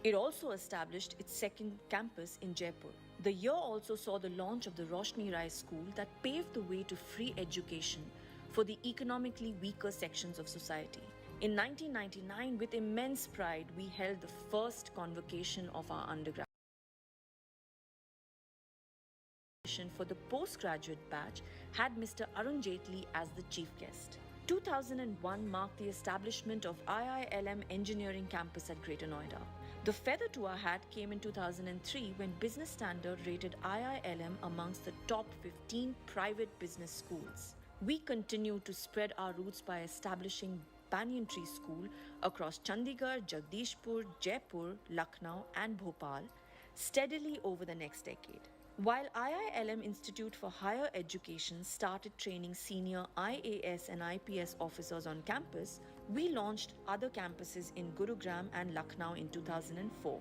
It also established its second campus in Jaipur. The year also saw the launch of the Roshni Rai School that paved the way to free education for the economically weaker sections of society. In 1999, with immense pride, we held the first convocation of our undergraduate. For the postgraduate batch had Mr. Arun Jaitley as the chief guest. 2001 marked the establishment of IILM Engineering Campus at Greater Noida. The feather to our hat came in 2003 when Business Standard rated IILM amongst the top 15 private business schools. We continue to spread our roots by establishing Banyan Tree School across Chandigarh, Jagdishpur, Jaipur, Lucknow and Bhopal steadily over the next decade. While IILM Institute for Higher Education started training senior IAS and IPS officers on campus, we launched other campuses in Gurugram and Lucknow in 2004.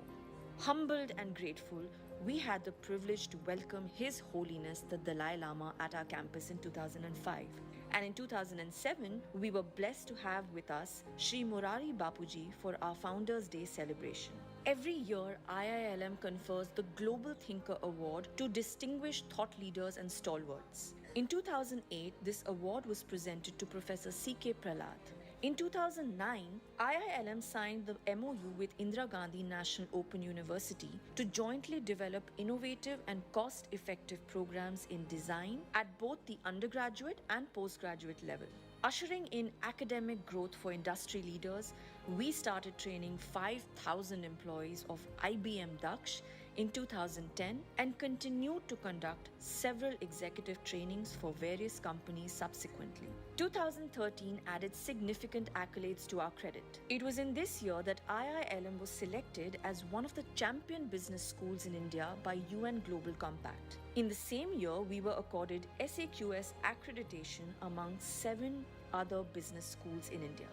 Humbled and grateful, we had the privilege to welcome His Holiness the Dalai Lama at our campus in 2005. And in 2007, we were blessed to have with us Sri Murari Bapuji for our Founders' Day celebration. Every year, IILM confers the Global Thinker Award to distinguished thought leaders and stalwarts. In 2008, this award was presented to Professor C.K. Prahlad. In 2009, IILM signed the MOU with Indira Gandhi National Open University to jointly develop innovative and cost-effective programs in design at both the undergraduate and postgraduate level. Ushering in academic growth for industry leaders, we started training 5,000 employees of IBM Daksh in 2010 and continued to conduct several executive trainings for various companies subsequently. 2013 added significant accolades to our credit. It was in this year that IILM was selected as one of the champion business schools in India by UN Global Compact. In the same year, we were accorded SAQS accreditation among 7 other business schools in India.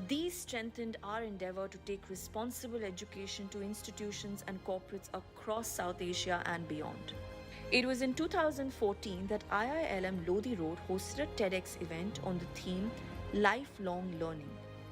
These strengthened our endeavor to take responsible education to institutions and corporates across South Asia and beyond. It was in 2014 that IILM Lodi Road hosted a TEDx event on the theme Lifelong Learning.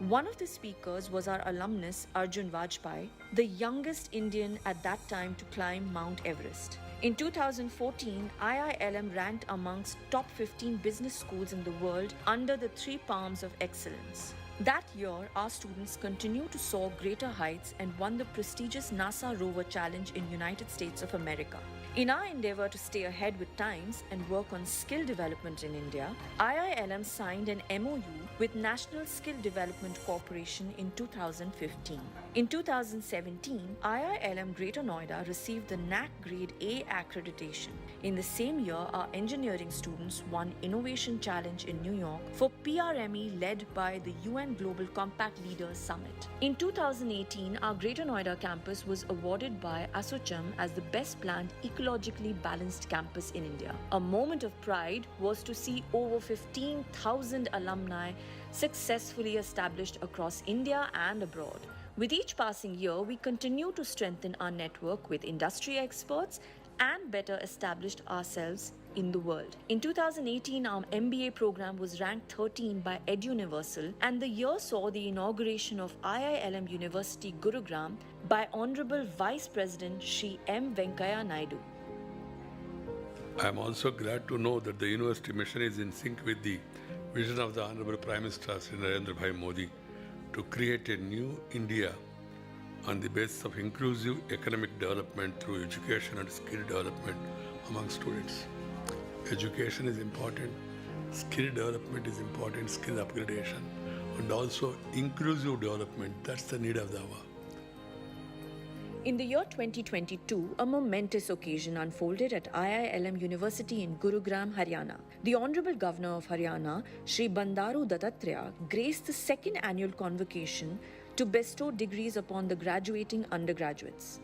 One of the speakers was our alumnus Arjun Vajpayee, the youngest Indian at that time to climb Mount Everest. In 2014, IILM ranked amongst top 15 business schools in the world under the 3 palms of excellence. That year, our students continued to soar greater heights and won the prestigious NASA Rover Challenge in United States of America. In our endeavor to stay ahead with times and work on skill development in India, IILM signed an MOU with National Skill Development Corporation in 2015. In 2017, IILM Greater Noida received the NAC Grade A accreditation. In the same year, our engineering students won Innovation Challenge in New York for PRME led by the UN Global Compact Leaders Summit. In 2018, our Greater Noida campus was awarded by ASSOCHAM as the best planned ecologically balanced campus in India. A moment of pride was to see over 15,000 alumni successfully established across India and abroad. With each passing year, we continue to strengthen our network with industry experts and better established ourselves in the world. In 2018, our MBA program was ranked 13 by EdUniversal, and the year saw the inauguration of IILM University Gurugram by Honorable Vice President Shri M. Venkaiah Naidu. I am also glad to know that the university mission is in sync with the vision of the Honorable Prime Minister Shri Narendra Bhai Modi to create a new India on the basis of inclusive economic development through education and skill development among students. Education is important, skill development is important, skill upgradation, and also inclusive development. That's the need of the hour. In the year 2022, a momentous occasion unfolded at IILM University in Gurugram, Haryana. The Honorable Governor of Haryana, Shri Bandaru Dattatreya, graced the second annual convocation to bestow degrees upon the graduating undergraduates.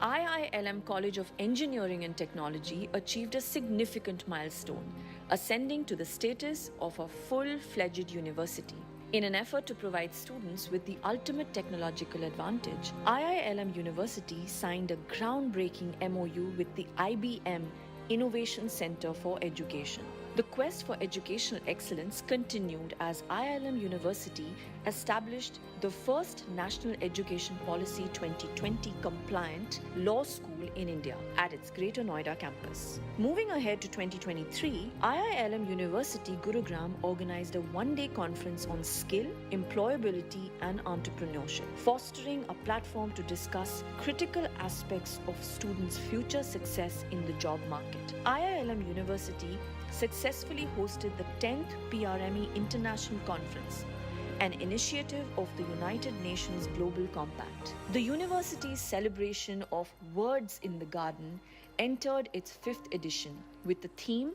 IILM College of Engineering and Technology achieved a significant milestone, ascending to the status of a full-fledged university. In an effort to provide students with the ultimate technological advantage, IILM University signed a groundbreaking MOU with the IBM Innovation Center for Education. The quest for educational excellence continued as IILM University established the first National Education Policy 2020 compliant law school in India at its Greater Noida campus. Moving ahead to 2023, IILM University Gurugram organized a one-day conference on skill, employability and entrepreneurship, fostering a platform to discuss critical aspects of students' future success in the job market. IILM University successfully hosted the 10th PRME International Conference, an initiative of the United Nations Global Compact. The university's celebration of Words in the Garden entered its 5th edition with the theme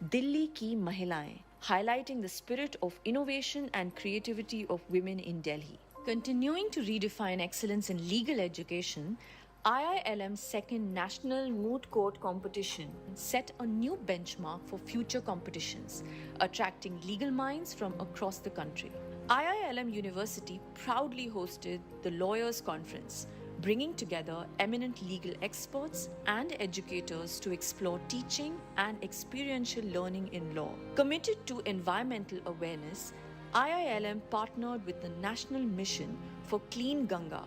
Dilli Ki Mahilaएं, highlighting the spirit of innovation and creativity of women in Delhi. Continuing to redefine excellence in legal education, IILM's second National Moot Court competition set a new benchmark for future competitions, attracting legal minds from across the country. IILM University proudly hosted the Lawyers' Conference, bringing together eminent legal experts and educators to explore teaching and experiential learning in law. Committed to environmental awareness, IILM partnered with the National Mission for Clean Ganga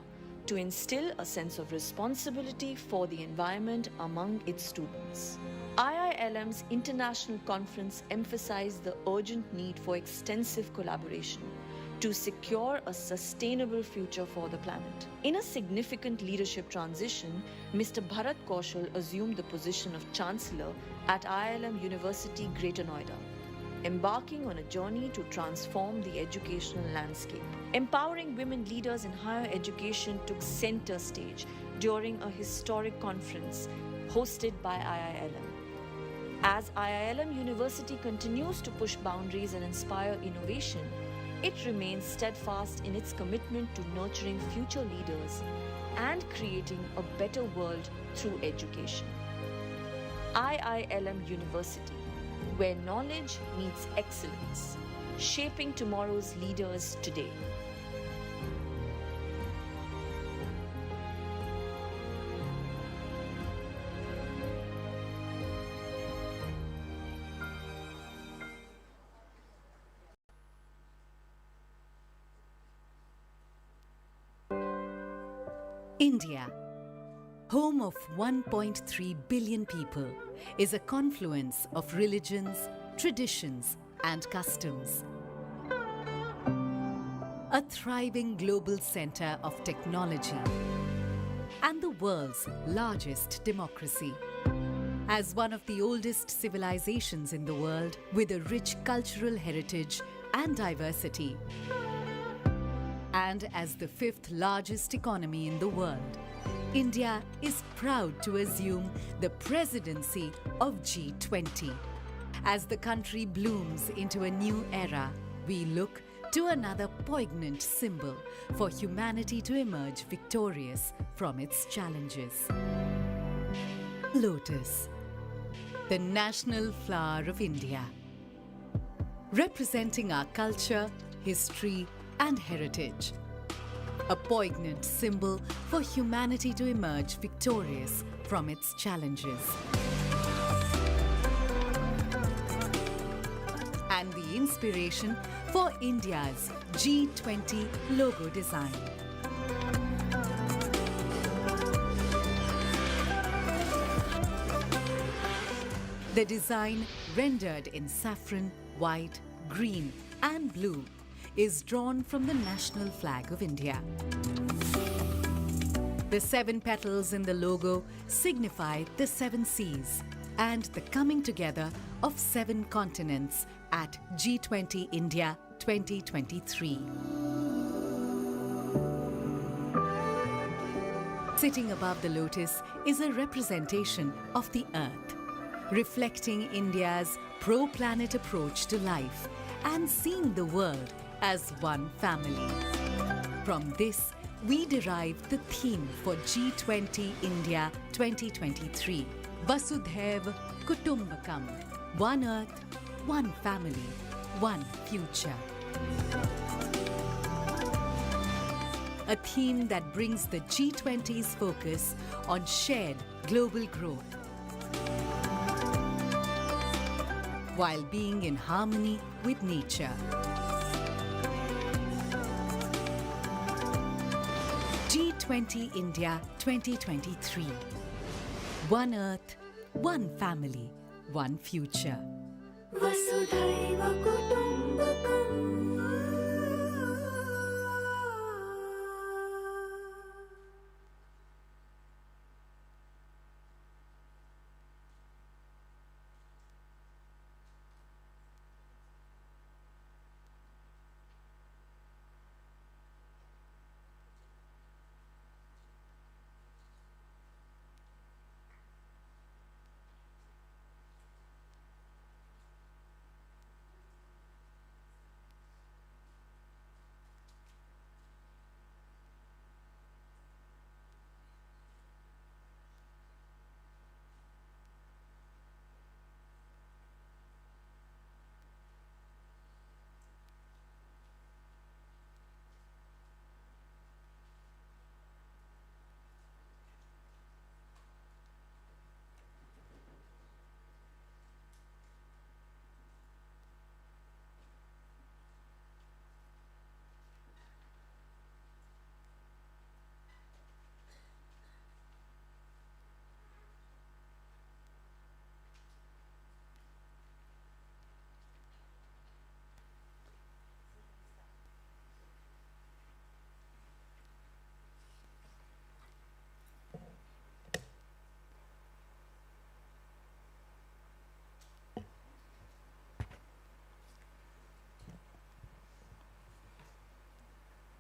to instill a sense of responsibility for the environment among its students. IILM's international conference emphasized the urgent need for extensive collaboration to secure a sustainable future for the planet. In a significant leadership transition, Mr. Bharat Kaushal assumed the position of Chancellor at IILM University, Greater Noida, embarking on a journey to transform the educational landscape. Empowering women leaders in higher education took center stage during a historic conference hosted by IILM. As IILM University continues to push boundaries and inspire innovation, it remains steadfast in its commitment to nurturing future leaders and creating a better world through education. IILM University, where knowledge meets excellence, shaping tomorrow's leaders today. India, home of 1.3 billion people, is a confluence of religions, traditions, and customs. A thriving global center of technology and the world's largest democracy. As one of the oldest civilizations in the world with a rich cultural heritage and diversity, and as the 5th largest economy in the world, India is proud to assume the presidency of G20. As the country blooms into a new era, we look to another poignant symbol for humanity to emerge victorious from its challenges. Lotus, the national flower of India, representing our culture, history, and heritage. A poignant symbol for humanity to emerge victorious from its challenges. And the inspiration for India's G20 logo design. The design, rendered in saffron, white, green, and blue, is drawn from the national flag of India. The 7 petals in the logo signify the 7 seas and the coming together of 7 continents at G20 India 2023. Sitting above the lotus is a representation of the earth, reflecting India's pro-planet approach to life and seeing the world as one family. From this, we derive the theme for G20 India 2023, Vasudhaiv Kutumbakam, one earth, one family, one future. A theme that brings the G20's focus on shared global growth, while being in harmony with nature. G20 India 2023. One Earth, one family, one future. वसुधैव कुटुम्बकम्।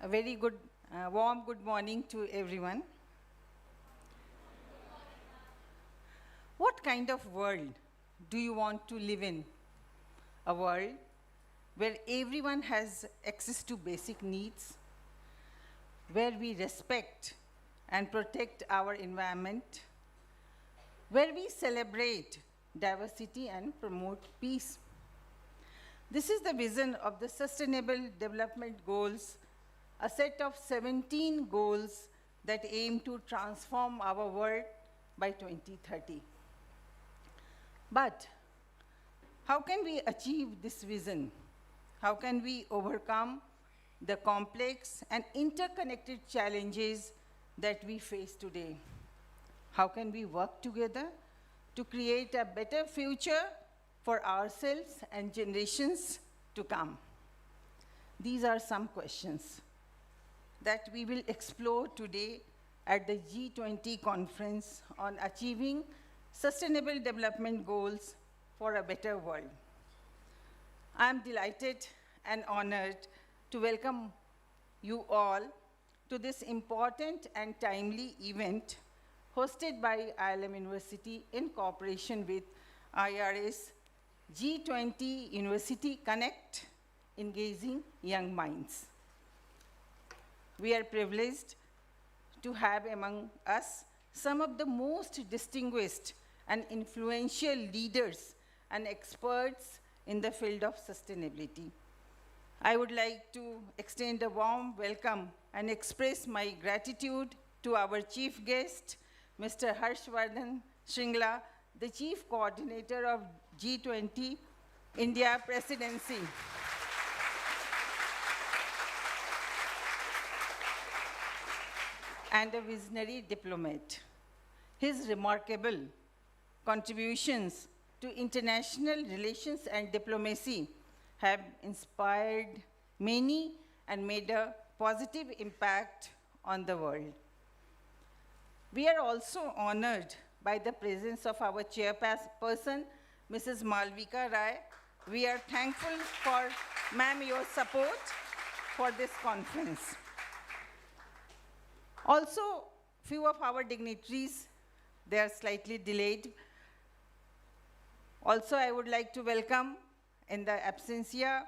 A very good, warm good morning to everyone. What kind of world do you want to live in? A world where everyone has access to basic needs, where we respect and protect our environment, where we celebrate diversity and promote peace. This is the vision of the Sustainable Development Goals, a set of 17 goals that aim to transform our world by 2030. But how can we achieve this vision? How can we overcome the complex and interconnected challenges that we face today? How can we work together to create a better future for ourselves and generations to come? These are some questions that we will explore today at the G20 conference on achieving Sustainable Development Goals for a better world. I am delighted and honored to welcome you all to this important and timely event hosted by IILM University in cooperation with IRS G20 University Connect, Engaging Young Minds. We are privileged to have among us some of the most distinguished and influential leaders and experts in the field of sustainability. I would like to extend a warm welcome and express my gratitude to our chief guest, Mr. Harshvardhan Shringla, the Chief Coordinator of G20 India Presidency. And a visionary diplomat. His remarkable contributions to international relations and diplomacy have inspired many and made a positive impact on the world. We are also honored by the presence of our chairperson, Mrs. Malvika Rai. We are thankful for, ma'am, your support for this conference. Also, few of our dignitaries, they are slightly delayed. Also, I would like to welcome, in the absentia,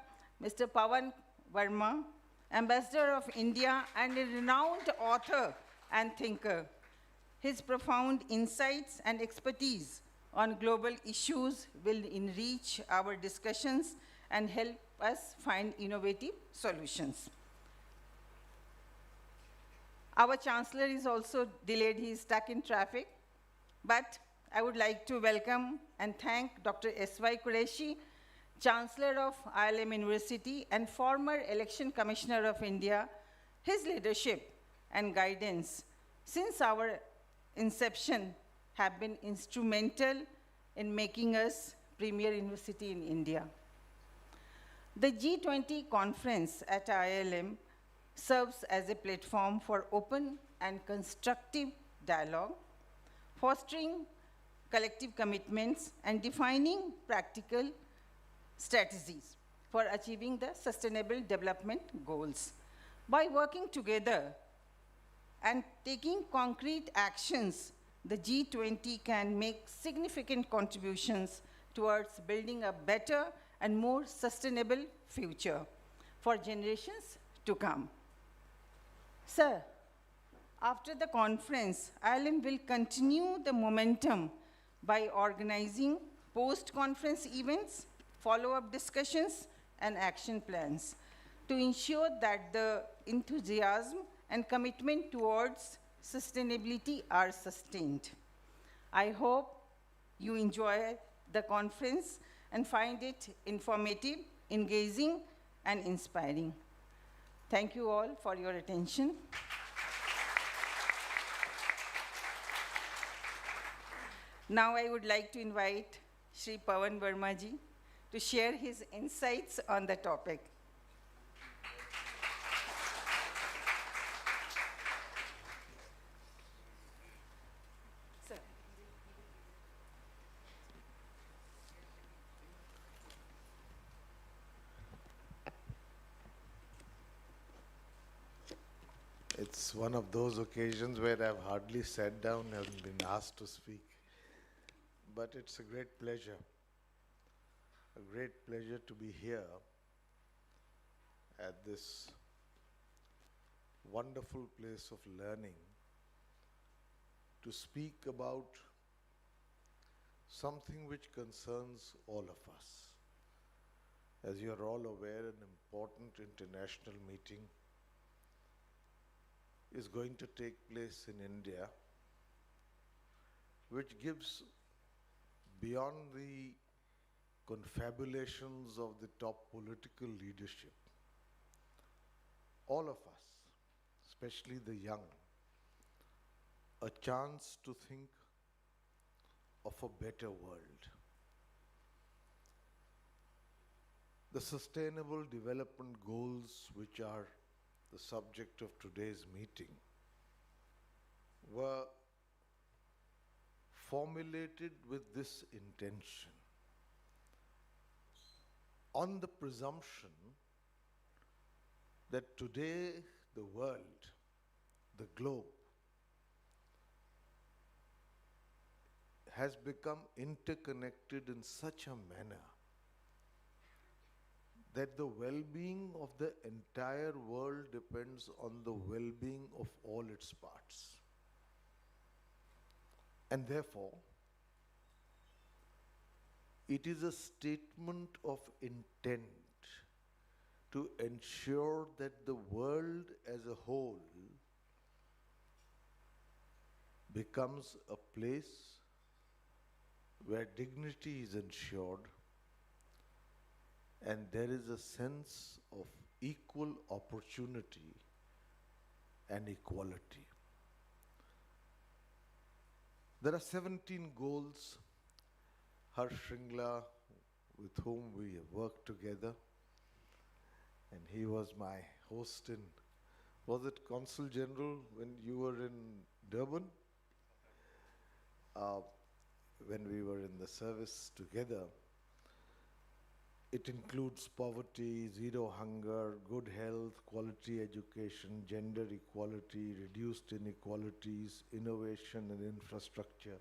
Mr. Pawan Verma, Ambassador of India and a renowned author and thinker. His profound insights and expertise on global issues will enrich our discussions and help us find innovative solutions. Our Chancellor is also delayed, he is stuck in traffic, but I would like to welcome and thank Dr. S.Y. Qureshi, Chancellor of IILM University and former Election Commissioner of India, his leadership and guidance since our inception have been instrumental in making us premier university in India. The G20 conference at IILM serves as a platform for open and constructive dialogue, fostering collective commitments and defining practical strategies for achieving the sustainable development goals. By working together and taking concrete actions, the G20 can make significant contributions towards building a better and more sustainable future for generations to come. Sir, after the conference, IILM will continue the momentum by organizing post-conference events, follow-up discussions, and action plans to ensure that the enthusiasm and commitment towards sustainability are sustained. I hope you enjoy the conference and find it informative, engaging, and inspiring. Thank you all for your attention. Now I would like to invite Shri Pawan Verma ji to share his insights on the topic. Sir. It's one of those occasions where I've hardly sat down and been asked to speak. But it's a great pleasure to be here at this wonderful place of learning to speak about something which concerns all of us. As you are all aware, an important international meeting is going to take place in India, which gives, beyond the confabulations of the top political leadership, all of us, especially the young, a chance to think of a better world. The Sustainable Development Goals, which are the subject of today's meeting, were formulated with this intention, on the presumption that today the world, the globe, has become interconnected in such a manner that the well-being of the entire world depends on the well-being of all its parts. And therefore, it is a statement of intent to ensure that the world as a whole becomes a place where dignity is ensured and there is a sense of equal opportunity and equality. There are 17 goals. Harsh Shringla, with whom we have worked together, and he was my host in, was it Consul General when you were in Durban? When we were in the service together. It includes poverty, zero hunger, good health, quality education, gender equality, reduced inequalities, innovation and infrastructure,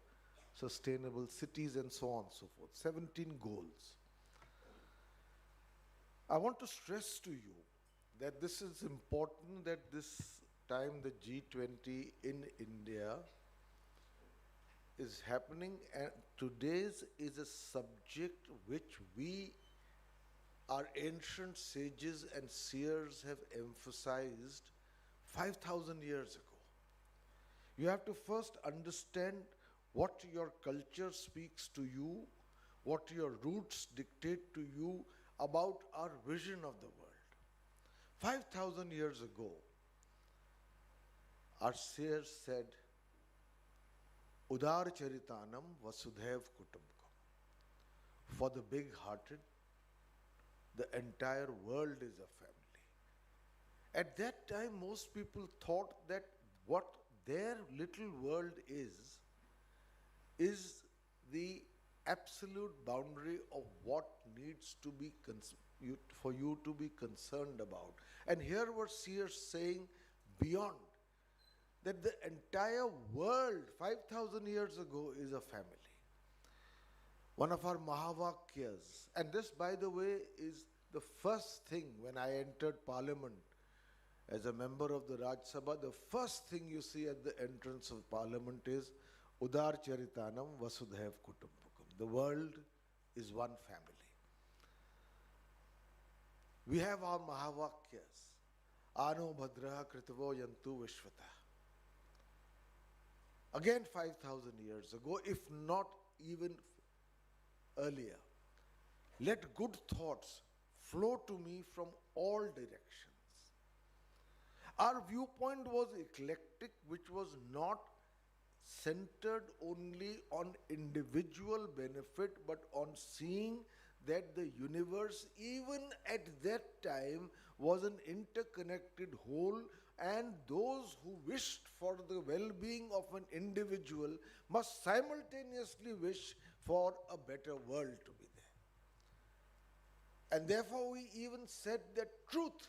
sustainable cities, and so on and so forth. 17 goals. I want to stress to you that this is important, that this time the G20 in India is happening, and today's is a subject which our ancient sages and seers have emphasized 5,000 years ago. You have to first understand what your culture speaks to you, what your roots dictate to you about our vision of the world. 5,000 years ago, our seers said, Udar Charitanam Vasudhaiv Kutumbakam. For the big-hearted, the entire world is a family. At that time, most people thought that what their little world is the absolute boundary of what needs to be for you to be concerned about. And here were seers saying beyond, that the entire world 5,000 years ago is a family. One of our Mahavakyas, and this, by the way, is the first thing when I entered Parliament as a member of the Rajya Sabha, the first thing you see at the entrance of Parliament is Udar Charitanam Vasudhaiv Kutumbakam. The world is one family. We have our Mahavakyas. Ano Bhadraha Kritavo Yantu Vishvata. Again 5,000 years ago, if not even earlier. Let good thoughts flow to me from all directions. Our viewpoint was eclectic, which was not centered only on individual benefit, but on seeing that the universe, even at that time, was an interconnected whole, and those who wished for the well-being of an individual must simultaneously wish for a better world to be there. And therefore we even said that truth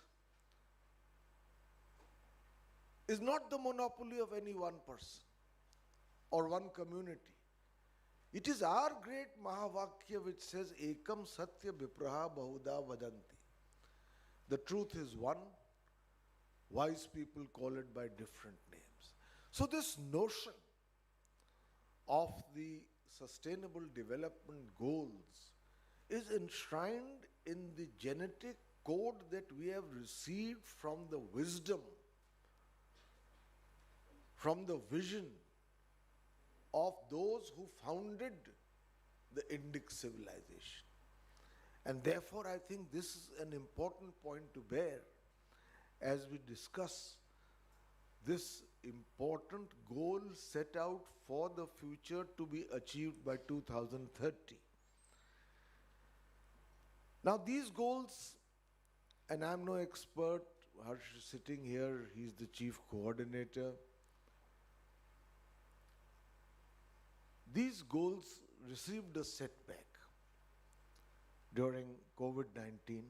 is not the monopoly of any one person or one community. It is our great Mahavakya which says, Ekam Satya Vipraha Bahuda Vadanti. The truth is one. Wise people call it by different names. So this notion of the Sustainable Development Goals is enshrined in the genetic code that we have received from the wisdom, from the vision of those who founded the Indic civilization. And therefore I think this is an important point to bear as we discuss this important goal set out for the future to be achieved by 2030. Now these goals, and I'm no expert, Harsh is sitting here, he's the chief coordinator. These goals received a setback during COVID-19,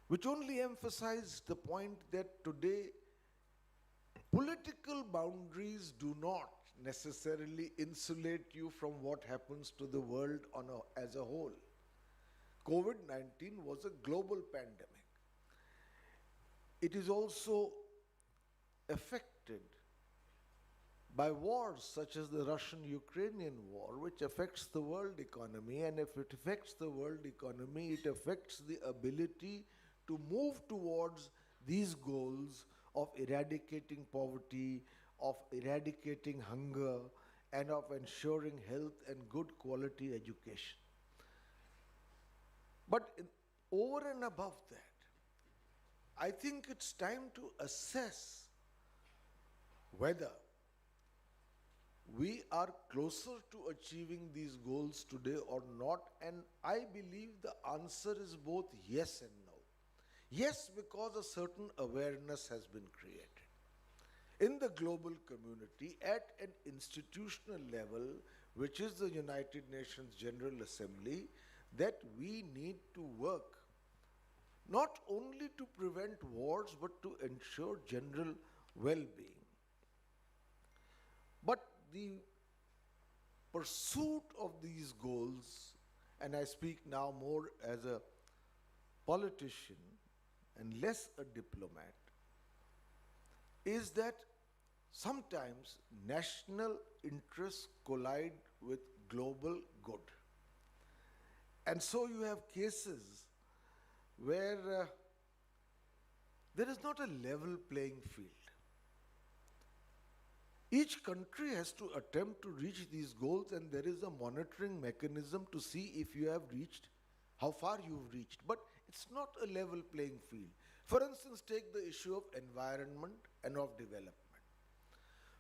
which only emphasized the point that today political boundaries do not necessarily insulate you from what happens to the world as a whole. COVID-19 was a global pandemic. It is also affected by wars such as the Russian-Ukrainian war, which affects the world economy, and if it affects the world economy, it affects the ability to move towards these goals of eradicating poverty, of eradicating hunger, and of ensuring health and good quality education. But over and above that, I think it's time to assess whether we are closer to achieving these goals today or not, and I believe the answer is both yes and no. Yes, because a certain awareness has been created in the global community at an institutional level, which is the United Nations General Assembly, that we need to work not only to prevent wars but to ensure general well-being. But the pursuit of these goals, and I speak now more as a politician and less a diplomat, is that sometimes national interests collide with global good. And so you have cases where there is not a level playing field. Each country has to attempt to reach these goals, and there is a monitoring mechanism to see if you have reached, how far you've reached. But it's not a level playing field. For instance, take the issue of environment and of development.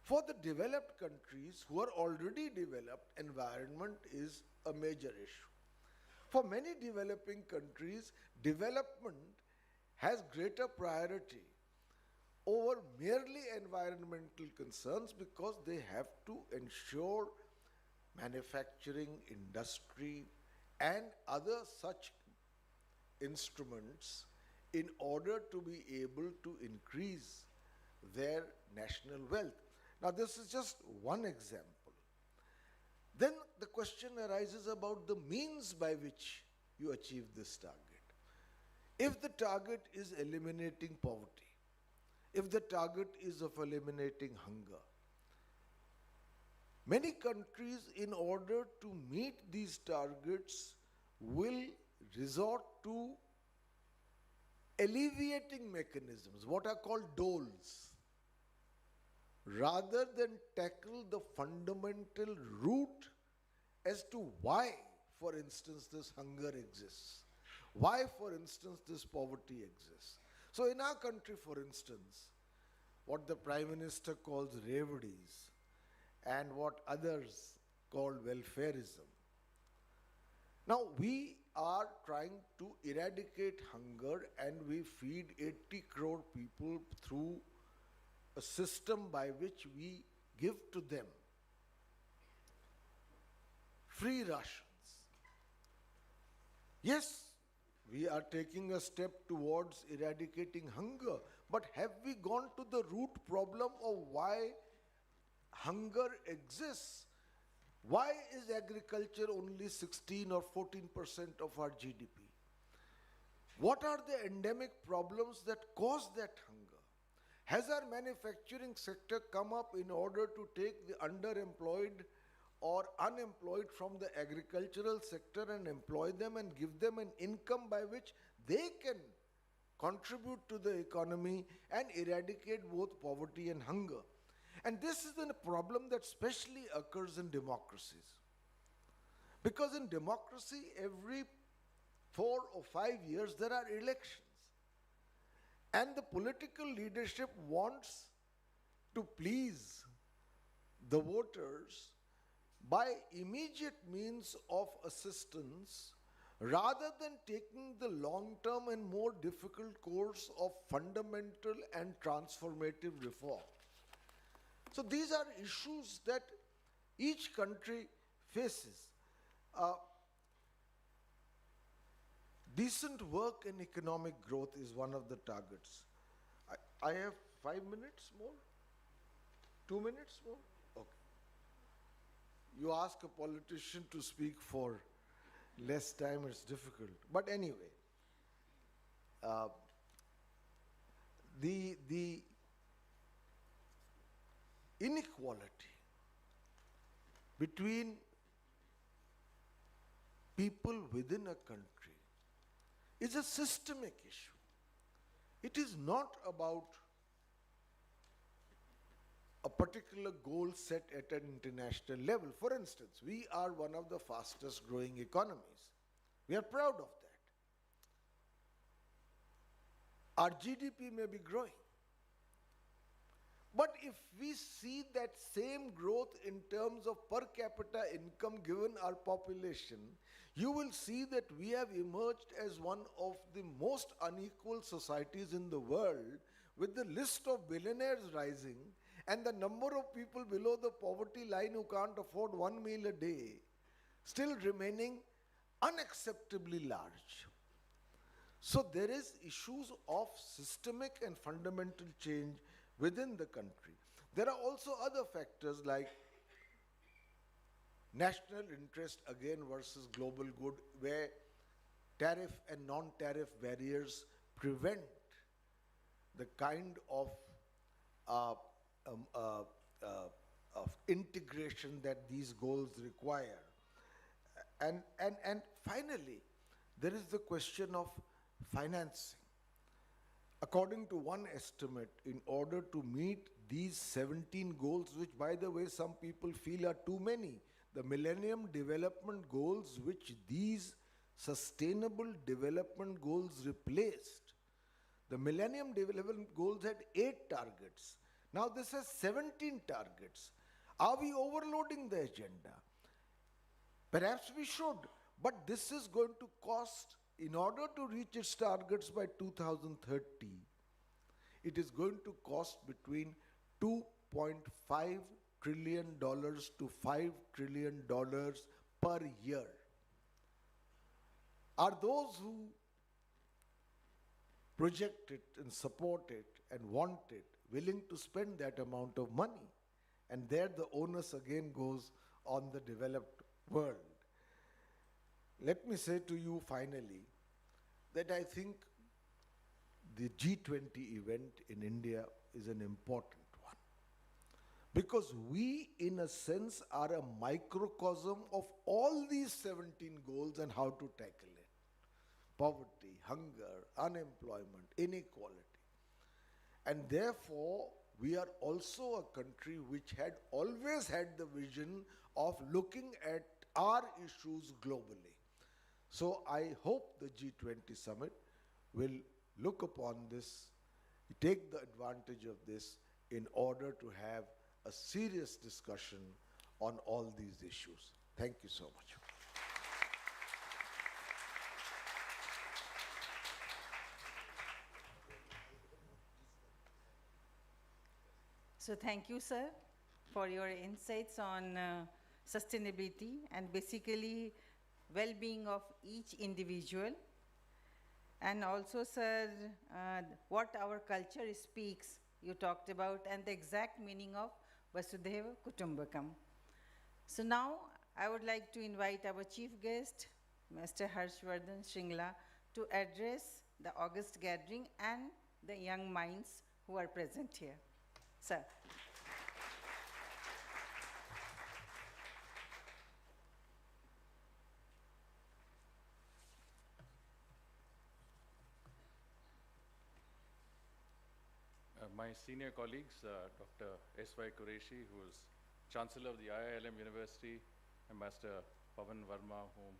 For the developed countries who are already developed, environment is a major issue. For many developing countries, development has greater priority over merely environmental concerns because they have to ensure manufacturing, industry, and other such instruments in order to be able to increase their national wealth. Now, this is just one example. Then the question arises about the means by which you achieve this target. If the target is eliminating poverty, if the target is of eliminating hunger, many countries, in order to meet these targets, will resort to alleviating mechanisms, what are called doles, rather than tackle the fundamental root as to why, for instance, this hunger exists, why, for instance, this poverty exists. So in our country, for instance, what the Prime Minister calls reveries and what others call welfareism. Now, we are trying to eradicate hunger, and we feed 80 crore people through a system by which we give to them free rations. Yes, we are taking a step towards eradicating hunger, but have we gone to the root problem of why hunger exists? Why is agriculture only 16 or 14% of our GDP? What are the endemic problems that cause that hunger? Has our manufacturing sector come up in order to take the underemployed or unemployed from the agricultural sector and employ them and give them an income by which they can contribute to the economy and eradicate both poverty and hunger? And this is a problem that especially occurs in democracies. Because in democracy, every 4 or 5 years, there are elections. And the political leadership wants to please the voters by immediate means of assistance rather than taking the long-term and more difficult course of fundamental and transformative reform. So these are issues that each country faces. Decent work and economic growth is one of the targets. I have 5 minutes more? 2 minutes more? Okay. You ask a politician to speak for less time, it's difficult. But anyway, the inequality between people within a country is a systemic issue. It is not about a particular goal set at an international level. For instance, we are one of the fastest growing economies. We are proud of that. Our GDP may be growing. But if we see that same growth in terms of per capita income given our population, you will see that we have emerged as one of the most unequal societies in the world, with the list of billionaires rising and the number of people below the poverty line who can't afford 1 meal a day still remaining unacceptably large. So there is issues of systemic and fundamental change within the country. There are also other factors like national interest again versus global good, where tariff and non-tariff barriers prevent the kind of integration that these goals require. And finally, there is the question of financing. According to one estimate, in order to meet these 17 goals, which by the way some people feel are too many, the Millennium Development Goals, which these Sustainable Development Goals replaced. The Millennium Development Goals had 8 targets. Now this has 17 targets. Are we overloading the agenda? Perhaps we should, but this is going to cost, in order to reach its targets by 2030, it is going to cost between $2.5 trillion to $5 trillion per year. Are those who project it and support it and want it willing to spend that amount of money? And there the onus again goes on the developed world. Let me say to you finally that I think the G20 event in India is an important one, because we in a sense are a microcosm of all these 17 goals and how to tackle it. Poverty, hunger, unemployment, inequality. And therefore, we are also a country which had always had the vision of looking at our issues globally. So I hope the G20 summit will look upon this, take the advantage of this in order to have a serious discussion on all these issues. Thank you so much. So thank you, sir, for your insights on sustainability and basically well-being of each individual. And also, sir, what our culture speaks, you talked about, and the exact meaning of Vasudhaiva Kutumbakam. So now, I would like to invite our chief guest, Mr. Harshvardhan Shringla, to address the August gathering and the young minds who are present here. Sir. My senior colleagues, Dr. S.Y. Qureshi, who is Chancellor of the IILM University, Ambassador Pavan Verma, whom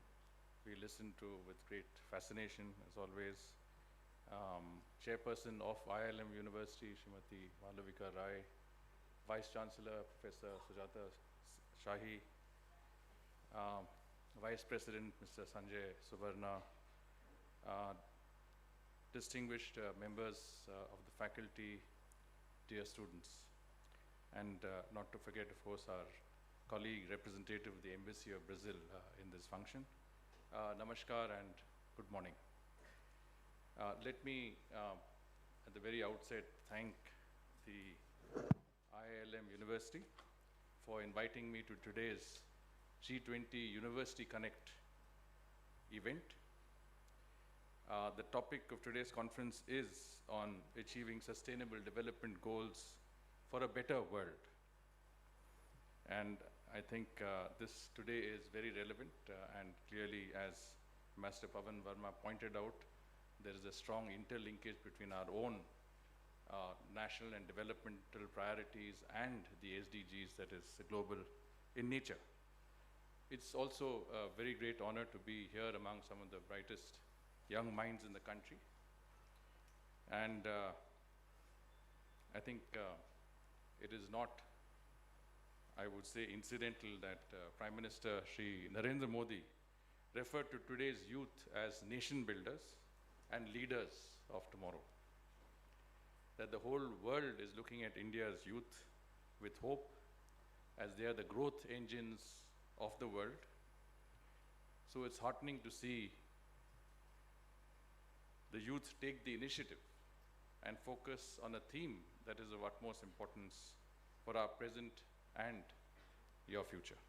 we listen to with great fascination, as always, Chairperson of IILM University, Srimati Malavika Rai, Vice Chancellor, Professor Sujata Shahi, Vice President, Mr. Sanjay Subarna, distinguished members of the faculty, dear students, and not to forget, of course, our colleague, representative of the Embassy of Brazil in this function. Namaskar and good morning. Let me, at the very outset, thank the IILM University for inviting me to today's G20 University Connect event. The topic of today's conference is on achieving sustainable development goals for a better world. And I think this today is very relevant and clearly, as Master Pavan Verma pointed out, there is a strong interlinkage between our own national and developmental priorities and the SDGs that is global in nature. It's also a very great honor to be here among some of the brightest young minds in the country. And I think it is not, I would say, incidental that Prime Minister Shri Narendra Modi referred to today's youth as nation builders and leaders of tomorrow. That the whole world is looking at India's youth with hope, as they are the growth engines of the world. So it's heartening to see the youth take the initiative and focus on a theme that is of utmost importance for our present and your future.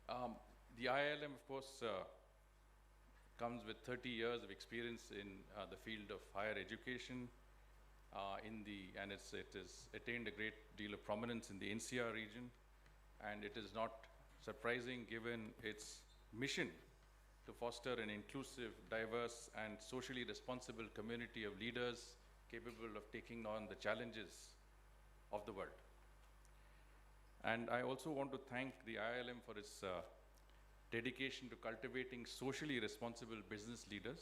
The IILM, of course, comes with 30 years of experience in the field of higher education, and it has attained a great deal of prominence in the NCR region, and it is not surprising given its mission to foster an inclusive, diverse, and socially responsible community of leaders capable of taking on the challenges of the world. And I also want to thank the IILM for its dedication to cultivating socially responsible business leaders.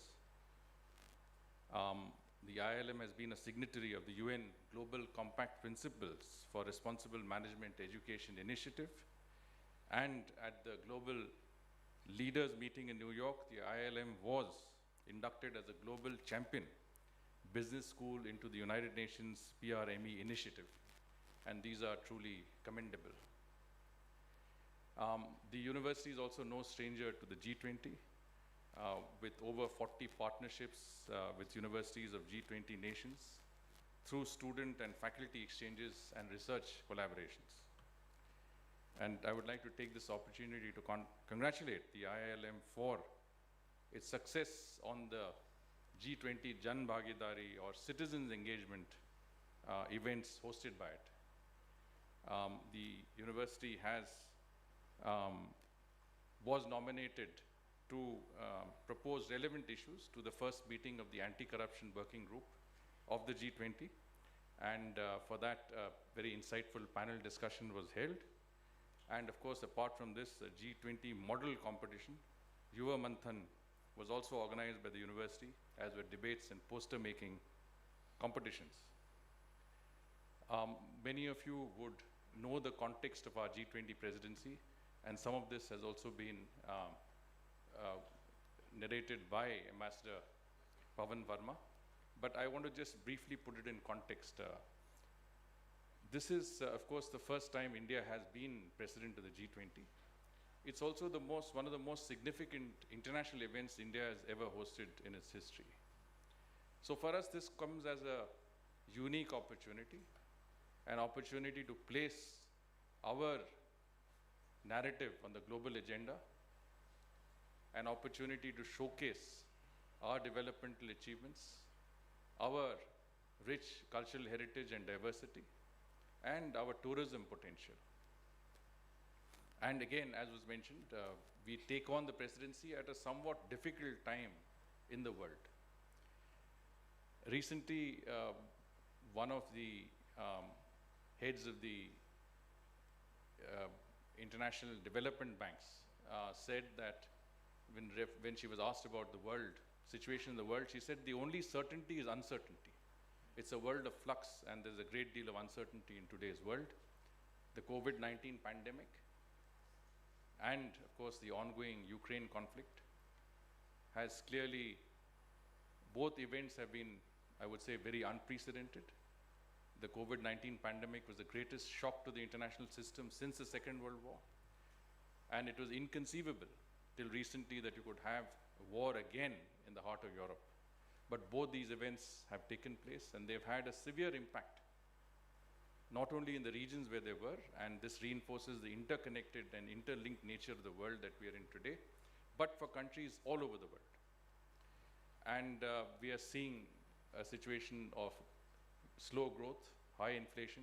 The IILM has been a signatory of the UN Global Compact Principles for Responsible Management Education Initiative. And at the Global Leaders meeting in New York, the IILM was inducted as a Global Champion Business School into the United Nations PRME initiative. And these are truly commendable. The university is also no stranger to the G20, with over 40 partnerships with universities of G20 nations through student and faculty exchanges and research collaborations. And I would like to take this opportunity to congratulate the IILM for its success on the G20 Jan Bhagidari or citizens engagement events hosted by it. The university was nominated to propose relevant issues to the first meeting of the Anti-Corruption Working Group of the G20. And for that, very insightful panel discussion was held. And of course, apart from this, a G20 model competition, Yuva Manthan, was also organized by the university, as were debates and poster making competitions. Many of you would know the context of our G20 presidency, and some of this has also been narrated by Ambassador Pavan Verma. But I want to just briefly put it in context. This is, of course, the first time India has been president of the G20. It's also one of the most significant international events India has ever hosted in its history. So for us, this comes as a unique opportunity, an opportunity to place our narrative on the global agenda, an opportunity to showcase our developmental achievements, our rich cultural heritage and diversity, and our tourism potential. And again, as was mentioned, we take on the presidency at a somewhat difficult time in the world. Recently, one of the heads of the international development banks said that when she was asked about the world, situation in the world, she said the only certainty is uncertainty. It's a world of flux, and there's a great deal of uncertainty in today's world. The COVID-19 pandemic and, of course, the ongoing Ukraine conflict has clearly, both events have been, I would say, very unprecedented. The COVID-19 pandemic was the greatest shock to the international system since the Second World War. And it was inconceivable till recently that you could have a war again in the heart of Europe. But both these events have taken place, and they've had a severe impact, not only in the regions where they were, and this reinforces the interconnected and interlinked nature of the world that we are in today, but for countries all over the world. And we are seeing a situation of slow growth, high inflation.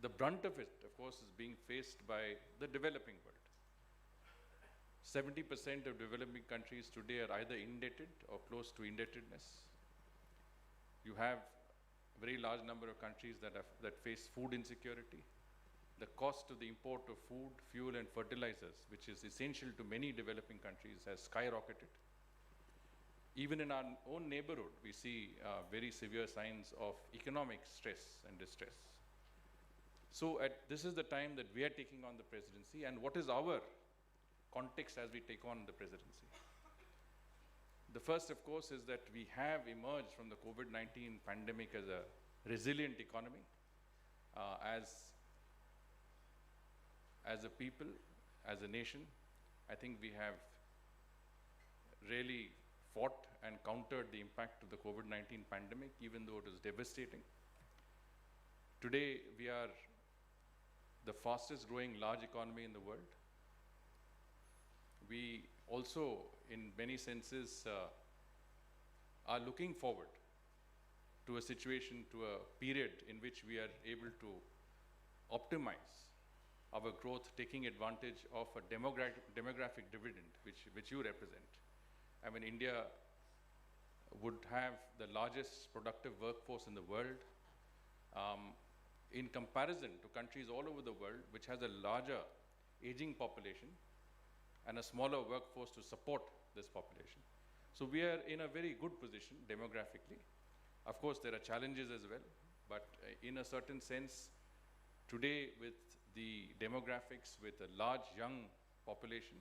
The brunt of it, of course, is being faced by the developing world. 70% of developing countries today are either indebted or close to indebtedness. You have a very large number of countries that face food insecurity. The cost of the import of food, fuel, and fertilizers, which is essential to many developing countries, has skyrocketed. Even in our own neighborhood, we see very severe signs of economic stress and distress. So this is the time that we are taking on the presidency, and what is our context as we take on the presidency? The first, of course, is that we have emerged from the COVID-19 pandemic as a resilient economy, as a people, as a nation. I think we have really fought and countered the impact of the COVID-19 pandemic, even though it was devastating. Today, we are the fastest growing large economy in the world. We also, in many senses, are looking forward to a situation, to a period in which we are able to optimize our growth, taking advantage of a demographic dividend, which you represent. I mean, India would have the largest productive workforce in the world. in comparison to countries all over the world which has a larger aging population and a smaller workforce to support this population. So we are in a very good position demographically. Of course, there are challenges as well, but in a certain sense, today with the demographics, with a large young population,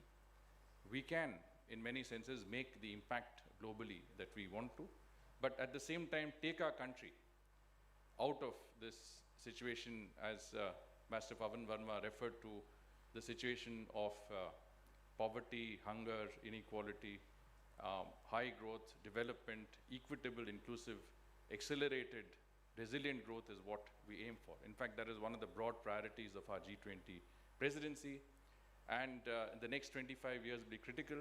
we can, in many senses, make the impact globally that we want to, but at the same time take our country out of this situation, as Master Pavan Verma referred to, the situation of poverty, hunger, inequality, high growth, development, equitable, inclusive, accelerated, resilient growth is what we aim for. In fact, that is one of the broad priorities of our G20 presidency. And the next 25 years will be critical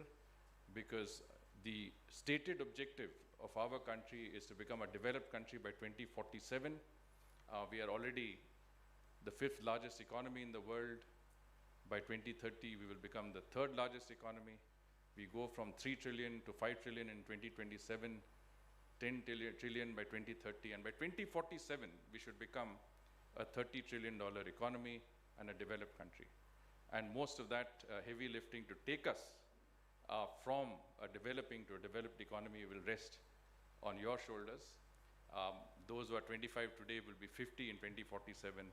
because the stated objective of our country is to become a developed country by 2047. We are already the 5th largest economy in the world. By 2030, we will become the 3rd largest economy. We go from 3 trillion to 5 trillion in 2027, 10 trillion by 2030, and by 2047, we should become a $30 trillion economy and a developed country. And most of that heavy lifting to take us from a developing to a developed economy will rest on your shoulders. Those who are 25 today will be 50 in 2047.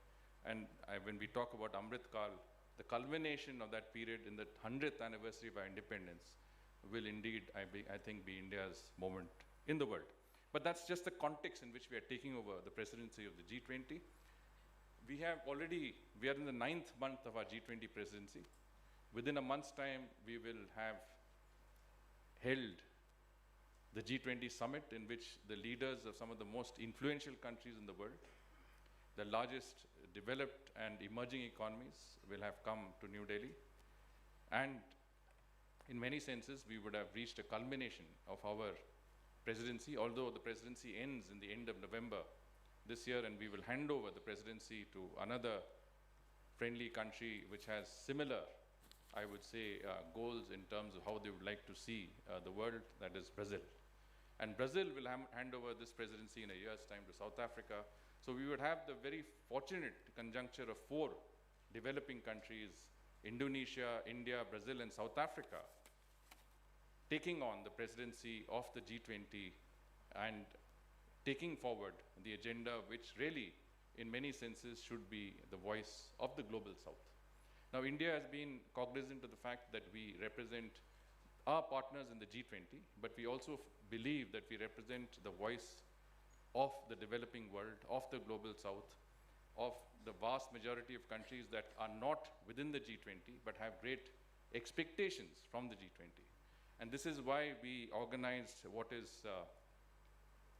And when we talk about Amrit Kal, the culmination of that period in the 100th anniversary of our independence will indeed, I think, be India's moment in the world. But that's just the context in which we are taking over the presidency of the G20. We are in the 9th month of our G20 presidency. Within a month's time, we will have held the G20 summit, in which the leaders of some of the most influential countries in the world, the largest developed and emerging economies, will have come to New Delhi. And in many senses, we would have reached a culmination of our presidency, although the presidency ends in the end of November this year, and we will hand over the presidency to another friendly country which has similar, I would say, goals in terms of how they would like to see the world, that is Brazil. And Brazil will hand over this presidency in a year's time to South Africa. So we would have the very fortunate conjuncture of 4 developing countries, Indonesia, India, Brazil, and South Africa, taking on the presidency of the G20 and taking forward the agenda which really, in many senses, should be the voice of the global South. Now, India has been cognizant of the fact that we represent our partners in the G20, but we also believe that we represent the voice of the developing world, of the global South, of the vast majority of countries that are not within the G20 but have great expectations from the G20. And this is why we organized what is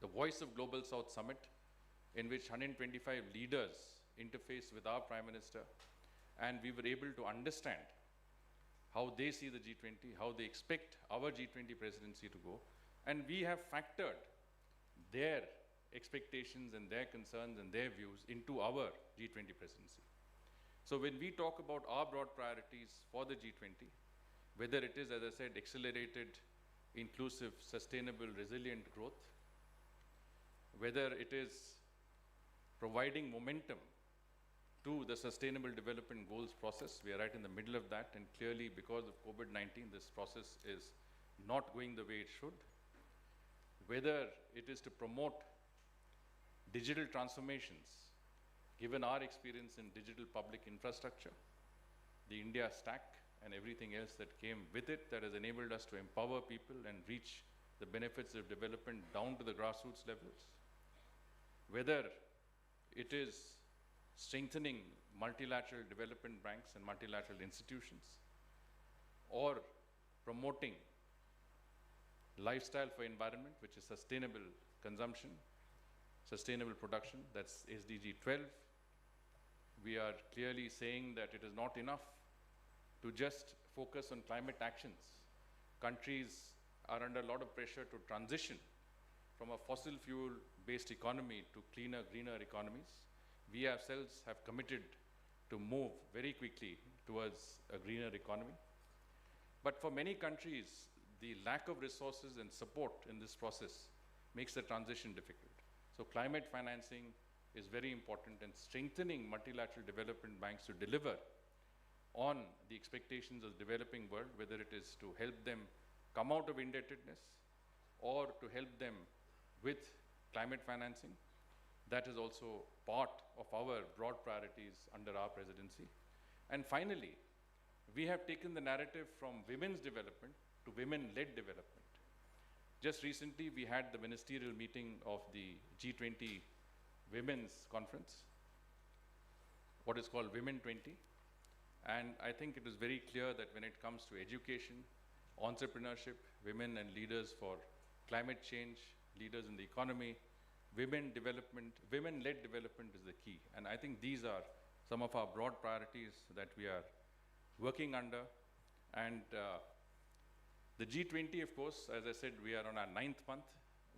the Voice of Global South Summit, in which 125 leaders interface with our Prime Minister, and we were able to understand how they see the G20, how they expect our G20 presidency to go, and we have factored their expectations and their concerns and their views into our G20 presidency. So when we talk about our broad priorities for the G20, whether it is, as I said, accelerated, inclusive, sustainable, resilient growth, whether it is providing momentum to the Sustainable Development Goals process, we are right in the middle of that, and clearly because of COVID-19, this process is not going the way it should. Whether it is to promote digital transformations, given our experience in digital public infrastructure, the India Stack, and everything else that came with it that has enabled us to empower people and reach the benefits of development down to the grassroots levels. Whether it is strengthening multilateral development banks and multilateral institutions, or promoting lifestyle for environment, which is sustainable consumption, sustainable production, that's SDG 12. We are clearly saying that it is not enough to just focus on climate actions. Countries are under a lot of pressure to transition from a fossil fuel-based economy to cleaner, greener economies. We ourselves have committed to move very quickly towards a greener economy. But for many countries, the lack of resources and support in this process makes the transition difficult. So climate financing, is very important, and strengthening multilateral development banks to deliver on the expectations of the developing world, whether it is to help them come out of indebtedness or to help them with climate financing. That is also part of our broad priorities under our presidency. And finally, we have taken the narrative from women's development to women-led development. Just recently, we had the ministerial meeting of the G20 Women's Conference, what is called Women 20. And I think it is very clear that when it comes to education, entrepreneurship, women and leaders for climate change, leaders in the economy, women development, women-led development is the key. And I think these are some of our broad priorities that we are working under. And the G20, of course, as I said, we are on our 9th month.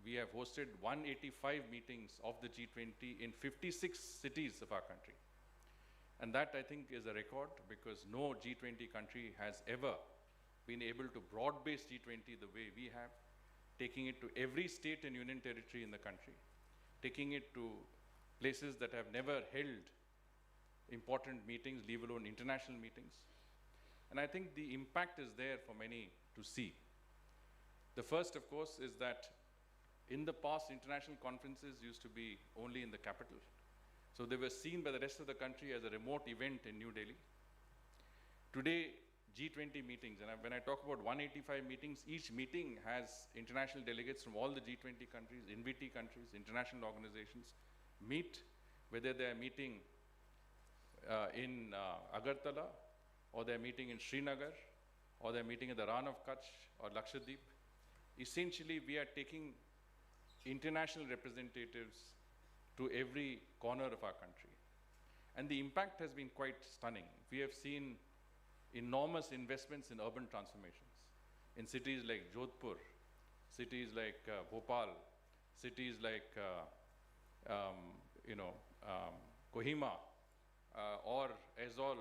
We have hosted 185 meetings of the G20 in 56 cities of our country. And that, I think, is a record, because no G20 country has ever been able to broad-base G20 the way we have, taking it to every state and union territory in the country, taking it to places that have never held important meetings, leave alone international meetings. And I think the impact is there for many to see. The first, of course, is that in the past, international conferences used to be only in the capital. So they were seen by the rest of the country as a remote event in New Delhi. Today, G20 meetings, and when I talk about 185 meetings, each meeting has international delegates from all the G20 countries, invitee countries, international organizations meet, whether they're meeting in Agartala, or they're meeting in Srinagar, or they're meeting at the Rann of Kutch or Lakshadweep. Essentially, we are taking international representatives to every corner of our country. And the impact has been quite stunning. We have seen enormous investments in urban transformations in cities like Jodhpur, cities like Bhopal, cities like Kohima or Aizawl.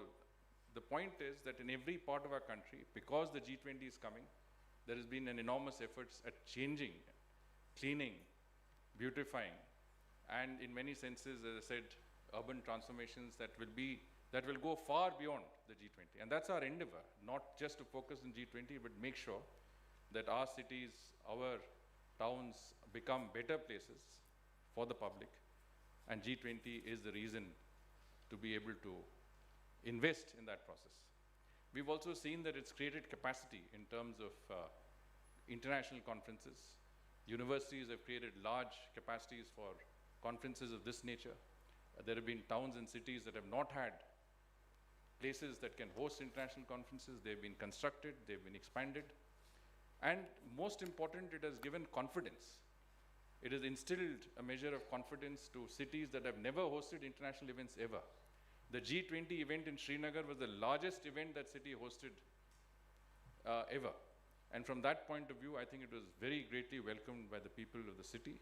The point is that in every part of our country, because the G20 is coming, there has been an enormous efforts at changing, cleaning, beautifying, and in many senses, as I said, urban transformations that will go far beyond the G20. And that's our endeavor, not just to focus on G20, but make sure that our cities, our towns become better places for the public. And G20 is the reason to be able to invest in that process. We've also seen that it's created capacity in terms of international conferences. Universities have created large capacities for conferences of this nature. There have been towns and cities that have not had places that can host international conferences. They've been constructed, they've been expanded. And most important, it has given confidence. It has instilled a measure of confidence to cities that have never hosted international events ever. The G20 event in Srinagar was the largest event that city hosted ever. And from that point of view, I think it was very greatly welcomed by the people of the city.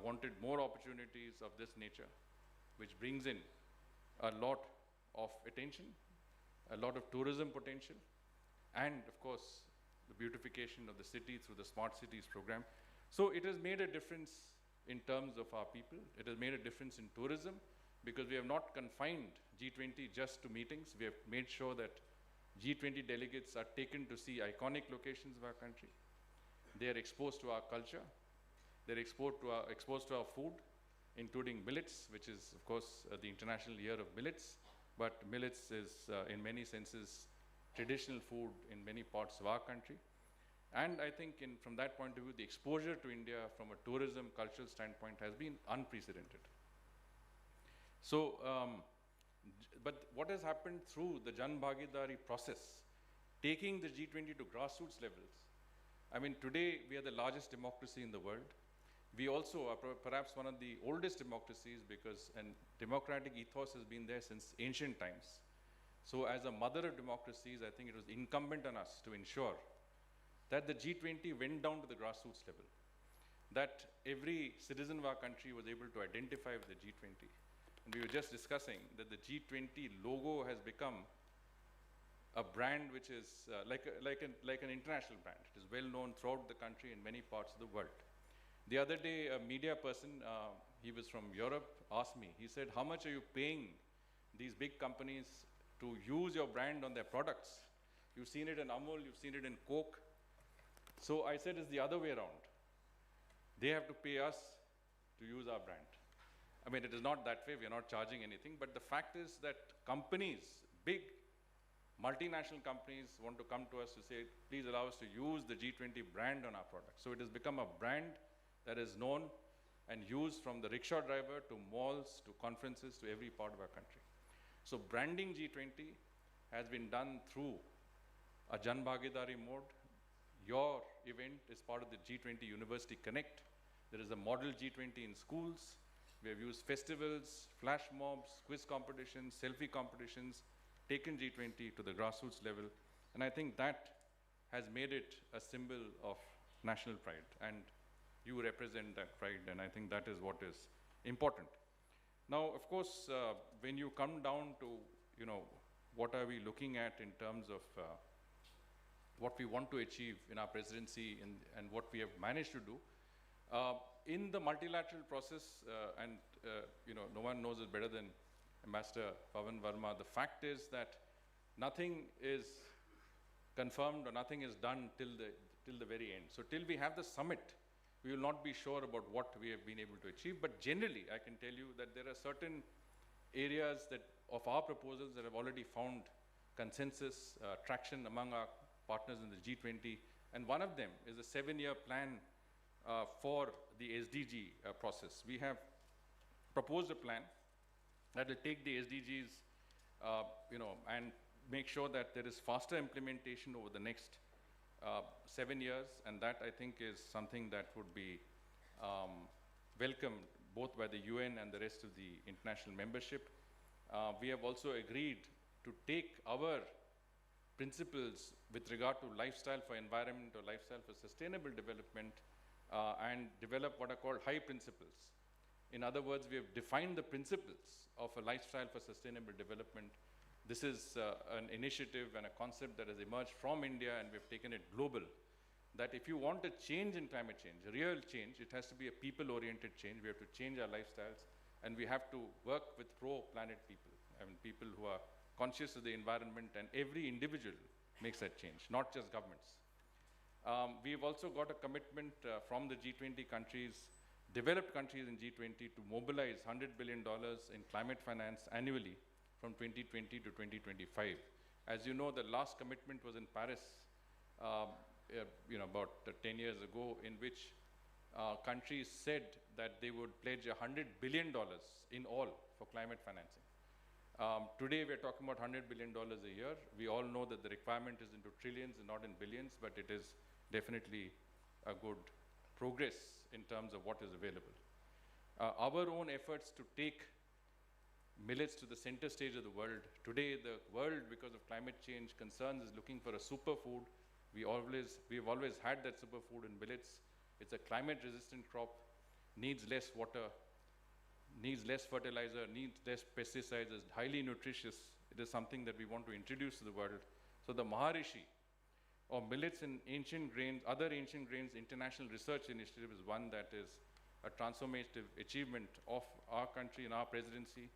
Wanted more opportunities of this nature, which brings in a lot of attention, a lot of tourism potential, and of course, the beautification of the city through the Smart Cities program. So it has made a difference in terms of our people. It has made a difference in tourism, because we have not confined G20 just to meetings. We have made sure that G20 delegates are taken to see iconic locations of our country. They are exposed to our culture. They're exposed to our food, including millets, which is, of course, the International Year of Millets. But millets is, in many senses, traditional food in many parts of our country. And I think from that point of view, the exposure to India from a tourism, cultural standpoint has been unprecedented. So, but what has happened through the Jan Bhagidari process, taking the G20 to grassroots levels. I mean, today we are the largest democracy in the world. We also are perhaps one of the oldest democracies, because a democratic ethos has been there since ancient times. So as a mother of democracies, I think it was incumbent on us to ensure that the G20 went down to the grassroots level, that every citizen of our country was able to identify with the G20. And we were just discussing that the G20 logo has become a brand which is like an international brand. It is well known throughout the country in many parts of the world. The other day, a media person, he was from Europe, asked me, he said, how much are you paying these big companies to use your brand on their products? You've seen it in Amul, you've seen it in Coke. So I said it's the other way around. They have to pay us to use our brand. I mean, it is not that way, we are not charging anything, but the fact is that companies, big multinational companies want to come to us to say, please allow us to use the G20 brand on our products. So it has become a brand that is known and used from the rickshaw driver to malls, to conferences, to every part of our country. So branding G20 has been done through a Jan Bhagidari mode. Your event is part of the G20 University Connect. There is a model G20 in schools. We have used festivals, flash mobs, quiz competitions, selfie competitions, taken G20 to the grassroots level. And I think that has made it a symbol of national pride. And you represent that pride, and I think that is what is important. Now, of course, when you come down to, what are we looking at in terms of what we want to achieve in our presidency and what we have managed to do, in the multilateral process, no one knows it better than Ambassador Pavan Verma, the fact is that nothing is confirmed or nothing is done till the very end. So till we have the summit, we will not be sure about what we have been able to achieve. But generally, I can tell you that there are certain areas of our proposals that have already found consensus, traction among our partners in the G20. And one of them is a 7-year plan for the SDG process. We have proposed a plan that will take the SDGs, and make sure that there is faster implementation over the next 7 years, and that I think is something that would be welcomed both by the UN and the rest of the international membership. We have also agreed to take our principles with regard to lifestyle for environment or lifestyle for sustainable development and develop what are called high principles. In other words, we have defined the principles of a lifestyle for sustainable development. This is an initiative and a concept that has emerged from India, and we've taken it global, that if you want a change in climate change, a real change, it has to be a people-oriented change. We have to change our lifestyles, and we have to work with pro-planet people, people who are conscious of the environment, and every individual makes that change, not just governments. We've also got a commitment from the G20 countries, developed countries in G20, to mobilize $100 billion in climate finance annually from 2020 to 2025. As you know, the last commitment was in Paris, about 10 years ago, in which countries said that they would pledge $100 billion in all for climate financing. Today, we're talking about $100 billion a year. We all know that the requirement is into trillions and not in billions, but it is definitely a good progress in terms of what is available. Our own efforts to take millets to the center stage of the world. Today, the world, because of climate change concerns, is looking for a superfood. We've always had that superfood in millets. It's a climate-resistant crop, needs less water, needs less fertilizer, needs less pesticides, is highly nutritious. It is something that we want to introduce to the world. So the Maharishi, or Millets in Ancient Grains, Other Ancient Grains International Research Initiative, is one that is a transformative achievement of our country and our presidency.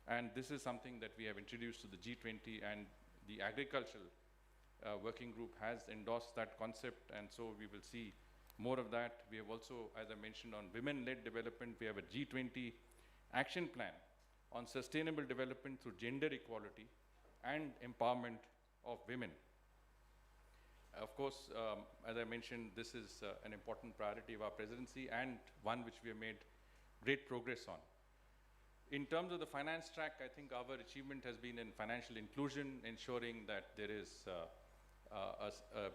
And this is something that we have introduced to the G20, and the agricultural working group has endorsed that concept, and so we will see more of that. We have also, as I mentioned, on women-led development, we have a G20 action plan on sustainable development through gender equality and empowerment of women. Of course, as I mentioned, this is an important priority of our presidency and one which we have made great progress on. In terms of the finance track, I think our achievement has been in financial inclusion, ensuring that there is a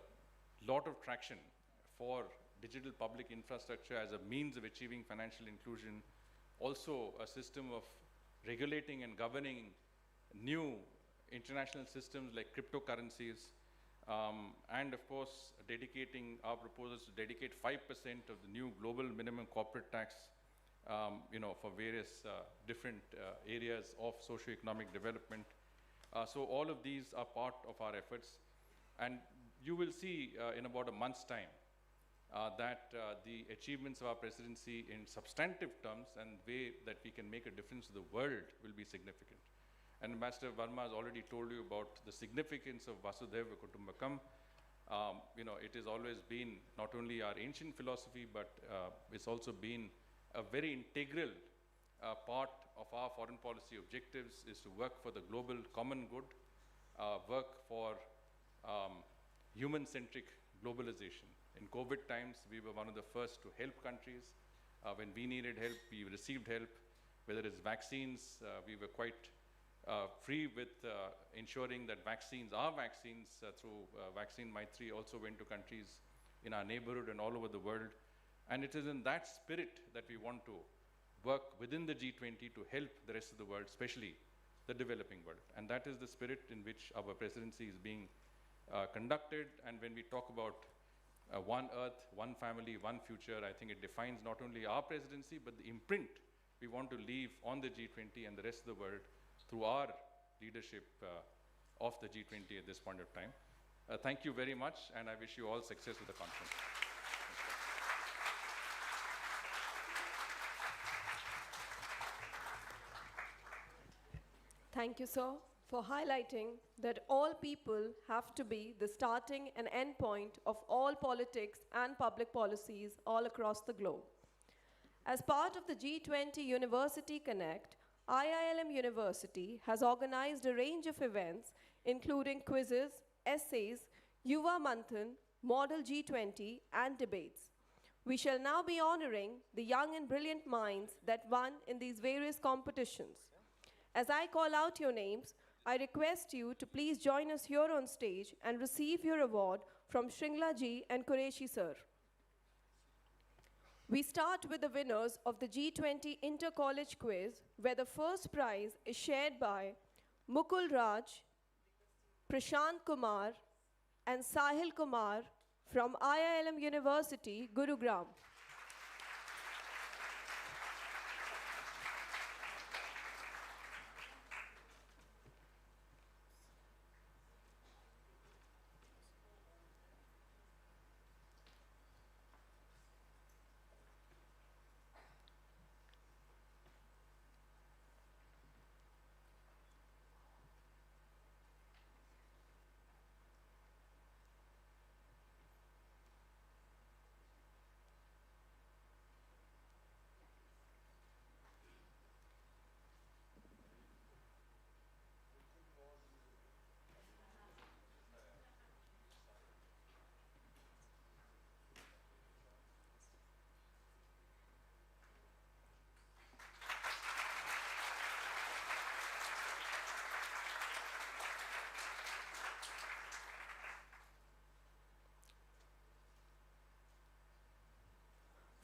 lot of traction for digital public infrastructure as a means of achieving financial inclusion. Also, a system of regulating and governing new international systems like cryptocurrencies, and of course, dedicating our proposals to dedicate 5% of the new global minimum corporate tax for various different areas of socio-economic development. So all of these are part of our efforts. And you will see in about a month's time that the achievements of our presidency in substantive terms and way that we can make a difference to the world will be significant. And Ambassador Verma has already told you about the significance of Vasudhaiva Kutumbakam. It has always been not only our ancient philosophy, but it's also been a very integral part of our foreign policy objectives is to work for the global common good, work for human-centric globalization. In COVID times, we were one of the first to help countries. When we needed help, we received help. Whether it's vaccines, we were quite free with ensuring that our vaccines through Vaccine Maitri also went to countries in our neighborhood and all over the world. And it is in that spirit that we want to work within the G20 to help the rest of the world, especially the developing world. And that is the spirit in which our presidency is being conducted. And when we talk about one Earth, one family, one future, I think it defines not only our presidency, but the imprint we want to leave on the G20 and the rest of the world through our leadership of the G20 at this point of time. Thank you very much, and I wish you all success with the conference. Thank you, sir, for highlighting that all people have to be the starting and end point of all politics and public policies all across the globe. As part of the G20 University Connect, IILM University has organized a range of events, including quizzes, essays, Yuva Manthan, Model G20, and debates. We shall now be honoring the young and brilliant minds that won in these various competitions. As I call out your names, I request you to please join us here on stage and receive your award from Shringla ji and Qureshi sir. We start with the winners of the G20 Inter-College Quiz, where the first prize is shared by Mukul Raj, Prashant Kumar, and Sahil Kumar from IILM University, Gurugram.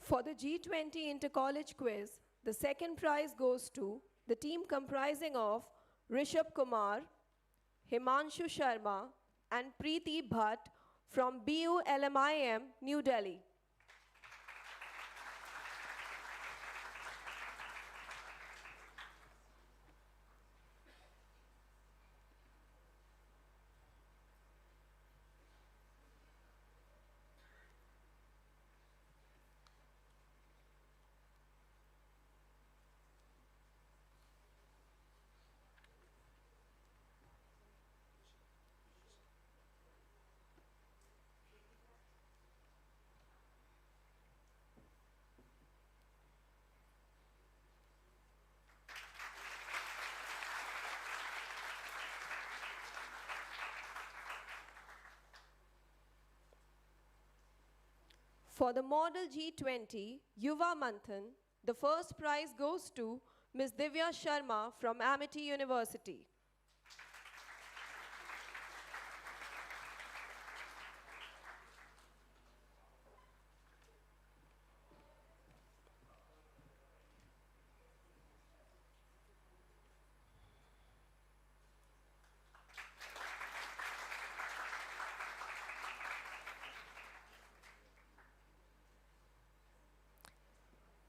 For the G20 Inter-College Quiz, the second prize goes to the team comprising of Rishabh Kumar, Himanshu Sharma, and Preeti Bhatt from BULMIM, New Delhi. For the Model G20 Yuva Manthan, the first prize goes to Ms. Divya Sharma from Amity University.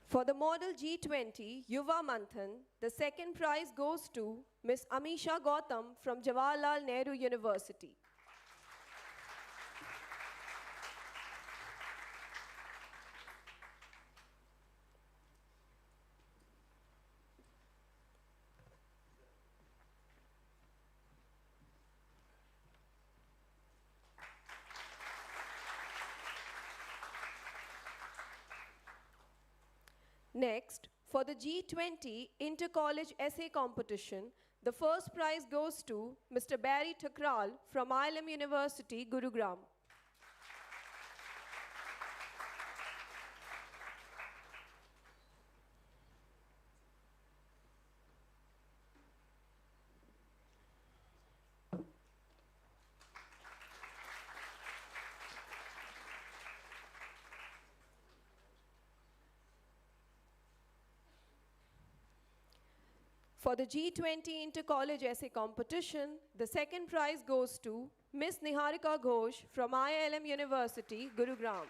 For the Model G20 Yuva Manthan, the second prize goes to Ms. Amisha Gautam from Jawaharlal Nehru University. Next, for the G20 Inter-College Essay Competition, the first prize goes to Mr. Barry Thakral from IILM University, Gurugram. For the G20 Inter-College Essay Competition, the second prize goes to Miss Niharika Ghosh from IILM University, Gurugram.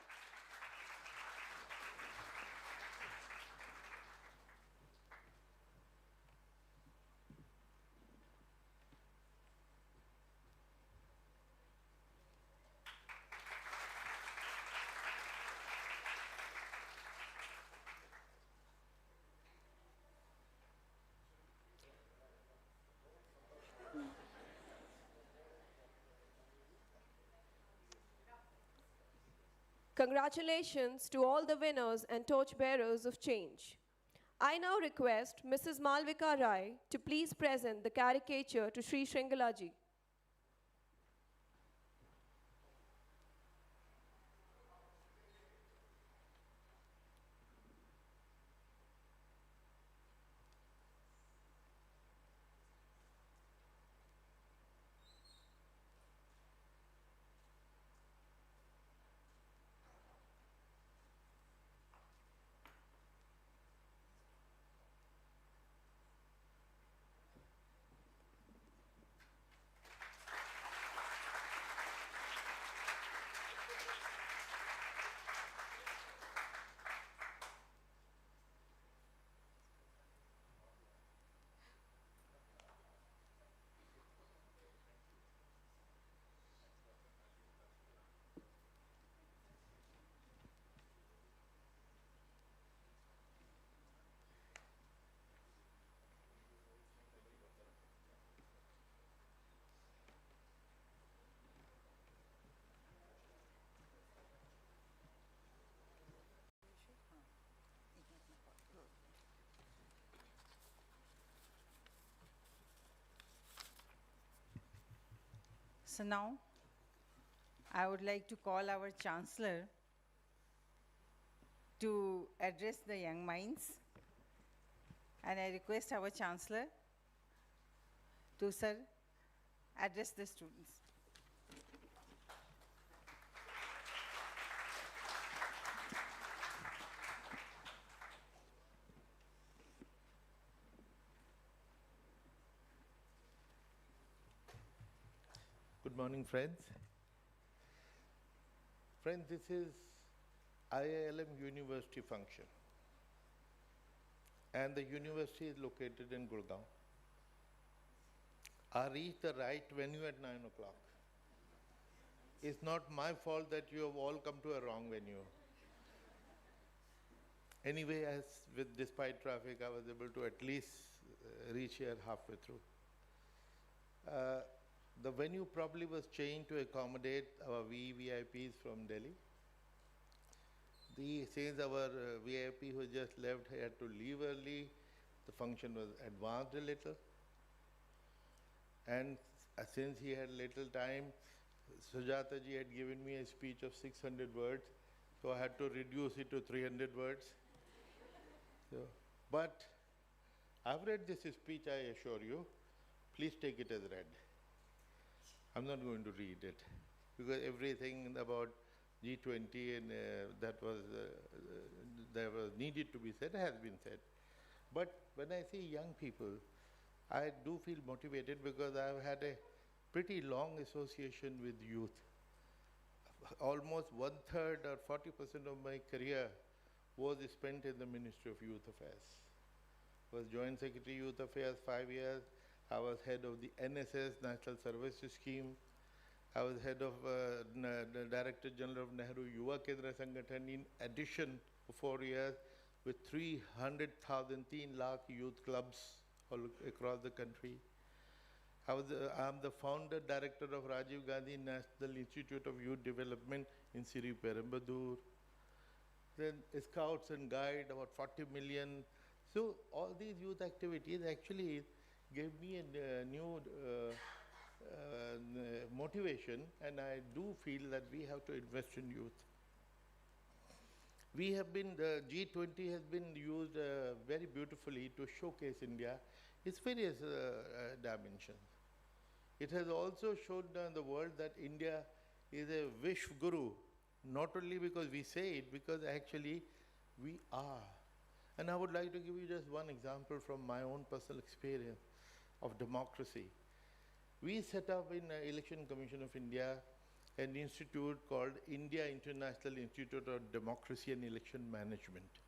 Congratulations to all the winners and torchbearers of change. I now request Mrs. Malvika Rai to please present the caricature to Sri Sringalaji. So now, I would like to call our Chancellor to address the young minds. And I request our Chancellor to, sir, address the students. Good morning, friends. Friends, this is IILM University function. And the university is located in Gurgaon. I reached the right venue at 9 o'clock. It's not my fault that you have all come to a wrong venue. Anyway, despite traffic, I was able to at least reach here halfway through. The venue probably was changed to accommodate our VVIPs from Delhi. Since our VIP who just left had to leave early, the function was advanced a little. And since he had little time, Sujata ji had given me a speech of 600 words, so I had to reduce it to 300 words. But I've read this speech, I assure you. Please take it as read. I'm not going to read it, because everything about G20 and that was needed to be said has been said. But when I see young people, I do feel motivated because I've had a pretty long association with youth. Almost 1/3 or 40% of my career was spent in the Ministry of Youth Affairs. I was Joint Secretary Youth Affairs 5 years. I was head of the NSS, National Services Scheme. I was head of the Director General of Nehru Yuva Kendra Sangathan in addition for 4 years with 300,000 teen lakh youth clubs all across the country. I'm the founder director of Rajiv Gandhi National Institute of Youth Development in Siri Perambadur. then scouts and guide, about 40 million. So all these youth activities actually gave me a new motivation, and I do feel that we have to invest in youth. We have been, the G20 has been used very beautifully to showcase India, its various dimensions. It has also shown the world that India is a wish guru, not only because we say it, because actually we are. And I would like to give you just one example from my own personal experience of democracy. We set up in Election Commission of India an institute called India International Institute of Democracy and Election Management,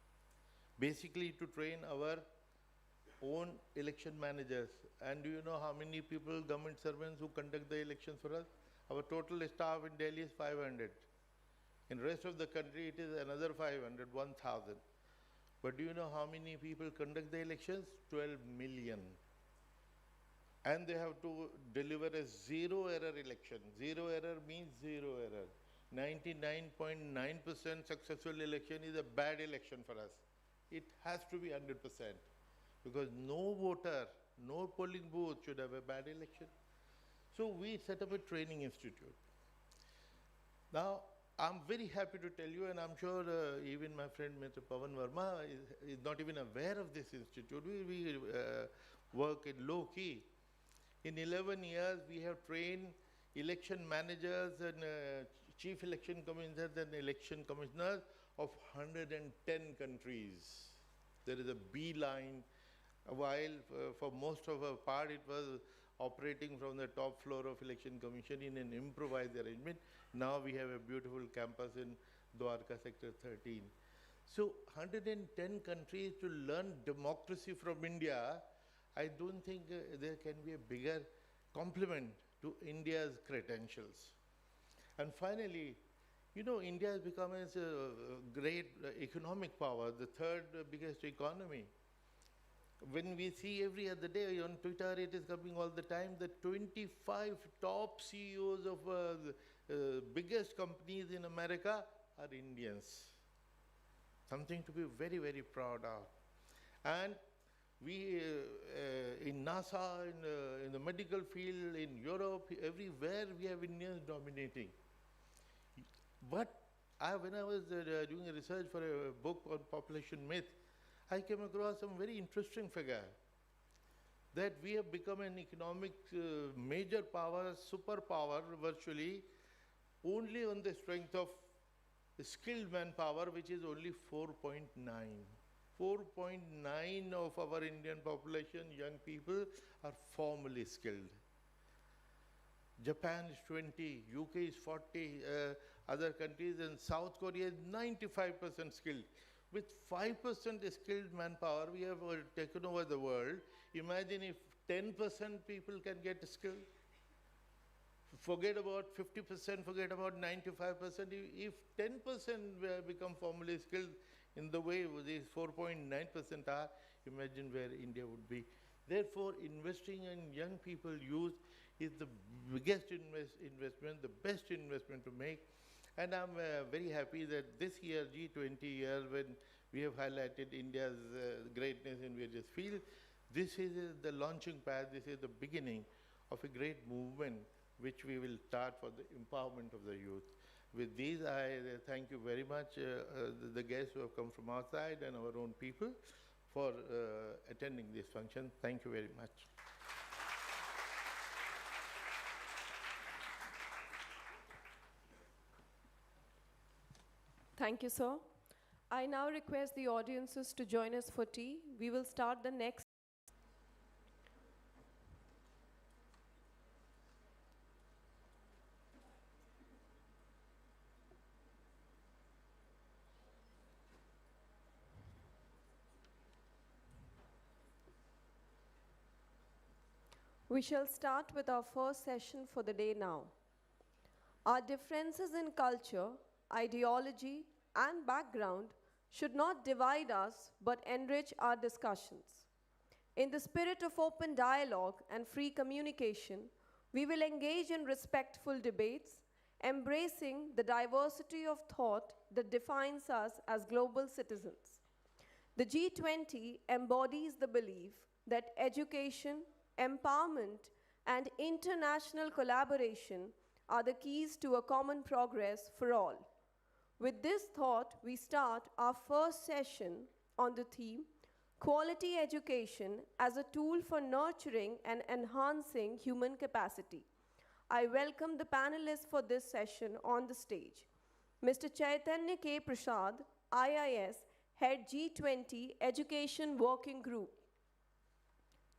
basically to train our own election managers. And do you know how many people, government servants, who conduct the elections for us? Our total staff in Delhi is 500. In the rest of the country, it is another 500, 1,000. But do you know how many people conduct the elections? 12 million. And they have to deliver a zero-error election. Zero error means zero error. 99.9% successful election is a bad election for us. It has to be 100%. Because no voter, no polling booth should have a bad election. So we set up a training institute. Now, I'm very happy to tell you, and I'm sure even my friend Mr. Pawan Verma is not even aware of this institute. We work in low key. In 11 years, we have trained election managers and chief election commissioners and election commissioners of 110 countries. There is a beeline. While for most of our part, it was operating from the top floor of Election Commission in an improvised arrangement. Now we have a beautiful campus in Dwarka Sector 13. So 110 countries to learn democracy from India, I don't think there can be a bigger compliment to India's credentials. And finally, you know, India has become a great economic power, the third biggest economy. When we see every other day on Twitter, it is coming all the time, the 25 top CEOs of the biggest companies in America are Indians. Something to be very, very proud of. And we, in NASA, in the medical field, in Europe, everywhere we have Indians dominating. But when I was doing a research for a book on population myth, I came across some very interesting figure that we have become an economic major power, superpower virtually, only on the strength of skilled manpower, which is only 4.9. 4.9 of our Indian population, young people, are formally skilled. Japan is 20, UK is 40, other countries, and South Korea is 95% skilled. With 5% skilled manpower, we have taken over the world. Imagine if 10% people can get skilled. Forget about 50%, forget about 95%. If 10% become formally skilled in the way these 4.9% are, imagine where India would be. Therefore, investing in young people, youth, is the biggest investment, the best investment to make. And I'm very happy that this year, G20 year, when we have highlighted India's greatness in various fields, this is the launching pad, this is the beginning of a great movement which we will start for the empowerment of the youth. With these, I thank you very much, the guests who have come from outside and our own people, for attending this function. Thank you very much. Thank you, sir. I now request the audiences to join us for tea. We will start the next. We shall start with our first session for the day now. Our differences in culture, ideology, and background should not divide us but enrich our discussions. In the spirit of open dialogue and free communication, we will engage in respectful debates, embracing the diversity of thought that defines us as global citizens. The G20 embodies the belief that education, empowerment, and international collaboration are the keys to a common progress for all. With this thought, we start our first session on the theme, Quality Education as a Tool for Nurturing and Enhancing Human Capacity. I welcome the panelists for this session on the stage. Mr. Chaitanya K. Prasad, IIS, Head G20 Education Working Group.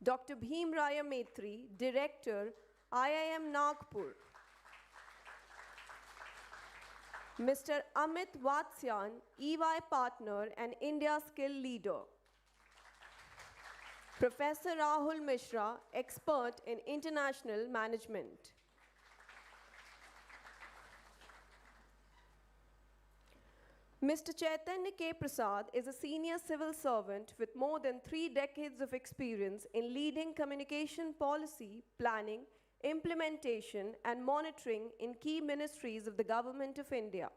Dr. Bhim Raya Maitri, Director, IIM Nagpur. Mr. Amit Vatsyan, EY Partner and India Skill Leader. Professor Rahul Mishra, Expert in International Management. Mr. Chaitanya K. Prasad is a senior civil servant with more than 3 decades of experience in leading communication policy, planning, implementation, and monitoring in key ministries of the Government of India.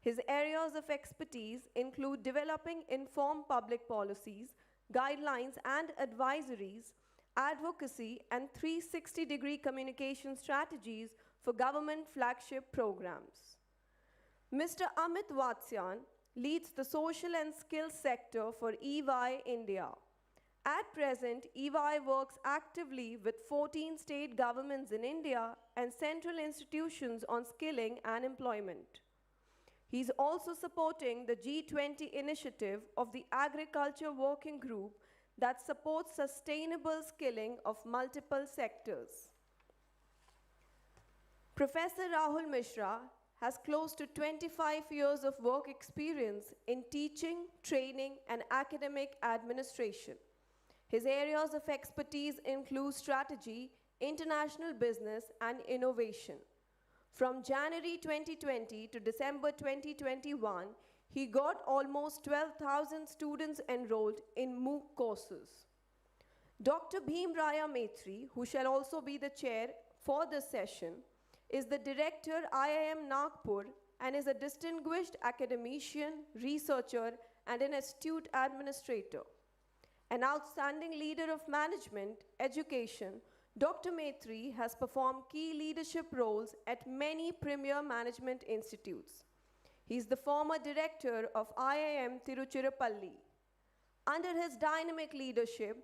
His areas of expertise include developing informed public policies, guidelines and advisories, advocacy, and 360-degree communication strategies for government flagship programs. Mr. Amit Vatsyan leads the social and skills sector for EY India. At present, EY works actively with 14 state governments in India and central institutions on skilling and employment. He's also supporting the G20 initiative of the Agriculture Working Group that supports sustainable skilling of multiple sectors. Professor Rahul Mishra has close to 25 years of work experience in teaching, training, and academic administration. His areas of expertise include strategy, international business, and innovation. From January 2020 to December 2021, he got almost 12,000 students enrolled in MOOC courses. Dr. Bhim Raya Maitri, who shall also be the chair for this session, is the director IIM Nagpur and is a distinguished academician, researcher, and an astute administrator. An outstanding leader of management, education, Dr. Maitri has performed key leadership roles at many premier management institutes. He is the former director of IIM Tiruchirappalli. Under his dynamic leadership,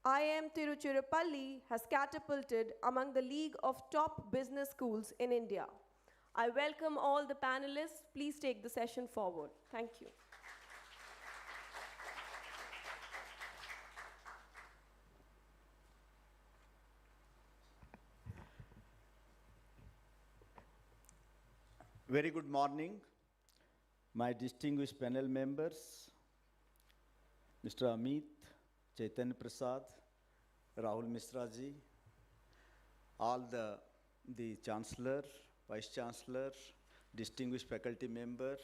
IIM Tiruchirappalli has catapulted among the league of top business schools in India. I welcome all the panelists. Please take the session forward. Thank you. Very good morning, my distinguished panel members, Mr. Amit, Chaitanya Prasad, Rahul Mishra ji, all the Chancellor, Vice Chancellor, distinguished faculty member,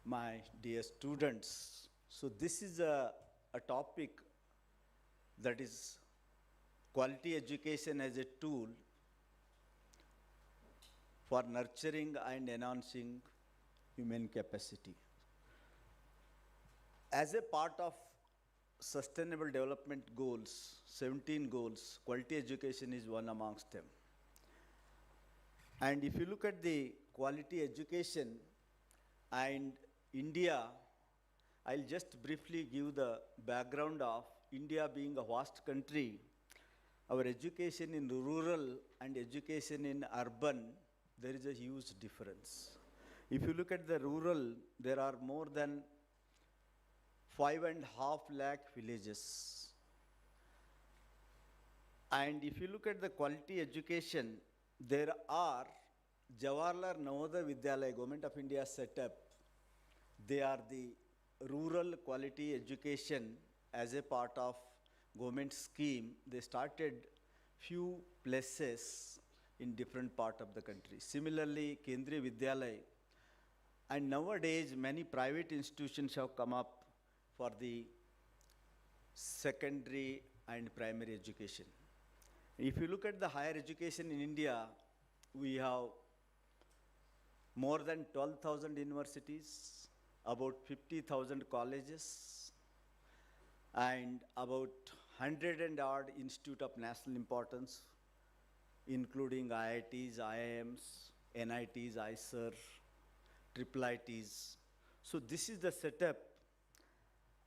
my dear students. So this is a topic that is quality education as a tool for nurturing and enhancing human capacity. As a part of Sustainable Development Goals, 17 goals, quality education is one amongst them. And if you look at the quality education and India, I'll just briefly give the background of India being a vast country. Our education in rural and education in urban, there is a huge difference. If you look at the rural, there are more than 5.5 lakh villages. And if you look at the quality education, there are Jawaharlal Navodaya Vidyalaya, Government of India set up. They are the rural quality education as a part of government scheme. They started few places in different part of the country. Similarly, Kendriya Vidyalaya. And nowadays, many private institutions have come up for the secondary and primary education. If you look at the higher education in India, we have more than 12,000 universities, about 50,000 colleges, and about 100 and odd institute of national importance, including IITs, IIMs, NITs, ISER, IIITs. So this is the setup,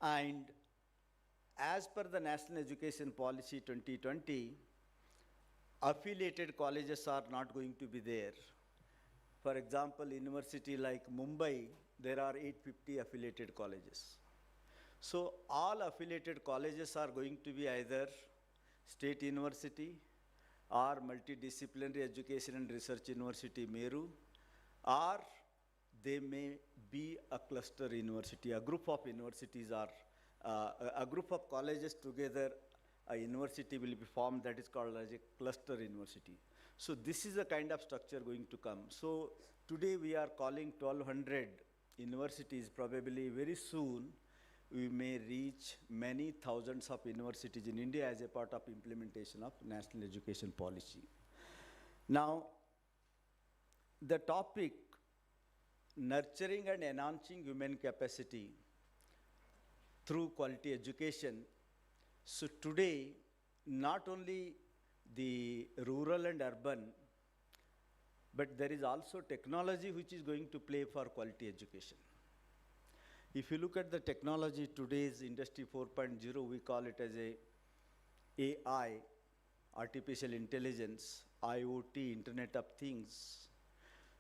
and as per the National Education Policy 2020, affiliated colleges are not going to be there. For example, university like Mumbai, there are 850 affiliated colleges. So all affiliated colleges are going to be either state university or multidisciplinary education and research university Meru, or they may be a cluster university. A group of universities are, a group of colleges together, a university will be formed that is called as a cluster university. So this is the kind of structure going to come. So today we are calling 1,200 universities. Probably very soon we may reach many thousands of universities in India as a part of implementation of national education policy. Now, the topic nurturing and enhancing human capacity through quality education. So today, not only the rural and urban, but there is also technology which is going to play for quality education. If you look at the technology, today's Industry 4.0, we call it as a AI, artificial intelligence, IoT, Internet of Things.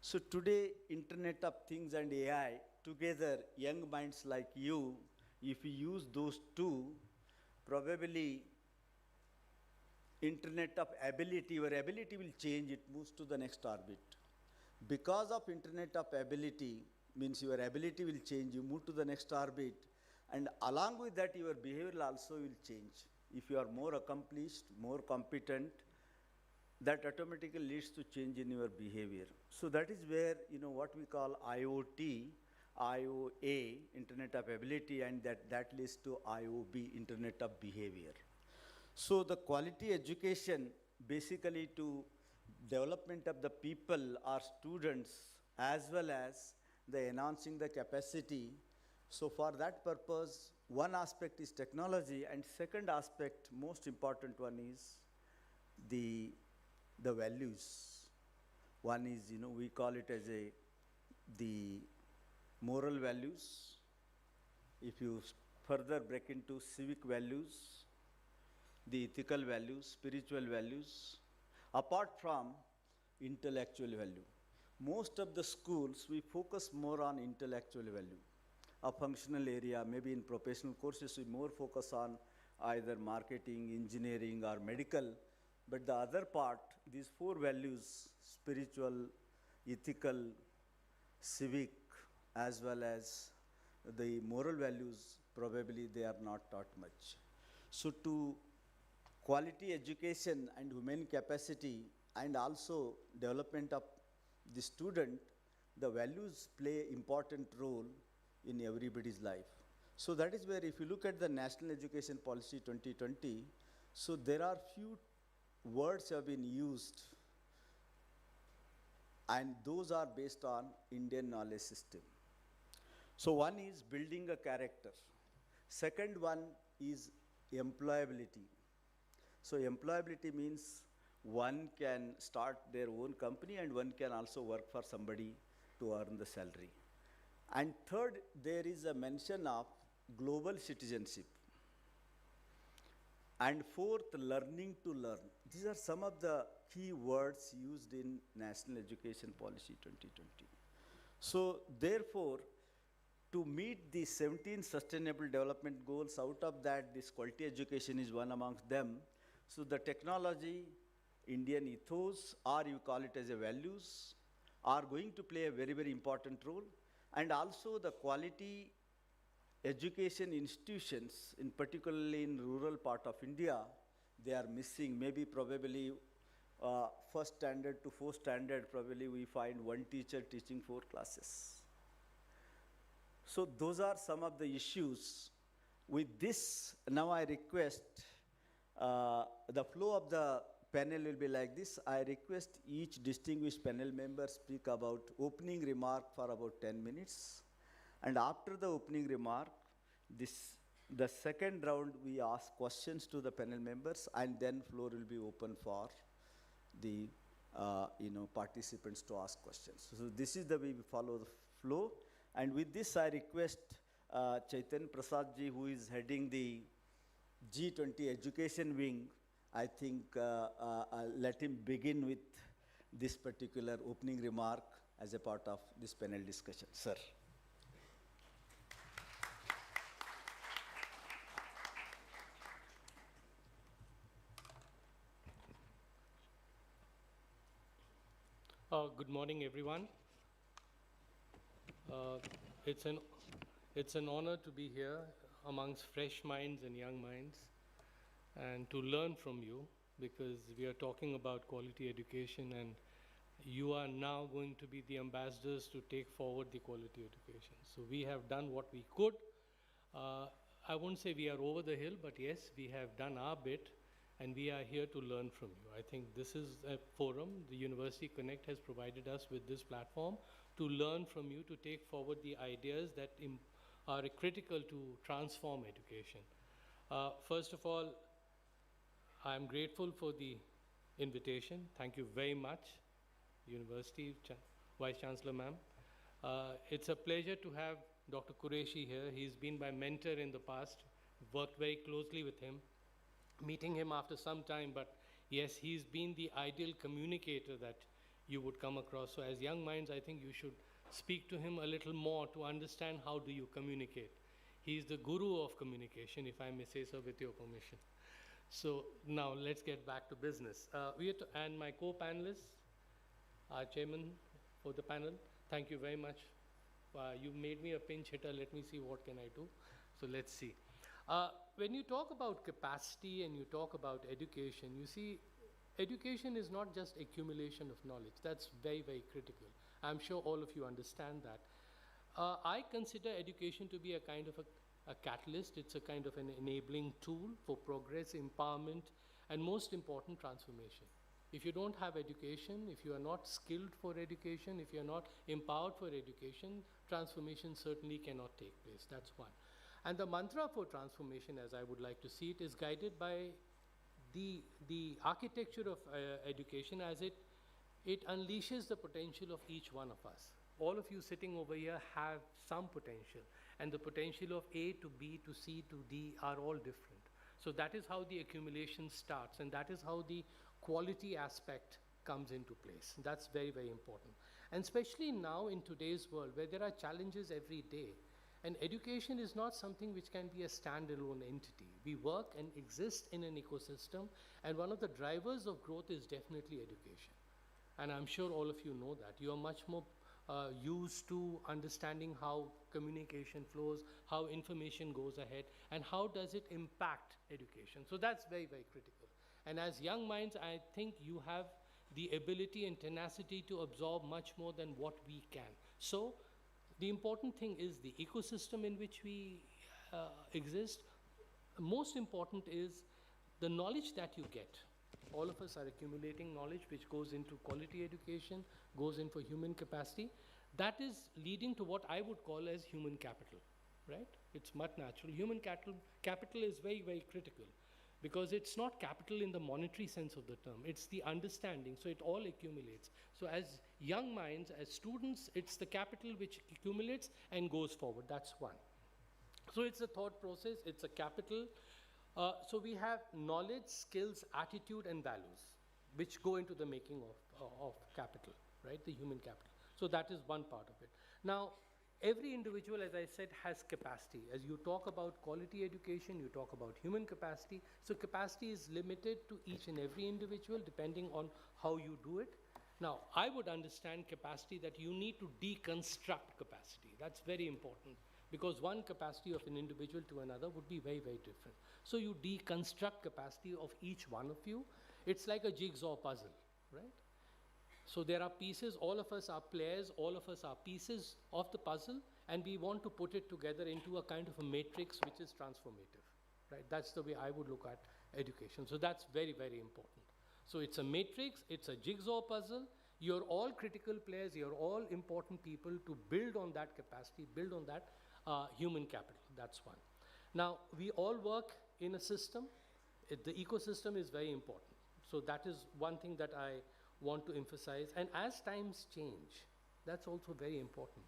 So today, Internet of Things and AI, together, young minds like you, if you use those two, probably Internet of ability, your ability will change, it moves to the next orbit. Because of Internet of ability, means your ability will change, you move to the next orbit, and along with that, your behavior also will change. If you are more accomplished, more competent, that automatically leads to change in your behavior. So that is where, what we call IoT, IOA, Internet of Ability, and that leads to IOB, Internet of Behavior. So the quality education, basically to development of the people or students, as well as the enhancing the capacity. So for that purpose, one aspect is technology, and second aspect, most important one is the values. One is, we call it as the moral values. If you further break into civic values, the ethical values, spiritual values, apart from intellectual value. Most of the schools, we focus more on intellectual value. A functional area, maybe in professional courses, we more focus on either marketing, engineering, or medical. But the other part, these four values, spiritual, ethical, civic, as well as the moral values, probably they are not taught much. So to quality education and human capacity, and also development of the student, the values play important role in everybody's life. So that is where, if you look at the National Education Policy 2020, so there are few words have been used, and those are based on Indian knowledge system. So one is building a character. Second one is employability. So employability means one can start their own company and one can also work for somebody to earn the salary. And third, there is a mention of global citizenship. And fourth, learning to learn. These are some of the key words used in National Education Policy 2020. So therefore, to meet the 17 Sustainable Development Goals, out of that, this quality education is one amongst them. So the technology, Indian ethos, or you call it as a values, are going to play a very, very important role. And also the quality education institutions, in particularly in rural part of India, they are missing. Maybe probably first standard to fourth standard, probably we find one teacher teaching 4 classes. So those are some of the issues. With this, now I request the flow of the panel will be like this. I request each distinguished panel member speak about opening remark for about 10 minutes. And after the opening remark, the second round we ask questions to the panel members, and then floor will be open for the participants to ask questions. So this is the way we follow the flow. And with this, I request Chaitan Prasad ji, who is heading the G20 education wing, I think let him begin with this particular opening remark as a part of this panel discussion. Sir. Good morning, everyone. It's an honor to be here amongst fresh minds and young minds and to learn from you, because we are talking about quality education and you are now going to be the ambassadors to take forward the quality education. So we have done what we could. I won't say we are over the hill, but yes, we have done our bit. And we are here to learn from you. I think this is a forum. The University Connect has provided us with this platform to learn from you, to take forward the ideas that are critical to transform education. First of all, I'm grateful for the invitation. Thank you very much, University Vice Chancellor ma'am. It's a pleasure to have Dr. Qureshi here. He's been my mentor in the past, worked very closely with him. Meeting him after some time, but yes, he's been the ideal communicator that you would come across. So as young minds, I think you should speak to him a little more to understand how do you communicate. He's the guru of communication, if I may say so with your permission. So now let's get back to business. And my co-panelists, our chairman for the panel, thank you very much. You made me a pinch hitter. Let me see what can I do. So let's see. When you talk about capacity and you talk about education, you see, education is not just accumulation of knowledge. That's very, very critical. I'm sure all of you understand that. I consider education to be a kind of a catalyst. It's a kind of an enabling tool for progress, empowerment, and most important, transformation. If you don't have education, if you are not skilled for education, if you are not empowered for education, transformation certainly cannot take place. That's one. And the mantra for transformation, as I would like to see it, is guided by the architecture of education as it unleashes the potential of each one of us. All of you sitting over here have some potential, and the potential of A to B to C to D are all different. So that is how the accumulation starts, and that is how the quality aspect comes into place. That's very, very important. And especially now in today's world, where there are challenges every day, and education is not something which can be a standalone entity. We work and exist in an ecosystem, and one of the drivers of growth is definitely education. And I'm sure all of you know that. You are much more used to understanding how communication flows, how information goes ahead, and how does it impact education. So that's very, very critical. And as young minds, I think you have the ability and tenacity to absorb much more than what we can. So the important thing is the ecosystem in which we exist. Most important is the knowledge that you get. All of us are accumulating knowledge which goes into quality education, goes in for human capacity. That is leading to what I would call as human capital, right? It's much natural. Human capital is very, very critical, because it's not capital in the monetary sense of the term. It's the understanding, so it all accumulates. So as young minds, as students, it's the capital which accumulates and goes forward. That's one. So it's a thought process, it's a capital. So we have knowledge, skills, attitude, and values, which go into the making of capital, right, the human capital. So that is one part of it. Now, every individual, as I said, has capacity. As you talk about quality education, you talk about human capacity. So capacity is limited to each and every individual depending on how you do it. Now, I would understand capacity that you need to deconstruct capacity. That's very important, because one capacity of an individual to another would be very, very different. So you deconstruct capacity of each one of you. It's like a jigsaw puzzle, right? So there are pieces, all of us are players, all of us are pieces of the puzzle, and we want to put it together into a kind of a matrix which is transformative, right? That's the way I would look at education. So that's very, very important. So it's a matrix, it's a jigsaw puzzle. You're all critical players, you're all important people to build on that capacity, build on that human capital. That's one. Now, we all work in a system. The ecosystem is very important. So that is one thing that I want to emphasize. And as times change, that's also very important.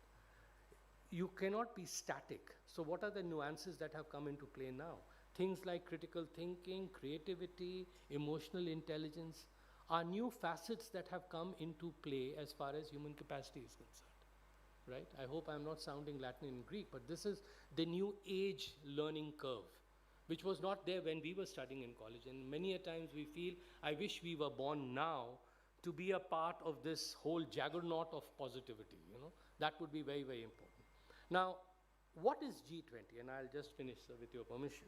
You cannot be static. So what are the nuances that have come into play now? Things like critical thinking, creativity, emotional intelligence are new facets that have come into play as far as human capacity is concerned, right? I hope I'm not sounding Latin and Greek, but this is the new age learning curve, which was not there when we were studying in college. And many a times we feel, I wish we were born now to be a part of this whole juggernaut of positivity, you know? That would be very, very important. Now, what is G20? And I'll just finish with your permission.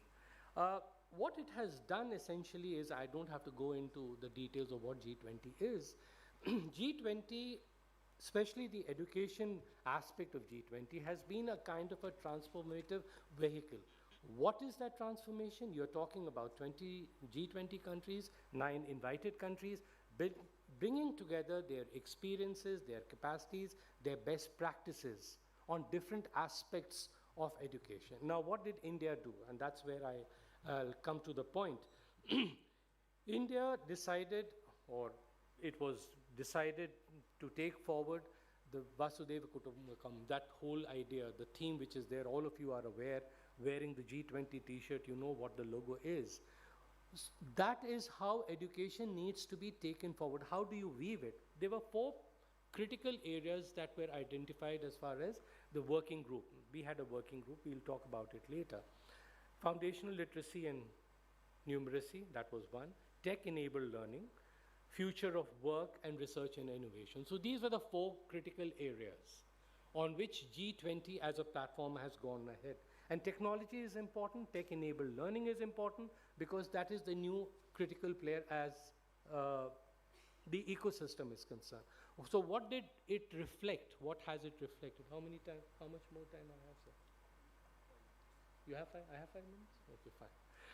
What it has done essentially is, I don't have to go into the details of what G20 is. G20, especially the education aspect of G20, has been a kind of a transformative vehicle. What is that transformation? You're talking about G20 countries, 9 invited countries, bringing together their experiences, their capacities, their best practices on different aspects of education. Now, what did India do? And that's where I'll come to the point. India decided, or it was decided to take forward the Vasudhaiva Kutumbakam, that whole idea, the theme which is there, all of you are aware, wearing the G20 t-shirt, you know what the logo is. That is how education needs to be taken forward. How do you weave it? There were 4 critical areas that were identified as far as the working group. We had a working group, we'll talk about it later. Foundational literacy and numeracy, that was one. Tech-enabled learning, future of work, and research and innovation. So these were the 4 critical areas on which G20 as a platform has gone ahead. And technology is important, tech-enabled learning is important, because that is the new critical player as the ecosystem is concerned. So what did it reflect? What has it reflected? How much more time I have, sir? You have 5? I have 5 minutes? Okay, fine.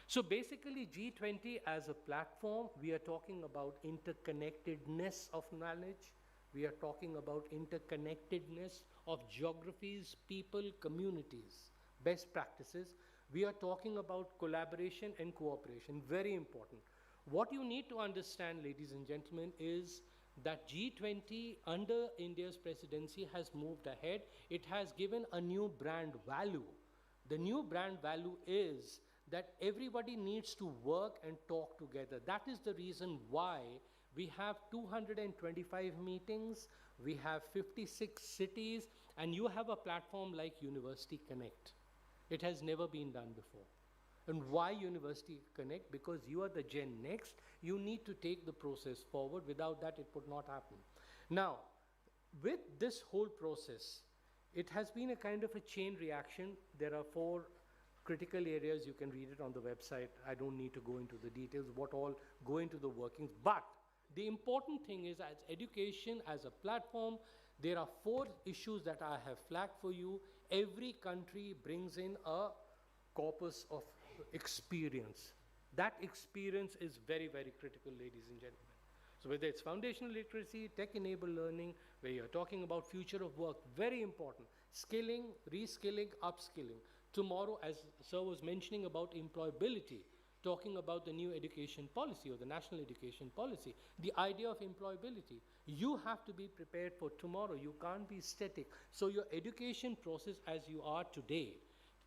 So basically G20 as a platform, we are talking about interconnectedness of knowledge. We are talking about interconnectedness of geographies, people, communities, best practices. We are talking about collaboration and cooperation, very important. What you need to understand, ladies and gentlemen, is that G20 under India's presidency has moved ahead. It has given a new brand value. The new brand value is that everybody needs to work and talk together. That is the reason why we have 225 meetings, we have 56 cities, and you have a platform like University Connect. It has never been done before. And why University Connect? Because you are the Gen Next. You need to take the process forward. Without that, it would not happen. Now, with this whole process, it has been a kind of a chain reaction. There are 4 critical areas. You can read it on the website. I don't need to go into the details, what all go into the workings. But the important thing is, as education, as a platform, there are 4 issues that I have flagged for you. Every country brings in a corpus of experience. That experience is very, very critical, ladies and gentlemen. So whether it's foundational literacy, tech-enabled learning, where you're talking about future of work, very important. Skilling, reskilling, upskilling. Tomorrow, as Sir was mentioning about employability, talking about the new education policy or the national education policy, the idea of employability. You have to be prepared for tomorrow. You can't be static. So your education process as you are today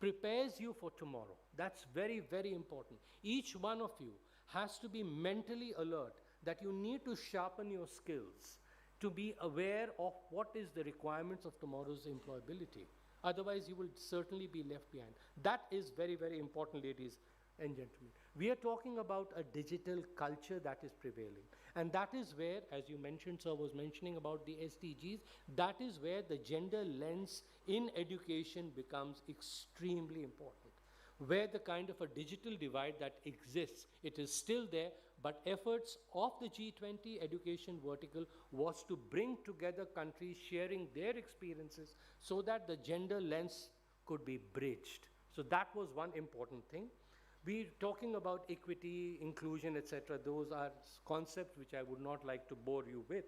prepares you for tomorrow. That's very, very important. Each one of you has to be mentally alert that you need to sharpen your skills to be aware of what is the requirements of tomorrow's employability. Otherwise, you will certainly be left behind. That is very, very important, ladies and gentlemen. We are talking about a digital culture that is prevailing. And that is where, as you mentioned, Sir was mentioning about the SDGs, that is where the gender lens in education becomes extremely important. Where the kind of a digital divide that exists, it is still there, but efforts of the G20 education vertical was to bring together countries sharing their experiences so that the gender lens could be bridged. So that was one important thing. We're talking about equity, inclusion, etc. Those are concepts which I would not like to bore you with.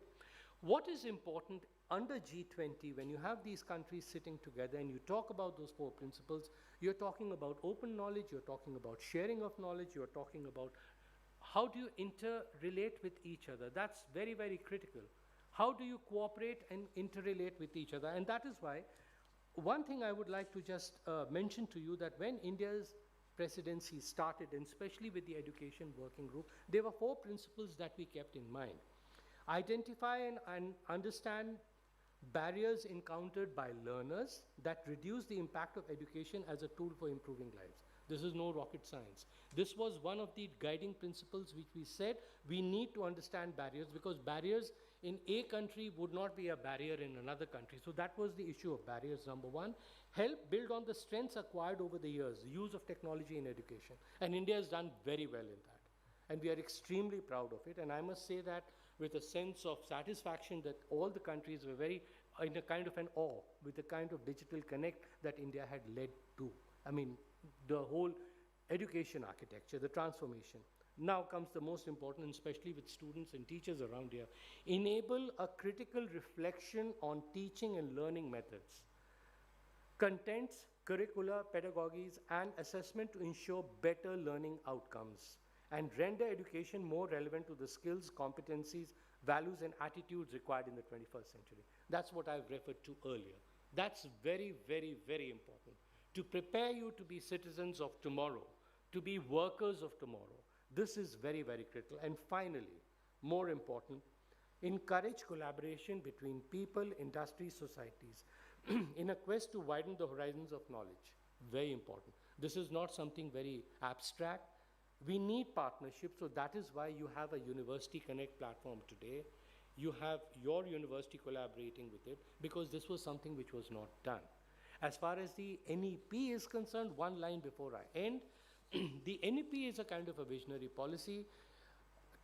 What is important under G20, when you have these countries sitting together and you talk about those 4 principles, you're talking about open knowledge, you're talking about sharing of knowledge, you're talking about how do you interrelate with each other. That's very, very critical. How do you cooperate and interrelate with each other? And that is why one thing I would like to just mention to you, that when India's presidency started, and especially with the education working group, there were 4 principles that we kept in mind. Identify and understand barriers encountered by learners that reduce the impact of education as a tool for improving lives. This is no rocket science. This was one of the guiding principles which we said we need to understand barriers, because barriers in a country would not be a barrier in another country. So that was the issue of barriers, number 1. Help build on the strengths acquired over the years, the use of technology in education. And India has done very well in that. And we are extremely proud of it. And I must say that with a sense of satisfaction that all the countries were very, in a kind of an awe with the kind of digital connect that India had led to. I mean, the whole education architecture, the transformation. Now comes the most important, especially with students and teachers around here. Enable a critical reflection on teaching and learning methods, contents, curricula, pedagogies, and assessment to ensure better learning outcomes, and render education more relevant to the skills, competencies, values, and attitudes required in the 21st century. That's what I've referred to earlier. That's very, very, very important. To prepare you to be citizens of tomorrow, to be workers of tomorrow. This is very, very critical. And finally, more important, encourage collaboration between people, industry, societies in a quest to widen the horizons of knowledge. Very important. This is not something very abstract. We need partnerships, so that is why you have a University Connect platform today. You have your university collaborating with it, because this was something which was not done. As far as the NEP is concerned, one line before I end, the NEP is a kind of a visionary policy.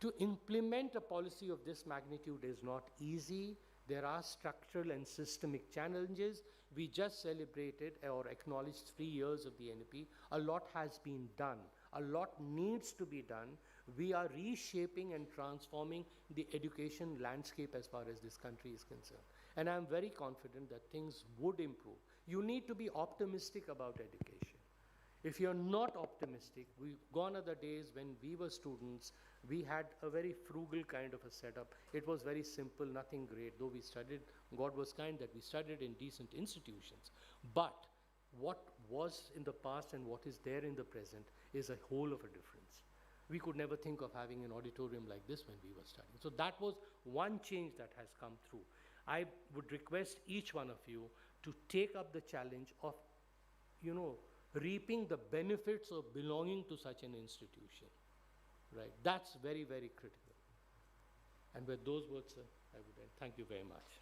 To implement a policy of this magnitude is not easy. There are structural and systemic challenges. We just celebrated or acknowledged 3 years of the NEP. A lot has been done. A lot needs to be done. We are reshaping and transforming the education landscape as far as this country is concerned. And I'm very confident that things would improve. You need to be optimistic about education. If you're not optimistic, gone are the days when we were students, we had a very frugal kind of a setup. It was very simple, nothing great, though we studied, God was kind that we studied in decent institutions. But what was in the past and what is there in the present is a whole of a difference. We could never think of having an auditorium like this when we were studying. So that was one change that has come through. I would request each one of you to take up the challenge of, reaping the benefits of belonging to such an institution, right? That's very, very critical. And with those words, sir, I would end. Thank you very much.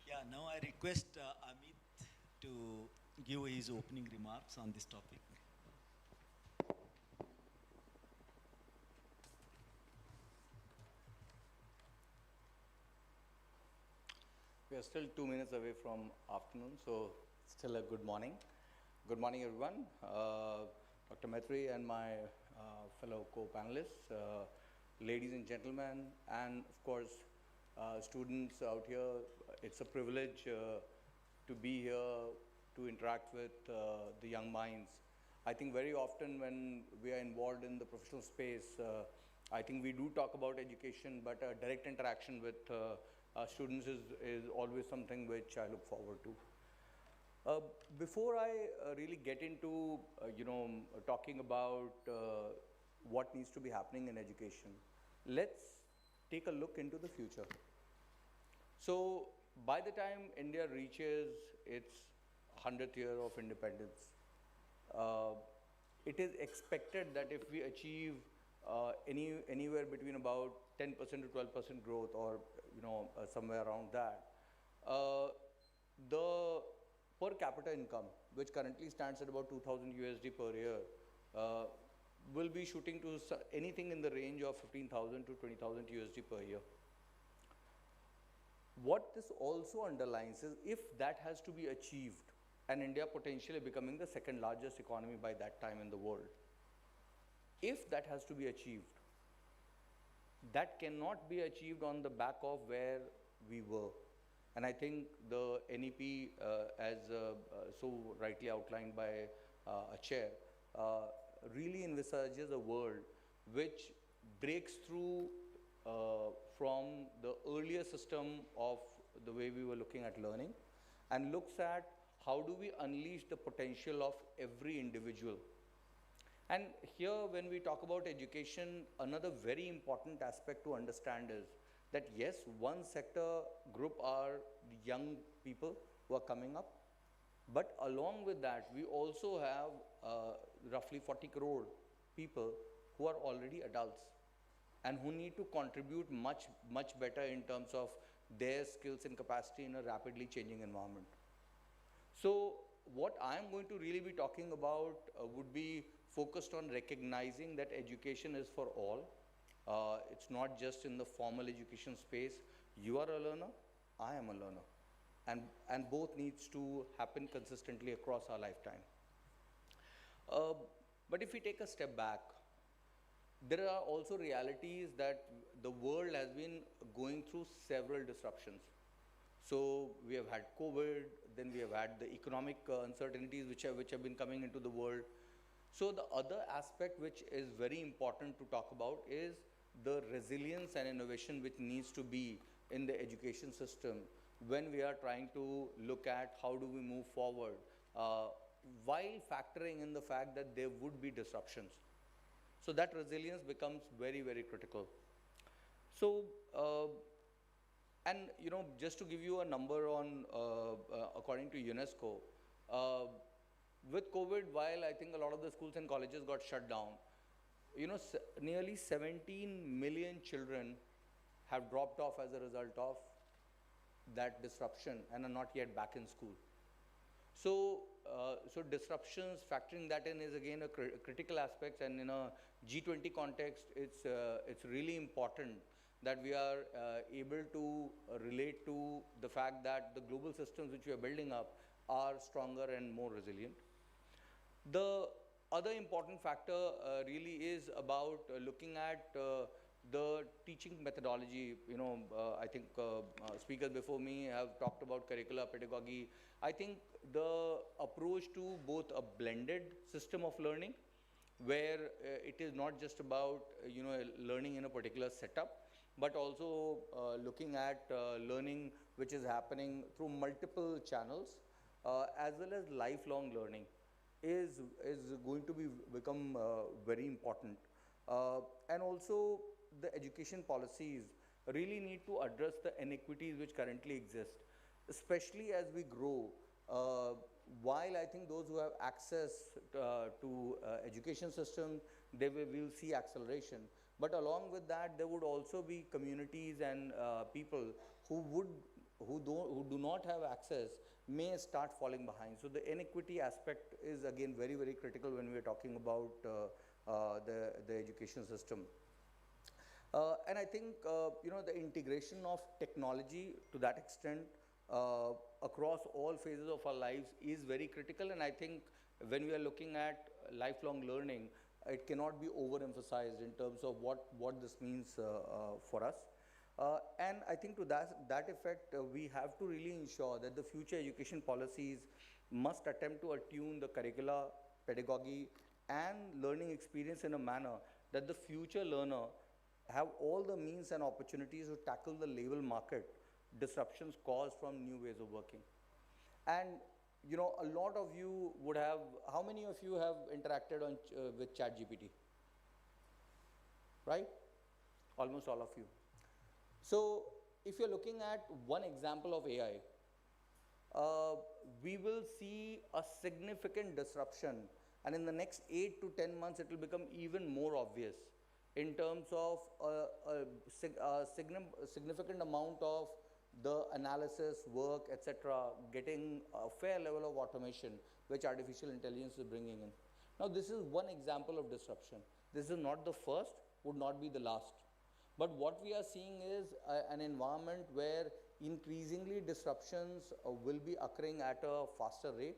Yeah, now I request Amit to give his opening remarks on this topic. We are still 2 minutes away from afternoon, so still a good morning. Good morning, everyone. Dr. Maitri and my fellow co-panelists, ladies and gentlemen, and of course, students out here. It's a privilege to be here, to interact with the young minds. I think very often when we are involved in the professional space, I think we do talk about education, but direct interaction with students is always something which I look forward to. Before I really get into, talking about what needs to be happening in education, let's take a look into the future. So by the time India reaches its 100th year of independence, it is expected that if we achieve anywhere between about 10% to 12% growth, or somewhere around that, the per capita income, which currently stands at about 2,000 USD per year, will be shooting to anything in the range of 15,000 to 20,000 USD per year. What this also underlines is if that has to be achieved, and India potentially becoming the second largest economy by that time in the world, if that has to be achieved, that cannot be achieved on the back of where we were. And I think the NEP, as so rightly outlined by a chair, really envisages a world which breaks through from the earlier system of the way we were looking at learning and looks at how do we unleash the potential of every individual. And here, when we talk about education, another very important aspect to understand is that yes, one sector group are the young people who are coming up, but along with that, we also have roughly 40 crore people who are already adults and who need to contribute much better in terms of their skills and capacity in a rapidly changing environment. So what I'm going to really be talking about would be focused on recognizing that education is for all. It's not just in the formal education space. You are a learner, I am a learner. And both needs to happen consistently across our lifetime. But if we take a step back, there are also realities that the world has been going through several disruptions. So we have had COVID, then we have had the economic uncertainties which have been coming into the world. So the other aspect which is very important to talk about is the resilience and innovation which needs to be in the education system when we are trying to look at how do we move forward, while factoring in the fact that there would be disruptions. So that resilience becomes very, very critical. So, and you know, just to give you a number on, according to UNESCO, with COVID, while I think a lot of the schools and colleges got shut down, you know, nearly 17 million children have dropped off as a result of that disruption and are not yet back in school. So, so disruptions, factoring that in is again a critical aspect, and in a G20 context, it's really important that we are able to relate to the fact that the global systems which we are building up are stronger and more resilient. The other important factor really is about looking at the teaching methodology. You know, I think speakers before me have talked about curricula, pedagogy. I think the approach to both a blended system of learning, where it is not just about you know learning in a particular setup, but also looking at learning which is happening through multiple channels, as well as lifelong learning is going to become very important. And also the education policies really need to address the inequities which currently exist, especially as we grow. While I think those who have access to education system, they will see acceleration. But along with that, there would also be communities and people who do not have access may start falling behind. So the inequity aspect is again very, very critical when we are talking about the education system. And I think you know the integration of technology to that extent across all phases of our lives is very critical. And I think when we are looking at lifelong learning, it cannot be overemphasized in terms of what this means for us. And I think to that effect, we have to really ensure that the future education policies must attempt to attune the curricula, pedagogy, and learning experience in a manner that the future learner have all the means and opportunities to tackle the labor market disruptions caused from new ways of working. And you know, a lot of you would have, how many of you have interacted on, with ChatGPT? Right? Almost all of you. So if you're looking at one example of AI, we will see a significant disruption, and in the next 8 to 10 months, it will become even more obvious in terms of a significant amount of the analysis, work, etc., getting a fair level of automation, which artificial intelligence is bringing in. Now, this is one example of disruption. This is not the first, would not be the last. But what we are seeing is an environment where increasingly disruptions will be occurring at a faster rate.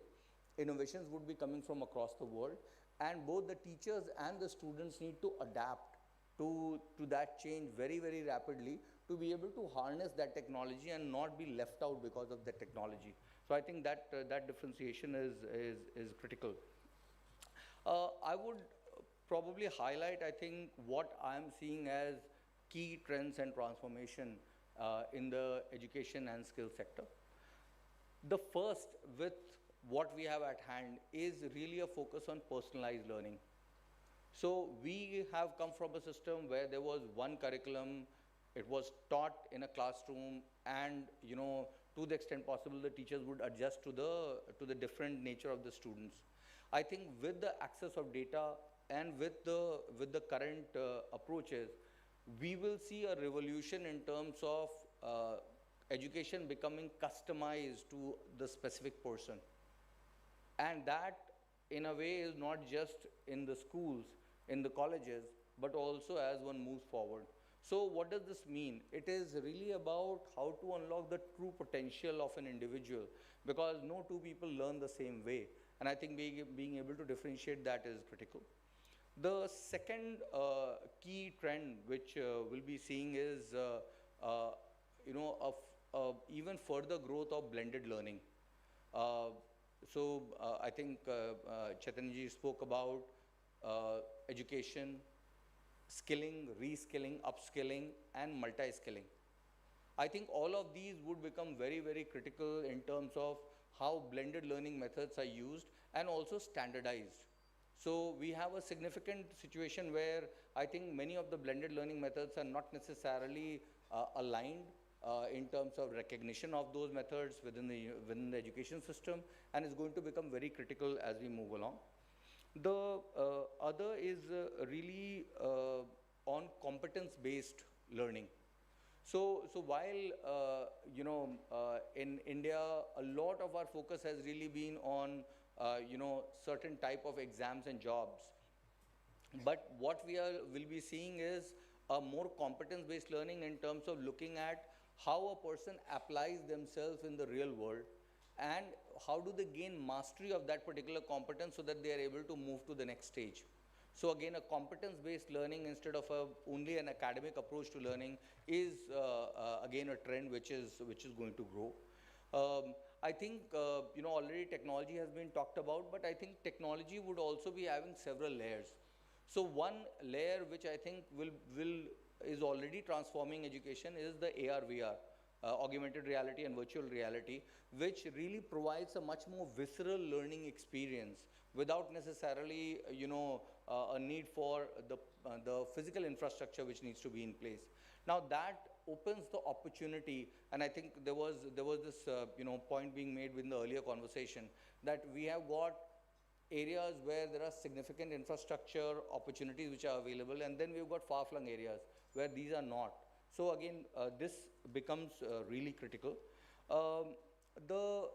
Innovations would be coming from across the world, and both the teachers and the students need to adapt to that change very, very rapidly to be able to harness that technology and not be left out because of the technology. So I think that that differentiation is critical. I would probably highlight, I think, what I'm seeing as key trends and transformation in the education and skills sector. The first, with what we have at hand, is really a focus on personalized learning. So we have come from a system where there was one curriculum, it was taught in a classroom, and to the extent possible, the teachers would adjust to the different nature of the students. I think with the access of data and with the current approaches, we will see a revolution in terms of education becoming customized to the specific person. And that, in a way, is not just in the schools, in the colleges, but also as one moves forward. So what does this mean? It is really about how to unlock the true potential of an individual, because no two people learn the same way. And I think being able to differentiate that is critical. The second key trend which we'll be seeing is even further growth of blended learning. I think Chaitanji spoke about education, skilling, reskilling, upskilling, and multi-skilling. I think all of these would become very, very critical in terms of how blended learning methods are used and also standardized. So we have a significant situation where I think many of the blended learning methods are not necessarily aligned in terms of recognition of those methods within the education system, and is going to become very critical as we move along. The other is really on competence-based learning. So while in India, a lot of our focus has really been on certain type of exams and jobs, but what will be seeing is a more competence-based learning in terms of looking at how a person applies themselves in the real world, and how do they gain mastery of that particular competence so that they are able to move to the next stage. So again, a competence-based learning instead of only an academic approach to learning is again a trend which is going to grow. I think already technology has been talked about, but I think technology would also be having several layers. So one layer which I think is already transforming education is the AR/VR, augmented reality and virtual reality, which really provides a much more visceral learning experience without necessarily a need for the physical infrastructure which needs to be in place. Now that opens the opportunity, and I think there was this point being made in the earlier conversation, that we have got areas where there are significant infrastructure opportunities which are available, and then we've got far-flung areas where these are not. So again, this becomes really critical. The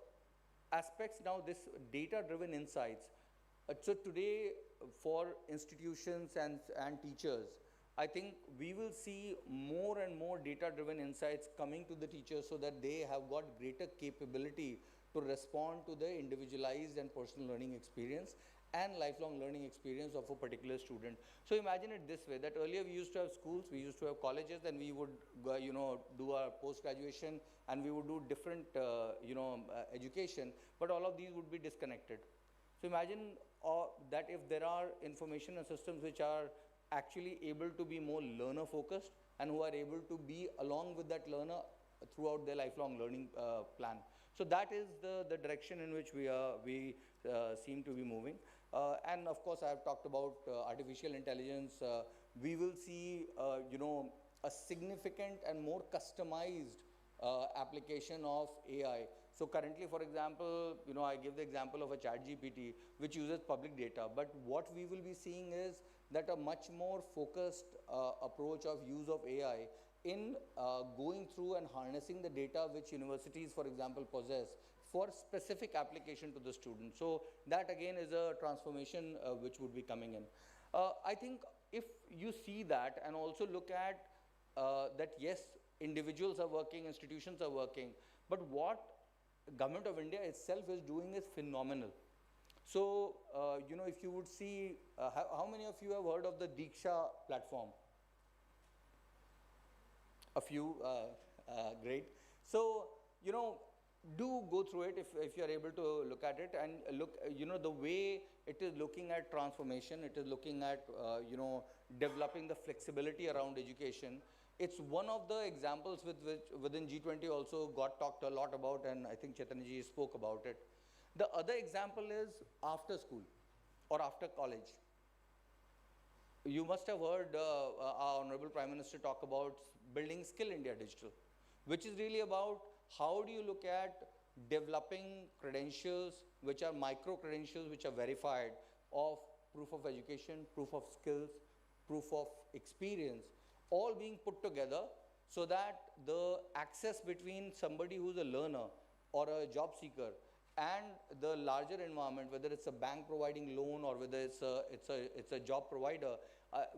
aspects now, this data-driven insights. So today, for institutions and teachers, I think we will see more and more data-driven insights coming to the teachers so that they have got greater capability to respond to the individualized and personal learning experience and lifelong learning experience of a particular student. So imagine it this way, that earlier we used to have schools, we used to have colleges, and we would do our post-graduation, and we would do different education, but all of these would be disconnected. So imagine that if there are information and systems which are actually able to be more learner-focused and who are able to be along with that learner throughout their lifelong learning plan. So that is the direction in which we seem to be moving. And of course, I have talked about artificial intelligence. We will see, a significant and more customized application of AI. So currently, for example, I give the example of a ChatGPT, which uses public data. But what we will be seeing is that a much more focused approach of use of AI in going through and harnessing the data which universities, for example, possess for specific application to the student. So that again is a transformation which would be coming in. I think if you see that and also look at that, yes, individuals are working, institutions are working, but what Government of India itself is doing is phenomenal. So, you know, if you would see, how many of you have heard of the Diksha platform? A few, great. So, you know, do go through it if you're able to look at it and look, you know, the way it is looking at transformation, it is looking at, you know, developing the flexibility around education. It's one of the examples with which within G20 also got talked a lot about, and I think Chaitanji spoke about it. The other example is after school or after college. You must have heard our Honorable Prime Minister talk about building Skill India Digital, which is really about how do you look at developing credentials, which are micro credentials, which are verified, of proof of education, proof of skills, proof of experience, all being put together so that the access between somebody who's a learner or a job seeker and the larger environment, whether it's a bank providing loan or whether it's a job provider,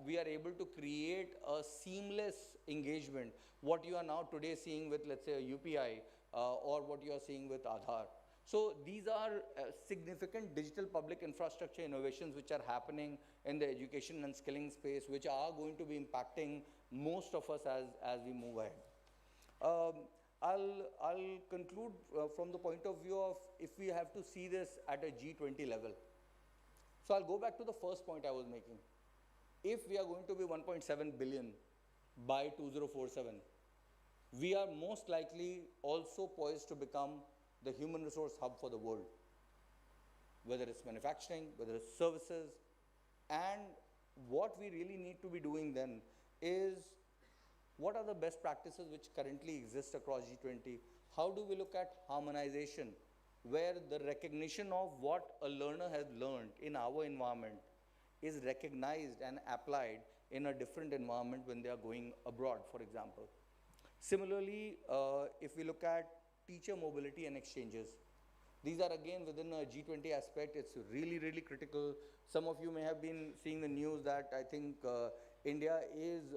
we are able to create a seamless engagement, what you are now today seeing with, let's say, a UPI or what you are seeing with Aadhaar. So these are significant digital public infrastructure innovations which are happening in the education and skilling space, which are going to be impacting most of us as we move ahead. I'll conclude from the point of view of if we have to see this at a G20 level. So I'll go back to the first point I was making. If we are going to be 1.7 billion by 2047, we are most likely also poised to become the human resource hub for the world, whether it's manufacturing, whether it's services. And what we really need to be doing then is, what are the best practices which currently exist across G20? How do we look at harmonization, where the recognition of what a learner has learned in our environment is recognized and applied in a different environment when they are going abroad, for example. Similarly, if we look at teacher mobility and exchanges, these are again within a G20 aspect. It's really, really critical. Some of you may have been seeing the news that I think India is,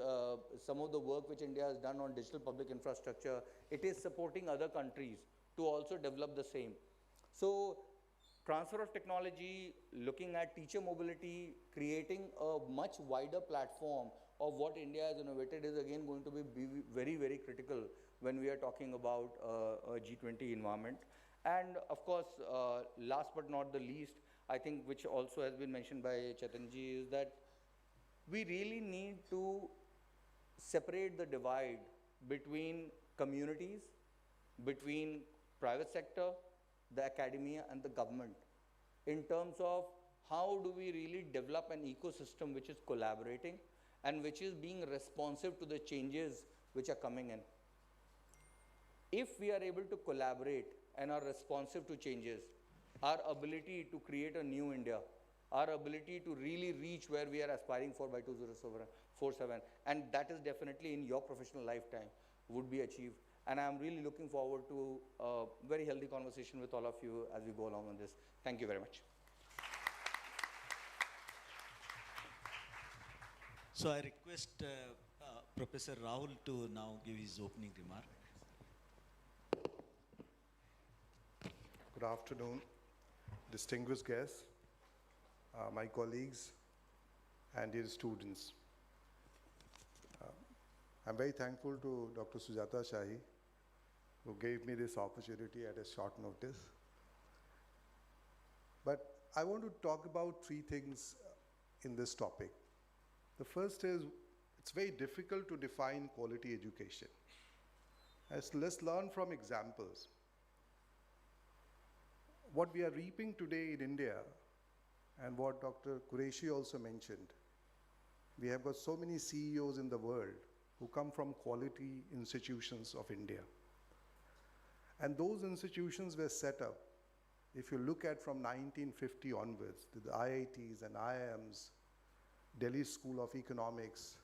some of the work which India has done on digital public infrastructure, it is supporting other countries to also develop the same. So transfer of technology, looking at teacher mobility, creating a much wider platform of what India has innovated is again going to be very, very critical when we are talking about a G20 environment. And of course, last but not the least, I think which also has been mentioned by Chaitanji, is that we really need to separate the divide between communities, between private sector, the academia and the government, in terms of how do we really develop an ecosystem which is collaborating and which is being responsive to the changes which are coming in. If we are able to collaborate and are responsive to changes, our ability to create a new India, our ability to really reach where we are aspiring for by 2047, and that is definitely in your professional lifetime, would be achieved. And I'm really looking forward to a very healthy conversation with all of you as we go along on this. Thank you very much. So I request Professor Rahul to now give his opening remark. Good afternoon, distinguished guests, my colleagues, and dear students. I'm very thankful to Dr. Sujata Shahi, who gave me this opportunity at a short notice. But I want to talk about three things in this topic. The first is, it's very difficult to define quality education. Let's learn from examples. What we are reaping today in India, and what Dr. Qureshi also mentioned, we have got so many CEOs in the world who come from quality institutions of India. And those institutions were set up, if you look at from 1950 onwards, the IITs and IIMs, Delhi School of Economics,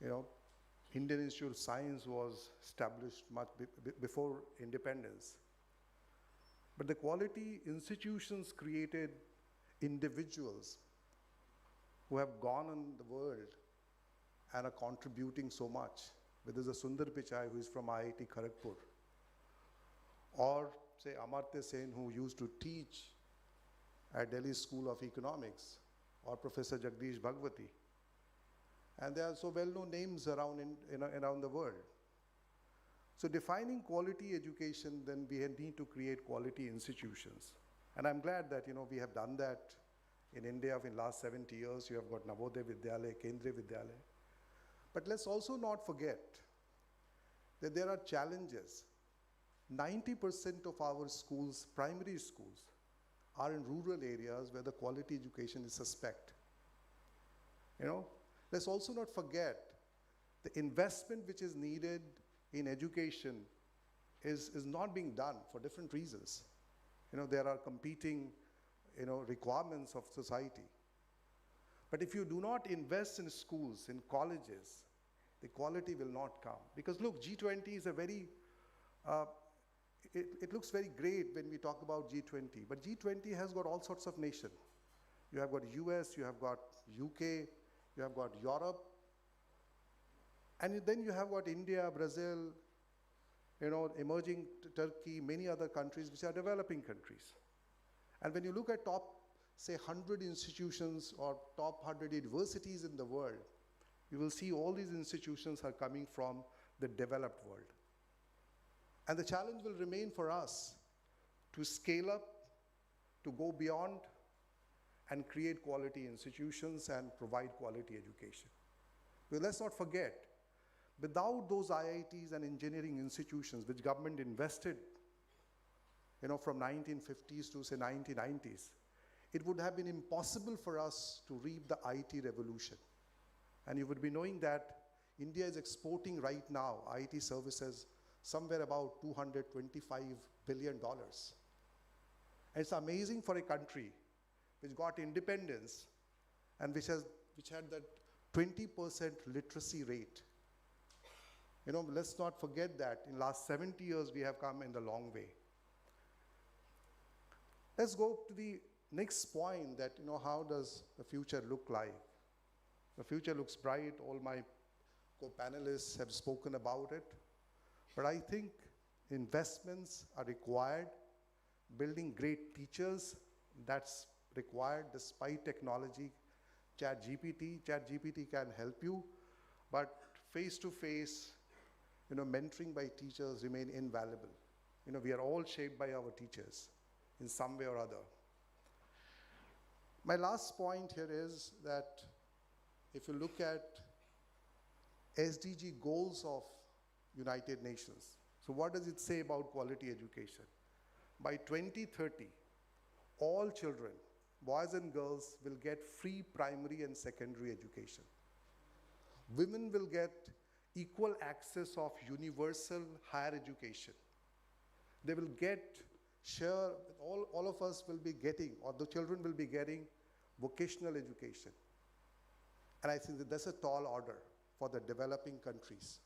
Indian Institute of Science was established much before independence. But the quality institutions created individuals who have gone in the world and are contributing so much. whether it's a Sundar Pichai who is from IIT Kharagpur, or say Amartya Sen who used to teach at Delhi School of Economics, or Professor Jagdish Bhagwati. And there are so well-known names around around the world. So defining quality education, then we need to create quality institutions. And I'm glad that we have done that in India in the last 70 years. You have got Navodaya Vidyalaya, Kendriya Vidyalaya. But let's also not forget that there are challenges. 90% of our schools, primary schools, are in rural areas where the quality education is suspect. Let's also not forget the investment which is needed in education is not being done for different reasons. There are competing, requirements of society. But if you do not invest in schools, in colleges, the quality will not come. Because look, G20 is a very, it looks very great when we talk about G20, but G20 has got all sorts of nations. You have got US, you have got UK, you have got Europe, and then you have got India, Brazil, emerging Turkey, many other countries which are developing countries. And when you look at top, say, 100 institutions or top 100 universities in the world, you will see all these institutions are coming from the developed world. And the challenge will remain for us to scale up, to go beyond, and create quality institutions and provide quality education. But let's not forget, without those IITs and engineering institutions which government invested from 1950s to say 1990s, it would have been impossible for us to reap the IT revolution. And you would be knowing that India is exporting right now IT services somewhere about $225 billion. And it's amazing for a country which got independence and which had that 20% literacy rate. Let's not forget that in the last 70 years we have come in the long way. Let's go to the next point that, how does the future look like? The future looks bright. All my co-panelists have spoken about it. But I think investments are required. Building great teachers, that's required despite technology. ChatGPT can help you, but face-to-face, mentoring by teachers remain invaluable. We are all shaped by our teachers in some way or other. My last point here is that if you look at SDG goals of United Nations, so what does it say about quality education? By 2030, all children, boys and girls, will get free primary and secondary education. Women will get equal access of universal higher education. They will all of us will be getting, or the children will be getting, vocational education. And I think that that's a tall order for the developing countries.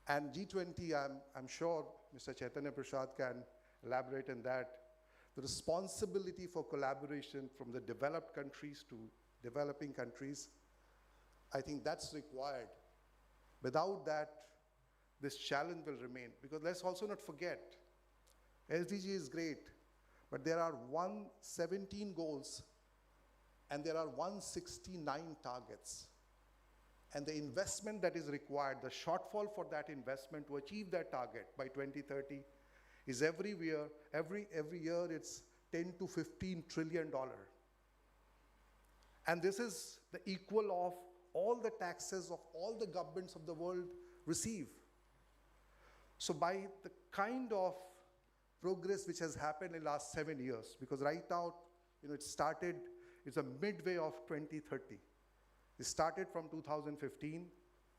And G20, I'm sure Mr. Chaitanya Prasad can elaborate on that. The responsibility for collaboration from the developed countries to developing countries, I think that's required. Without that, this challenge will remain. Because let's also not forget, SDG is great, but there are 117 goals and there are 169 targets. And the investment that is required, the shortfall for that investment to achieve that target by 2030 is every year it's $10 to $15 trillion. And this is the equal of all the taxes of all the governments of the world receive. So by the kind of progress which has happened in the last 7 years, because right now, it's a midway of 2030. It started from 2015.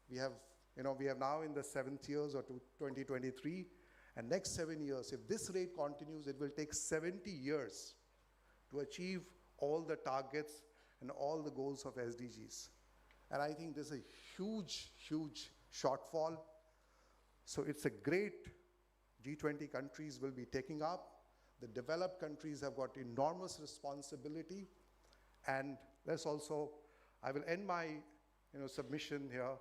We have now in the 7th years or to 2023, and next 7 years, if this rate continues, it will take 70 years to achieve all the targets and all the goals of SDGs. And I think there's a huge, huge shortfall. So it's a great G20 countries will be taking up. The developed countries have got enormous responsibility. And let's also, I will end my submission here,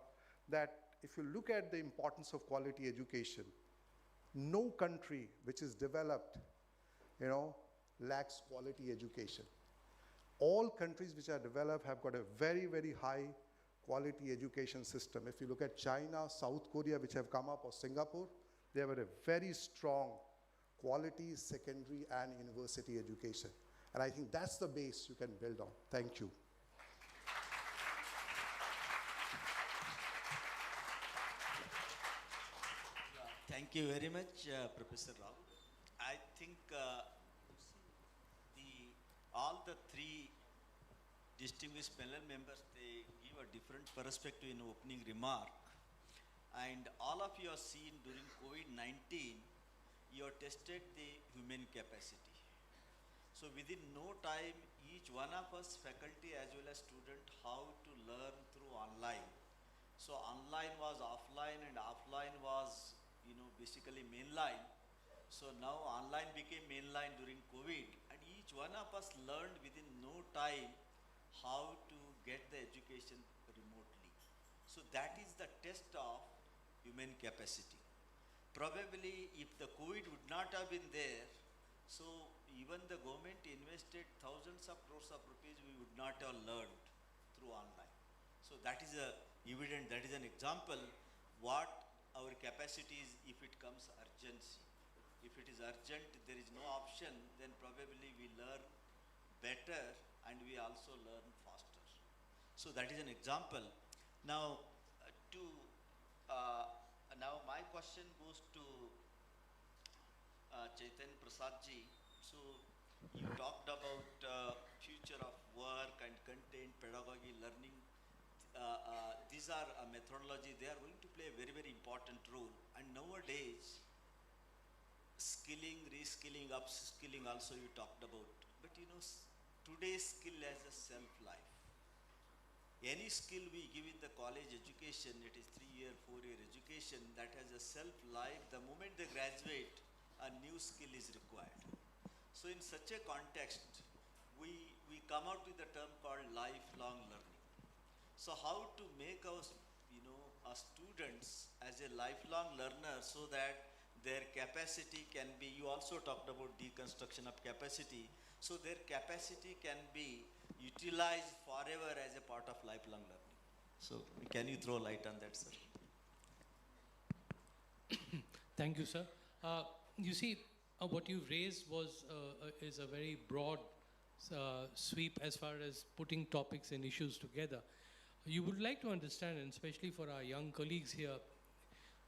that if you look at the importance of quality education, no country which is developed, lacks quality education. All countries which are developed have got a very, very high quality education system. If you look at China, South Korea, which have come up, or Singapore, they have a very strong quality secondary and university education. And I think that's the base you can build on. Thank you. Thank you very much, Professor Rao. I think all the three distinguished panel members, they give a different perspective in opening remark. And all of you have seen during COVID-19, you have tested the human capacity. So within no time, each one of us, faculty as well as student, how to learn through online. So online was offline and offline was, basically mainline. So now online became mainline during COVID, and each one of us learned within no time how to get the education remotely. So that is the test of human capacity. Probably if the COVID would not have been there, so even the government invested thousands of crores of rupees, we would not have learned through online. So that is evident, that is an example what our capacity is if it comes urgency. If it is urgent, there is no option, then probably we learn better and we also learn faster. So that is an example. Now, now my question goes to Chaitanya Prasad ji. So you talked about future of work and content, pedagogy, learning. These are a methodology, they are going to play a very, very important role. And nowadays, skilling, reskilling, upskilling also you talked about. But today's skill has a self-life. Any skill we give in the college education, it is 3-year, 4-year education, that has a self-life. The moment they graduate, a new skill is required. So in such a context, we come out with a term called lifelong learning. So how to make our students as a lifelong learner so that their capacity can be, you also talked about deconstruction of capacity, so their capacity can be utilized forever as a part of lifelong learning. So can you throw light on that, sir? Thank you, sir. You see, what you raised is a very broad sweep as far as putting topics and issues together. You would like to understand, and especially for our young colleagues here,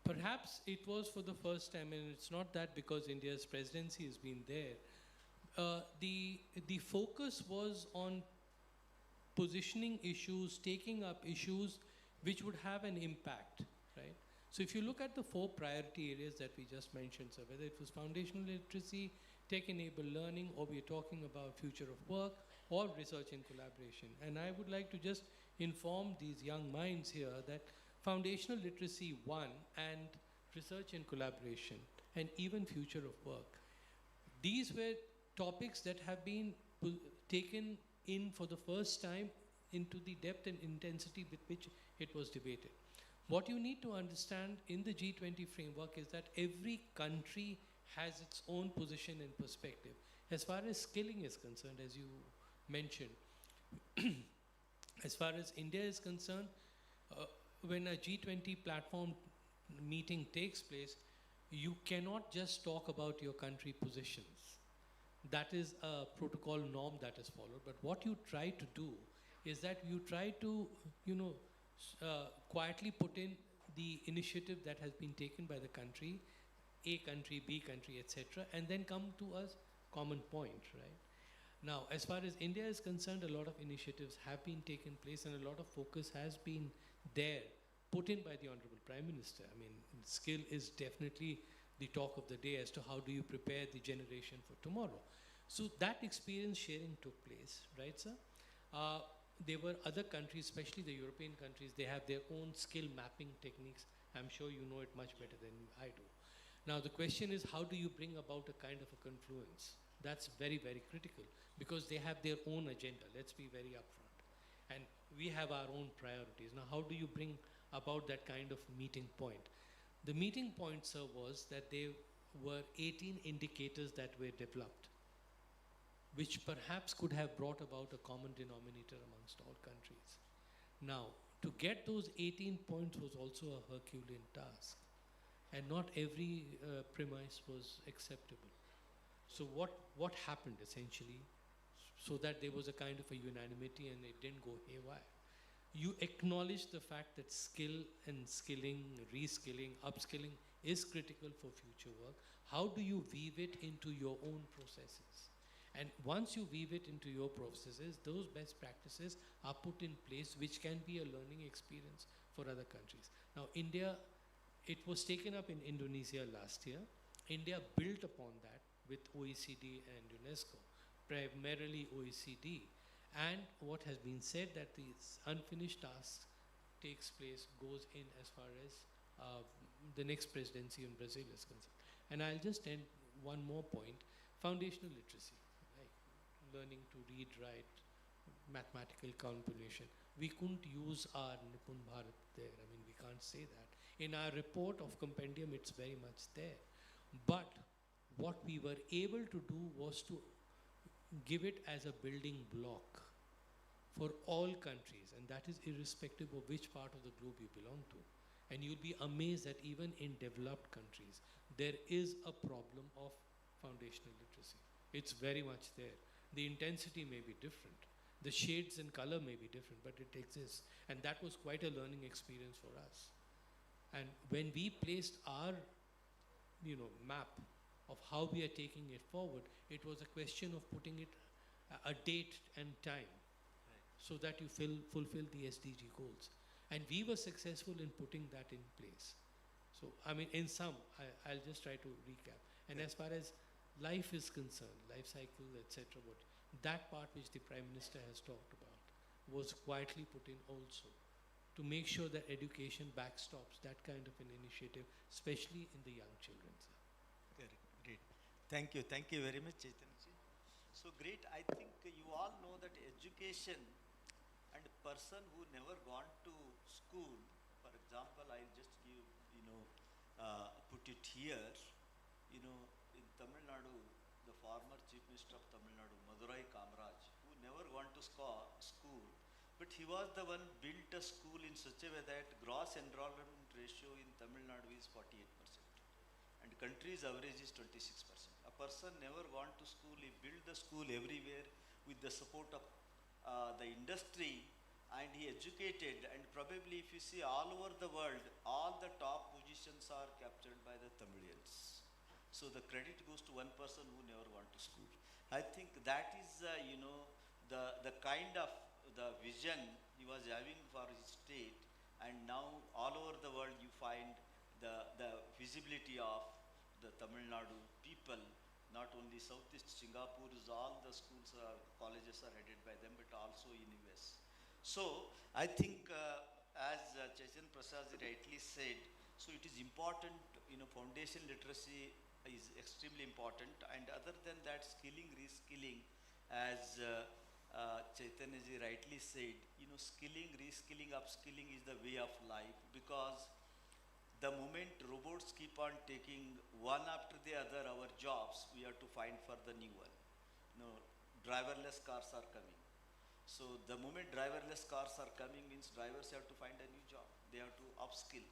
perhaps it was for the first time, and it's not that because India's presidency has been there, the focus was on positioning issues, taking up issues which would have an impact, right? So if you look at the 4 priority areas that we just mentioned, so whether it was foundational literacy, tech-enabled learning, or we're talking about future of work, or research and collaboration. And I would like to just inform these young minds here that foundational literacy 1 and research and collaboration and even future of work, these were topics that have been taken in for the first time into the depth and intensity with which it was debated. What you need to understand in the G20 framework is that every country has its own position and perspective. As far as skilling is concerned, as you mentioned, as far as India is concerned, when a G20 platform meeting takes place, you cannot just talk about your country positions. That is a protocol norm that is followed. But what you try to do is that you try to, quietly put in the initiative that has been taken by the country, A country, B country, etc., and then come to a common point, right? Now, as far as India is concerned, a lot of initiatives have been taken place and a lot of focus has been there, put in by the Honorable Prime Minister. I mean, skill is definitely the talk of the day as to how do you prepare the generation for tomorrow. So that experience sharing took place, right, sir? There were other countries, especially the European countries, they have their own skill mapping techniques. I'm sure you know it much better than I do. Now, the question is, how do you bring about a kind of a confluence? That's very, very critical because they have their own agenda. Let's be very upfront. And we have our own priorities. Now, how do you bring about that kind of meeting point? The meeting point, sir, was that there were 18 indicators that were developed, which perhaps could have brought about a common denominator amongst all countries. Now, to get those 18 points was also a Herculean task, and not every premise was acceptable. So what happened essentially, so that there was a kind of a unanimity and it didn't go haywire? You acknowledge the fact that skill and skilling, reskilling, upskilling is critical for future work. How do you weave it into your own processes? And once you weave it into your processes, those best practices are put in place, which can be a learning experience for other countries. Now, India, it was taken up in Indonesia last year. India built upon that with OECD and UNESCO, primarily OECD. And what has been said that these unfinished tasks goes in as far as the next presidency in Brazil is concerned. And I'll just end one more point, foundational literacy, like learning to read, write, mathematical combination. We couldn't use our Nipun Bharat there. I mean, we can't say that. In our report of compendium, it's very much there. But what we were able to do was to give it as a building block for all countries, and that is irrespective of which part of the globe you belong to. And you'll be amazed that even in developed countries, there is a problem of foundational literacy. It's very much there. The intensity may be different. The shades and color may be different, but it exists. And that was quite a learning experience for us. And when we placed our map of how we are taking it forward, it was a question of putting it a date and time, so that you fulfill the SDG goals. And we were successful in putting that in place. So, I mean, in sum, I'll just try to recap. And as far as life is concerned, life cycle, etc., that part which the Prime Minister has talked about was quietly put in also, to make sure that education backstops that kind of an initiative, especially in the young children. Correct, great. Thank you very much, Chaitanji. So great, I think you all know that education and a person who never gone to school, for example, I'll just give, put it here, in Tamil Nadu, the former Chief Minister of Tamil Nadu, Madurai Kamaraj, who never gone to school, but he was the one built a school in such a way that gross enrollment ratio in Tamil Nadu is 48%, and country's average is 26%. A person never gone to school, he built the school everywhere with the support of the industry, and he educated, and probably if you see all over the world, all the top positions are captured by the Tamilians. So the credit goes to one person who never went to school. I think that is, the kind of the vision he was having for his state, and now all over the world you find the visibility of the Tamil Nadu people. Not only Southeast Singapore, all the schools or colleges are headed by them, but also in US. So I think as Chetan Prasad rightly said, so it is important, foundation literacy is extremely important, and other than that, skilling, reskilling, as Chaitanya ji rightly said, skilling, reskilling, upskilling is the way of life, because the moment robots keep on taking one after the other our jobs, we have to find for the new one. Driverless cars are coming. So the moment driverless cars are coming means drivers have to find a new job. They have to upskill.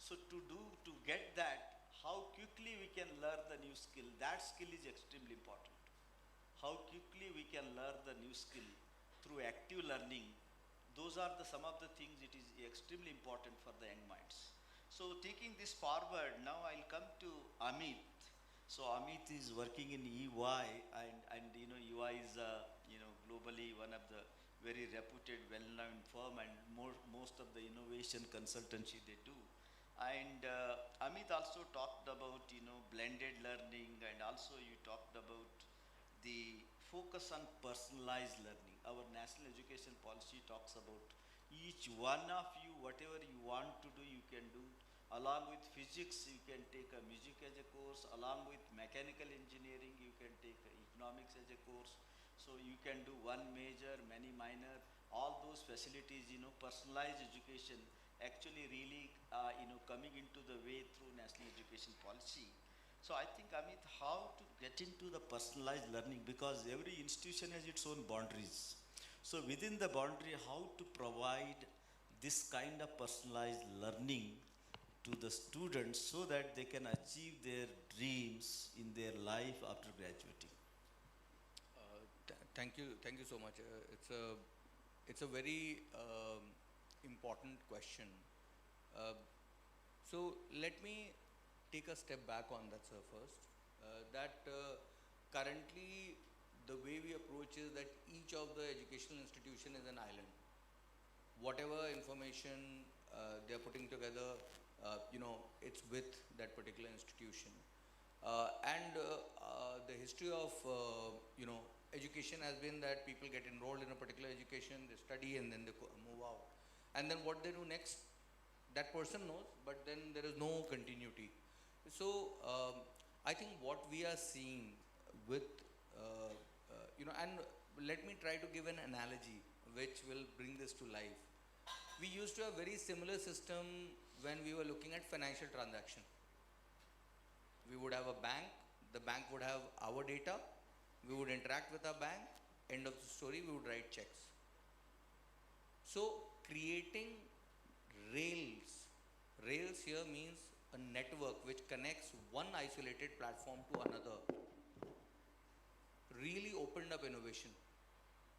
So to get that, how quickly we can learn the new skill, that skill is extremely important. How quickly we can learn the new skill through active learning, those are some of the things it is extremely important for the young minds. So taking this forward, now I'll come to Amit. So Amit is working in EY, and EY is globally one of the very reputed, well-known firm, and most of the innovation consultancy they do. And Amit also talked about blended learning, and also you talked about the focus on personalized learning. Our national education policy talks about each one of you, whatever you want to do, you can do. Along with physics, you can take a music as a course. Along with mechanical engineering, you can take economics as a course. So you can do one major, many minor. all those facilities, personalized education actually really, coming into the way through national education policy. So I think, Amit, how to get into the personalized learning, because every institution has its own boundaries. So within the boundary, how to provide this kind of personalized learning to the students so that they can achieve their dreams in their life after graduating. Thank you so much. It's a very important question. So let me take a step back on that, sir, first. Currently, the way we approach is that each of the educational institution is an island. Whatever information they are putting together, it's with that particular institution. The history of, education has been that people get enrolled in a particular education, they study, and then they move out. And then what they do next, that person knows, but then there is no continuity. So I think what we are seeing with, and let me try to give an analogy which will bring this to life. We used to have very similar system when we were looking at financial transaction. We would have a bank, the bank would have our data, we would interact with our bank, end of the story, we would write checks. So creating rails here means a network which connects one isolated platform to another, really opened up innovation.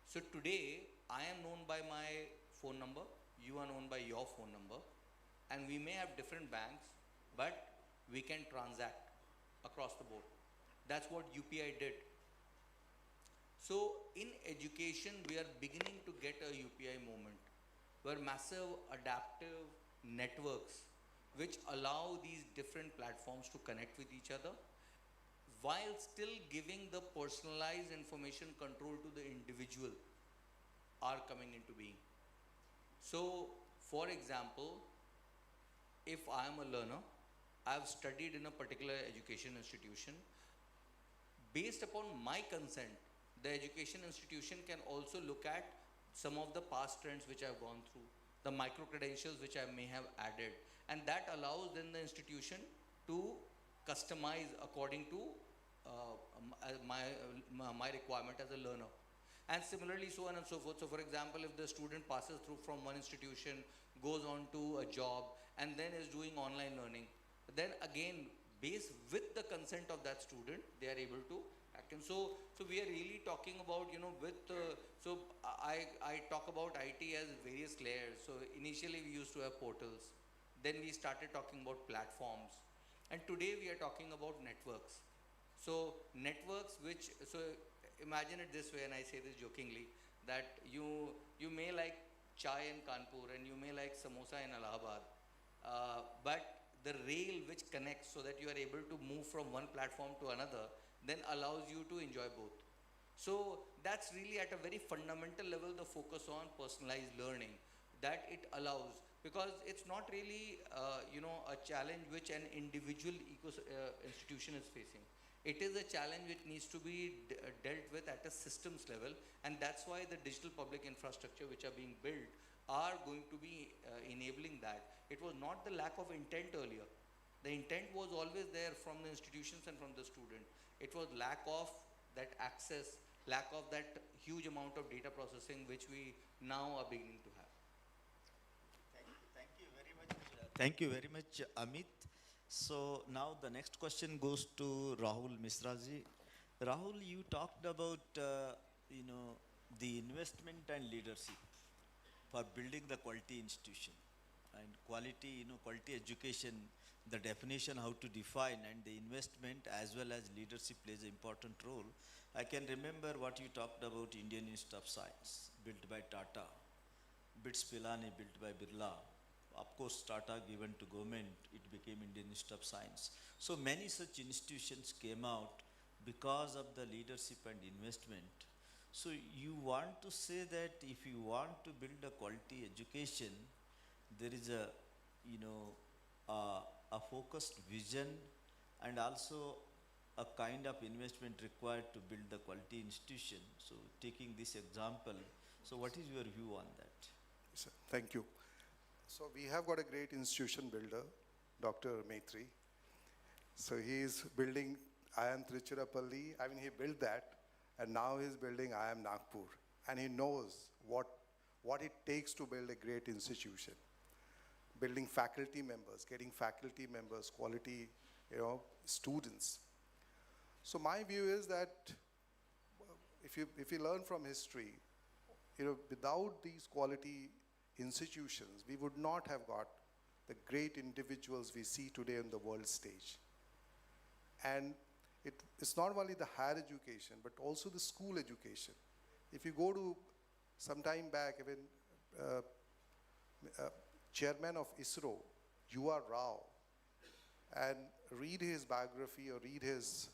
So today, I am known by my phone number, you are known by your phone number, and we may have different banks, but we can transact across the board. That's what UPI did. So in education, we are beginning to get a UPI moment where massive adaptive networks which allow these different platforms to connect with each other while still giving the personalized information control to the individual are coming into being. So, for example, if I am a learner, I have studied in a particular education institution. Based upon my consent, the education institution can also look at some of the past trends which I have gone through, the micro credentials which I may have added, and that allows then the institution to customize according to my requirement as a learner. And similarly, so on and so forth. So for example, if the student passes through from one institution, goes on to a job, and then is doing online learning, then again, based with the consent of that student, they are able to act. And so we are really talking about, so I talk about IT as various layers. So initially we used to have portals. Then we started talking about platforms. And today we are talking about networks. So networks so imagine it this way, and I say this jokingly, that you may like chai in Kanpur and you may like samosa in Allahabad, but the rail which connects so that you are able to move from one platform to another then allows you to enjoy both. So that's really at a very fundamental level the focus on personalized learning, that it allows, because it's not really a challenge which an individual institution is facing. It is a challenge which needs to be dealt with at a systems level, and that's why the digital public infrastructure which are being built are going to be enabling that. It was not the lack of intent earlier. The intent was always there from the institutions and from the student. It was lack of that access, lack of that huge amount of data processing which we now are beginning to have. Thank you very much. Thank you very much, Amit. So now the next question goes to Rahul Misraji. Rahul, you talked about the investment and leadership for building the quality institution and quality education. The definition, how to define, and the investment as well as leadership plays an important role. I can remember what you talked about Indian Institute of Science, built by Tata, BITS Pilani, built by Birla. Of course, Tata given to government, it became Indian Institute of Science. So many such institutions came out because of the leadership and investment. So you want to say that if you want to build a quality education, there is a focused vision and also a kind of investment required to build the quality institution. So taking this example, So what is your view on that? Sir, thank you. So we have got a great institution builder, Dr. Maitri. So he is building IIM Tiruchirappalli. I mean, he built that, and now he's building IIM Nagpur. And he knows what it takes to build a great institution. Building faculty members, getting faculty members, quality, students. So my view is that if you learn from history, without these quality institutions, we would not have got the great individuals we see today on the world stage. And it's not only the higher education, but also the school education. If you go to some time back, even chairman of ISRO, U.R. Rao, and read his biography or read his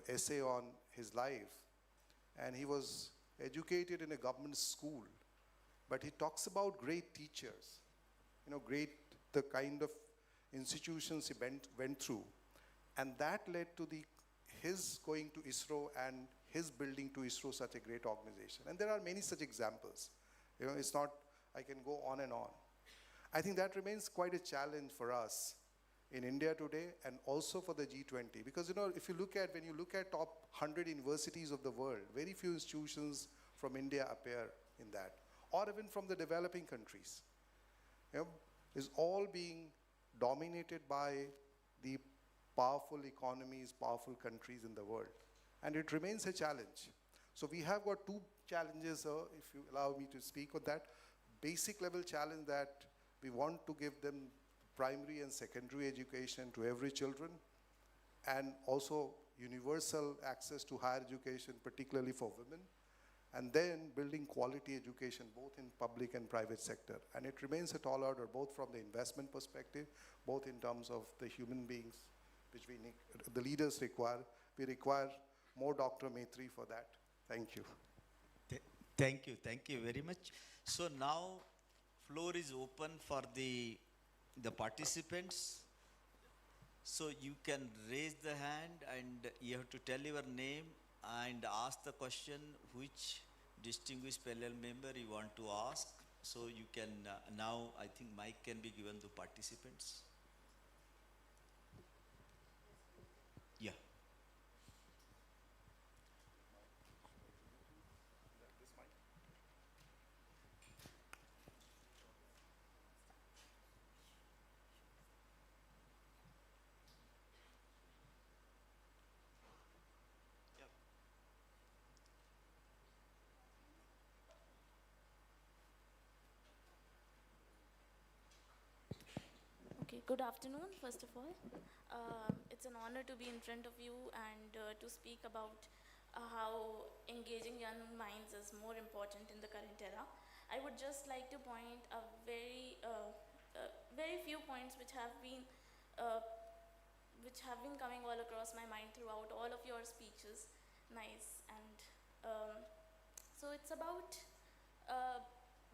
essay on his life, and he was educated in a government school, but he talks about great teachers, the kind of institutions he went through, and that led to his going to ISRO and his building to ISRO such a great organization. And there are many such examples. It's not, I can go on and on. I think that remains quite a challenge for us in India today and also for the G20. Because, when you look at top 100 universities of the world, very few institutions from India appear in that, or even from the developing countries. Is all being dominated by the powerful economies, powerful countries in the world. And it remains a challenge. So we have got two challenges, if you allow me to speak on that. Basic level challenge that we want to give them primary and secondary education to every children, and also universal access to higher education, particularly for women, and then building quality education both in public and private sector. And it remains a tall order, both from the investment perspective, both in terms of the human beings, which the leaders require. We require more Dr. Maitri for that. Thank you. Thank you very much. So now floor is open for the participants. So you can raise the hand and you have to tell your name and ask the question which distinguished panel member you want to ask. So you can, now I think mic can be given to participants. Yeah. Okay, good afternoon, first of all. It's an honor to be in front of you and to speak about how engaging young minds is more important in the current era. I would just like to point a very few points which have been coming all across my mind throughout all of your speeches. Nice. And so it's about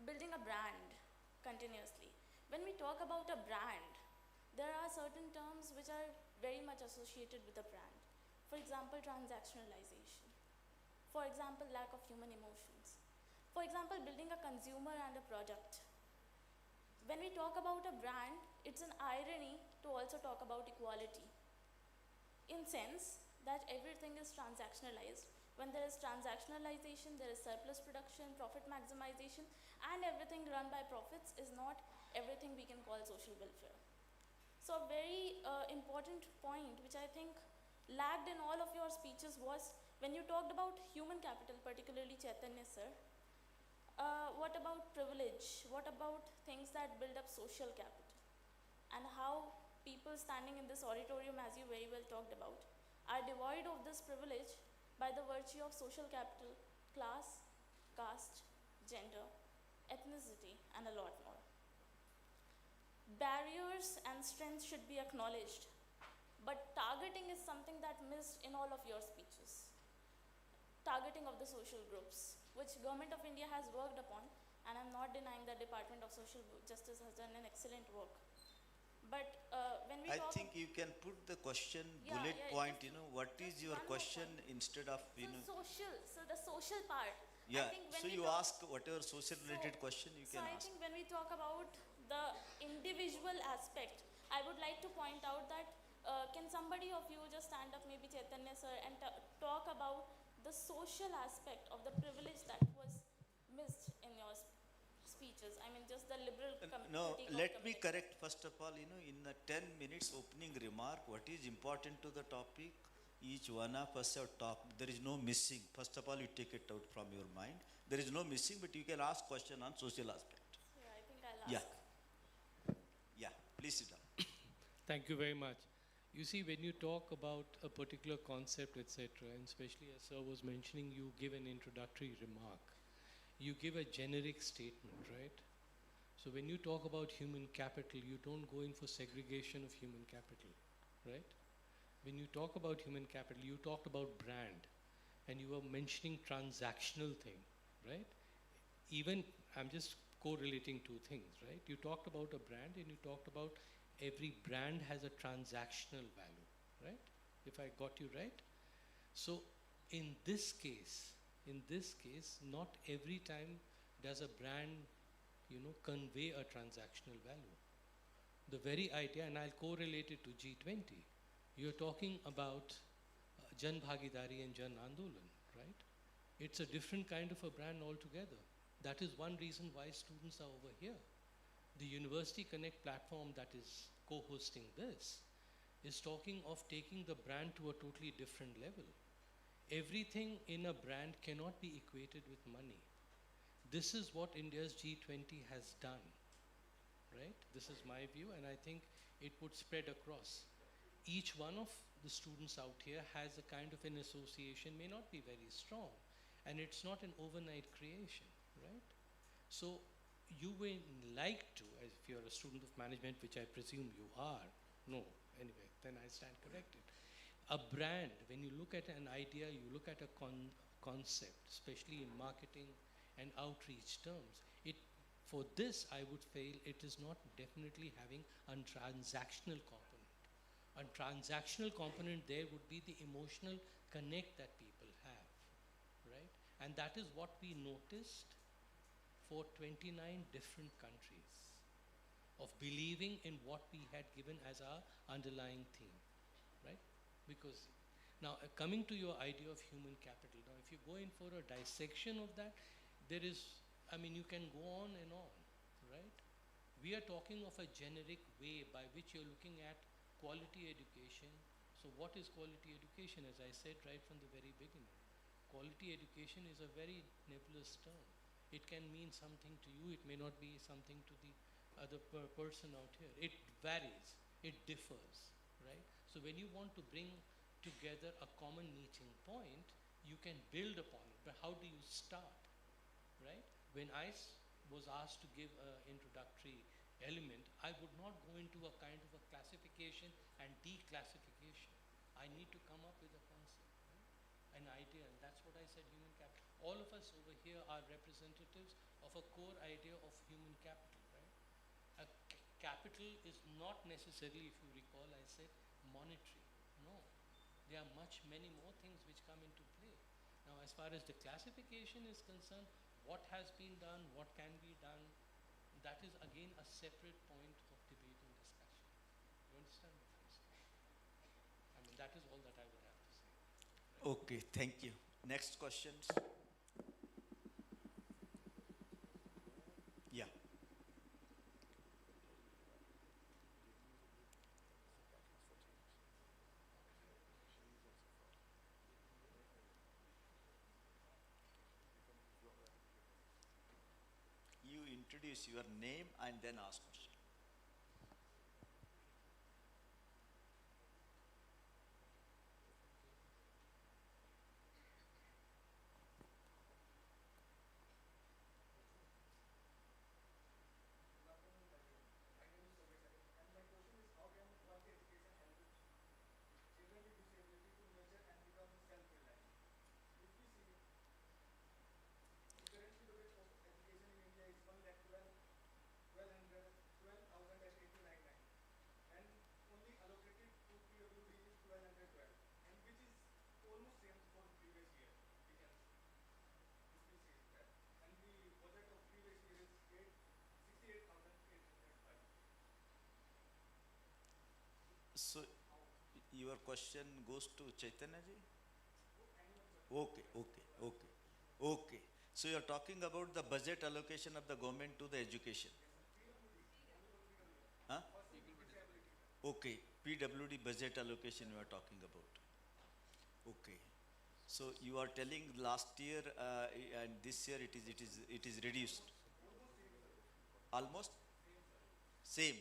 building a brand continuously. When we talk about a brand, there are certain terms which are very much associated with a brand. For example, transactionalization. For example, lack of human emotions. For example, building a consumer and a product. When we talk about a brand, it's an irony to also talk about equality. In sense that everything is transactionalized. When there is transactionalization, there is surplus production, profit maximization, and everything run by profits is not everything we can call social welfare. So a very important point which I think lagged in all of your speeches was when you talked about human capital, particularly Chaitanya sir. What about privilege? What about things that build up social capital? And how people standing in this auditorium, as you very well talked about, are devoid of this privilege by the virtue of social capital, class, caste, gender, ethnicity, and a lot more. Barriers and strengths should be acknowledged, but targeting is something that missed in all of your speeches. Targeting of the social groups, which Government of India has worked upon, and I'm not denying that Department of Social Justice has done an excellent work. But when we I think you can put the question bullet point, what is your question instead of, social, so the social part, Yeah, think when so we you talk, ask whatever social related question you so can I ask. think when we talk about the individual aspect, I would like to point out that can somebody of you just stand up, maybe Chaitanya sir, and talk about the social aspect of the privilege that was missed in your speeches? I mean, just the liberal No, critique of let me community. correct first of all, in the 10 minutes opening remark, what is important to the topic, each one of us have talked. There is no missing. First of all, you take it out from your mind. There is no missing, but you can ask question on social aspect. Yeah, I think I'll Yeah, ask. yeah, please sit down. Thank you very much. You see, when you talk about a particular concept, etc., and especially as Sir was mentioning, you give an introductory remark. You give a generic statement, right? So when you talk about human capital, you don't go in for segregation of human capital, right? When you talk about human capital, you talked about brand, and you were mentioning transactional thing, right? Even, I'm just correlating two things, right? You talked about a brand and you talked about every brand has a transactional value, right? If I got you right. So in this case, not every time does a brand, convey a transactional value. The very idea, and I'll correlate it to G20, you're talking about Jan Bhagidari and Jan Andolan, right? It's a different kind of a brand altogether. That is one reason why students are over here. The University Connect platform that is co-hosting this is talking of taking the brand to a totally different level. Everything in a brand cannot be equated with money. This is what India's G20 has done, right? This is my view, and I think it would spread across. Each one of the students out here has a kind of an association, may not be very strong, and it's not an overnight creation, right? So you will like to, as if you're a student of management, which I presume you are, no, anyway, then I stand corrected. A brand, when you look at an idea, you look at a concept, especially in marketing and outreach terms, for this I would feel it is not definitely having a transactional component. A transactional component there would be the emotional connect that people have, right? And that is what we noticed for 29 different countries, of believing in what we had given as our underlying theme, right? Because now coming to your idea of human capital, now if you go in for a dissection of that, there is, you can go on and on, right? We are talking of a generic way by which you're looking at quality education. So what is quality education? As I said right from the very beginning, quality education is a very nebulous term. It can mean something to you, it may not be something to the other person out here. It varies, it differs, right? So when you want to bring together a common meeting point, you can build upon it, but how do you start, right? When I was asked to give an introductory element, I would not go into a kind of a classification and declassification. I need to come up with a concept, right? An idea, and that's what I said, human capital. All of us over here are representatives of a core idea of human capital, right? A capital is not necessarily, if you recall, I said monetary. No, there are many more things which come into play. Now, as far as the classification is concerned, what has been done, what can be done, that is again a separate point of debate and discussion. You understand what I'm saying? That is all that I would have to say. Right? Okay, thank you. Next questions. Yeah. You introduce your name and then ask question. So your question goes to Chaitanya ji? Okay, okay, okay, okay. So you are talking about the budget allocation of the government to the education. Huh? Okay, PWD budget allocation you are talking about. Okay. So you are telling last year and this year it is reduced. Almost same.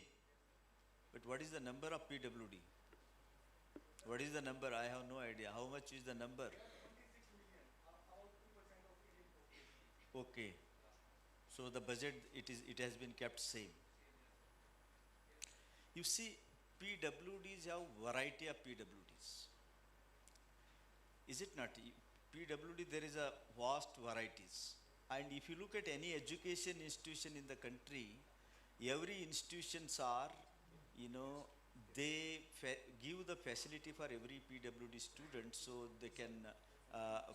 But what is the number of PWD? What is the number? I have no idea. How much is the number? Okay. So the budget it has been kept same. You see, PWDs have variety of PWDs. Is it not? PWD there is a vast varieties. And if you look at any education institution in the country, every institutions are, they give the facility for every PWD student so they can,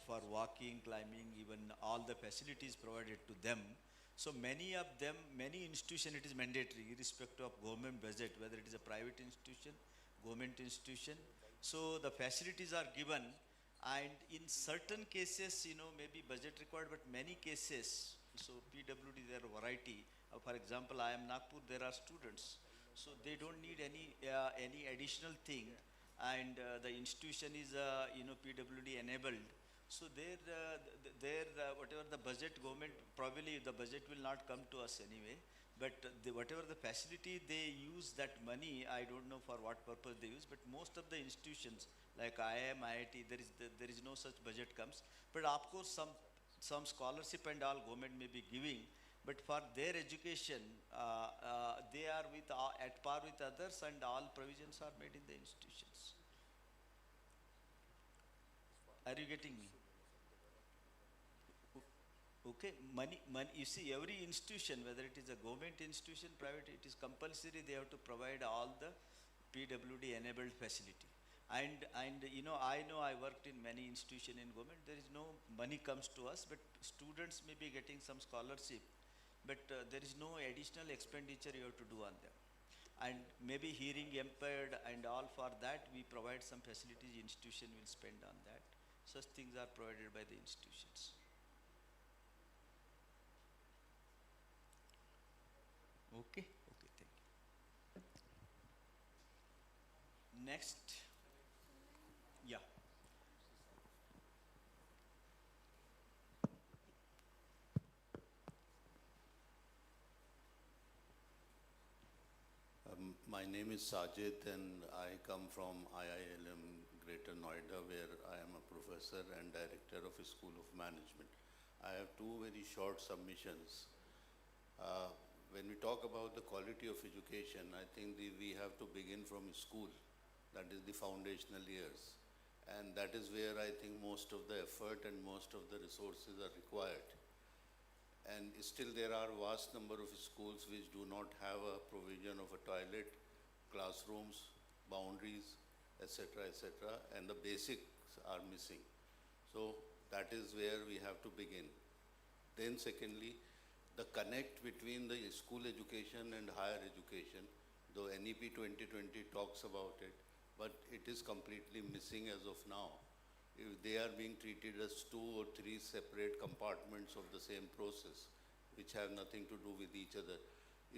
for walking, climbing, even all the facilities provided to them. So many of them, many institution it is mandatory irrespective of government budget, whether it is a private institution, government institution. So the facilities are given, and in certain cases, maybe budget required, but many cases, so PWD there are variety. For example, I am Nagpur, there are students, so they don't need any additional thing, and the institution is PWD enabled. So whatever the budget government, probably the budget will not come to us anyway, but whatever the facility they use that money, I don't know for what purpose they use, but most of the institutions like IIM, IIT, there is no such budget comes. But of course some scholarship and all government may be giving, but for their education, they are at par with others, and all provisions are made in the institutions. Are you getting me? Okay, money, you see, every institution, whether it is a government institution, private, it is compulsory, they have to provide all the PWD enabled facility. And I know I worked in many institutions in government, there is no money comes to us, but students may be getting some scholarship, but there is no additional expenditure you have to do on them. And maybe hearing impaired and all, for that we provide some facilities, institution will spend on that. Such things are provided by the institutions. Okay, okay, thank you. Next, yeah. My name is Sajid, and I come from IILM Greater Noida, where I am a professor and director of a school of management. I have two very short submissions. When we talk about the quality of education, I think we have to begin from school. That is the foundational years. And that is where I think most of the effort and most of the resources are required. And still there are vast number of schools which do not have a provision of a toilet, classrooms, boundaries, etc., and the basics are missing. So that is where we have to begin. Then secondly, the connect between the school education and higher education, though NEP 2020 talks about it, but it is completely missing as of now. If they are being treated as 2 or 3 separate compartments of the same process, which have nothing to do with each other.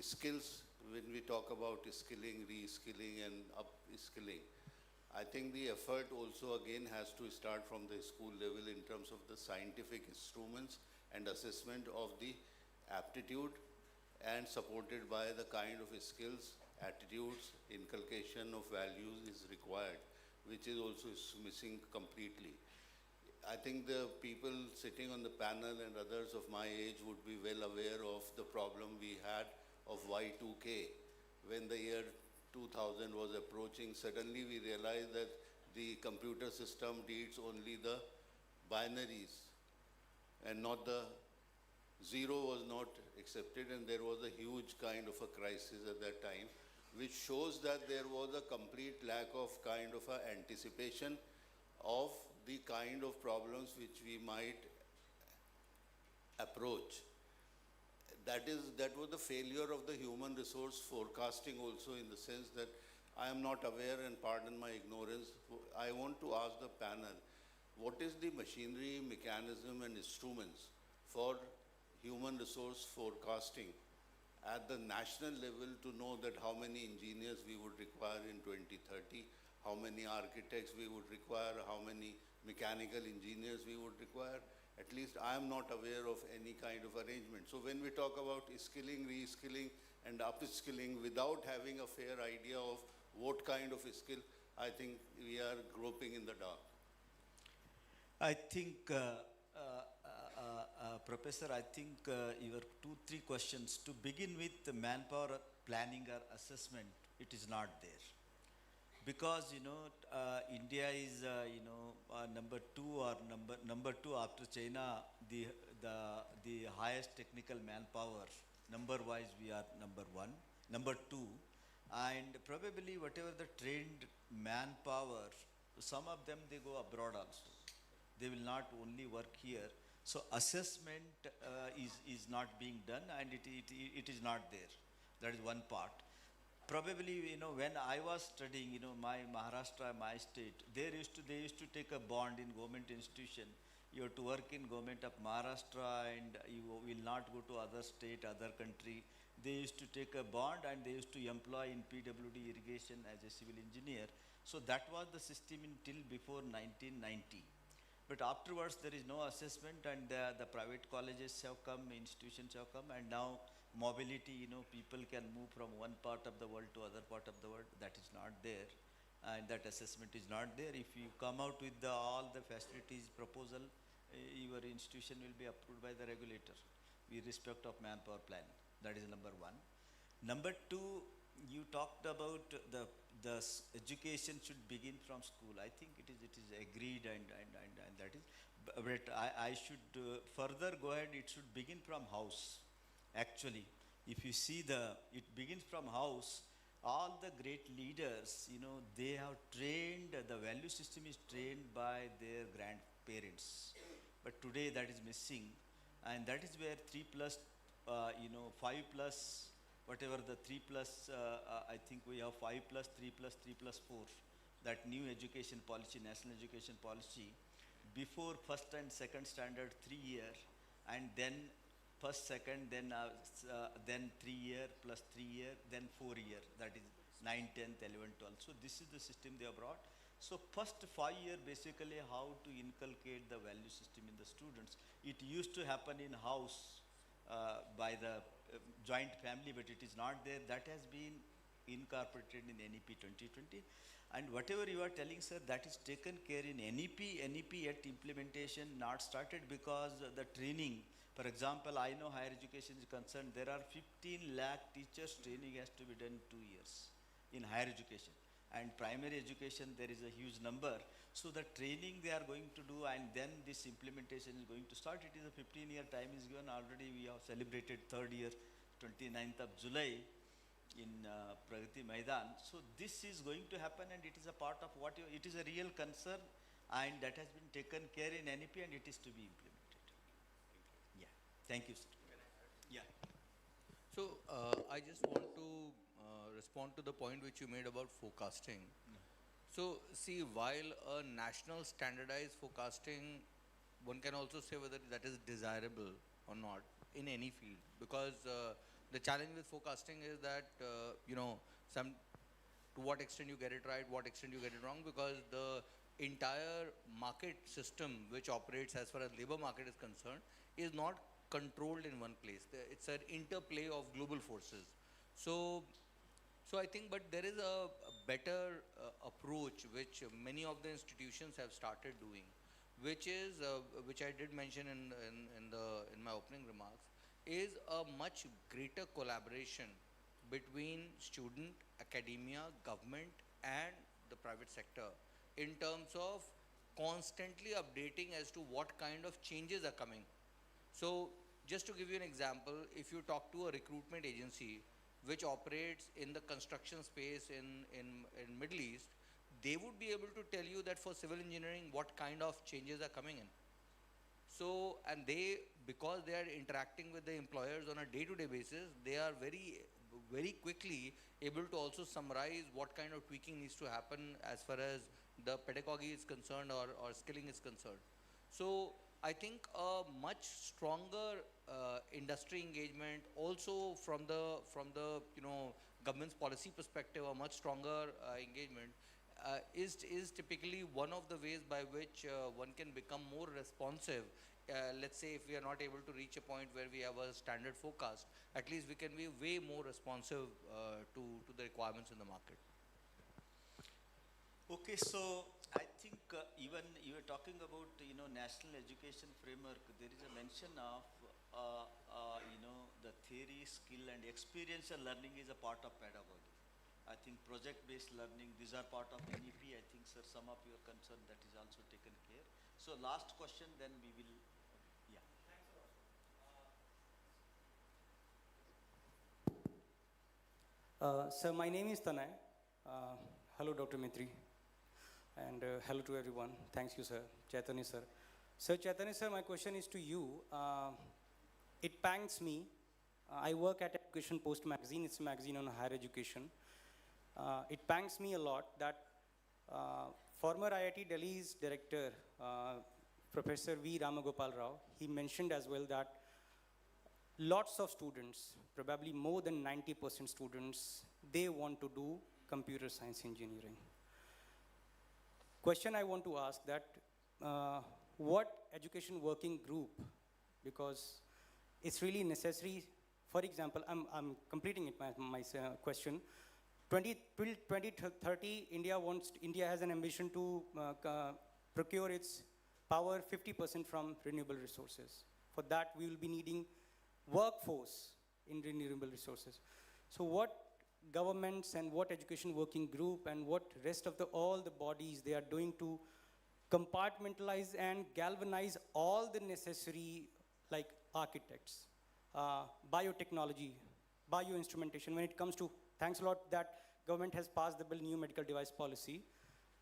Skills, when we talk about skilling, reskilling and upskilling, I think the effort also again has to start from the school level in terms of the scientific instruments and assessment of the aptitude, and supported by the kind of skills, attitudes, inculcation of values is required, which is also missing completely. I think the people sitting on the panel and others of my age would be well aware of the problem we had of Y2K. When the year 2000 was approaching, suddenly we realized that the computer system reads only the binaries and not the zero was not accepted, and there was a huge kind of a crisis at that time, which shows that there was a complete lack of kind of a anticipation of the kind of problems which we might approach. That was the failure of the human resource forecasting also, in the sense that I am not aware, and pardon my ignorance. I want to ask the panel, what is the machinery, mechanism and instruments for human resource forecasting at the national level to know that how many engineers we would require in 2030, how many architects we would require, how many mechanical engineers we would require? At least I am not aware of any kind of arrangement. So when we talk about skilling, reskilling and upskilling without having a fair idea of what kind of skill, I think we are groping in the dark. I think, Professor, I think your 2-3 questions. To begin with, the manpower planning or assessment, it is not there. Because, India is, number 2 or number 2 after China, the highest technical manpower. Number-wise, we are number 1. Number 2, and probably whatever the trained manpower, some of them, they go abroad also. They will not only work here. So assessment is not being done, and it is not there. That is one part. Probably, when I was studying, my Maharashtra, my state, they used to take a bond in government institution. You have to work in government of Maharashtra, and you will not go to other state, other country. They used to take a bond, and they used to employ in PWD irrigation as a civil engineer. So that was the system until before 1990. But afterwards, there is no assessment, and the private colleges have come, institutions have come, and now mobility, people can move from one part of the world to other part of the world. That is not there, and that assessment is not there. If you come out with all the facilities proposal, your institution will be approved by the regulator with respect of manpower planning. That is number 1. Number 2, you talked about the education should begin from school. I think it is agreed, and that is, but I should further go ahead. It should begin from house. Actually, if you see it begins from house. All the great leaders, they have trained, the value system is trained by their grandparents. But today that is missing, and that is where 3 plus, 5 plus, whatever the 3 plus, I think we have 5 plus, 3 plus, 3 plus 4, that new education policy, national education policy, before first and second standard 3 year, and then first, second, then 3 year plus 3 year, then 4 year, that is 9, 10th, 11, 12th. So this is the system they have brought. So first 5 year, basically how to inculcate the value system in the students. It used to happen in house by the joint family, but it is not there. That has been incorporated in NEP 2020. And whatever you are telling, sir, that is taken care in NEP. NEP yet implementation not started because the training, for example, I know higher education is concerned, there are 15 lakh teachers training has to be done in 2 years in higher education. And primary education, there is a huge number. So the training they are going to do, and then this implementation is going to start. It is a 15-year time is given. Already we have celebrated 3rd year, 29th of July in Pragati Maidan. So this is going to happen, and it is a part of what it is a real concern, and that has been taken care in NEP, and it is to be implemented. Yeah. Thank you, sir. Yeah. So I just want to respond to the point which you made about forecasting. So see, while a national standardized forecasting, one can also say whether that is desirable or not in any field, because the challenge with forecasting is that to what extent you get it right, what extent you get it wrong, because the entire market system which operates as far as labor market is concerned is not controlled in one place. It's an interplay of global forces. So I think, but there is a better approach which many of the institutions have started doing, which is which I did mention in my opening remarks, is a much greater collaboration between student, academia, government, and the private sector in terms of constantly updating as to what kind of changes are coming. So just to give you an example, if you talk to a recruitment agency which operates in the construction space in Middle East, they would be able to tell you that for civil engineering what kind of changes are coming in. So, and they, because they are interacting with the employers on a day-to-day basis, they are very very quickly able to also summarize what kind of tweaking needs to happen as far as the pedagogy is concerned or skilling is concerned. So I think a much stronger industry engagement, also from the government's policy perspective, a much stronger engagement is typically one of the ways by which one can become more responsive. Let's say if we are not able to reach a point where we have a standard forecast, at least we can be way more responsive to the requirements in the market. Okay, so I think even you were talking about national education framework. There is a mention of the theory, skill, and experiential learning is a part of pedagogy. I think project-based learning, these are part of NEP. I think, sir, some of your concern that is also taken care. So last question, then we will, yeah. Sir, my name is Tanay. Hello, Dr. Mitri. And hello to everyone. Thank you, sir. Chaitanya, sir. Sir, Chaitanya, sir, my question is to you. It pangs me. I work at Education Post magazine. It's a magazine on higher education. It pangs me a lot that former IIT Delhi's director, Professor V. Ramagopal Rao, he mentioned as well that lots of students, probably more than 90% students, they want to do computer science engineering. Question I want to ask that, what education working group, because it's really necessary. For example, I'm completing it, my question. Till 2030, India has an ambition to procure its power 50% from renewable resources. For that, we will be needing workforce in renewable resources. So what governments and what education working group and what rest of all the bodies they are doing to compartmentalize and galvanize all the necessary, like architects, biotechnology, bioinstrumentation, when it comes to, thanks a lot that government has passed the bill new medical device policy.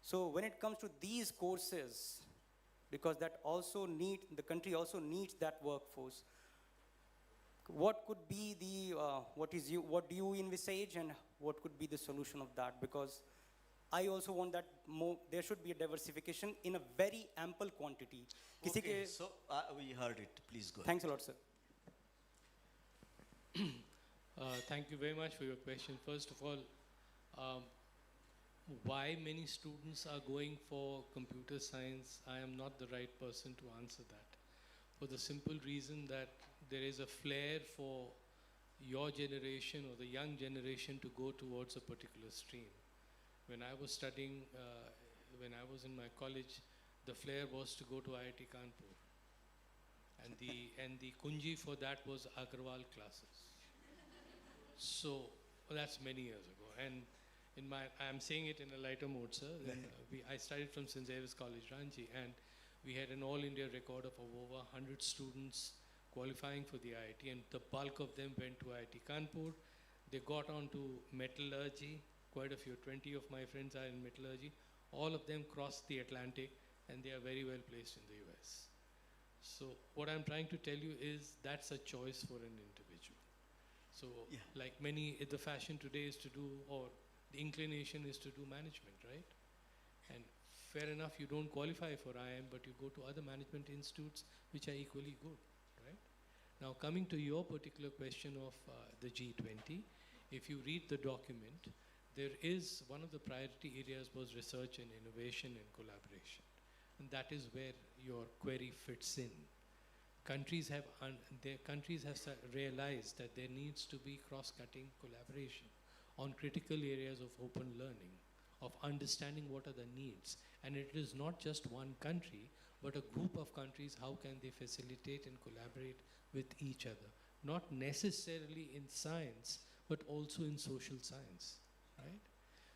So when it comes to these courses, because that also the country also needs that workforce, what could be the, what do you envisage and what could be the solution of that? Because I also want that there should be a diversification in a very ample quantity. Okay, so we heard it. Please go ahead. Thanks a lot, sir. Thank you very much for your question. First of all, why many students are going for computer science, I am not the right person to answer that. For the simple reason that there is a flair for your generation or the young generation to go towards a particular stream. When I was studying, when I was in my college, the flair was to go to IIT Kanpur. And the kunji for that was Agrawal classes. So that's many years ago. And I'm saying it in a lighter mode, sir. I studied from St. Xavier's College, Ranchi, and we had an all-India record of over 100 students qualifying for the IIT, and the bulk of them went to IIT Kanpur. They got on to metallurgy. Quite a few, 20 of my friends are in metallurgy. All of them crossed the Atlantic, and they are very well placed in the US. So what I'm trying to tell you is that's a choice for an individual. So like many, the fashion today is to do, or the inclination is to do management, right? And fair enough, you don't qualify for IIM, but you go to other management institutes which are equally good, right? Now coming to your particular question of the G20, if you read the document, there is one of the priority areas was research and innovation and collaboration. And that is where your query fits in. Countries have realized that there needs to be cross-cutting collaboration on critical areas of open learning, of understanding what are the needs. And it is not just one country, but a group of countries, how can they facilitate and collaborate with each other? Not necessarily in science, but also in social science, right?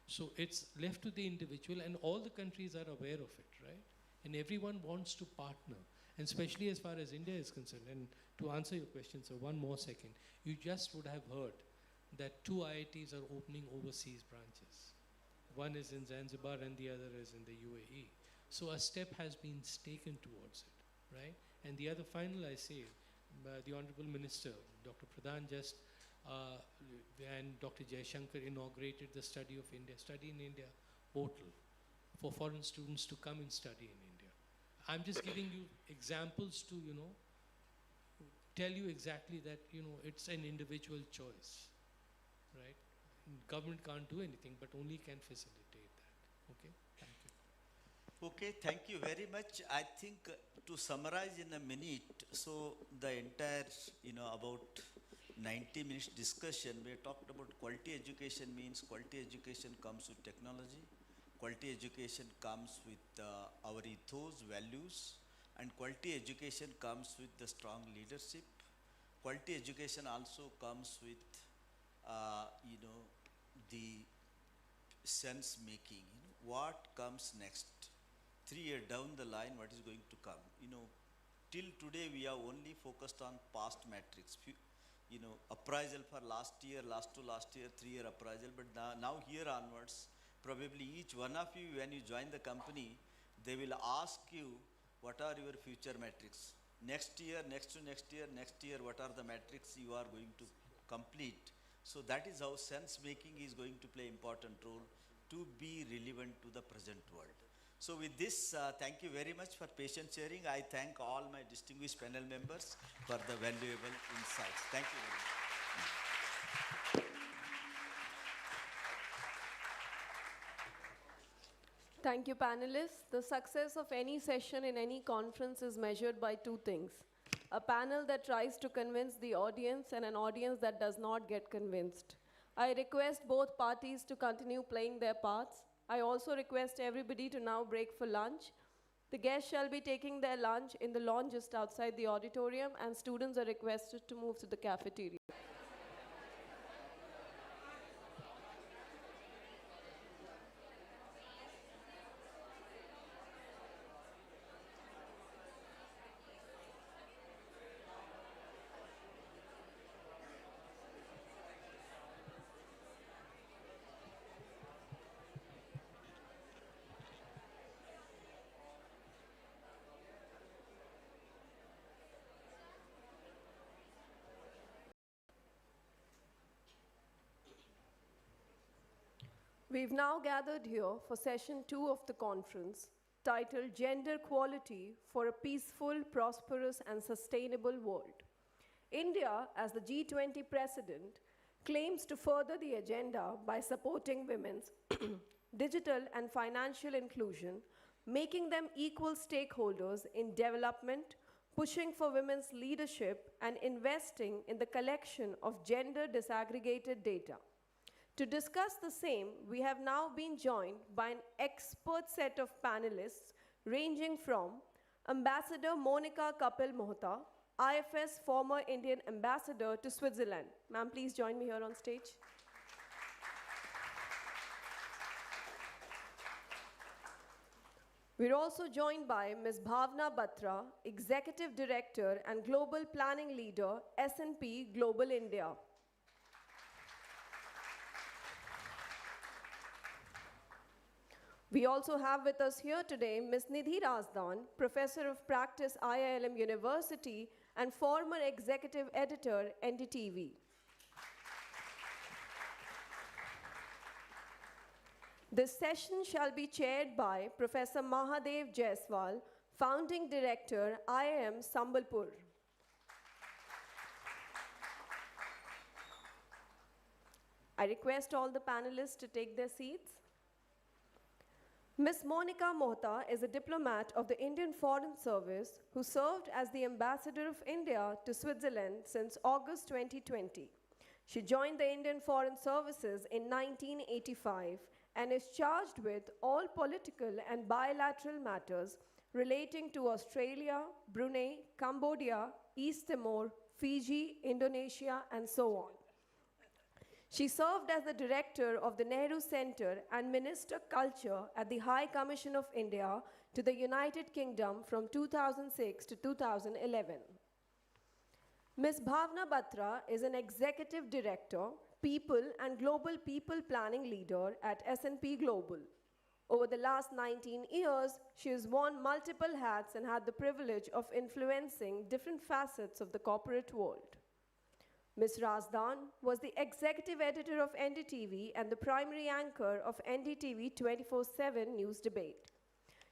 So it's left to the individual, and all the countries are aware of it, right? And everyone wants to partner, and especially as far as India is concerned. And to answer your question, so one more second, you just would have heard that 2 IITs are opening overseas branches. One is in Zanzibar and the other is in the UAE. So a step has been taken towards it, right? And the other final I say, the Honorable Minister, Dr. Pradhan just and Dr. Jaishankar inaugurated the Study in India portal for foreign students to come and study in India. I'm just giving you examples to, tell you exactly that, it's an individual choice, right? Government can't do anything, but only can facilitate that. Okay, thank you. Okay, thank you very much. I think to summarize in a minute, so the entire, about 90 minutes discussion, we talked about quality education means quality education comes with technology, quality education comes with our ethos, values, and quality education comes with the strong leadership. Quality education also comes with, the sense making. What comes next? 3 years down the line, what is going to come? Till today we are only focused on past metrics. Appraisal for last year, last to last year, 3-year appraisal. But now here onwards, probably each one of you, when you join the company, they will ask you, what are your future metrics? Next year, next to next year, what are the metrics you are going to complete? So that is how sense making is going to play important role to be relevant to the present world. So with this, thank you very much for patient sharing. I thank all my distinguished panel members for the valuable insights. Thank you very much. Thank you, panelists. The success of any session in any conference is measured by two things: a panel that tries to convince the audience and an audience that does not get convinced. I request both parties to continue playing their parts. I also request everybody to now break for lunch. The guests shall be taking their lunch in the lawn just outside the auditorium, and students are requested to move to the cafeteria. We've now gathered here for session 2 of the conference, titled Gender Equality for a Peaceful, Prosperous and Sustainable World. India, as the G20 president, claims to further the agenda by supporting women's digital and financial inclusion, making them equal stakeholders in development, pushing for women's leadership, and investing in the collection of gender disaggregated data. To discuss the same, we have now been joined by an expert set of panelists ranging from Ambassador Monica Kapil Mohta, IFS former Indian ambassador to Switzerland. Ma'am, please join me here on stage. We're also joined by Ms. Bhavna Batra, Executive Director and Global Planning Leader, S&P Global India. We also have with us here today Ms. Nidhi Razdan, Professor of Practice, IILM University, and former Executive Editor, NDTV. This session shall be chaired by Professor Mahadev Jaiswal, Founding Director, IIM Sambalpur. I request all the panelists to take their seats. Ms. Monica Mohta is a diplomat of the Indian Foreign Service who served as the Ambassador of India to Switzerland since August 2020. She joined the Indian Foreign Services in 1985 and is charged with all political and bilateral matters relating to Australia, Brunei, Cambodia, East Timor, Fiji, Indonesia, and so on. She served as the director of the Nehru Center and Minister Culture at the High Commission of India to the United Kingdom from 2006 to 2011. Ms. Bhavna Batra is an executive director, people and global people planning leader at S&P Global. Over the last 19 years, she has worn multiple hats and had the privilege of influencing different facets of the corporate world. Ms. Razdan was the executive editor of NDTV and the primary anchor of NDTV 24/7 news debate.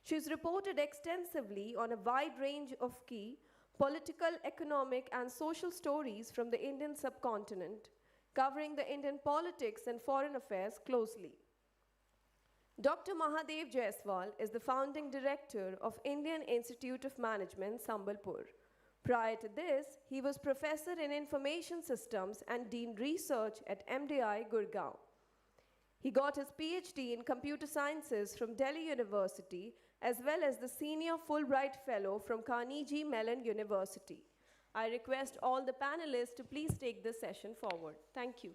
She's reported extensively on a wide range of key political, economic, and social stories from the Indian subcontinent, covering the Indian politics and foreign affairs closely. Dr. Mahadev Jaiswal is the founding director of Indian Institute of Management, Sambalpur. Prior to this, he was professor in information systems and dean research at MDI, Gurgaon. He got his PhD in computer sciences from Delhi University, as well as the senior Fulbright fellow from Carnegie Mellon University. I request all the panelists to please take this session forward. Thank you.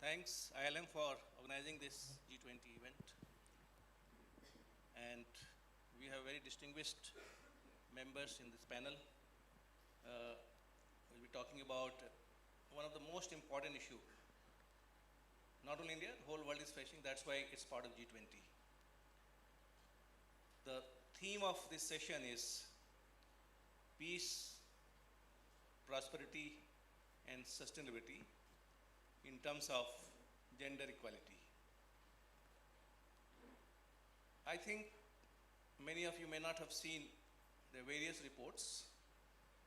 Thanks, IILM, for organizing this G20 event. And we have very distinguished members in this panel. We'll be talking about one of the most important issues. Not only India, the whole world is facing, that's why it's part of G20. The theme of this session is peace, prosperity, and sustainability in terms of gender equality. I think many of you may not have seen the various reports,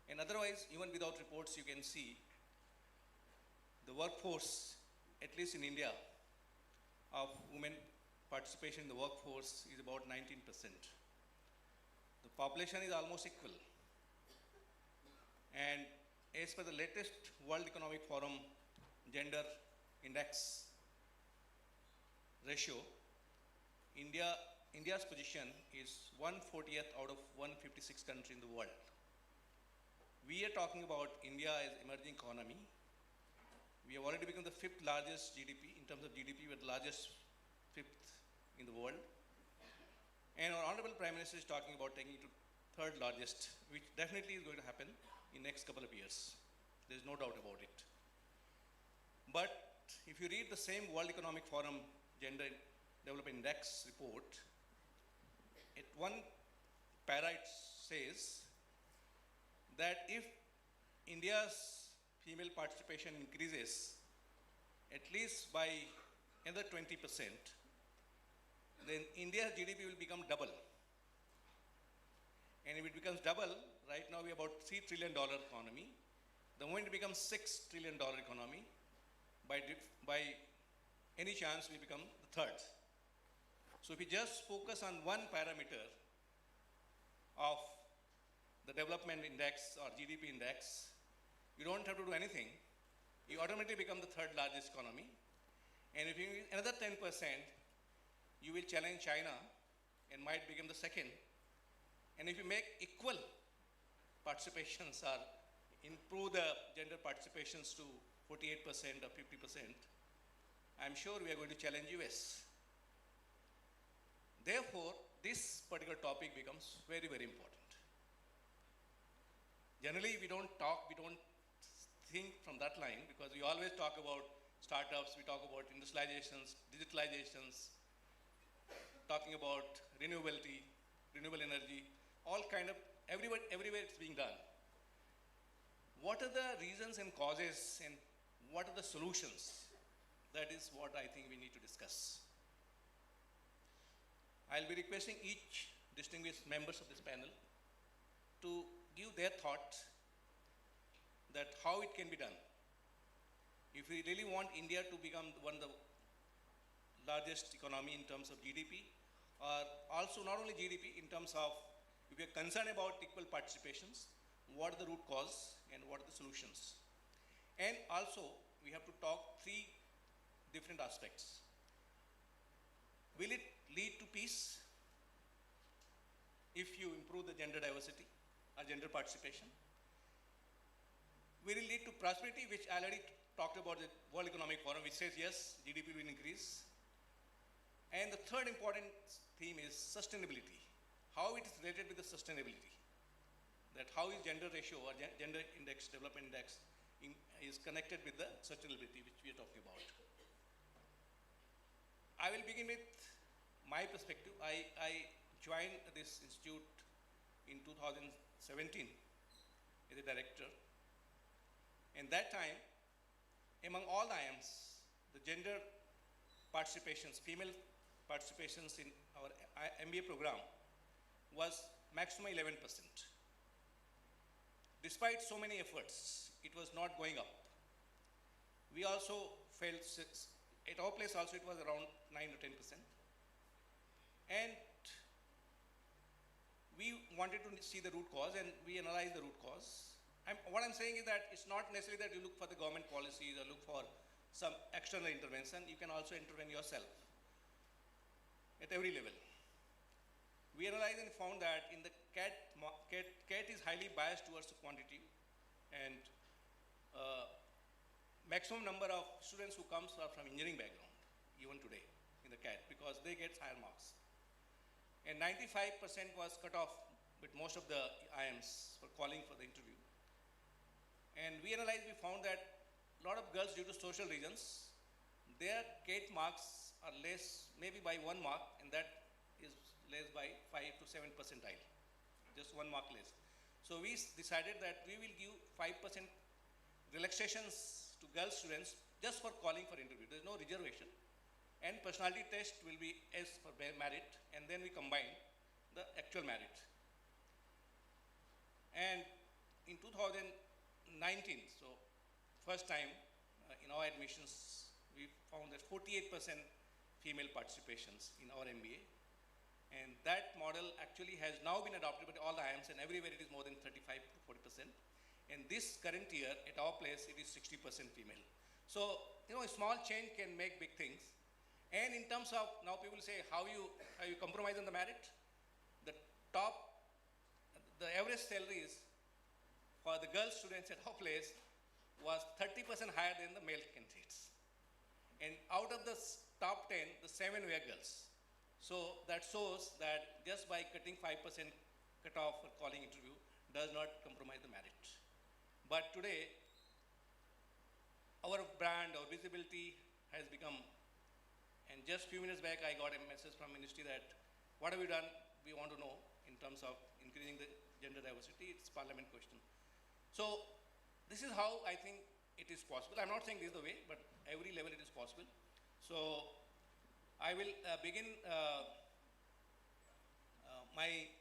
and otherwise, even without reports, you can see the workforce, at least in India, of women participation in the workforce is about 19%. The population is almost equal. And as per the latest World Economic Forum gender index ratio, India's position is 140th out of 156 countries in the world. We are talking about India as emerging economy. We have already become the 5th largest GDP. In terms of GDP, we are the largest 5th in the world. And our Honorable Prime Minister is talking about taking it to 3rd largest, which definitely is going to happen in next couple of years. There's no doubt about it. But if you read the same World Economic Forum Gender Development Index report, at one para it says that if India's female participation increases at least by another 20%, then India's GDP will become double. And if it becomes double, right now we are about $3 trillion economy. The moment it becomes $6 trillion economy, by any chance we become the 3rd. So if we just focus on one parameter of the development index or GDP index, you don't have to do anything. You automatically become the 3rd largest economy. And if you use another 10%, you will challenge China and might become the 2nd. And if you make equal participations or improve the gender participations to 48% or 50%, I'm sure we are going to challenge US. Therefore, this particular topic becomes very, very important. Generally, we don't think from that line because we always talk about startups, we talk about industrializations, digitalizations, talking about renewability, renewable energy, all kind of, everywhere it's being done. What are the reasons and causes and what are the solutions? That is what I think we need to discuss. I'll be requesting each distinguished members of this panel to give their thought that how it can be done. If we really want India to become one of the largest economy in terms of GDP, or also not only GDP, in terms of if we are concerned about equal participations, what are the root cause and what are the solutions? And also, we have to talk 3 different aspects. Will it lead to peace if you improve the gender diversity or gender participation? Will it lead to prosperity, which I already talked about the World Economic Forum, which says yes, GDP will increase. And the third important theme is sustainability. How it is related with the sustainability. That how is gender ratio or gender index, development index is connected with the sustainability which we are talking about. I will begin with my perspective, I joined this institute in 2017 as a director. And that time, among all IIMs, the gender participations, female participations in our MBA program was maximum 11%. Despite so many efforts, it was not going up. We also felt, at our place also it was around 9 to 10%. And we wanted to see the root cause, and we analyzed the root cause. What I'm saying is that it's not necessarily that you look for the government policies or look for some external intervention. You can also intervene yourself at every level. We analyzed and found that in the CAT is highly biased towards the quantity, and maximum number of students who comes are from engineering background, even today in the CAT, because they get higher marks. And 95% was cut off with most of the IIMs for calling for the interview. And we analyzed, we found that a lot of girls, due to social reasons, their CAT marks are less, maybe by 1 mark, and that is less by 5 to 7 percentile, just 1 mark less. So we decided that we will give 5% relaxations to girl students just for calling for interview. There is no reservation. And personality test will be as for merit, and then we combine the actual merit. And in 2019, so first time in our admissions, we found that 48% female participations in our MBA. And that model actually has now been adopted by all the IIMs, and everywhere it is more than 35 to 40%. And this current year, at our place, it is 60% female. So, a small change can make big things. And in terms of, now people say, how you compromise on the merit? The average salaries for the girl students at our place was 30% higher than the male candidates. And out of the top 10, the 7 were girls. So that shows that just by cutting 5% cut off for calling interview does not compromise the merit. But today, our brand, our visibility has become, and just a few minutes back I got a message from ministry that what have we done, we want to know in terms of increasing the gender diversity, it's parliament question. So this is how I think it is possible. I'm not saying this is the way, but every level it is possible. So I will begin my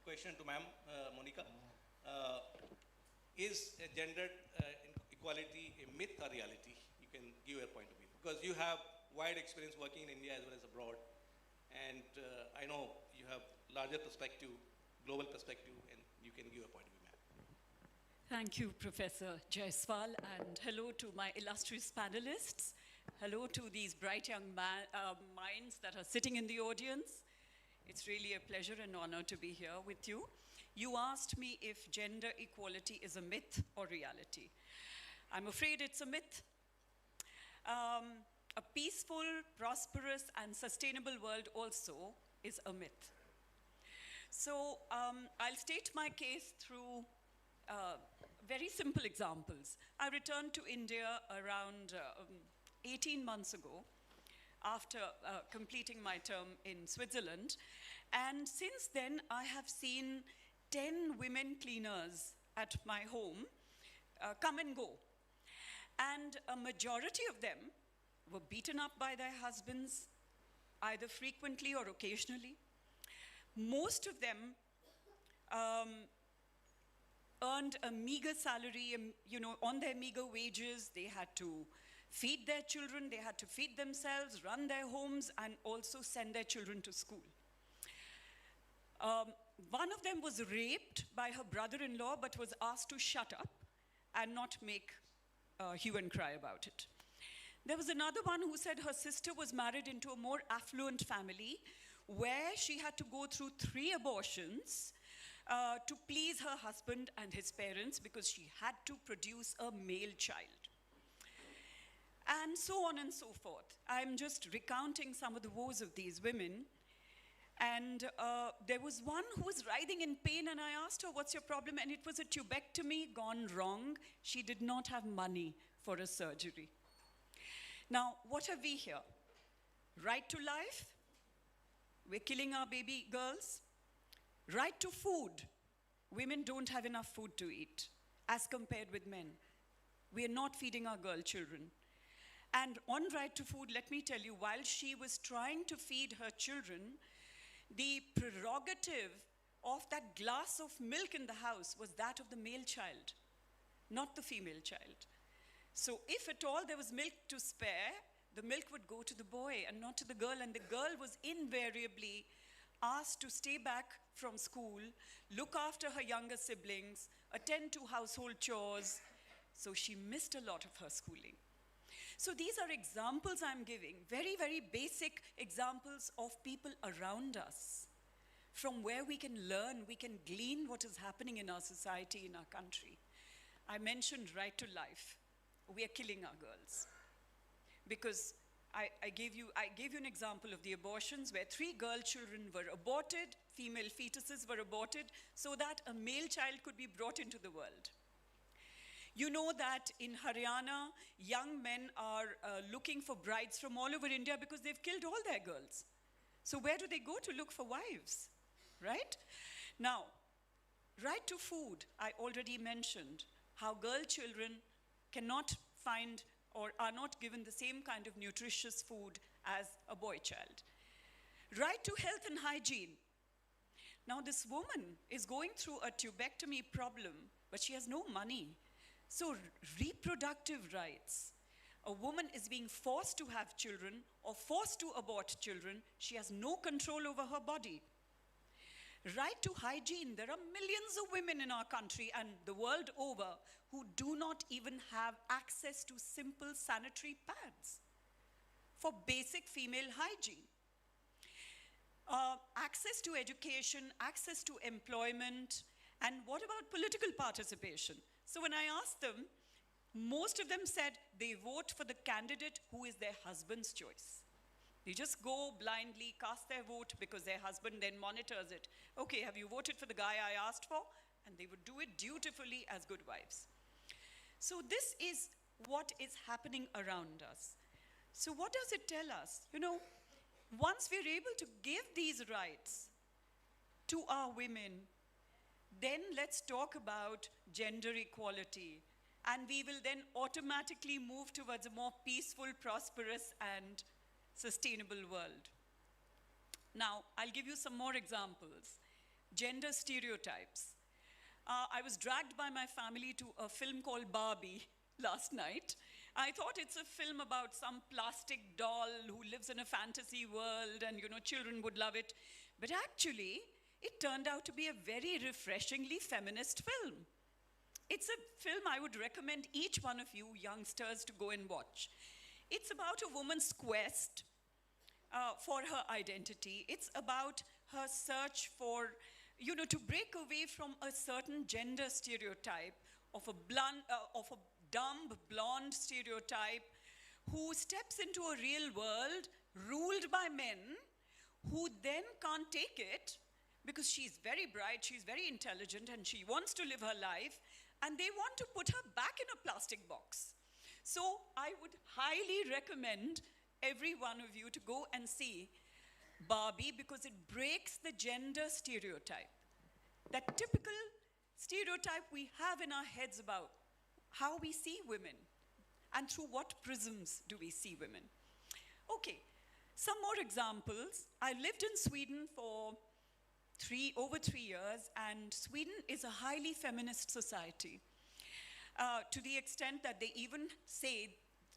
question to ma'am, Monica. Is gender equality a myth or reality? You can give your point of view, because you have wide experience working in India as well as abroad, and I know you have larger perspective, global perspective, and you can give a point of view, ma'am. Thank you, Professor Jaiswal, and hello to my illustrious panelists. Hello to these bright young minds that are sitting in the audience. It's really a pleasure and honor to be here with you. You asked me if gender equality is a myth or reality. I'm afraid it's a myth. A peaceful, prosperous, and sustainable world also is a myth. So I'll state my case through very simple examples. I returned to India around 18 months ago after completing my term in Switzerland. And since then, I have seen 10 women cleaners at my home come and go. And a majority of them were beaten up by their husbands, either frequently or occasionally. Most of them earned a meager salary, on their meager wages. They had to feed their children, they had to feed themselves, run their homes, and also send their children to school. One of them was raped by her brother-in-law, but was asked to shut up and not make hue and cry about it. There was another one who said her sister was married into a more affluent family where she had to go through 3 abortions to please her husband and his parents because she had to produce a male child. And so on and so forth. I'm just recounting some of the woes of these women. And there was one who was writhing in pain, and I asked her, what's your problem? And it was a tubectomy gone wrong. She did not have money for a surgery. Now, what have we here? Right to life, We're killing our baby girls. Right to food. Women don't have enough food to eat as compared with men. We are not feeding our girl children. And on right to food, let me tell you, while she was trying to feed her children, the prerogative of that glass of milk in the house was that of the male child, not the female child. So if at all there was milk to spare, the milk would go to the boy and not to the girl, and the girl was invariably asked to stay back from school, look after her younger siblings, attend to household chores. So she missed a lot of her schooling. So these are examples I'm giving, very, very basic examples of people around us, from where we can learn, we can glean what is happening in our society, in our country. I mentioned right to life. We are killing our girls. Because I gave you an example of the abortions where 3 girl children were aborted, female fetuses were aborted, so that a male child could be brought into the world. You know that in Haryana, young men are looking for brides from all over India because they've killed all their girls. So where do they go to look for wives, right? Now, right to food, I already mentioned how girl children cannot find or are not given the same kind of nutritious food as a boy child. Right to health and hygiene. Now this woman is going through a tubectomy problem, but she has no money. So reproductive rights. A woman is being forced to have children or forced to abort children. She has no control over her body. Right to hygiene. There are millions of women in our country and the world over who do not even have access to simple sanitary pads for basic female hygiene. Access to education, access to employment, and what about political participation? So when I asked them, most of them said they vote for the candidate who is their husband's choice. They just go blindly, cast their vote because their husband then monitors it. Okay, have you voted for the guy I asked for? And they would do it dutifully as good wives. So this is what is happening around us. So what does it tell us? You know, once we're able to give these rights to our women, then let's talk about gender equality. And we will then automatically move towards a more peaceful, prosperous, and sustainable world. Now, I'll give you some more examples. Gender stereotypes. I was dragged by my family to a film called Barbie last night. I thought it's a film about some plastic doll who lives in a fantasy world and, you know, children would love it. But actually, it turned out to be a very refreshingly feminist film. It's a film I would recommend each one of you youngsters to go and watch. It's about a woman's quest for her identity. It's about her search for, you know, to break away from a certain gender stereotype of a dumb, blonde stereotype who steps into a real world ruled by men who then can't take it because she's very bright, she's very intelligent, and she wants to live her life, and they want to put her back in a plastic box. So I would highly recommend every one of you to go and see Barbie because it breaks the gender stereotype. That typical stereotype we have in our heads about how we see women and through what prisms do we see women. Okay, some more examples. I lived in Sweden for over 3 years, and Sweden is a highly feminist society. To the extent that they even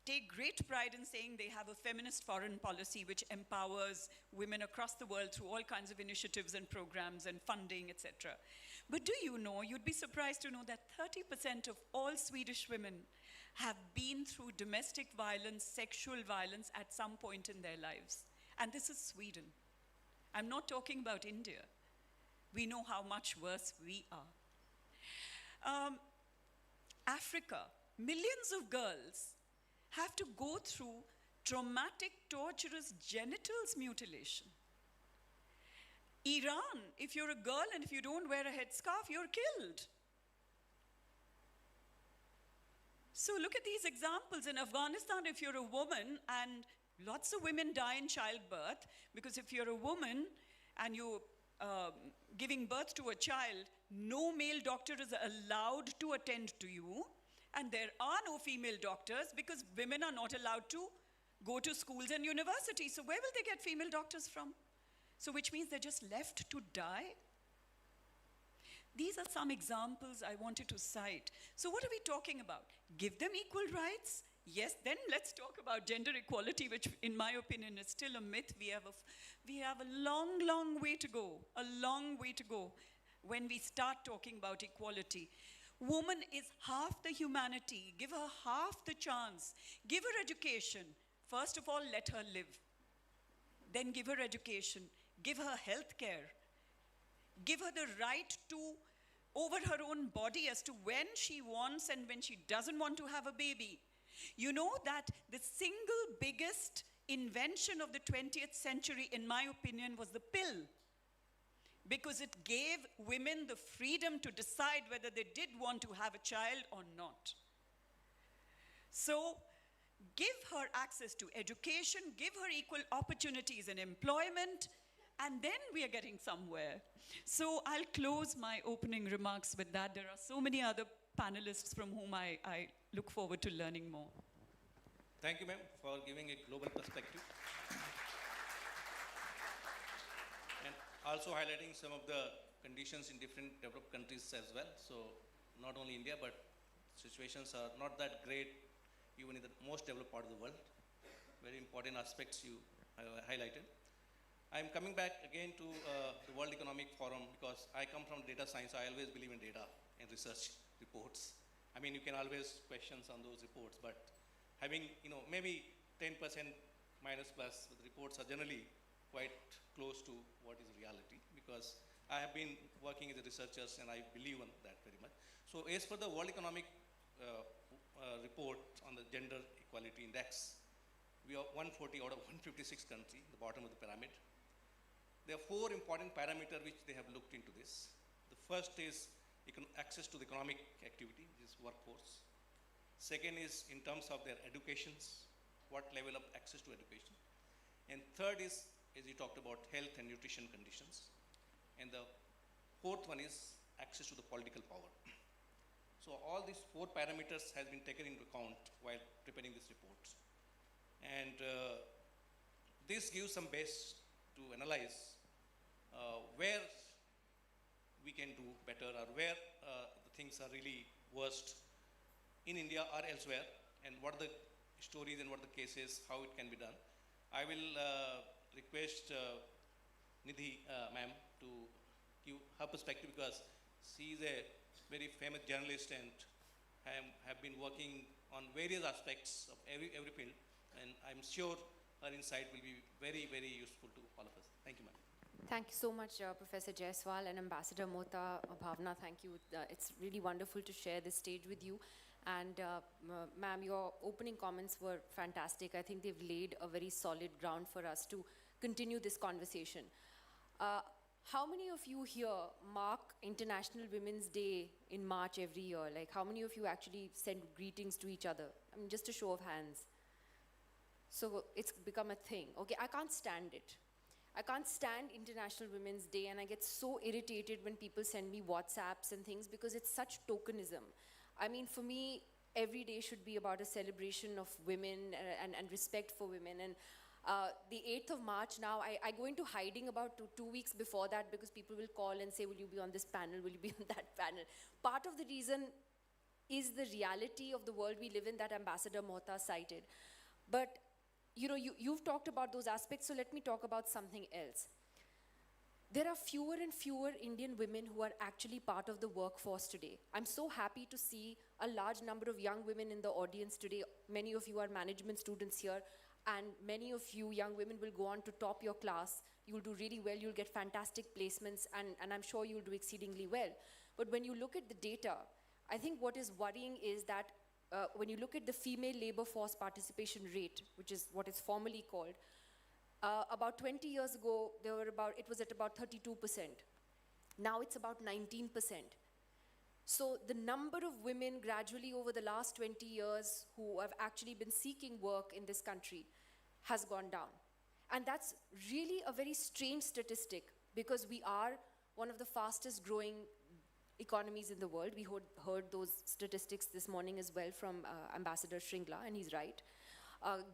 take great pride in saying they have a feminist foreign policy which empowers women across the world through all kinds of initiatives and programs and funding, etc. But do you know, you'd be surprised to know that 30% of all Swedish women have been through domestic violence, sexual violence at some point in their lives. And this is Sweden. I'm not talking about India. We know how much worse we are. Africa, millions of girls have to go through traumatic, torturous genitals mutilation. Iran, if you're a girl and if you don't wear a headscarf, you're killed. So look at these examples. In Afghanistan, if you're a woman and Lots of women die in childbirth because if you're a woman and you're giving birth to a child, no male doctor is allowed to attend to you, and there are no female doctors because women are not allowed to go to schools and universities. So where will they get female doctors from? So which means they're just left to die? These are some examples I wanted to cite. So what are we talking about? Give them equal rights? Yes, then let's talk about gender equality, which in my opinion is still a myth. We have a long, long way to go, a long way to go when we start talking about equality. Woman is half the humanity. Give her half the chance. Give her education. First of all, let her live. Then give her education. Give her health care. Give her the right to over her own body as to when she wants and when she doesn't want to have a baby. You know that the single biggest invention of the 20th century, in my opinion, was the pill. Because it gave women the freedom to decide whether they did want to have a child or not. So, give her access to education, give her equal opportunities in employment, and then we are getting somewhere. So I'll close my opening remarks with that. There are so many other panelists from whom I look forward to learning more. Thank you, ma'am, for giving a global perspective. And also highlighting some of the conditions in different developed countries as well. So not only India, but situations are not that great even in the most developed part of the world. Very important aspects you highlighted. I'm coming back again to the World Economic Forum because I come from data science. I always believe in data and research reports. I mean, you can always question on those reports, but having, maybe 10% minus plus, the reports are generally quite close to what is reality because I have been working as a researcher and I believe in that very much. So as for the World Economic report on the Gender Equality Index, we are 140 out of 156 countries, the bottom of the pyramid. There are 4 important parameters which they have looked into this. The first is access to the economic activity, which is workforce. Second is in terms of their educations, what level of access to education. And third is, as you talked about, health and nutrition conditions. And the fourth one is access to the political power. So all these 4 parameters has been taken into account while preparing this report. And this gives some base to analyze where we can do better or where the things are really worst in India or elsewhere, and what are the stories and what are the cases, how it can be done. I will request Nidhi ma'am to give her perspective because she is a very famous journalist and have been working on various aspects of every field, and I'm sure her insight will be very, very useful to all of us. Thank you, ma'am. Thank you so much, Professor Jaiswal and Ambassador Mohta. Bhavna, thank you. It's really wonderful to share this stage with you. And ma'am, your opening comments were fantastic. I think they've laid a very solid ground for us to continue this conversation. How many of you here mark International Women's Day in March every year? Like, how many of you actually send greetings to each other? I mean, just a show of hands. So it's become a thing. Okay, I can't stand it. I can't stand International Women's Day, and I get so irritated when people send me WhatsApps and things because it's such tokenism. I mean, for me, every day should be about a celebration of women and respect for women. And the 8th of March now, I go into hiding about two weeks before that because people will call and say, will you be on this panel, will you be on that panel? Part of the reason is the reality of the world we live in that Ambassador Mohta cited. But you've talked about those aspects, so let me talk about something else. There are fewer and fewer Indian women who are actually part of the workforce today. I'm so happy to see a large number of young women in the audience today. Many of you are management students here, and many of you young women will go on to top your class. You'll do really well, you'll get fantastic placements, and I'm sure you'll do exceedingly well. But when you look at the data, I think what is worrying is that when you look at the female labor force participation rate, which is what it's formally called, about 20 years ago, it was at about 32%. Now it's about 19%. So the number of women gradually over the last 20 years who have actually been seeking work in this country has gone down. And that's really a very strange statistic because we are one of the fastest growing economies in the world. We heard those statistics this morning as well from Ambassador Shringla, and he's right.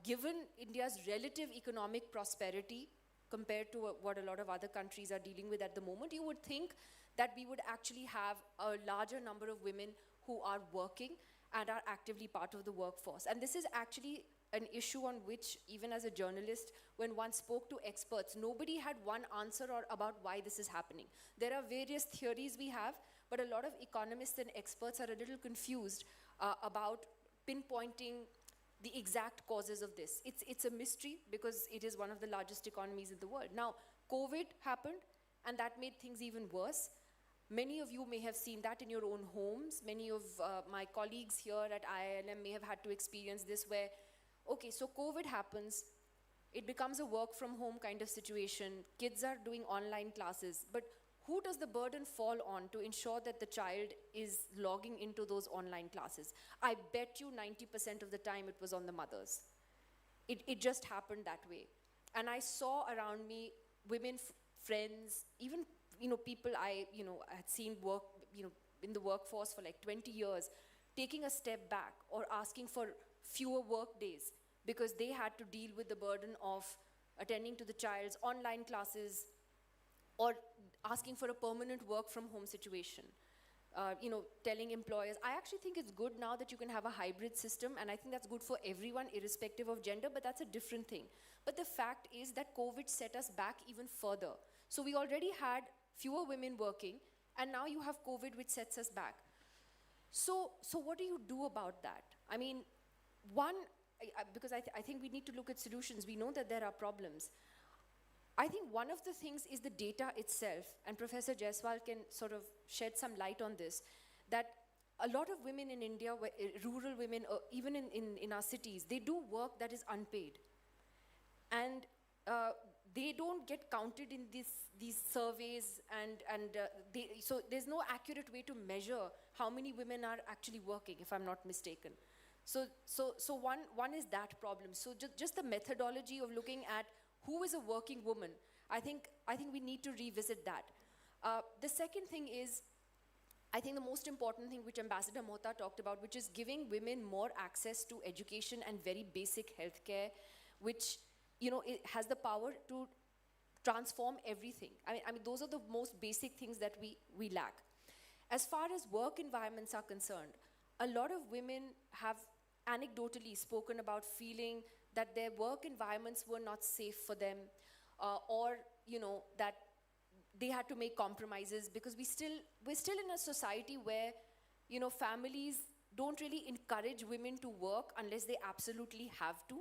Given India's relative economic prosperity compared to what a lot of other countries are dealing with at the moment, you would think that we would actually have a larger number of women who are working and are actively part of the workforce. And this is actually an issue on which, even as a journalist, when one spoke to experts, nobody had one answer about why this is happening. There are various theories we have, but a lot of economists and experts are a little confused about pinpointing the exact causes of this. It's a mystery because it is one of the largest economies in the world. Now, COVID happened, and that made things even worse. Many of you may have seen that in your own homes. Many of my colleagues here at IILM may have had to experience this where, okay, so COVID happens, it becomes a work from home kind of situation, kids are doing online classes, but who does the burden fall on to ensure that the child is logging into those online classes? I bet you 90% of the time it was on the mothers. It just happened that way. And I saw around me women, friends, even people I had seen work in the workforce for like 20 years, taking a step back or asking for fewer work days because they had to deal with the burden of attending to the child's online classes or asking for a permanent work from home situation. Telling employers, I actually think it's good now that you can have a hybrid system, and I think that's good for everyone irrespective of gender, but that's a different thing. But the fact is that COVID set us back even further. So we already had fewer women working, and now you have COVID which sets us back. So what do you do about that? I mean, because I think we need to look at solutions. We know that there are problems. I think one of the things is the data itself, and Professor Jaiswal can sort of shed some light on this, that a lot of women in India, rural women, or even in our cities, they do work that is unpaid. And they don't get counted in these surveys, so there's no accurate way to measure how many women are actually working, if I'm not mistaken. So one is that problem. So just the methodology of looking at who is a working woman, I think we need to revisit that. The second thing is, I think the most important thing which Ambassador Mohta talked about, which is giving women more access to education and very basic healthcare, which it has the power to transform everything. I mean, those are the most basic things that we lack. As far as work environments are concerned, a lot of women have anecdotally spoken about feeling that their work environments were not safe for them, or that they had to make compromises because we're still in a society where families don't really encourage women to work unless they absolutely have to.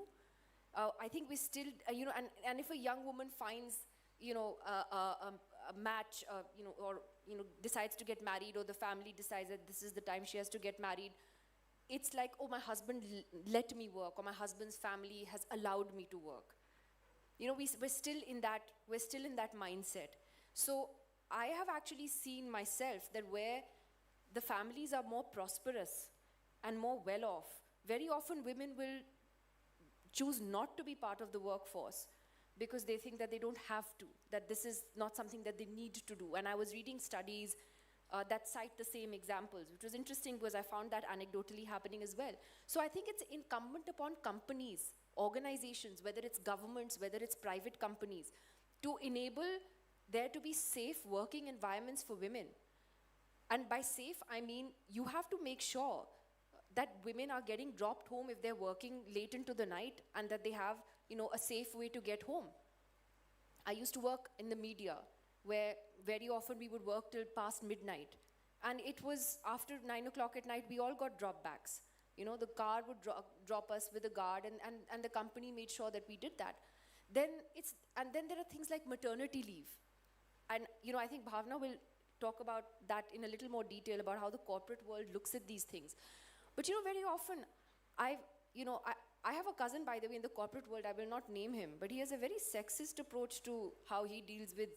I think we still and if a young woman finds a match, or decides to get married, or the family decides that this is the time she has to get married, it's like, oh, my husband let me work, or my husband's family has allowed me to work. We're still in that mindset. So I have actually seen myself that where the families are more prosperous and more well off, very often women will choose not to be part of the workforce because they think that they don't have to, that this is not something that they need to do. And I was reading studies that cite the same examples, which was interesting because I found that anecdotally happening as well. So I think it's incumbent upon companies, organizations, whether it's governments, whether it's private companies, to enable there to be safe working environments for women. And by safe, I mean you have to make sure that women are getting dropped home if they're working late into the night, and that they have a safe way to get home. I used to work in the media, where very often we would work till past midnight. And it was after 9 o'clock at night, we all got dropbacks. The car would drop us with a guard, and the company made sure that we did that. Then there are things like maternity leave. And I think Bhavna will talk about that in a little more detail, about how the corporate world looks at these things. But very often, I have a cousin, by the way, in the corporate world. I will not name him, but he has a very sexist approach to how he deals with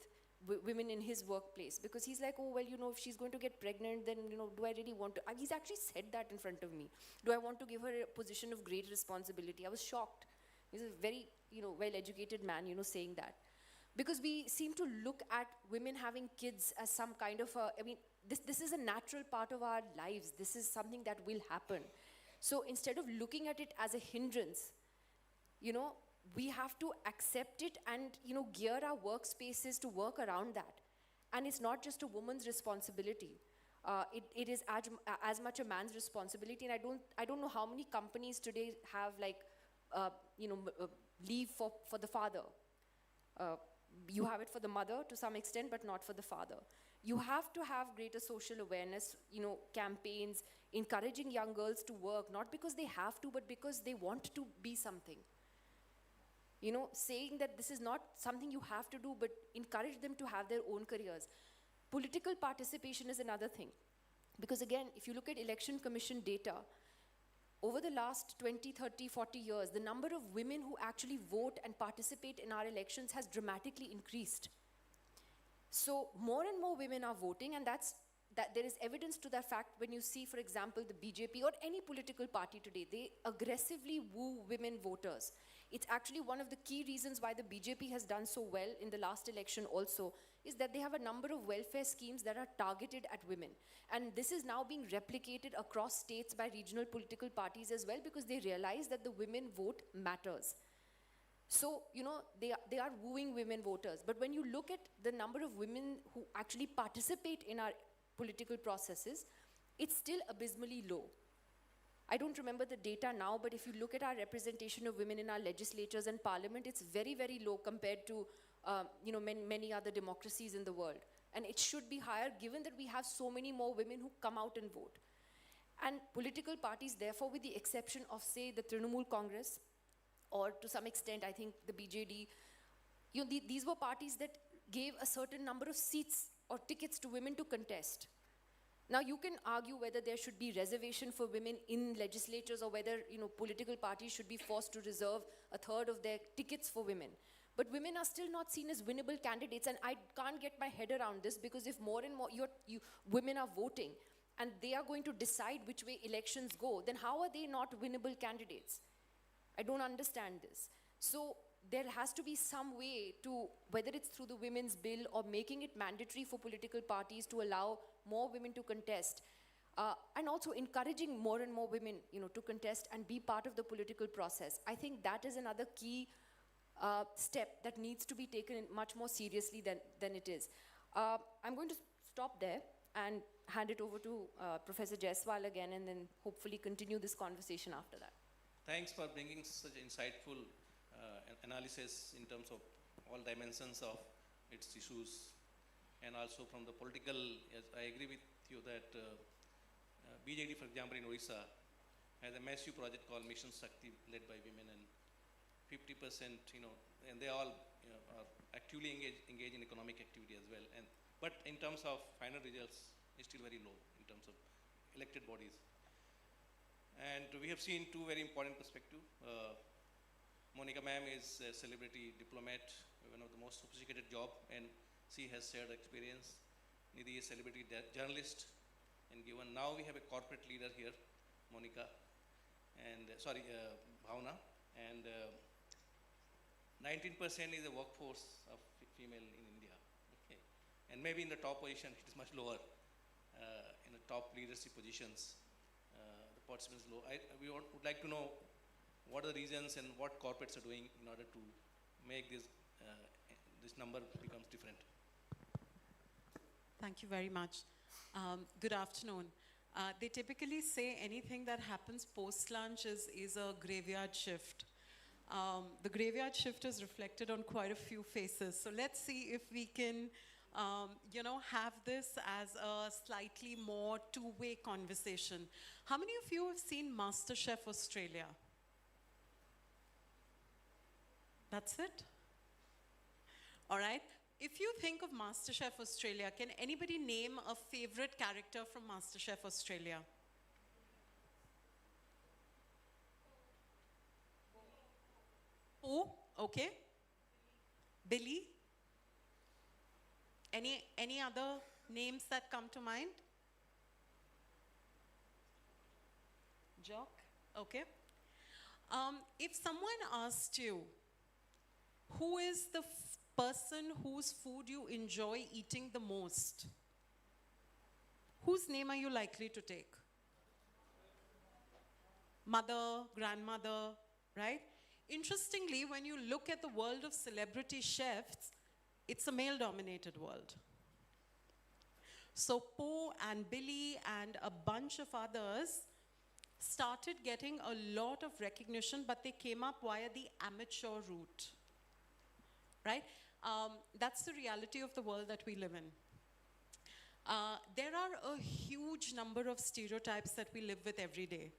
women in his workplace, because he's like, oh, well, if she's going to get pregnant, then, do I really want to? He's actually said that in front of me. Do I want to give her a position of great responsibility? I was shocked. He's a very, well-educated man, saying that. Because we seem to look at women having kids as some kind of this is a natural part of our lives. This is something that will happen. So instead of looking at it as a hindrance, we have to accept it and, gear our workspaces to work around that. And it's not just a woman's responsibility. It is as much a man's responsibility. And I don't know how many companies today have leave for the father. You have it for the mother to some extent, but not for the father. You have to have greater social awareness, campaigns, encouraging young girls to work, not because they have to, but because they want to be something. Saying that this is not something you have to do, but encourage them to have their own careers. Political participation is another thing. Because again, if you look at Election Commission data, over the last 20, 30, 40 years, the number of women who actually vote and participate in our elections has dramatically increased. So more and more women are voting, and that there is evidence to that fact when you see, for example, the BJP or any political party today, they aggressively woo women voters. It's actually one of the key reasons why the BJP has done so well in the last election also, is that they have a number of welfare schemes that are targeted at women. And this is now being replicated across states by regional political parties as well, because they realize that the women vote matters. So, they are wooing women voters. But when you look at the number of women who actually participate in our political processes, it's still abysmally low. I don't remember the data now, but if you look at our representation of women in our legislatures and parliament, it's very, very low compared to many other democracies in the world. And it should be higher, given that we have so many more women who come out and vote. And political parties, therefore, with the exception of, say, the Trinamool Congress, or to some extent, I think, the BJD, these were parties that gave a certain number of seats or tickets to women to contest. Now, you can argue whether there should be reservation for women in legislatures, or whether, political parties should be forced to reserve a third of their tickets for women. But women are still not seen as winnable candidates, and I can't get my head around this, because if more and more women are voting, and they are going to decide which way elections go, then how are they not winnable candidates? I don't understand this. So there has to be some way to, whether it's through the women's bill or making it mandatory for political parties to allow more women to contest, and also encouraging more and more women, to contest and be part of the political process. I think that is another key step that needs to be taken much more seriously than it is. I'm going to stop there and hand it over to Professor Jaiswal again, and then hopefully continue this conversation after that. Thanks for bringing such insightful analysis in terms of all dimensions of its issues, and also from the political. I agree with you that BJD, for example, in Orissa, has a massive project called Mission Shakti, led by women, and 50%, and they all are actively engaged in economic activity as well. But in terms of final results, it's still very low in terms of elected bodies. And we have seen two very important perspectives. Monica ma'am is a celebrity diplomat, one of the most sophisticated job, and she has shared experience. Nidhi is a celebrity journalist, and given now we have a corporate leader here, Monica, and Bhavna, and 19% is the workforce of female in India. Okay. And maybe in the top position it is much lower. In the top leadership positions, the participants low. We would like to know what are the reasons and what corporates are doing in order to make this number becomes different. Thank you very much. Good afternoon. They typically say anything that happens post-lunch is a graveyard shift. The graveyard shift is reflected on quite a few faces. So let's see if we can, have this as a slightly more two-way conversation. How many of you have seen MasterChef Australia? That's it? All right. If you think of MasterChef Australia, can anybody name a favorite character from MasterChef Australia? Oh, okay. Billy? Any other names that come to mind? Jock? Okay. If someone asked you, Who is the person whose food you enjoy eating the most? Whose name are you likely to take? Mother, grandmother, right? Interestingly, when you look at the world of celebrity chefs, it's a male-dominated world. So Po and Billy and a bunch of others started getting a lot of recognition, but they came up via the amateur route, right? That's the reality of the world that we live in. There are a huge number of stereotypes that we live with every day.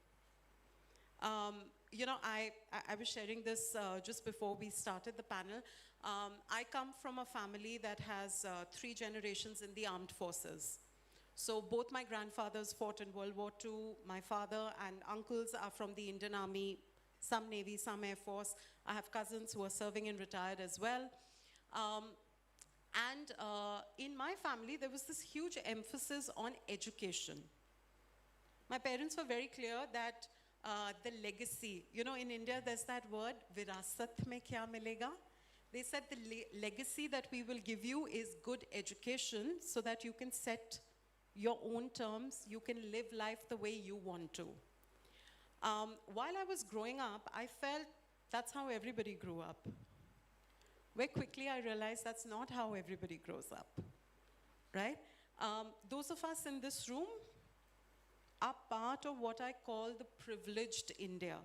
You know, I was sharing this just before we started the panel. I come from a family that has 3 generations in the armed forces. So both my grandfathers fought in World War II. My father and uncles are from the Indian Army, some Navy, some Air Force. I have cousins who are serving and retired as well. In my family, there was this huge emphasis on education. My parents were very clear that the legacy, you know, in India, there's that word, virasat mein kya milega? They said the legacy that we will give you is good education so that you can set your own terms, you can live life the way you want to. While I was growing up, I felt that's how everybody grew up. Very quickly, I realized that's not how everybody grows up, right? Those of us in this room are part of what I call the privileged India.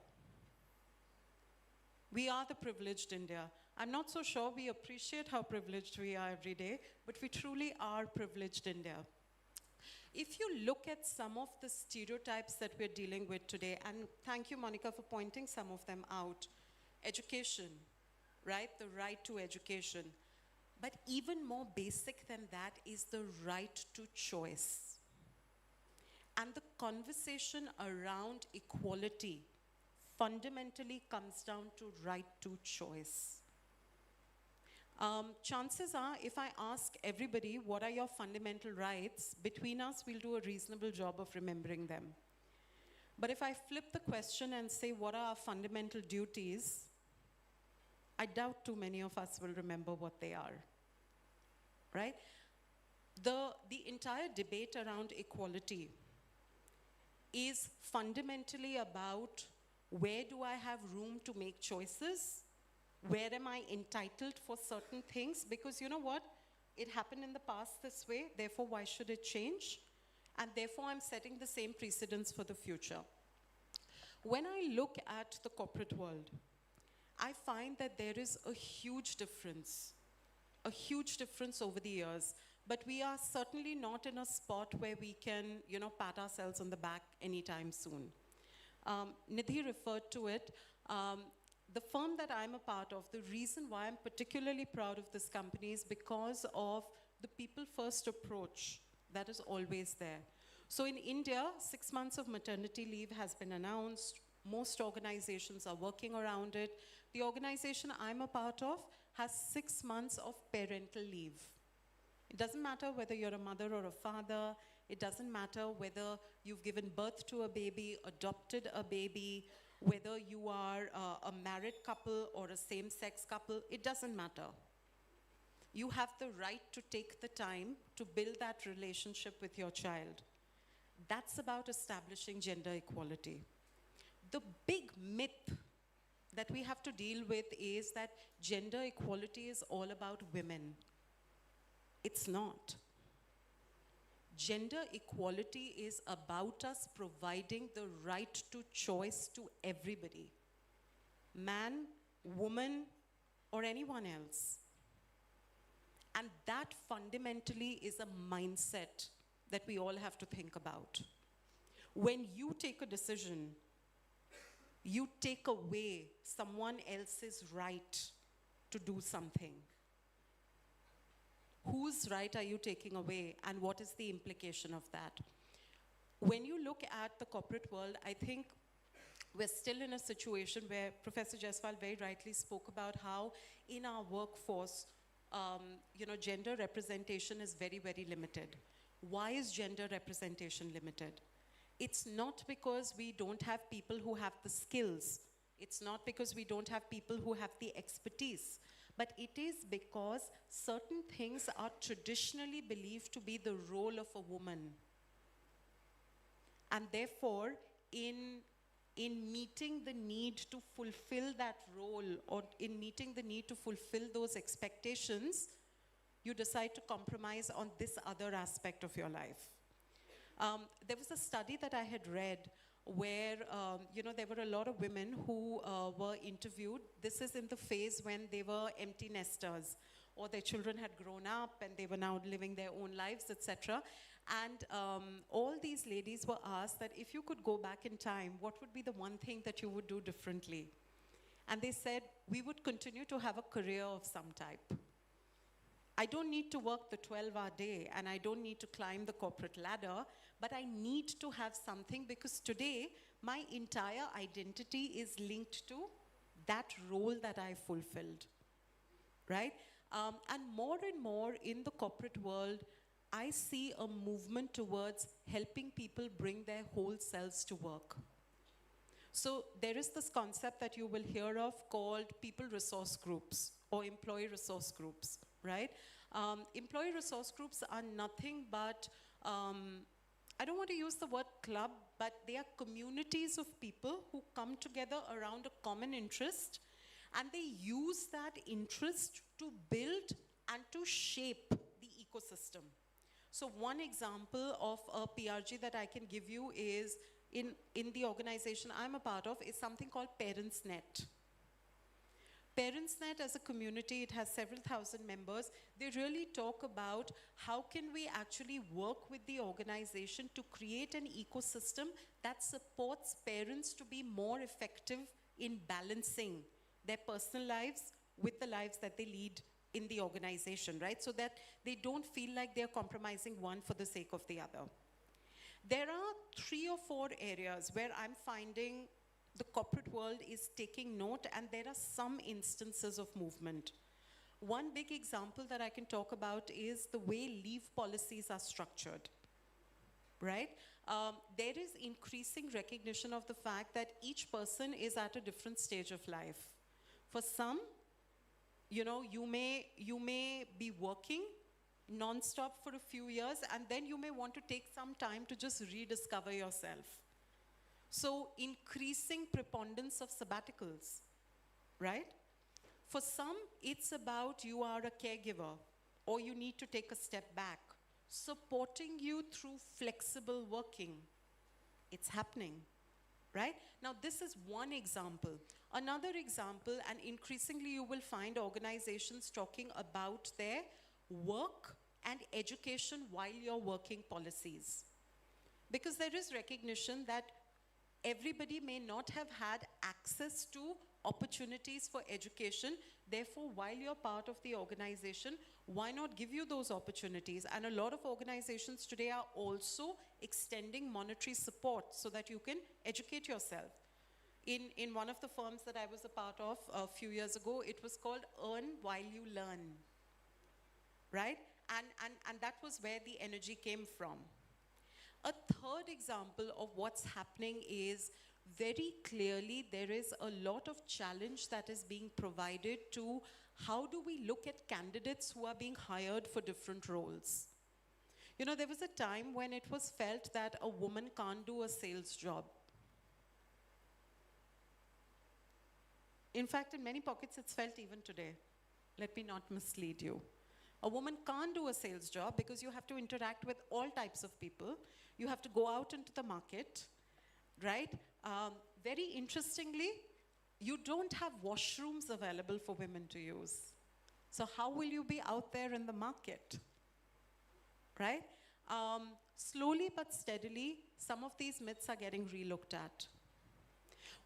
We are the privileged India. I'm not so sure we appreciate how privileged we are every day, but we truly are privileged India. If you look at some of the stereotypes that we're dealing with today, and thank you, Monica, for pointing some of them out. Education, right? The right to education. But even more basic than that is the right to choice. And the conversation around equality fundamentally comes down to right to choice. Chances are, if I ask everybody, what are your fundamental rights, between us, we'll do a reasonable job of remembering them. But if I flip the question and say, what are our fundamental duties, I doubt too many of us will remember what they are, right? The entire debate around equality is fundamentally about where do I have room to make choices? Where am I entitled for certain things? Because you know what? It happened in the past this way, therefore why should it change? And therefore I'm setting the same precedents for the future. When I look at the corporate world, I find that there is a huge difference over the years. But we are certainly not in a spot where we can, you know, pat ourselves on the back anytime soon. Nidhi referred to it. The firm that I'm a part of, the reason why I'm particularly proud of this company is because of the people-first approach that is always there. So in India, 6 months of maternity leave has been announced. Most organizations are working around it. The organization I'm a part of has 6 months of parental leave. It doesn't matter whether you're a mother or a father. It doesn't matter whether you've given birth to a baby, adopted a baby, whether you are a married couple or a same-sex couple. It doesn't matter. You have the right to take the time to build that relationship with your child. That's about establishing gender equality. The big myth that we have to deal with is that gender equality is all about women. It's not. Gender equality is about us providing the right to choice to everybody. Man, woman, or anyone else. And that fundamentally is a mindset that we all have to think about. When you take a decision, you take away someone else's right to do something. Whose right are you taking away, and what is the implication of that? When you look at the corporate world, I think we're still in a situation where Professor Jaiswal very rightly spoke about how in our workforce, you know, gender representation is very, very limited. Why is gender representation limited? It's not because we don't have people who have the skills. It's not because we don't have people who have the expertise. but it is because certain things are traditionally believed to be the role of a woman. And therefore, in meeting the need to fulfill that role, or in meeting the need to fulfill those expectations, you decide to compromise on this other aspect of your life. There was a study that I had read where, there were a lot of women who were interviewed. This is in the phase when they were empty nesters, or their children had grown up and they were now living their own lives, etc. And all these ladies were asked that if you could go back in time, what would be the one thing that you would do differently? And they said, we would continue to have a career of some type. I don't need to work the 12-hour day, and I don't need to climb the corporate ladder, but I need to have something, because today my entire identity is linked to that role that I fulfilled, right? And more in the corporate world, I see a movement towards helping people bring their whole selves to work. So there is this concept that you will hear of called people resource groups or employee resource groups, right? Employee resource groups are nothing but, I don't want to use the word club, but they are communities of people who come together around a common interest, and they use that interest to build and to shape the ecosystem. So one example of a PRG that I can give you is, in the organization I'm a part of, is something called ParentsNet. ParentsNet as a community, it has several thousand members. They really talk about how can we actually work with the organization to create an ecosystem that supports parents to be more effective in balancing their personal lives with the lives that they lead in the organization, right? So that they don't feel like they're compromising one for the sake of the other. There are 3 or 4 areas where I'm finding the corporate world is taking note, and there are some instances of movement. One big example that I can talk about is the way leave policies are structured, right? There is increasing recognition of the fact that each person is at a different stage of life. For some, you may be working non-stop for a few years, and then you may want to take some time to just rediscover yourself. So increasing preponderance of sabbaticals, right? For some, it's about you are a caregiver, or you need to take a step back. Supporting you through flexible working. It's happening, right? Now, this is one example. Another example, and increasingly you will find organizations talking about their work and education while you're working policies. Because there is recognition that everybody may not have had access to opportunities for education. Therefore, while you're part of the organization, why not give you those opportunities? And a lot of organizations today are also extending monetary support so that you can educate yourself. In one of the firms that I was a part of a few years ago, it was called Earn While You Learn, right? And that was where the energy came from. A third example of what's happening is, very clearly there is a lot of challenge that is being provided to how do we look at candidates who are being hired for different roles. There was a time when it was felt that a woman can't do a sales job. In fact, in many pockets it's felt even today. Let me not mislead you. A woman can't do a sales job because you have to interact with all types of people. You have to go out into the market, right? Very interestingly, you don't have washrooms available for women to use. So how will you be out there in the market, right? Slowly but steadily, some of these myths are getting relooked at.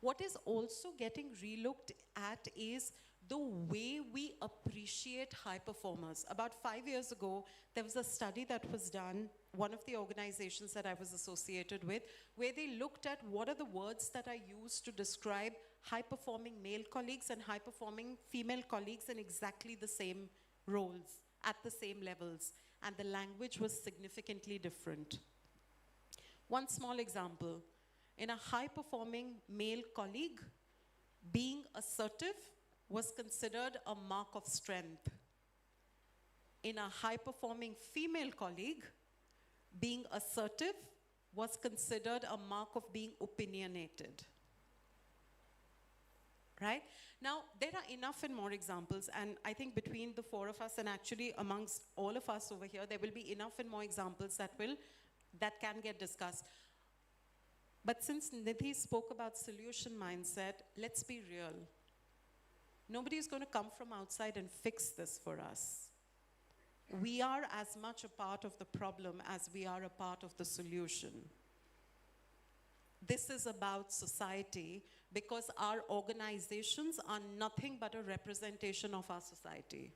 What is also getting relooked at is the way we appreciate high performers. About 5 years ago, there was a study that was done, one of the organizations that I was associated with, where they looked at what are the words that are used to describe high-performing male colleagues and high-performing female colleagues in exactly the same roles, at the same levels. And the language was significantly different. One small example. In a high-performing male colleague, being assertive was considered a mark of strength. In a high-performing female colleague, being assertive was considered a mark of being opinionated. Right? Now, there are enough and more examples, and I think between the four of us and actually amongst all of us over here, there will be enough and more examples that can get discussed. But since Nidhi spoke about solution mindset, let's be real. Nobody is going to come from outside and fix this for us. We are as much a part of the problem as we are a part of the solution. This is about society because our organizations are nothing but a representation of our society.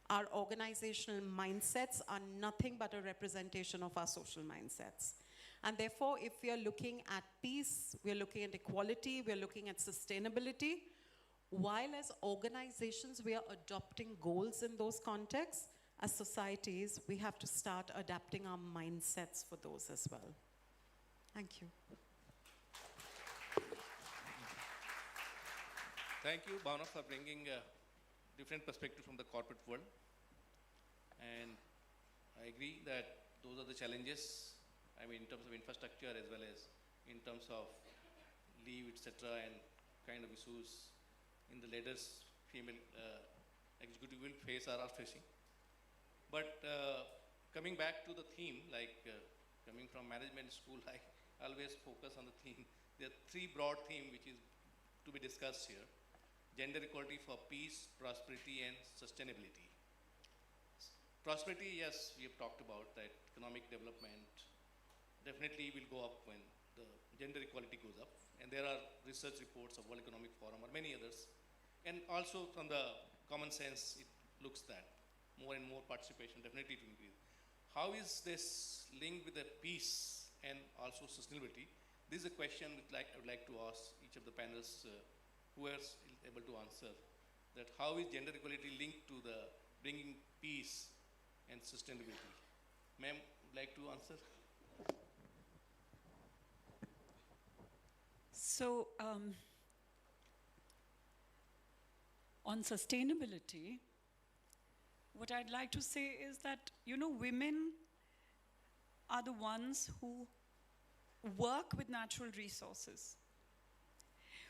Our organizational mindsets are nothing but a representation of our social mindsets. And therefore, if we are looking at peace, we are looking at equality, we are looking at sustainability, while as organizations we are adopting goals in those contexts, as societies, we have to start adapting our mindsets for those as well. Thank you. Thank you, Bhavna, for bringing a different perspective from the corporate world. And I agree that those are the challenges, I mean, in terms of infrastructure as well as in terms of leave, etc., and kind of issues in the leaders, female executive will face or are facing. But coming back to the theme, like coming from management school, I always focus on the theme. There are three broad themes which is to be discussed here. Gender equality for peace, prosperity, and sustainability. Prosperity, yes, we have talked about that economic development definitely will go up when the gender equality goes up. And there are research reports of World Economic Forum or many others. And also from the common sense, it looks that more and more participation definitely to increase. How is this linked with the peace and also sustainability? This is a question I would like to ask each of the panelists, who is able to answer, that how is gender equality linked to the bringing peace and sustainability? Ma'am, would like to answer? So, on sustainability, what I'd like to say is that, you know, women are the ones who work with natural resources.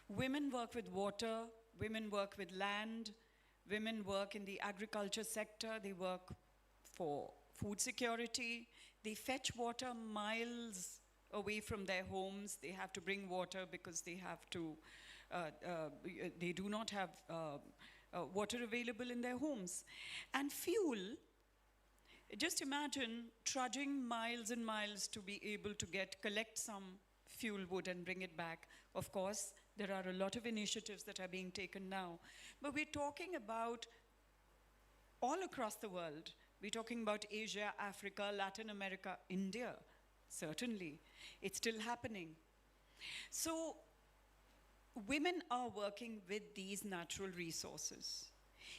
Women work with water, women work with land, women work in the agriculture sector, they work for food security, they fetch water miles away from their homes, they have to bring water because they have to, they do not have water available in their homes. And fuel, just imagine trudging miles and miles to be able to collect some fuel wood and bring it back. Of course, there are a lot of initiatives that are being taken now. But we're talking about all across the world. We're talking about Asia, Africa, Latin America, India, certainly. It's still happening. So women are working with these natural resources.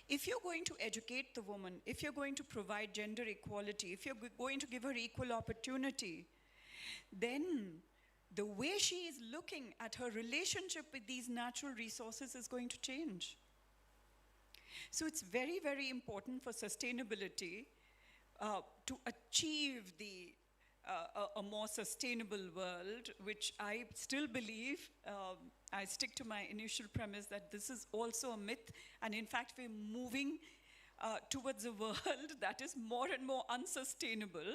If you're going to educate the woman, if you're going to provide gender equality, if you're going to give her equal opportunity, then the way she is looking at her relationship with these natural resources is going to change. So it's very, very important for sustainability to achieve a more sustainable world, which I still believe, I stick to my initial premise that this is also a myth, and in fact we're moving towards a world that is more and more unsustainable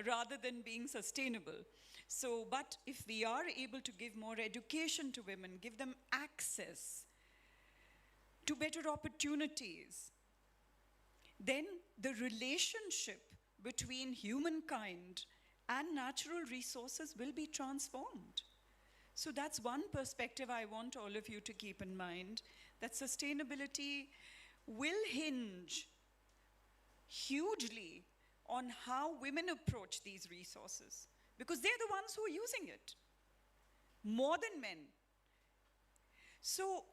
rather than being sustainable. So, but if we are able to give more education to women, give them access to better opportunities, then the relationship between humankind and natural resources will be transformed. So that's one perspective I want all of you to keep in mind, that sustainability will hinge hugely on how women approach these resources, because they're the ones who are using it more than men. So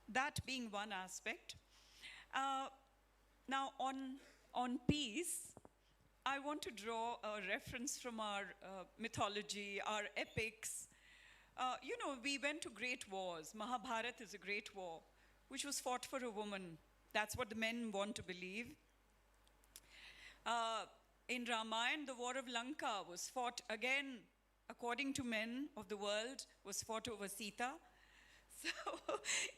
that being one aspect. Now on peace, I want to draw a reference from our mythology, our epics. You know, we went to great wars. Mahabharata is a great war. which was fought for a woman. That's what the men want to believe. In Ramayana, the war of Lanka was fought again, according to men of the world, was fought over Sita. So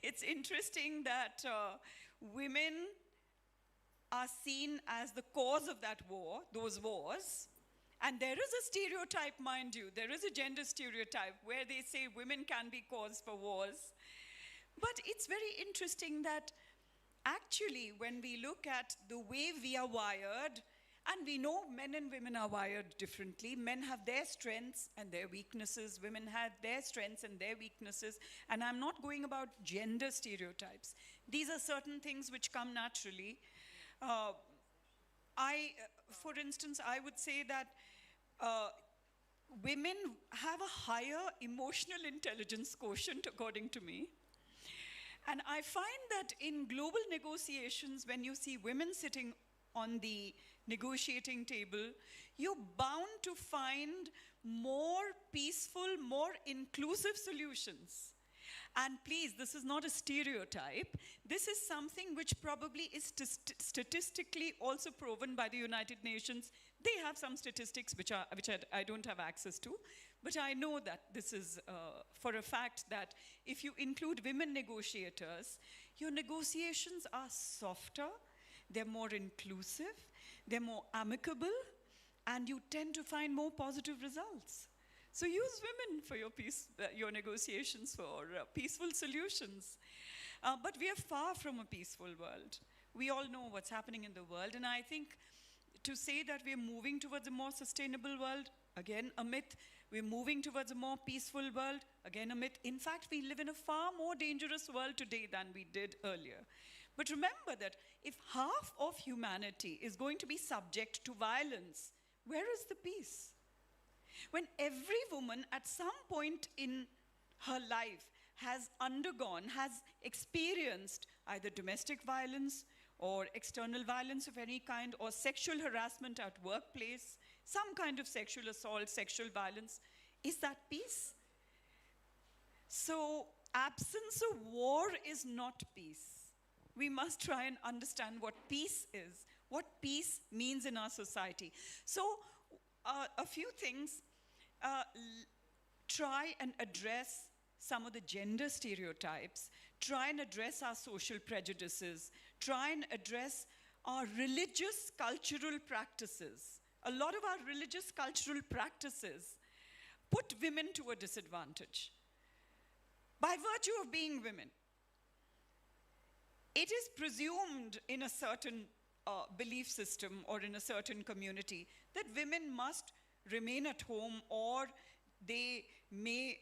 it's interesting that women are seen as the cause of that war, those wars. And there is a stereotype, mind you. There is a gender stereotype where they say women can be cause for wars. But it's very interesting that actually when we look at the way we are wired, and we know men and women are wired differently. Men have their strengths and their weaknesses. Women have their strengths and their weaknesses. And I'm not going about gender stereotypes. These are certain things which come naturally. For instance, I would say that women have a higher emotional intelligence quotient, according to me. And I find that in global negotiations, when you see women sitting on the negotiating table, you're bound to find more peaceful, more inclusive solutions. And please, this is not a stereotype. This is something which probably is statistically also proven by the United Nations. They have some statistics which I don't have access to. But I know that this is for a fact that if you include women negotiators, your negotiations are softer, they're more inclusive, they're more amicable, and you tend to find more positive results. So use women for your negotiations for peaceful solutions. But we are far from a peaceful world. We all know what's happening in the world, and I think to say that we're moving towards a more sustainable world, again, a myth. We're moving towards a more peaceful world, again, a myth. In fact, we live in a far more dangerous world today than we did earlier. But remember that if half of humanity is going to be subject to violence, where is the peace? When every woman at some point in her life has undergone, has experienced either domestic violence or external violence of any kind, or sexual harassment at workplace, some kind of sexual assault, sexual violence, is that peace? So absence of war is not peace. We must try and understand what peace is, what peace means in our society. So a few things, try and address some of the gender stereotypes, try and address our social prejudices, try and address our religious cultural practices. A lot of our religious cultural practices put women to a disadvantage by virtue of being women. It is presumed in a certain belief system or in a certain community that women must remain at home, or they may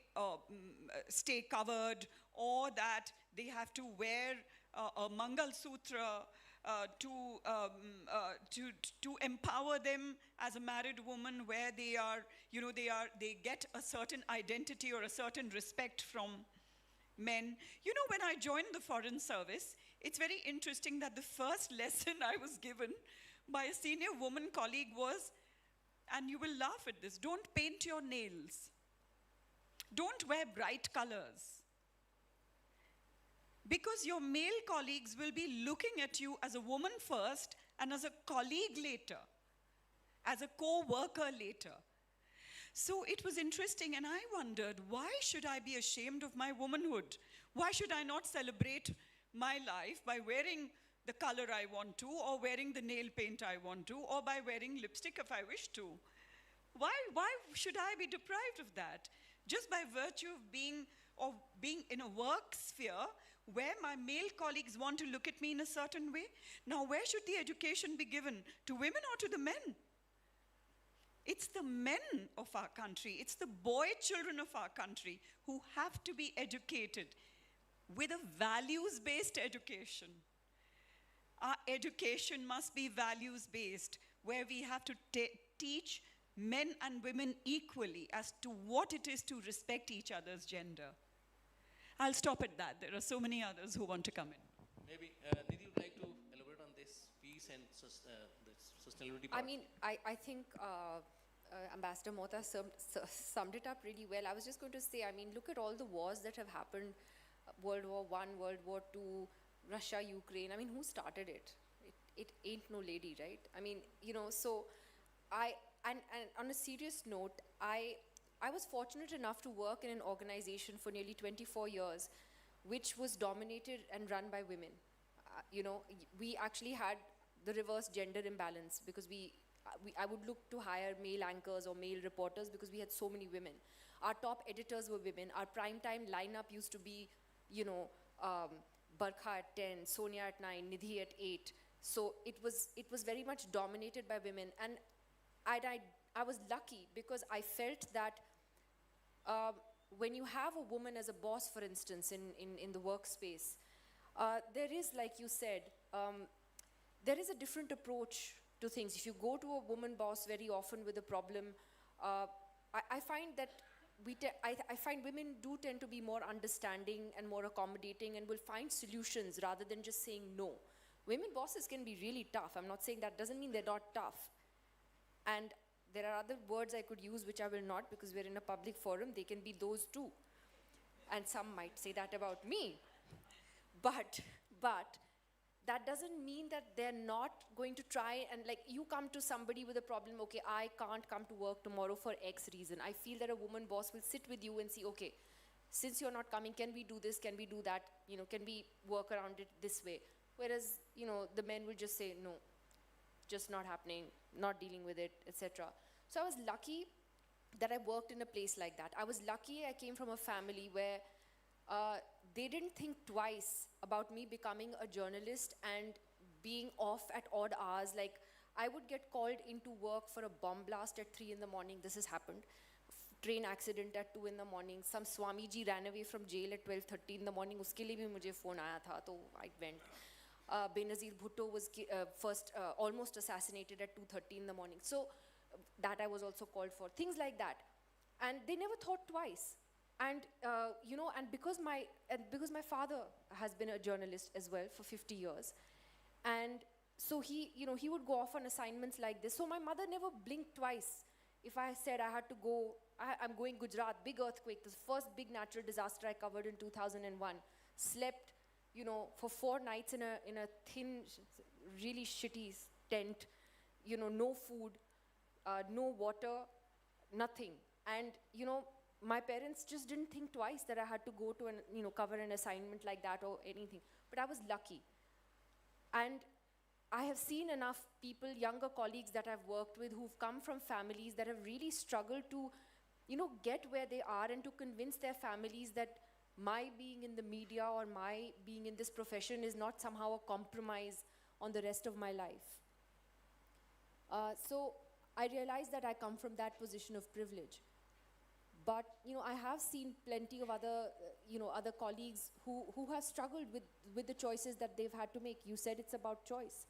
stay covered, or that they have to wear a Mangal Sutra to empower them as a married woman, where they are, they get a certain identity or a certain respect from men. You know, when I joined the Foreign Service, it's very interesting that the first lesson I was given by a senior woman colleague was, and you will laugh at this, don't paint your nails. Don't wear bright colors. Because your male colleagues will be looking at you as a woman first and as a colleague later, as a co-worker later. So it was interesting, and I wondered, why should I be ashamed of my womanhood? Why should I not celebrate my life by wearing the color I want to, or wearing the nail paint I want to, or by wearing lipstick if I wish to? Why should I be deprived of that? Just by virtue of being in a work sphere where my male colleagues want to look at me in a certain way. Now, where should the education be given? To women or to the men? It's the men of our country, it's the boy children of our country who have to be educated with a values-based education. Our education must be values-based, where we have to teach men and women equally as to what it is to respect each other's gender. I'll stop at that. There are so many others who want to come in. Maybe, Nidhi, would like to elaborate on this peace and the sustainability part? I mean, I think Ambassador Mota summed it up really well. I was just going to say, I mean, look at all the wars that have happened World War I, World War II, Russia, Ukraine. I mean, who started it? It ain't no lady, right? I mean, so and on a serious note, I was fortunate enough to work in an organization for nearly 24 years, which was dominated and run by women. We actually had the reverse gender imbalance because I would look to hire male anchors or male reporters because we had so many women. Our top editors were women. Our primetime lineup used to be, Barkha at 10, Sonia at 9, Nidhi at 8. So it was very much dominated by women. And I was lucky because I felt that when you have a woman as a boss, for instance, in the workspace, there is, like you said, there is a different approach to things. If you go to a woman boss very often with a problem, I find that I find women do tend to be more understanding and more accommodating and will find solutions rather than just saying no. Women bosses can be really tough. I'm not saying that doesn't mean they're not tough. And there are other words I could use which I will not because we're in a public forum. They can be those too. And some might say that about me. But that doesn't mean that they're not going to try and, like, you come to somebody with a problem, okay, I can't come to work tomorrow for X reason. I feel that a woman boss will sit with you and see, okay, since you're not coming, can we do this, can we do that, can we work around it this way? Whereas, the men will just say, no, just not happening, not dealing with it, etc. So I was lucky that I worked in a place like that. I was lucky I came from a family where they didn't think twice about me becoming a journalist and being off at odd hours. Like, I would get called into work for a bomb blast at 3 in the morning. This has happened. Train accident at 2 in the morning. Some Swamiji ran away from jail at 12:30 in the morning. Uske liye bhi mujhe phone aaya tha, so I went. Benazir Bhutto was first almost assassinated at 2:30 in the morning. So that I was also called for. Things like that. And they never thought twice. And, and because my father has been a journalist as well for 50 years, and so he would go off on assignments like this. So my mother never blinked twice. If I said I had to go, I'm going Gujarat, big earthquake, the first big natural disaster I covered in 2001, slept, for 4 nights in a thin, really shitty tent, no food, no water, nothing. And, my parents just didn't think twice that I had to go to cover an assignment like that or anything. But I was lucky. And I have seen enough people, younger colleagues that I've worked with who've come from families that have really struggled to, get where they are and to convince their families that my being in the media or my being in this profession is not somehow a compromise on the rest of my life. So I realized that I come from that position of privilege. But, I have seen plenty of other, other colleagues who have struggled with the choices that they've had to make. You said it's about choice.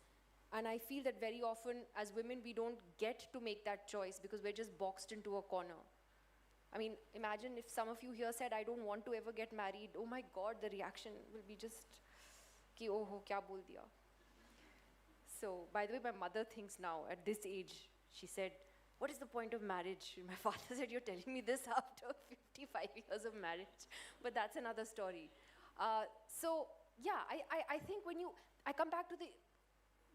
And I feel that very often, as women, we don't get to make that choice because we're just boxed into a corner. I mean, imagine if some of you here said, I don't want to ever get married. Oh my God, the reaction will be just, ki oh ho, kya bol diya. So, by the way, my mother thinks now, at this age, she said, what is the point of marriage? My father said, you're telling me this after 55 years of marriage. But that's another story. So, yeah, I think I come back to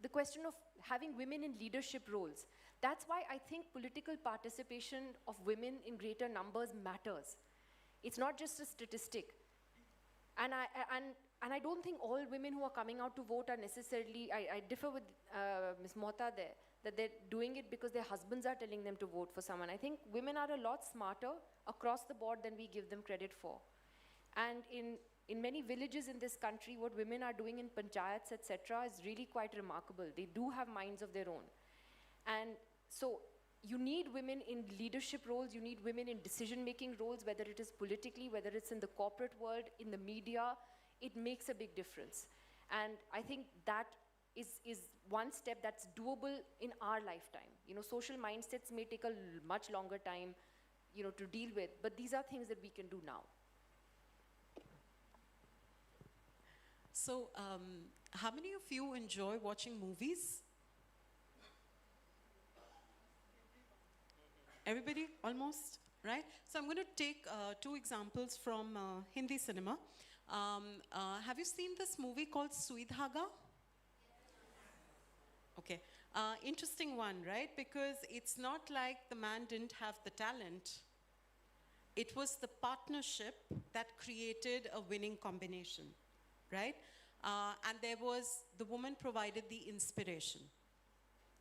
the question of having women in leadership roles. That's why I think political participation of women in greater numbers matters. It's not just a statistic. And I don't think all women who are coming out to vote are necessarily, I differ with Ms. Mohta there, that they're doing it because their husbands are telling them to vote for someone. I think women are a lot smarter across the board than we give them credit for. And in many villages in this country, what women are doing in panchayats, etc., is really quite remarkable. They do have minds of their own. And so you need women in leadership roles, you need women in decision-making roles, whether it is politically, whether it's in the corporate world, in the media, it makes a big difference. And I think that is one step that's doable in our lifetime. Social mindsets may take a much longer time, to deal with, but these are things that we can do now. So, how many of you enjoy watching movies? Everybody, almost, right? So I'm going to take 2 examples from Hindi cinema. Have you seen this movie called Sui Dhaga? Okay. Interesting one, right? Because it's not like the man didn't have the talent. It was the partnership that created a winning combination, right? And there was, the woman provided the inspiration,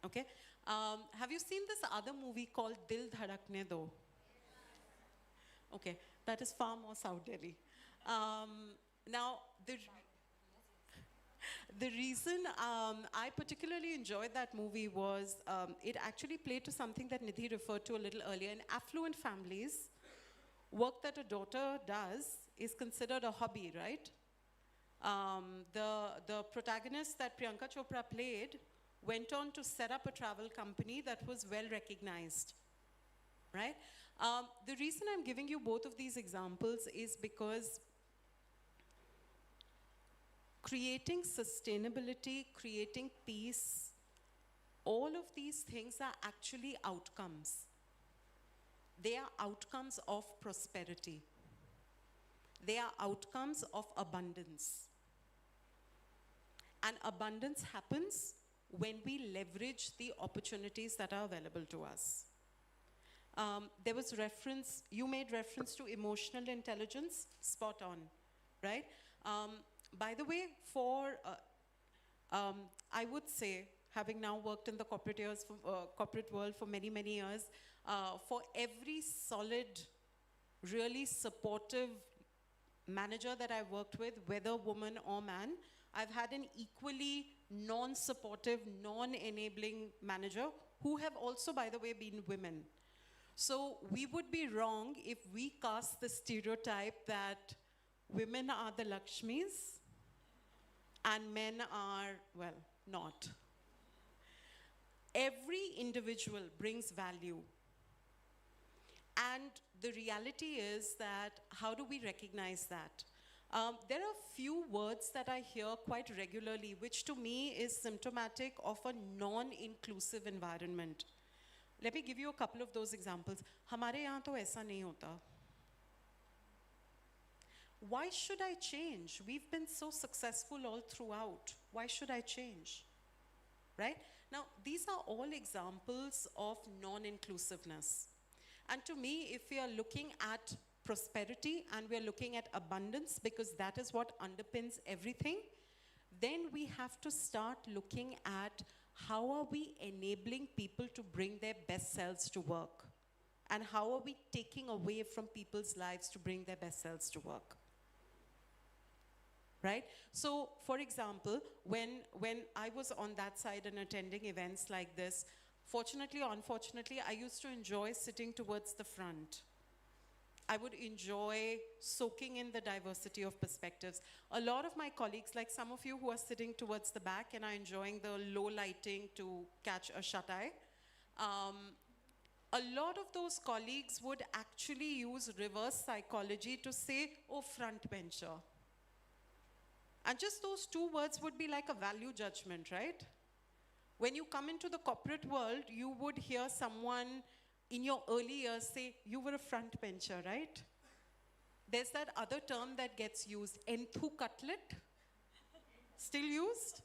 okay? Have you seen this other movie called Dil Dhadakne Do? Okay, that is far more South Delhi. Now, the reason I particularly enjoyed that movie was it actually played to something that Nidhi referred to a little earlier. In affluent families, work that a daughter does is considered a hobby, right? The protagonist that Priyanka Chopra played went on to set up a travel company that was well recognized, right? The reason I'm giving you both of these examples is because creating sustainability, creating peace, all of these things are actually outcomes. They are outcomes of prosperity. They are outcomes of abundance. And abundance happens when we leverage the opportunities that are available to us. There was reference, you made reference to emotional intelligence, spot on, right? By the way, I would say, having now worked in the corporate world for many, many years, for every solid, really supportive manager that I've worked with, whether woman or man, I've had an equally non-supportive, non-enabling manager who have also, by the way, been women. So we would be wrong if we cast the stereotype that women are the Lakshmis and men are, well, not. Every individual brings value. And the reality is that, how do we recognize that? There are a few words that I hear quite regularly, which to me is symptomatic of a non-inclusive environment. Let me give you a couple of those examples. Hamare yahan to aisa nahi hota. Why should I change? We've been so successful all throughout. Why should I change? Right? Now, these are all examples of non-inclusiveness. And to me, if we are looking at prosperity and we are looking at abundance, because that is what underpins everything, then we have to start looking at how are we enabling people to bring their best selves to work? And how are we taking away from people's lives to bring their best selves to work? Right? So, for example, when I was on that side and attending events like this, fortunately or unfortunately, I used to enjoy sitting towards the front. I would enjoy soaking in the diversity of perspectives. A lot of my colleagues, like some of you who are sitting towards the back and are enjoying the low lighting to catch a shut-eye, a lot of those colleagues would actually use reverse psychology to say, oh, front bencher. And just those two words would be like a value judgment, right? When you come into the corporate world, you would hear someone in your early years say, you were a front bencher, right? There's that other term that gets used, enthu cutlet. Still used?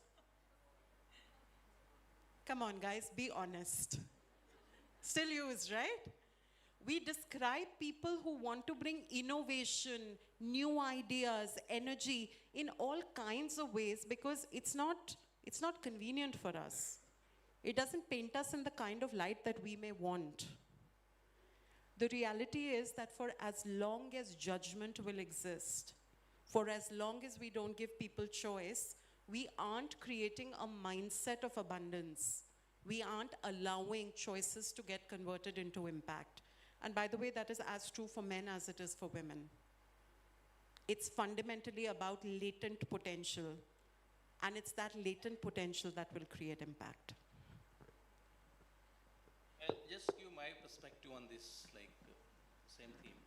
Come on, guys, be honest. Still used, right? We describe people who want to bring innovation, new ideas, energy in all kinds of ways because it's not convenient for us. It doesn't paint us in the kind of light that we may want. The reality is that for as long as judgment will exist, for as long as we don't give people choice, we aren't creating a mindset of abundance. We aren't allowing choices to get converted into impact. And by the way, that is as true for men as it is for women. It's fundamentally about latent potential. And it's that latent potential that will create impact. I'll just give my perspective on this, like same theme.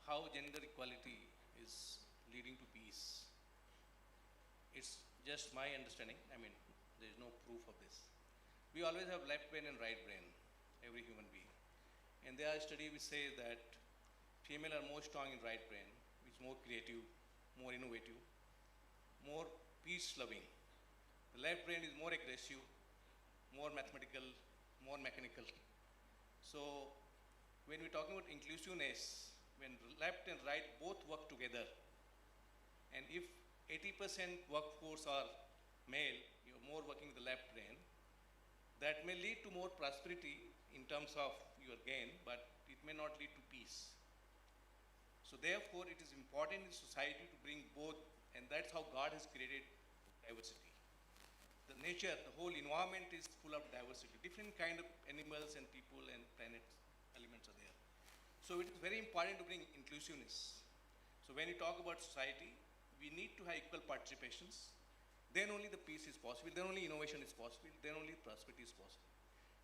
How gender equality is leading to peace. It's just my understanding. I mean, there is no proof of this. We always have left brain and right brain, every human being. And there are studies which say that female are more strong in right brain, which is more creative, more innovative, more peace-loving. The left brain is more aggressive, more mathematical, more mechanical. So when we're talking about inclusiveness, when left and right both work together, and if 80% workforce are male, you're more working with the left brain, that may lead to more prosperity in terms of your gain, but it may not lead to peace. So therefore, it is important in society to bring both, and that's how God has created diversity. The nature, the whole environment is full of diversity. Different kind of animals and people and planets, elements are there. So it is very important to bring inclusiveness. So when you talk about society, we need to have equal participations. Then only the peace is possible, then only innovation is possible, then only prosperity is possible.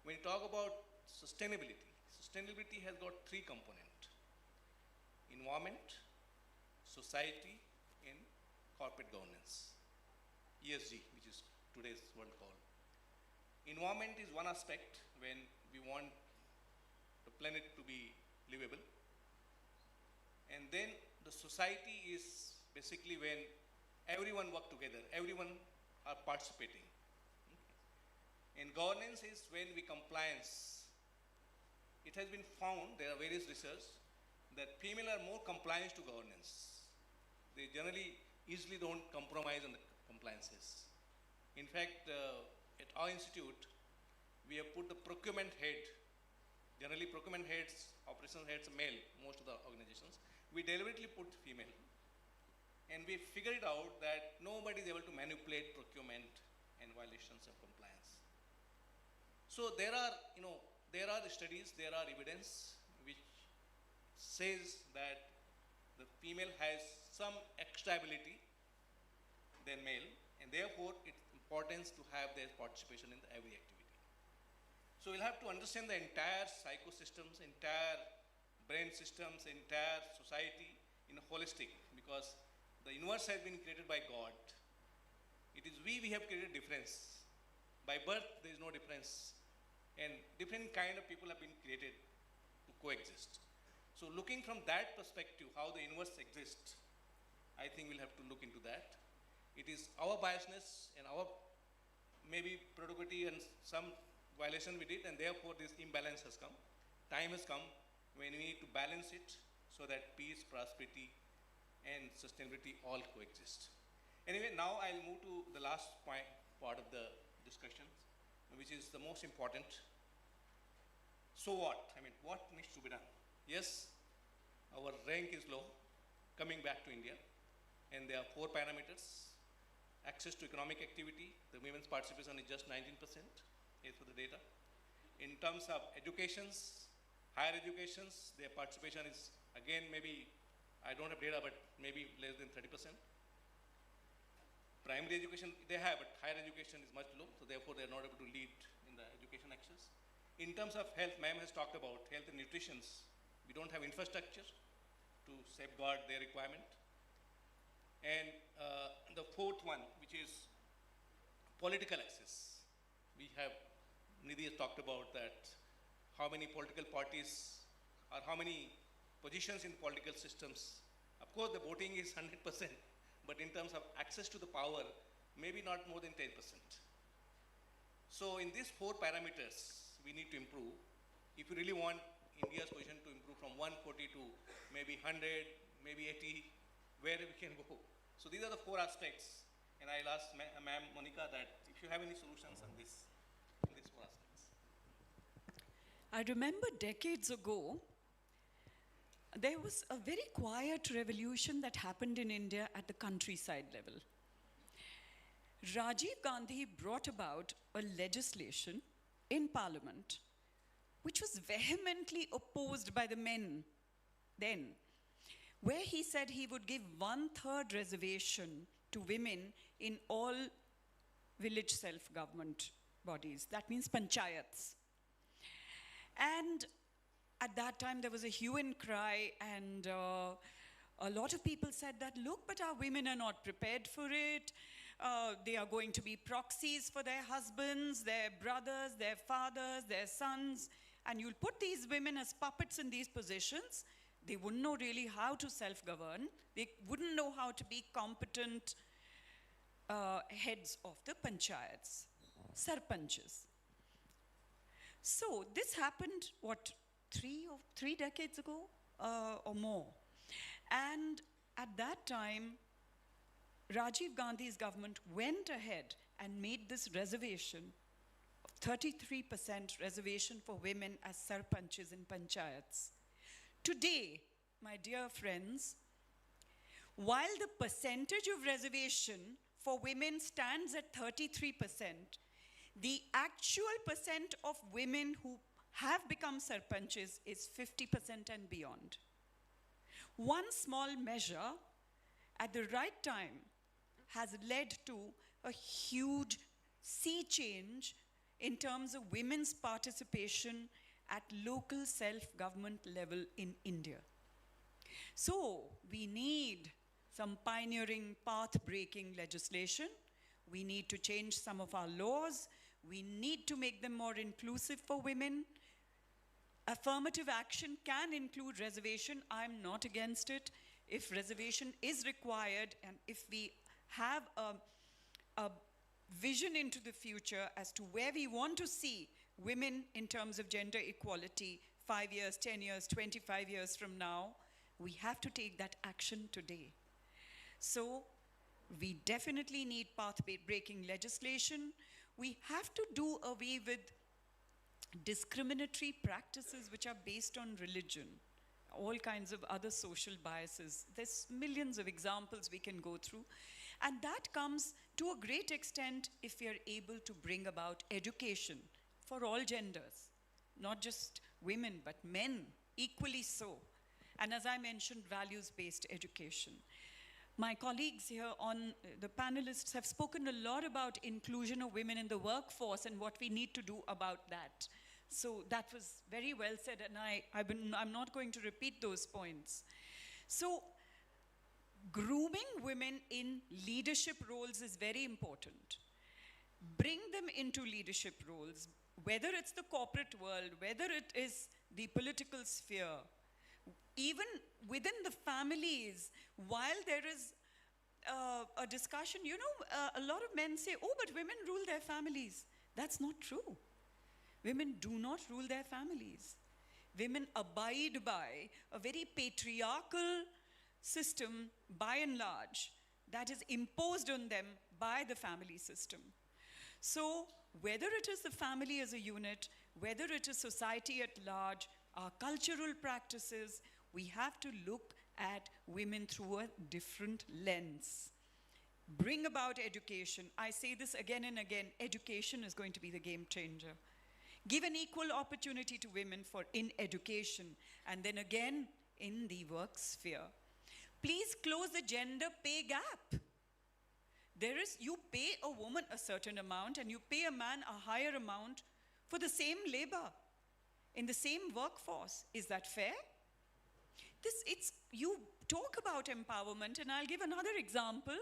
When you talk about sustainability, sustainability has got three components: environment, society, and corporate governance. ESG, which is today's world call. Environment is one aspect when we want the planet to be livable. And then the society is basically when everyone work together, everyone are participating. And governance is when we compliance. It has been found, there are various research, that female are more compliant to governance. They generally easily don't compromise on the compliances. In fact, at our institute, we have put the procurement head. Generally, procurement heads, operational heads are male, most of the organizations. We deliberately put female. And we figured out that nobody is able to manipulate procurement and violations of compliance. So there are, there are studies, there are evidence which says that the female has some extra ability than male, and therefore it's important to have their participation in every activity. So we'll have to understand the entire psychosystems, entire brain systems, entire society in a holistic, because the universe has been created by God. It is we have created difference. By birth, there is no difference. And different kind of people have been created to coexist. So looking from that perspective, how the universe exists, I think we'll have to look into that. It is our biasness and our maybe productivity and some violation we did, and therefore this imbalance has come. Time has come when we need to balance it so that peace, prosperity, and sustainability all coexist. Anyway, now I'll move to the last part of the discussion, which is the most important. So what? I mean, what needs to be done? Yes, our rank is low, coming back to India, and there are 4 parameters. Access to economic activity, the women's participation is just 19%, as for the data. In terms of educations, higher educations, their participation is, again, maybe, I don't have data, but maybe less than 30%. Primary education, they have, but higher education is much low, so therefore they're not able to lead in the education access. In terms of health, ma'am has talked about health and nutrition. We don't have infrastructure to safeguard their requirement. And the 4th one, which is political access. We have, Nidhi has talked about that, how many political parties or how many positions in political systems. Of course, the voting is 100%, but in terms of access to the power, maybe not more than 10%. So in these 4 parameters, we need to improve. If you really want India's position to improve from 140 to maybe 100, maybe 80, where we can go. So these are the 4 aspects, and I'll ask Ma'am Monica that if you have any solutions on this, in these 4 aspects. I remember decades ago, there was a very quiet revolution that happened in India at the countryside level. Rajiv Gandhi brought about a legislation in Parliament which was vehemently opposed by the men then, where he said he would give 1/3 reservation to women in all village self-government bodies. That means panchayats. And at that time, there was a hue and cry, and a lot of people said that, look, but our women are not prepared for it. They are going to be proxies for their husbands, their brothers, their fathers, their sons, and you'll put these women as puppets in these positions, They wouldn't know really how to self-govern. They wouldn't know how to be competent heads of the panchayats, sarpanches. So this happened, what, three decades ago or more. And at that time, Rajiv Gandhi's government went ahead and made this reservation, 33% reservation for women as sarpanches in panchayats. Today, my dear friends, while the percentage of reservation for women stands at 33%, the actual percent of women who have become sarpanches is 50% and beyond. One small measure at the right time has led to a huge sea change in terms of women's participation at local self-government level in India. So we need some pioneering path-breaking legislation. We need to change some of our laws. We need to make them more inclusive for women. Affirmative action can include reservation. I'm not against it. If reservation is required and if we have a vision into the future as to where we want to see women in terms of gender equality 5 years, 10 years, 25 years from now, we have to take that action today. So we definitely need path-breaking legislation. We have to do away with discriminatory practices which are based on religion, all kinds of other social biases. There's millions of examples we can go through. And that comes to a great extent if we are able to bring about education for all genders, not just women, but men, equally so. And as I mentioned, values-based education. My colleagues here on the panelists have spoken a lot about inclusion of women in the workforce and what we need to do about that. So that was very well said, and I'm not going to repeat those points. So grooming women in leadership roles is very important. Bring them into leadership roles, whether it's the corporate world, whether it is the political sphere, even within the families, while there is a discussion, you know, a lot of men say, oh, but women rule their families. That's not true. Women do not rule their families. Women abide by a very patriarchal system, by and large, that is imposed on them by the family system. So whether it is the family as a unit, whether it is society at large, our cultural practices, we have to look at women through a different lens. Bring about education. I say this again and again, education is going to be the game changer. Give an equal opportunity to women in education, and then again in the work sphere. Please close the gender pay gap. You pay a woman a certain amount and you pay a man a higher amount for the same labor in the same workforce. Is that fair? You talk about empowerment, and I'll give another example,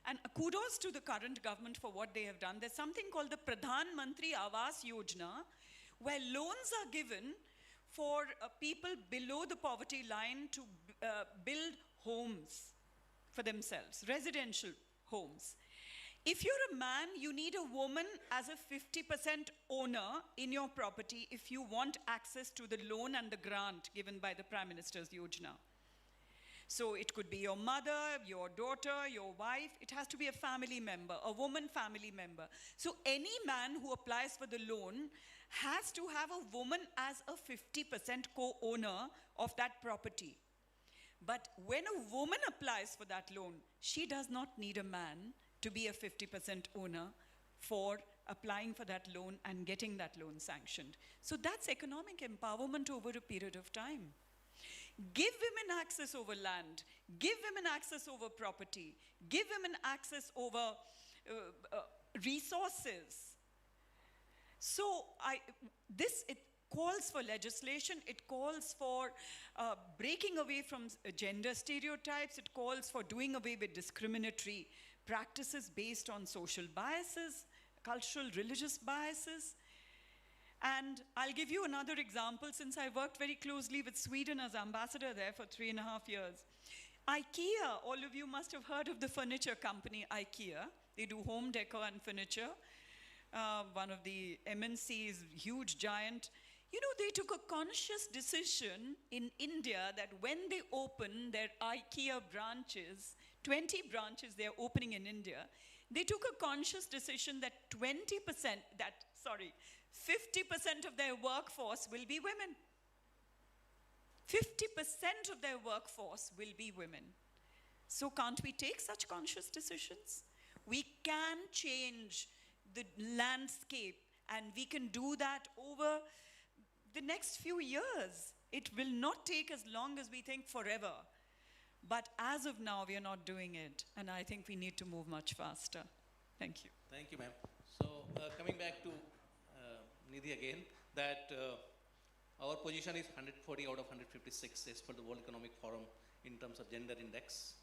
and kudos to the current government for what they have done. There's something called the Pradhan Mantri Awas Yojana, where loans are given for people below the poverty line to build homes for themselves, residential homes. If you're a man, you need a woman as a 50% owner in your property if you want access to the loan and the grant given by the Prime Minister's Yojana. So it could be your mother, your daughter, your wife. It has to be a family member, a woman family member. So any man who applies for the loan has to have a woman as a 50% co-owner of that property. But when a woman applies for that loan, she does not need a man to be a 50% owner for applying for that loan and getting that loan sanctioned. So that's economic empowerment over a period of time. Give women access over land. Give women access over property. Give women access over resources. So it calls for legislation. It calls for breaking away from gender stereotypes. It calls for doing away with discriminatory practices based on social biases, cultural, religious biases. And I'll give you another example since I worked very closely with Sweden as ambassador there for 3.5 years. IKEA, all of you must have heard of the furniture company IKEA. They do home decor and furniture. One of the MNCs, huge giant. You know, they took a conscious decision in India that when they open their IKEA branches, 20 branches they're opening in India, they took a conscious decision that 50% of their workforce will be women. 50% of their workforce will be women. So can't we take such conscious decisions? We can change the landscape, and we can do that over the next few years. It will not take as long as we think forever. But as of now, we are not doing it, and I think we need to move much faster. Thank you. Thank you, ma'am. So coming back to Nidhi again, that our position is 140 out of 156 as per the World Economic Forum in terms of gender index.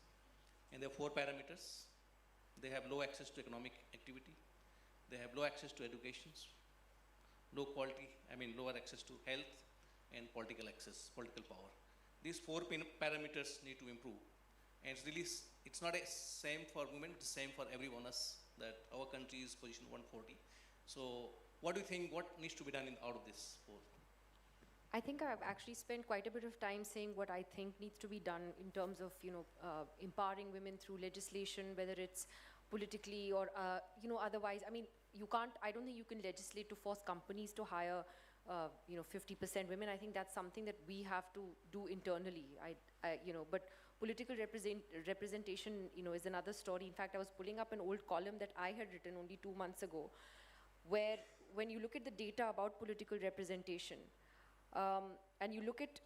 And there are 4 parameters. They have low access to economic activity. They have low access to education, lower access to health, and political access, political power. These 4 parameters need to improve. And it's not the same for women, it's the same for everyone else, that our country is position 140. So what do you think, what needs to be done out of this 4? I think I've actually spent quite a bit of time saying what I think needs to be done in terms of, empowering women through legislation, whether it's politically or, otherwise. I mean, I don't think you can legislate to force companies to hire, 50% women. I think that's something that we have to do internally. But political representation, is another story. In fact, I was pulling up an old column that I had written only 2 months ago, where when you look at the data about political representation, and you look at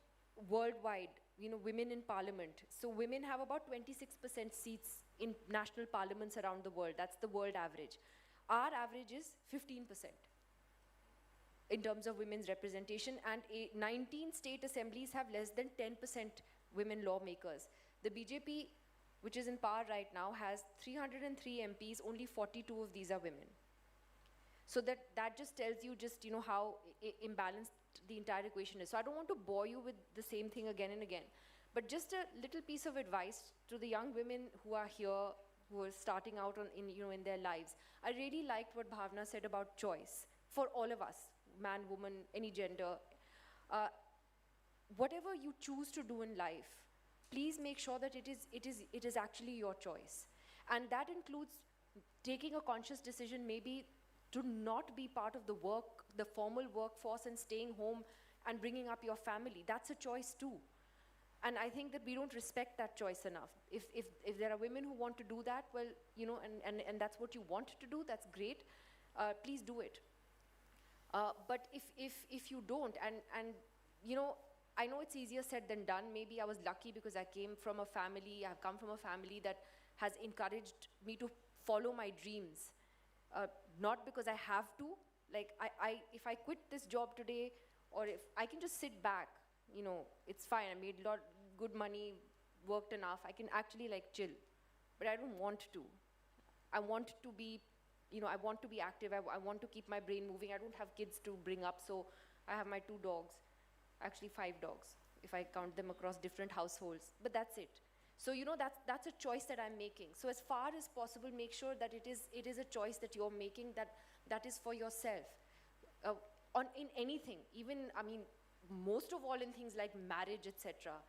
worldwide, women in parliament. So women have about 26% seats in national parliaments around the world. That's the world average. Our average is 15% in terms of women's representation, and 19 state assemblies have less than 10% women lawmakers. The BJP, which is in power right now, has 303 MPs, only 42 of these are women. So that just tells you how imbalanced the entire equation is. So I don't want to bore you with the same thing again and again, but just a little piece of advice to the young women who are here, who are starting out in their lives. I really liked what Bhavna said about choice for all of us, man, woman, any gender. Whatever you choose to do in life, please make sure that it is actually your choice, and that includes taking a conscious decision, maybe to not be part of the formal workforce and staying home and bringing up your family. That's a choice too. And I think that we don't respect that choice enough. If there are women who want to do that, well, and that's what you want to do, that's great. Please do it. But if you don't, and I know it's easier said than done. Maybe I was lucky because I've come from a family that has encouraged me to follow my dreams. Not because I have to, if I quit this job today, or if I can just sit back, it's fine. I made a lot good money, worked enough. I can actually chill, but I don't want to. I want to be, I want to be active. I want to keep my brain moving. I don't have kids to bring up, so I have my 2 dogs, actually 5 dogs, if I count them across different households. But that's it. So that's a choice that I'm making. So as far as possible, make sure that it is a choice that you're making, that is for yourself. In anything, even, most of all in things like marriage, etc.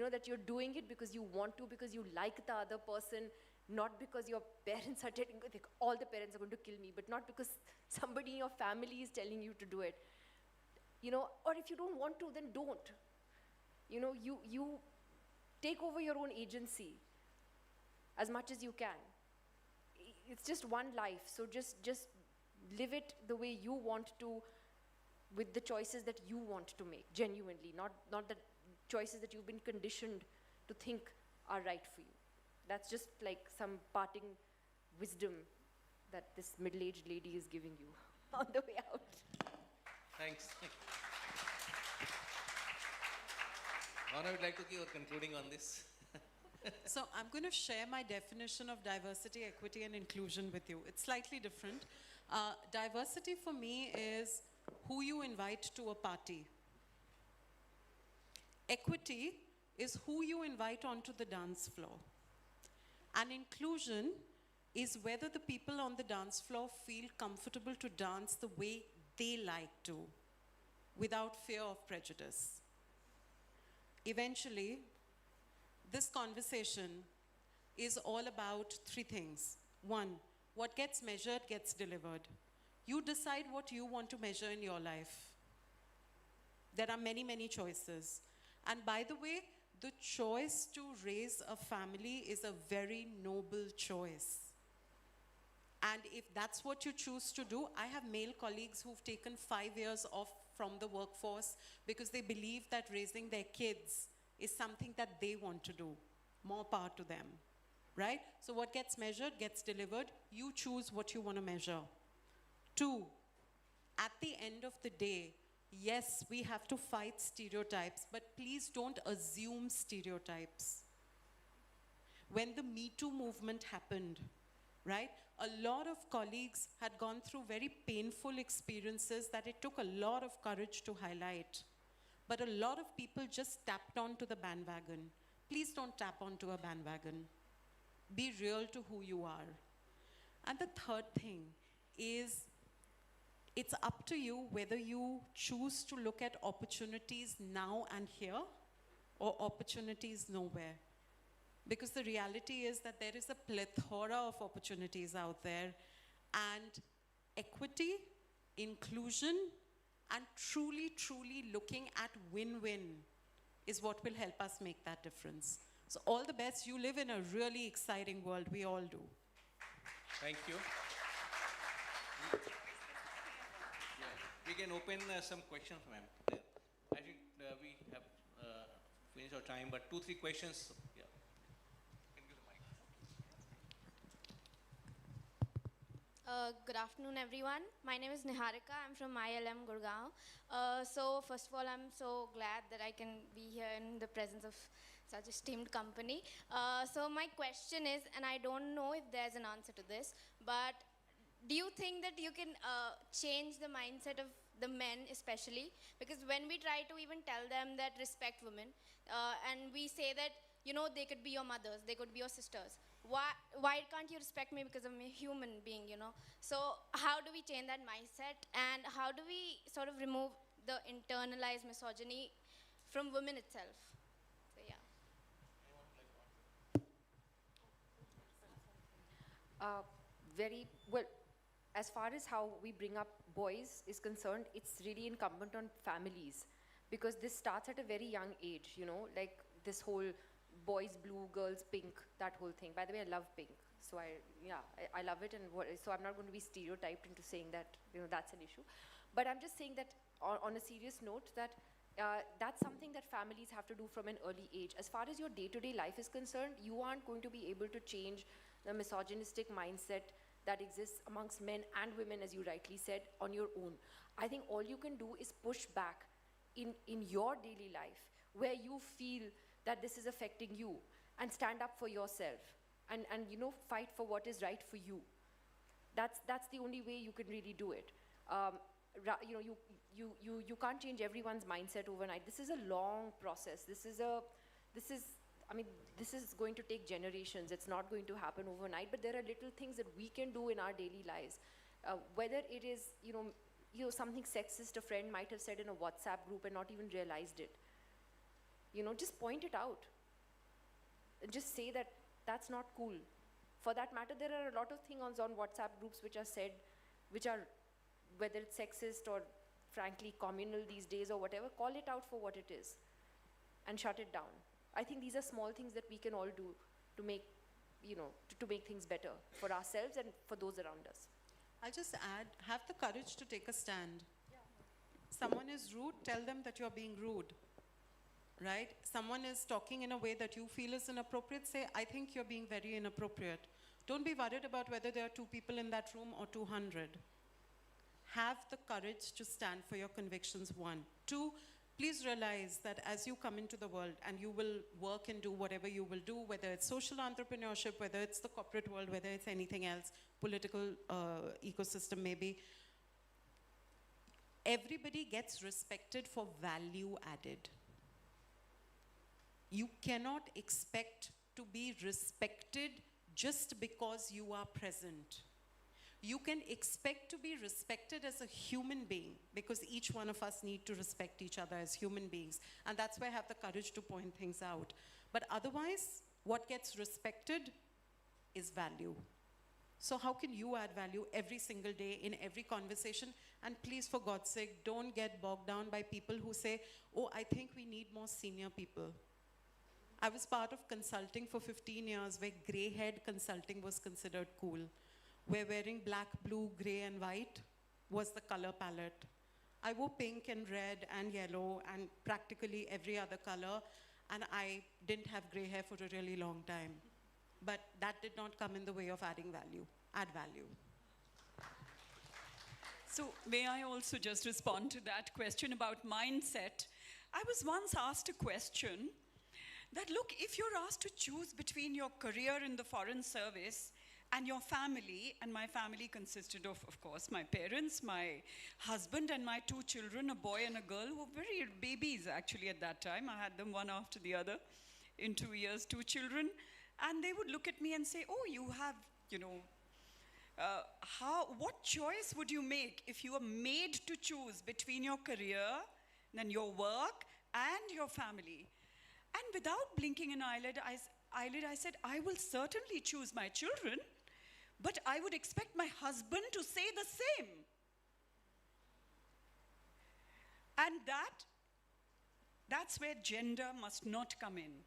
That you're doing it because you want to, because you like the other person, not because your parents are telling you, all the parents are going to kill me, but not because somebody in your family is telling you to do it. Or if you don't want to, then don't. You take over your own agency as much as you can. It's just one life, so just live it the way you want to, with the choices that you want to make, genuinely, not the choices that you've been conditioned to think are right for you. That's just some parting wisdom that this middle-aged lady is giving you on the way out. Thanks. Now I would like to give a concluding on this. So I'm going to share my definition of diversity, equity, and inclusion with you. It's slightly different. Diversity for me is who you invite to a party. Equity is who you invite onto the dance floor. And inclusion is whether the people on the dance floor feel comfortable to dance the way they like to, without fear of prejudice. Eventually, this conversation is all about three things. One, what gets measured gets delivered. You decide what you want to measure in your life. There are many, many choices. And by the way, the choice to raise a family is a very noble choice. And if that's what you choose to do, I have male colleagues who've taken 5 years off from the workforce because they believe that raising their kids is something that they want to do. More power to them, right? So what gets measured gets delivered. You choose what you want to measure. 2, at the end of the day, yes, we have to fight stereotypes, but please don't assume stereotypes. When the Me Too movement happened, right, a lot of colleagues had gone through very painful experiences that it took a lot of courage to highlight. But a lot of people just tapped onto the bandwagon. Please don't tap onto a bandwagon. Be real to who you are. And the third thing is, it's up to you whether you choose to look at opportunities now and here or opportunities nowhere. Because the reality is that there is a plethora of opportunities out there, and equity, inclusion, and truly, truly looking at win-win is what will help us make that difference. So all the best. You live in a really exciting world. We all do. Thank you. We can open some questions, ma'am. I think we have finished our time, but 2-3 questions. Yeah. Can give the mic. Good afternoon, everyone. My name is Niharika. I'm from IILM Gurgaon. So first of all, I'm so glad that I can be here in the presence of such esteemed company. So my question is, and I don't know if there's an answer to this, but do you think that you can change the mindset of the men especially? Because when we try to even tell them that respect women, and we say that, you know, they could be your mothers, they could be your sisters. Why can't you respect me because I'm a human being, you know? So how do we change that mindset, and how do we sort of remove the internalized misogyny from women itself? So yeah. Very well. As far as how we bring up boys is concerned, it's really incumbent on families, because this starts at a very young age, you know, like this whole boys blue, girls pink, that whole thing. By the way, I love pink, so I love it, and so I'm not going to be stereotyped into saying that, you know, that's an issue. But I'm just saying that on a serious note, that that's something that families have to do from an early age. As far as your day-to-day life is concerned, you aren't going to be able to change the misogynistic mindset that exists amongst men and women, as you rightly said, on your own. I think all you can do is push back in your daily life where you feel that this is affecting you, and stand up for yourself, and you know, fight for what is right for you. That's the only way you can really do it. You know, you can't change everyone's mindset overnight. This is a long process. This is going to take generations. It's not going to happen overnight, but there are little things that we can do in our daily lives. Whether it is, you know, something sexist a friend might have said in a WhatsApp group and not even realized it. You know, just point it out. Just say that that's not cool. For that matter, there are a lot of things on WhatsApp groups which are said, which are, whether it's sexist or frankly communal these days or whatever, call it out for what it is and shut it down. I think these are small things that we can all do to make, you know, to make things better for ourselves and for those around us. I'll just add, have the courage to take a stand. Yeah. Someone is rude, tell them that you're being rude, right? Someone is talking in a way that you feel is inappropriate, say, I think you're being very inappropriate. Don't be worried about whether there are 2 people in that room or 200. Have the courage to stand for your convictions, 1. 2, please realize that as you come into the world and you will work and do whatever you will do, whether it's social entrepreneurship, whether it's the corporate world, whether it's anything else, political ecosystem maybe, everybody gets respected for value added. You cannot expect to be respected just because you are present. You can expect to be respected as a human being, because each one of us need to respect each other as human beings. And that's why I have the courage to point things out. But otherwise, what gets respected is value. So how can you add value every single day in every conversation? And please, for God's sake, don't get bogged down by people who say, oh, I think we need more senior people. I was part of consulting for 15 years where gray-haired consulting was considered cool, where wearing black, blue, gray, and white was the color palette. I wore pink and red and yellow and practically every other color, and I didn't have gray hair for a really long time. But that did not come in the way of adding value. Add value. So may I also just respond to that question about mindset? I was once asked a question that, look, if you're asked to choose between your career in the Foreign Service and your family, and my family consisted of course, my parents, my husband, and my 2 children, a boy and a girl, who were very babies actually at that time. I had them one after the other. In 2 years, 2 children. And they would look at me and say, oh, you have, you know, what choice would you make if you were made to choose between your career and your work and your family? And without blinking an eyelid, I said, I will certainly choose my children, but I would expect my husband to say the same. And that's where gender must not come in.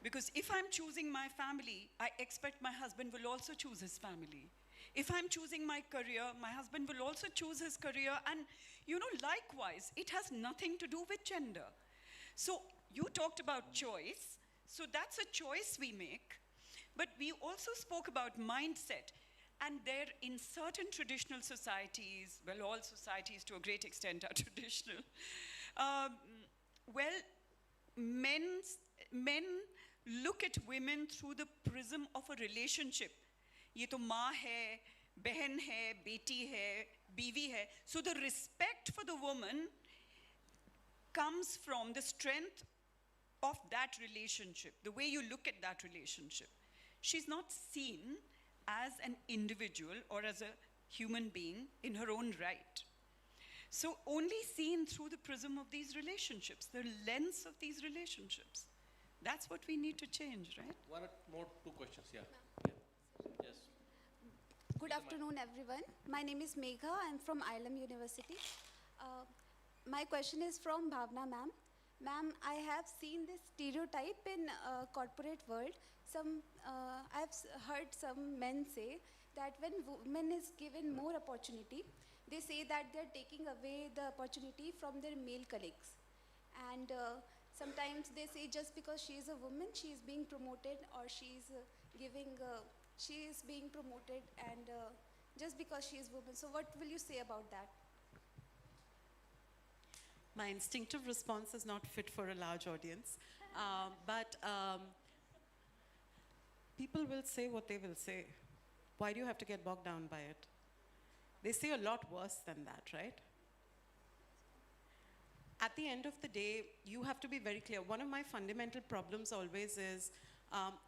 Because if I'm choosing my family, I expect my husband will also choose his family. If I'm choosing my career, my husband will also choose his career. And, you know, likewise, it has nothing to do with gender. So you talked about choice. So that's a choice we make. But we also spoke about mindset. And there, in certain traditional societies, well, all societies to a great extent are traditional, men look at women through the prism of a relationship. Ye to maa hai, behan hai, beti hai, biwi hai. So the respect for the woman comes from the strength of that relationship, the way you look at that relationship. She's not seen as an individual or as a human being in her own right. So only seen through the prism of these relationships, the lens of these relationships. That's what we need to change, right? One more, 2 questions, yeah. Yes. Good afternoon, everyone. My name is Megha. I'm from IILM University. My question is from Bhavna ma'am. Ma'am, I have seen this stereotype in corporate world. I've heard some men say that when women is given more opportunity, they say that they're taking away the opportunity from their male colleagues. And sometimes they say just because she is a woman, she is being promoted, or she is being promoted, and just because she is woman. So what will you say about that? My instinctive response is not fit for a large audience, but people will say what they will say. Why do you have to get bogged down by it? They say a lot worse than that, right? At the end of the day, you have to be very clear. One of my fundamental problems always is,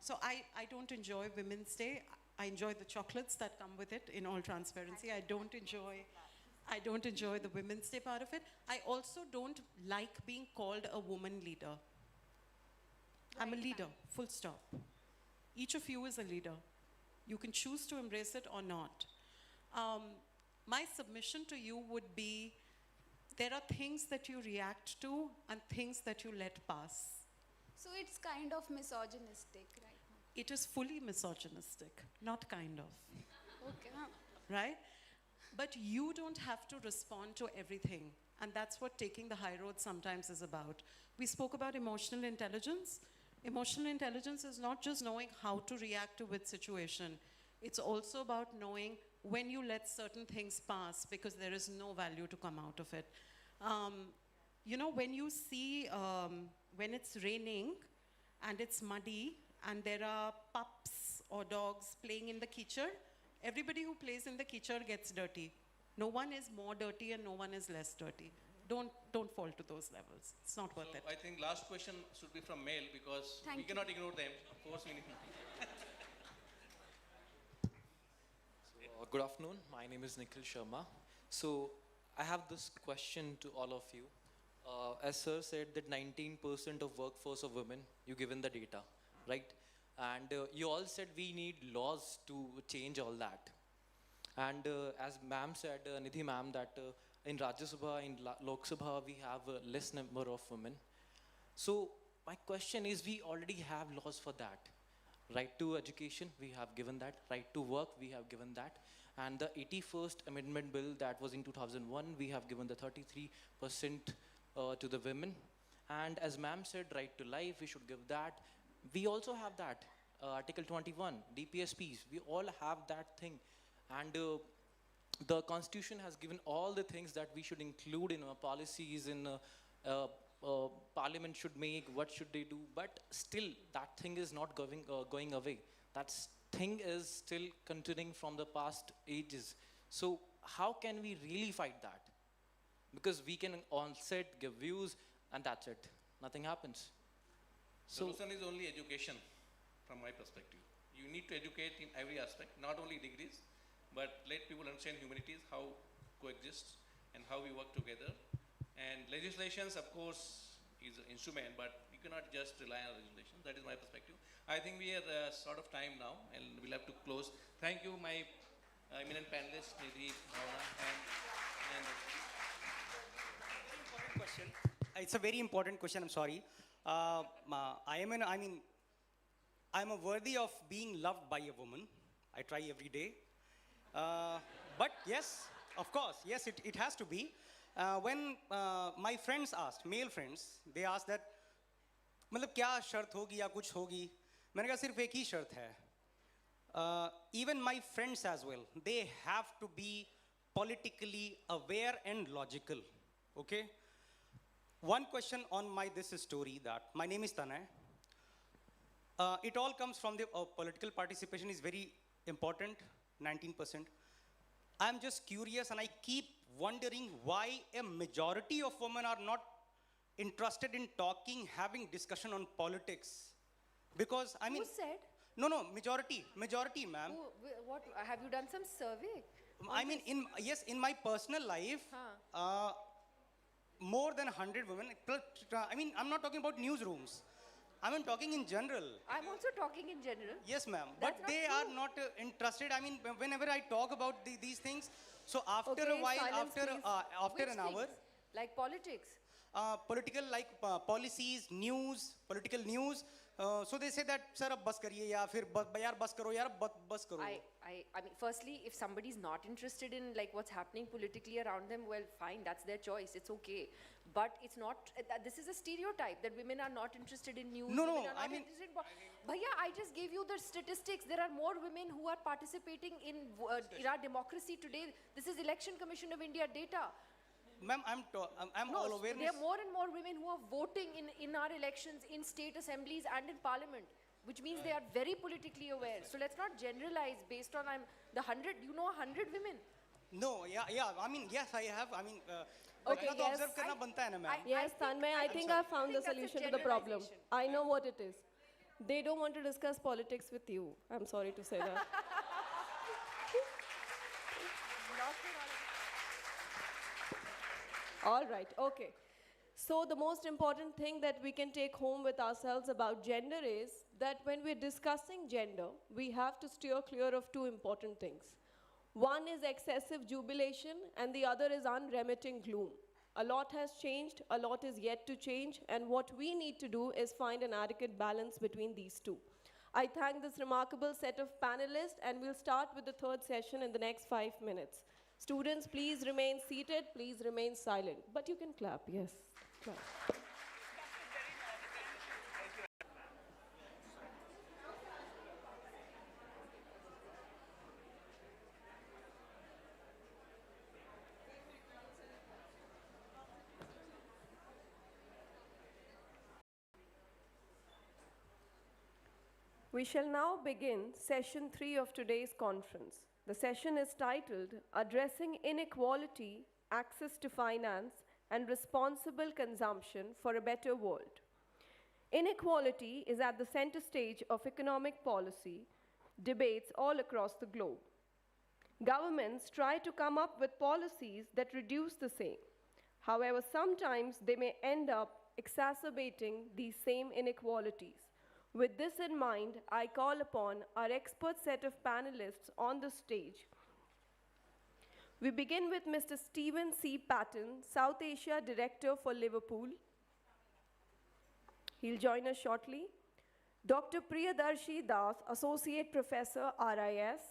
so I don't enjoy Women's Day. I enjoy the chocolates that come with it, in all transparency. I don't enjoy the Women's Day part of it. I also don't like being called a woman leader. I'm a leader, full stop. Each of you is a leader. You can choose to embrace it or not. My submission to you would be, there are things that you react to and things that you let pass. So it's kind of misogynistic, right? It is fully misogynistic, not kind of. Okay. Right? But you don't have to respond to everything. And that's what taking the high road sometimes is about. We spoke about emotional intelligence. Emotional intelligence is not just knowing how to react to which situation. It's also about knowing when you let certain things pass because there is no value to come out of it. You know, when you see, when it's raining and it's muddy and there are pups or dogs playing in the kitchen, everybody who plays in the kitchen gets dirty. No one is more dirty and no one is less dirty. Don't fall to those levels. It's not worth So it. I think last question should be from male because we Thank you. cannot ignore them. Of course, we need. Good afternoon. My name is Nikhil Sharma. So I have this question to all of you. As sir said that 19% of workforce of women, you given the data, right? And you all said we need laws to change all that. And as ma'am said, Nidhi ma'am, that in Rajya Sabha, in Lok Sabha, we have a less number of women. So my question is, we already have laws for that. Right to education, we have given that. Right to work, we have given that. And the 81st Amendment Bill that was in 2001, we have given the 33% to the women. And as ma'am said, right to life, we should give that. We also have that. Article 21, DPSPs, we all have that thing. And the Constitution has given all the things that we should include in our policies, in Parliament should make, what should they do, but still that thing is not going away. That thing is still continuing from the past ages. So how can we really fight that? Because we can on set give views and that's it. Nothing happens. So Solution is only education from my perspective. You need to educate in every aspect, not only degrees, but let people understand humanities, how coexist and how we work together. And legislations, of course, is an instrument, but you cannot just rely on legislation. That is my perspective. I think we are short of time now, and we'll have to close. Thank you, my eminent panelists, Nidhi, Bhavna, and Question. It's a very important question. I'm sorry. I'm a worthy of being loved by a woman. I try every day. But yes, of course, yes, it has to be. When my friends asked, male friends, they asked that, मतलब क्या शर्त होगी या कुछ होगी? मैंने कहा सिर्फ एक ही शर्त है. Even my friends as well, they have to be politically aware and logical. Okay. One question on this story that my name is Tanay. It all comes from the political participation is very important, 19%. I'm just curious and I keep wondering why a majority of women are not interested in talking, having discussion on politics. Because I mean... Who said? No, majority, ma'am. What, have you done some survey? I mean, in my personal life, more than 100 women, I mean, I'm not talking about newsrooms. I'm talking in general. I'm also talking in general. Yes, ma'am. That's But they are not interested. I mean, whenever I talk about these things, so after a while, after an hour. Like politics? Political, like policies, news, political news. So they say that, sir, ab bas kariye ya fir yaar bas karo, yaar bas karo. I mean, firstly, if somebody's not interested in like what's happening politically around them, well, fine, that's their choice. It's okay. But it's not, this is a stereotype that women are not interested in news. No, I mean... Bhaiya, I just gave you the statistics. There are more women who are participating in our democracy today. This is Election Commission of India data. Ma'am, I'm all awareness. There are more and more women who are voting in our elections, in state assemblies and in parliament, which means they are very politically aware. So let's not generalize based on the 100, you know 100 women. No, yeah, I mean, yes, I have, I mean, Okay, yes. observe karna banta hai na, ma'am. Yes, Tanmay, I think I found the solution to the problem. I know what it is. They don't want to discuss politics with you. I'm sorry to say that. All right, okay. So the most important thing that we can take home with ourselves about gender is that when we're discussing gender, we have to steer clear of two important things. One is excessive jubilation and the other is unremitting gloom. A lot has changed, a lot is yet to change, and what we need to do is find an adequate balance between these two. I thank this remarkable set of panelists, and we'll start with the third session in the next 5 minutes. Students, please remain seated, please remain silent. But you can clap, yes. Clap. We shall now begin session 3 of today's conference. The session is titled Addressing Inequality, Access to Finance, and Responsible Consumption for a Better World. Inequality is at the center stage of economic policy debates all across the globe. Governments try to come up with policies that reduce the same. However, sometimes they may end up exacerbating these same inequalities. With this in mind, I call upon our expert set of panelists on the stage. We begin with Mr. Stephen C. Patton, South Asia Director for Liverpool. He'll join us shortly. Dr. Priyadarshi Das, Associate Professor, RIS.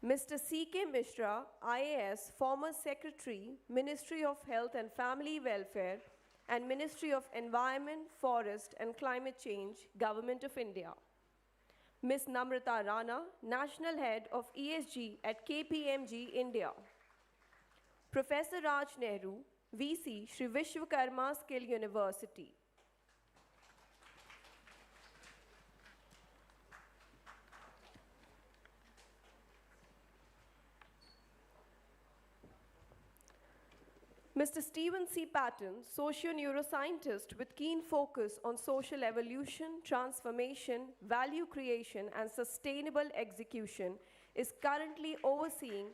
Mr. C.K. Mishra, IAS, former Secretary, Ministry of Health and Family Welfare, and Ministry of Environment, Forest and Climate Change, Government of India. Ms. Namrata Rana, National Head of ESG at KPMG, India. Professor Raj Nehru, VC, Sri Vishwakarma Skill University. Mr. Stephen C. Patton, socio-neuroscientist with keen focus on social evolution, transformation, value creation, and sustainable execution, is currently overseeing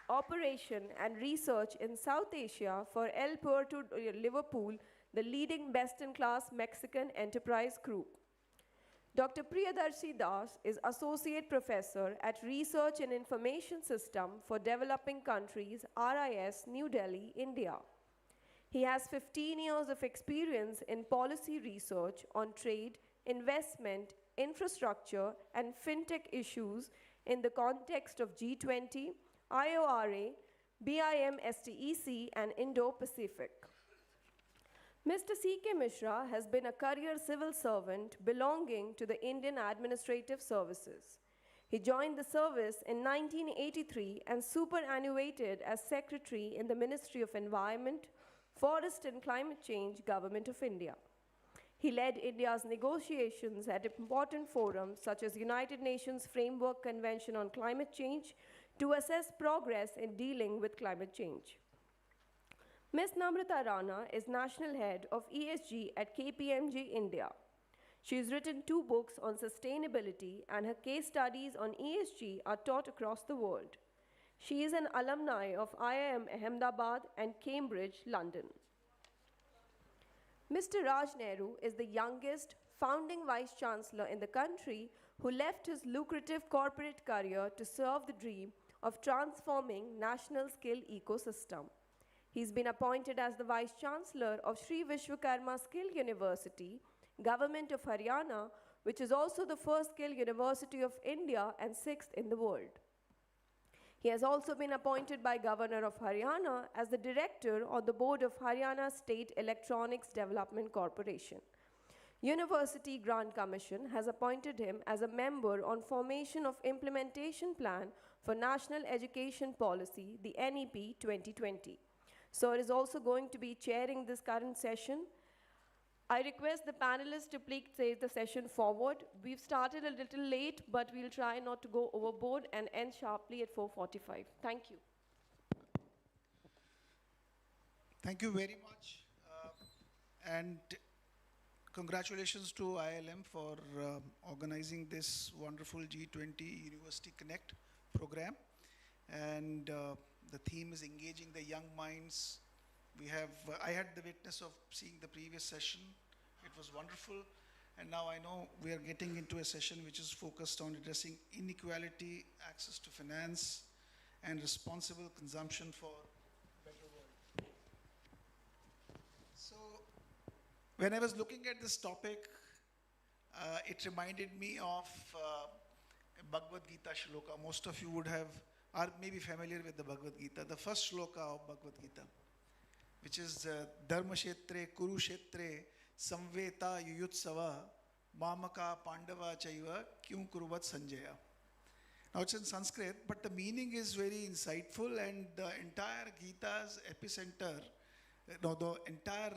operation and research in South Asia for El Puerto Liverpool, the leading best-in-class Mexican enterprise group. Dr. Priyadarshi Das is Associate Professor at Research and Information System for Developing Countries, RIS, New Delhi, India. He has 15 years of experience in policy research on trade, investment, infrastructure, and fintech issues in the context of G20, IORA, BIMSTEC, and Indo-Pacific. Mr. C.K. Mishra has been a career civil servant belonging to the Indian Administrative Services. He joined the service in 1983 and superannuated as Secretary in the Ministry of Environment, Forest and Climate Change, Government of India. He led India's negotiations at important forums such as United Nations Framework Convention on Climate Change to assess progress in dealing with climate change. Ms. Namrata Rana is National Head of ESG at KPMG, India. She has written 2 books on sustainability, and her case studies on ESG are taught across the world. She is an alumni of IIM Ahmedabad and Cambridge, London. Mr. Raj Nehru is the youngest founding Vice Chancellor in the country who left his lucrative corporate career to serve the dream of transforming national skill ecosystem. He's been appointed as the Vice Chancellor of Sri Vishwakarma Skill University, Government of Haryana, which is also the first skill university of India and 6th in the world. He has also been appointed by Governor of Haryana as the Director on the board of Haryana State Electronics Development Corporation. University Grant Commission has appointed him as a member on formation of Implementation Plan for National Education Policy, the NEP 2020. Sir is also going to be chairing this current session. I request the panelists to please take the session forward. We've started a little late, but we'll try not to go overboard and end sharply at 4:45. Thank you. Thank you very much. And congratulations to IILM for organizing this wonderful G20 University Connect program. And the theme is engaging the young minds. We have, I had the witness of seeing the previous session. It was wonderful. And now I know we are getting into a session which is focused on addressing inequality, access to finance, and responsible consumption for a better world. So when I was looking at this topic, it reminded me of a Bhagavad Gita shloka. Most of you would have, are maybe familiar with the Bhagavad Gita, the first shloka of Bhagavad Gita, which is Dharma Kshetre, Kuru Kshetre, Samveta Yuyutsava, Mamaka Pandava Chaiva, Kyun Kuruvat Sanjaya. Now it's in Sanskrit, but the meaning is very insightful, and the entire Gita's epicenter, the entire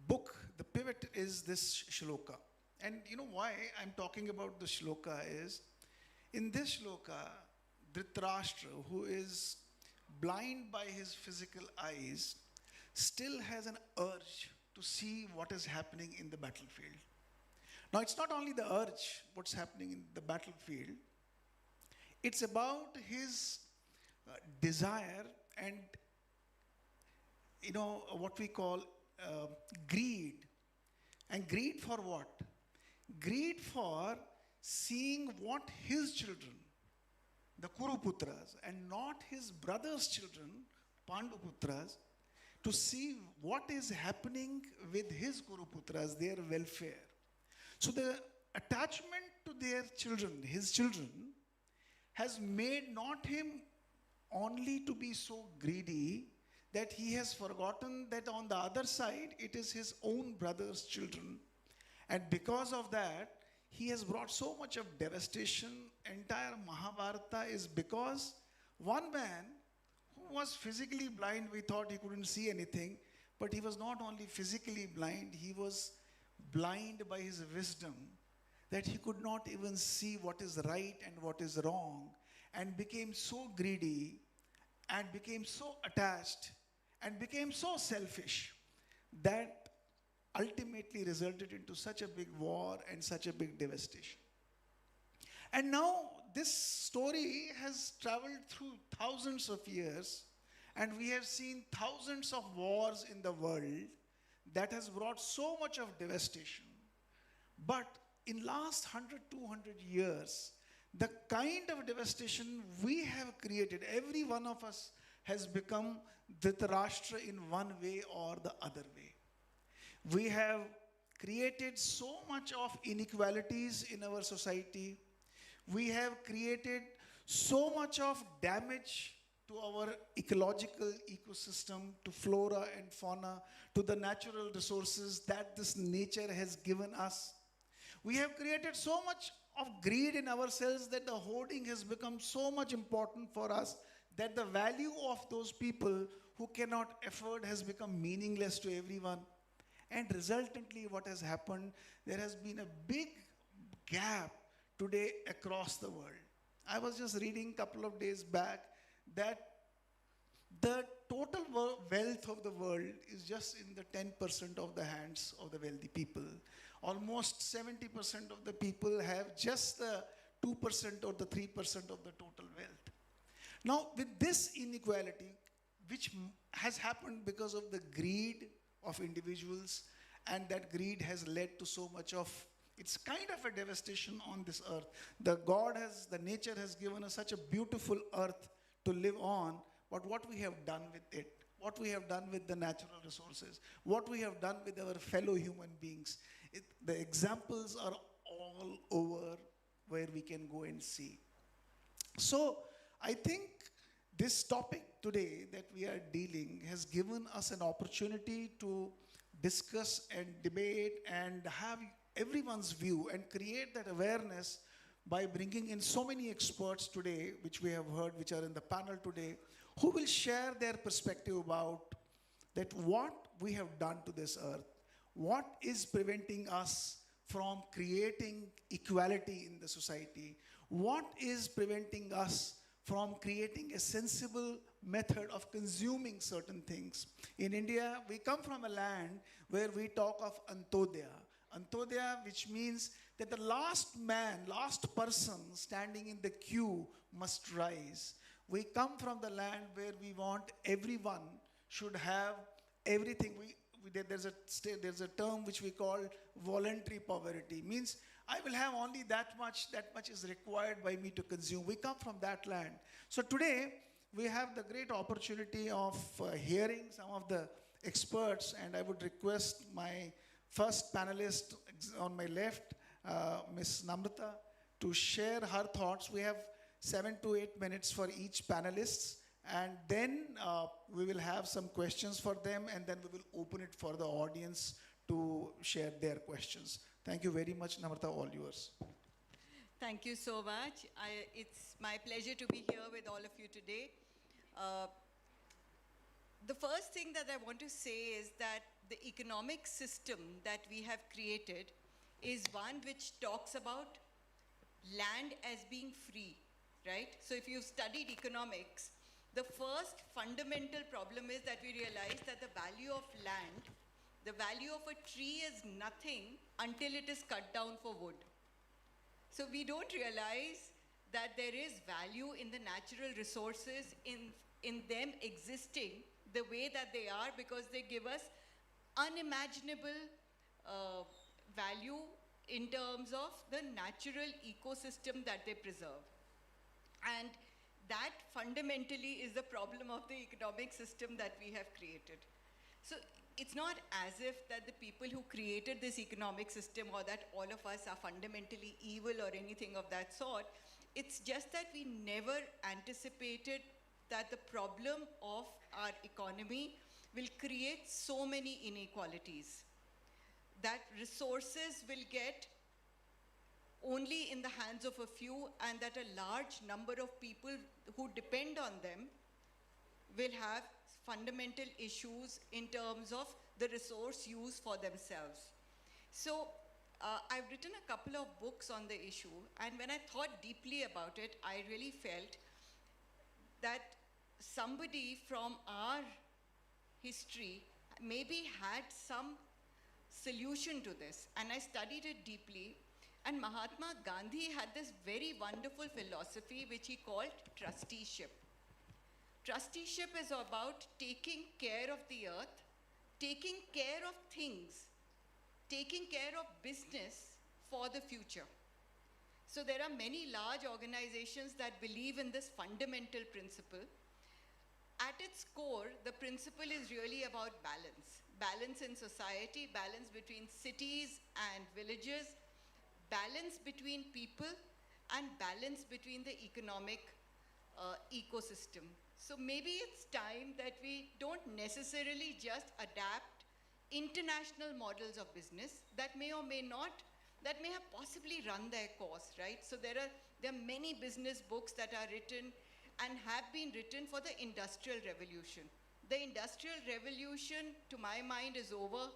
book, the pivot is this shloka. And you know why I'm talking about the shloka is, in this shloka, Dhritarashtra, who is blind by his physical eyes, still has an urge to see what is happening in the battlefield. Now, it's not only the urge, what's happening in the battlefield, it's about his desire and, what we call greed. And greed for what? Greed for seeing what his children, the Kuruputras, and not his brother's children, Panduputras, to see what is happening with his Kuruputras, their welfare. So the attachment to their children, his children, has made not him only to be so greedy that he has forgotten that on the other side it is his own brother's children. And because of that, he has brought so much of devastation. Entire Mahabharata is because one man who was physically blind, we thought he couldn't see anything, but he was not only physically blind, he was blind by his wisdom, that he could not even see what is right and what is wrong, and became so greedy and became so attached and became so selfish that ultimately resulted into such a big war and such a big devastation. And now this story has traveled through thousands of years, and we have seen thousands of wars in the world that has brought so much of devastation. But in last 100, 200 years, the kind of devastation we have created, every one of us has become Dhritarashtra in one way or the other way. We have created so much of inequalities in our society. We have created so much of damage to our ecological ecosystem, to flora and fauna, to the natural resources that this nature has given us. We have created so much of greed in ourselves that the hoarding has become so much important for us that the value of those people who cannot afford has become meaningless to everyone. And resultantly, what has happened, there has been a big gap today across the world. I was just reading a couple of days back that the total wealth of the world is just in the 10% of the hands of the wealthy people. Almost 70% of the people have just the 2% or the 3% of the total wealth. Now, with this inequality, which has happened because of the greed of individuals, and that greed has led to so much of, it's kind of a devastation on this earth. The nature has given us such a beautiful earth to live on, but what we have done with it, what we have done with the natural resources, what we have done with our fellow human beings, the examples are all over where we can go and see. So I think this topic today that we are dealing has given us an opportunity to discuss and debate and have everyone's view and create that awareness by bringing in so many experts today, which we have heard, which are in the panel today, who will share their perspective about that what we have done to this earth, what is preventing us from creating equality in the society, what is preventing us from creating a sensible method of consuming certain things. In India, we come from a land where we talk of Antodaya. Antodaya, which means that the last man, last person standing in the queue must rise. We come from the land where we want everyone should have everything. There's a term which we call voluntary poverty. Means I will have only that much is required by me to consume. We come from that land. So today, we have the great opportunity of hearing some of the experts, and I would request my first panelist on my left, Ms. Namrata, to share her thoughts. We have 7 to 8 minutes for each panelist, and then we will have some questions for them, and then we will open it for the audience to share their questions. Thank you very much, Namrata, all yours. Thank you so much. It's my pleasure to be here with all of you today. The first thing that I want to say is that the economic system that we have created is one which talks about land as being free, right? So if you've studied economics, the first fundamental problem is that we realize that the value of land, the value of a tree is nothing until it is cut down for wood. So we don't realize that there is value in the natural resources, in them existing the way that they are, because they give us unimaginable value in terms of the natural ecosystem that they preserve. And that fundamentally is the problem of the economic system that we have created. So it's not as if that the people who created this economic system, or that all of us are fundamentally evil or anything of that sort. It's just that we never anticipated that the problem of our economy will create so many inequalities, that resources will get only in the hands of a few, and that a large number of people who depend on them will have fundamental issues in terms of the resource use for themselves. So I've written a couple of books on the issue, and when I thought deeply about it, I really felt that somebody from our history maybe had some solution to this, and I studied it deeply. And Mahatma Gandhi had this very wonderful philosophy which he called trusteeship. Trusteeship is about taking care of the earth, taking care of things, taking care of business for the future. So there are many large organizations that believe in this fundamental principle. At its core, the principle is really about balance. Balance in society, balance between cities and villages, balance between people, and balance between the economic ecosystem. So maybe it's time that we don't necessarily just adapt international models of business that may or may not, that may have possibly run their course, right? So there are many business books that are written and have been written for the Industrial Revolution. The Industrial Revolution, to my mind, is over.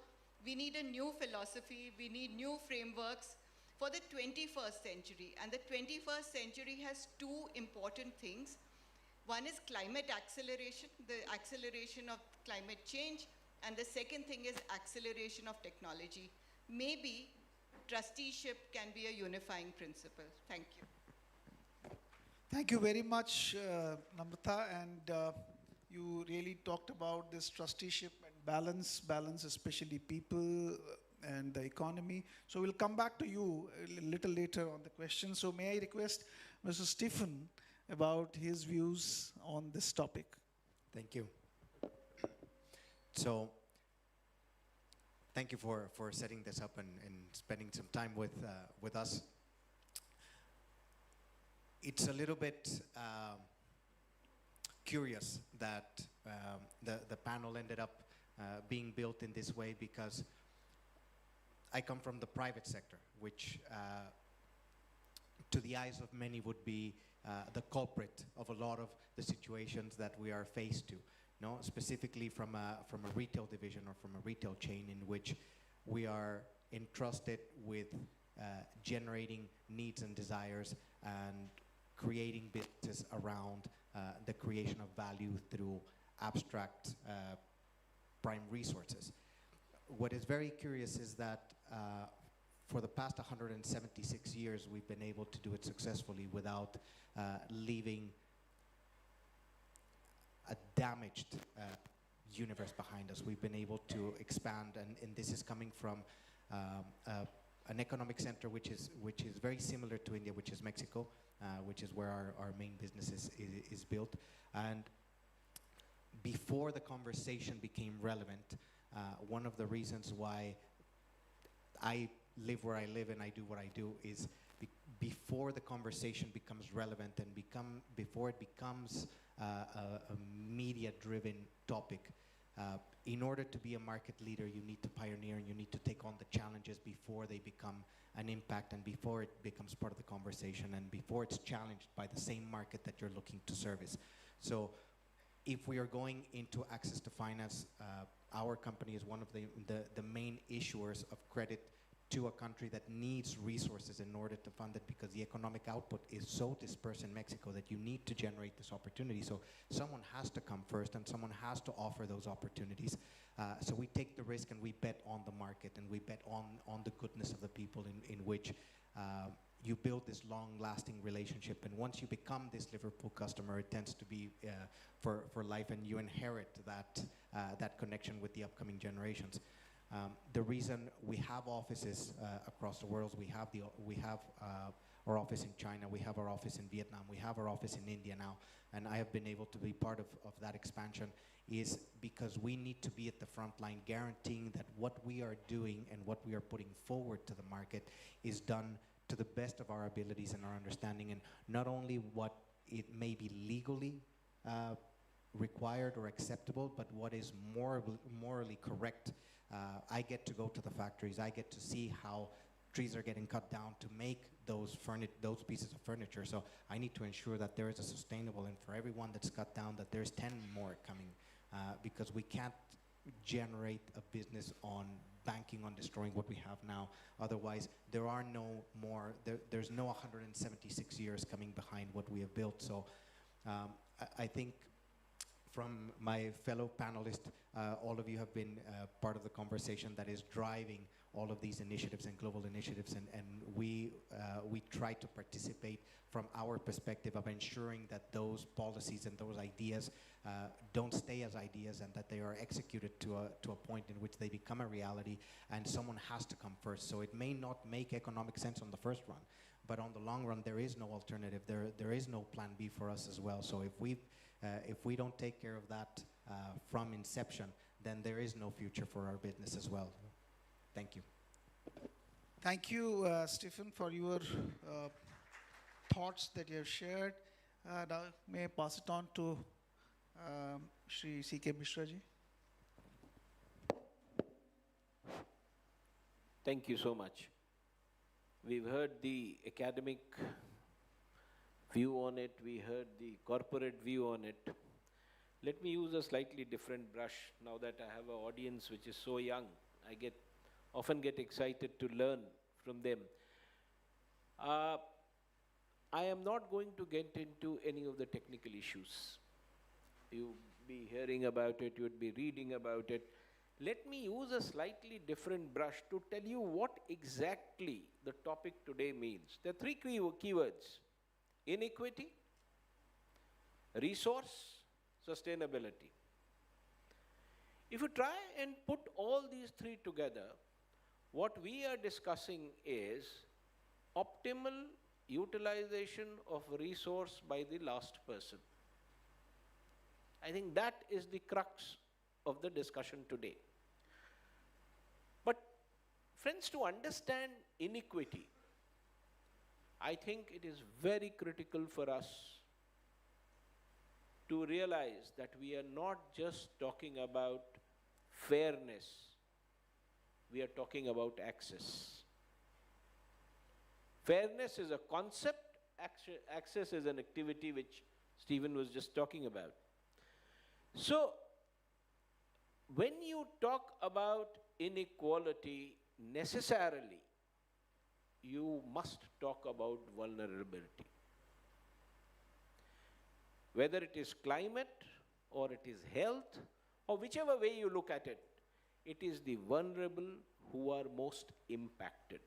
We need a new philosophy, we need new frameworks for the 21st century. And the 21st century has two important things. One is climate acceleration, the acceleration of climate change, and the second thing is acceleration of technology. Maybe trusteeship can be a unifying principle. Thank you. Thank you very much, Namrata, and you really talked about this trusteeship and balance especially people and the economy. So we'll come back to you a little later on the question. So may I request Mr. Stephen about his views on this topic? Thank you. So, thank you for setting this up and spending some time with us. It's a little bit curious that the panel ended up being built in this way, because I come from the private sector, which to the eyes of many would be the culprit of a lot of the situations that we are faced to. No, specifically from a retail division or from a retail chain in which we are entrusted with generating needs and desires and creating business around the creation of value through abstract prime resources. What is very curious is that for the past 176 years, we've been able to do it successfully without leaving a damaged universe behind us. We've been able to expand, and this is coming from an economic center which is very similar to India, which is Mexico, which is where our main business is built. And before the conversation became relevant, one of the reasons why I live where I live and I do what I do is before the conversation becomes relevant and before it becomes a media-driven topic. In order to be a market leader, you need to pioneer and you need to take on the challenges before they become an impact and before it becomes part of the conversation and before it's challenged by the same market that you're looking to service. So if we are going into access to finance, our company is one of the main issuers of credit to a country that needs resources in order to fund it, because the economic output is so dispersed in Mexico that you need to generate this opportunity. So someone has to come first and someone has to offer those opportunities. So we take the risk and we bet on the market and we bet on the goodness of the people in which you build this long-lasting relationship. And once you become this Liverpool customer, it tends to be for life, and you inherit that connection with the upcoming generations. The reason we have offices across the world, we have our office in China, we have our office in Vietnam, we have our office in India now, and I have been able to be part of that expansion, is because we need to be at the front line guaranteeing that what we are doing and what we are putting forward to the market is done to the best of our abilities and our understanding, and not only what it may be legally required or acceptable, but what is morally correct. I get to go to the factories, I get to see how trees are getting cut down to make those pieces of furniture. So I need to ensure that there is a sustainable, and for everyone that's cut down, that there's 10 more coming, because we can't generate a business on banking on destroying what we have now. Otherwise, there are no more, there's no 176 years coming behind what we have built. So I think from my fellow panelists, all of you have been part of the conversation that is driving all of these initiatives and global initiatives, and we try to participate from our perspective of ensuring that those policies and those ideas don't stay as ideas, and that they are executed to a point in which they become a reality, and someone has to come first. So it may not make economic sense on the first run, but on the long run, there is no alternative. There is no plan B for us as well. So if we don't take care of that from inception, then there is no future for our business as well. Thank you. Thank you, Stephen, for your thoughts that you have shared. Now, may I pass it on to Shri C.K. Mishra ji. Thank you so much. We've heard the academic view on it, we heard the corporate view on it. Let me use a slightly different brush now that I have an audience which is so young. I often get excited to learn from them. I am not going to get into any of the technical issues. You'll be hearing about it, you'd be reading about it. Let me use a slightly different brush to tell you what exactly the topic today means. There are three keywords: inequity, resource, sustainability. If you try and put all these three together, what we are discussing is optimal utilization of resource by the last person. I think that is the crux of the discussion today. But friends, to understand inequity, I think it is very critical for us to realize that we are not just talking about fairness, we are talking about access. Fairness is a concept, access is an activity which Stephen was just talking about. So, when you talk about inequality, necessarily, you must talk about vulnerability. Whether it is climate, or it is health, or whichever way you look at it, it is the vulnerable who are most impacted.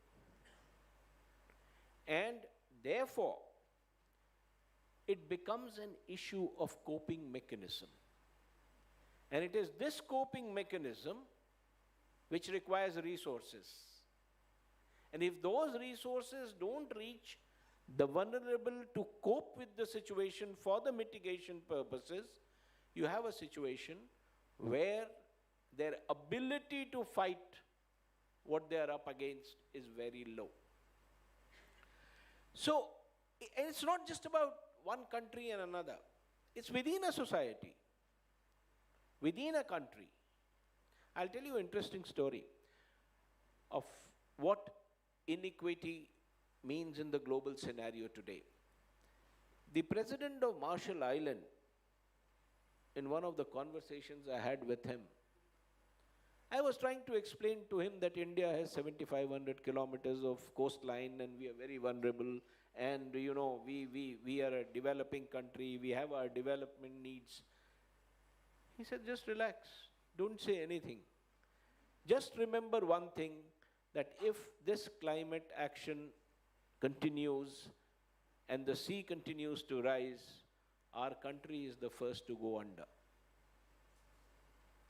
And therefore, it becomes an issue of coping mechanism. And it is this coping mechanism which requires resources. And if those resources don't reach the vulnerable to cope with the situation for the mitigation purposes, you have a situation where their ability to fight what they are up against is very low. So, and it's not just about one country and another. It's within a society, within a country. I'll tell you an interesting story of what inequity means in the global scenario today. The president of Marshall Island, in one of the conversations I had with him, I was trying to explain to him that India has 7,500 kilometers of coastline and we are very vulnerable, and you know, we are a developing country, we have our development needs. He said, just relax, don't say anything. Just remember one thing, that if this climate action continues and the sea continues to rise, our country is the first to go under.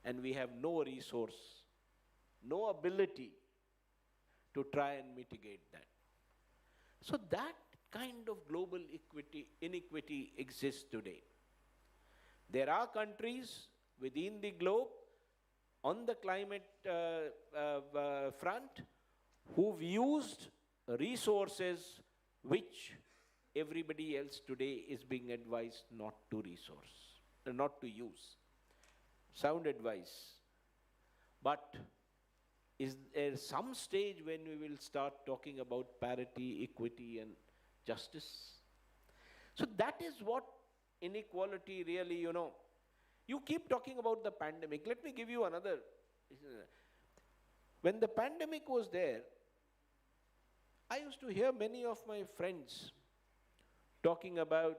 And we have no resource, no ability to try and mitigate that. So that kind of global inequity exists today. There are countries within the globe on the climate front who've used resources which everybody else today is being advised not to use. Sound advice. But is there some stage when we will start talking about parity, equity, and justice? So that is what inequality really, you know. You keep talking about the pandemic. Let me give you another. When the pandemic was there, I used to hear many of my friends talking about,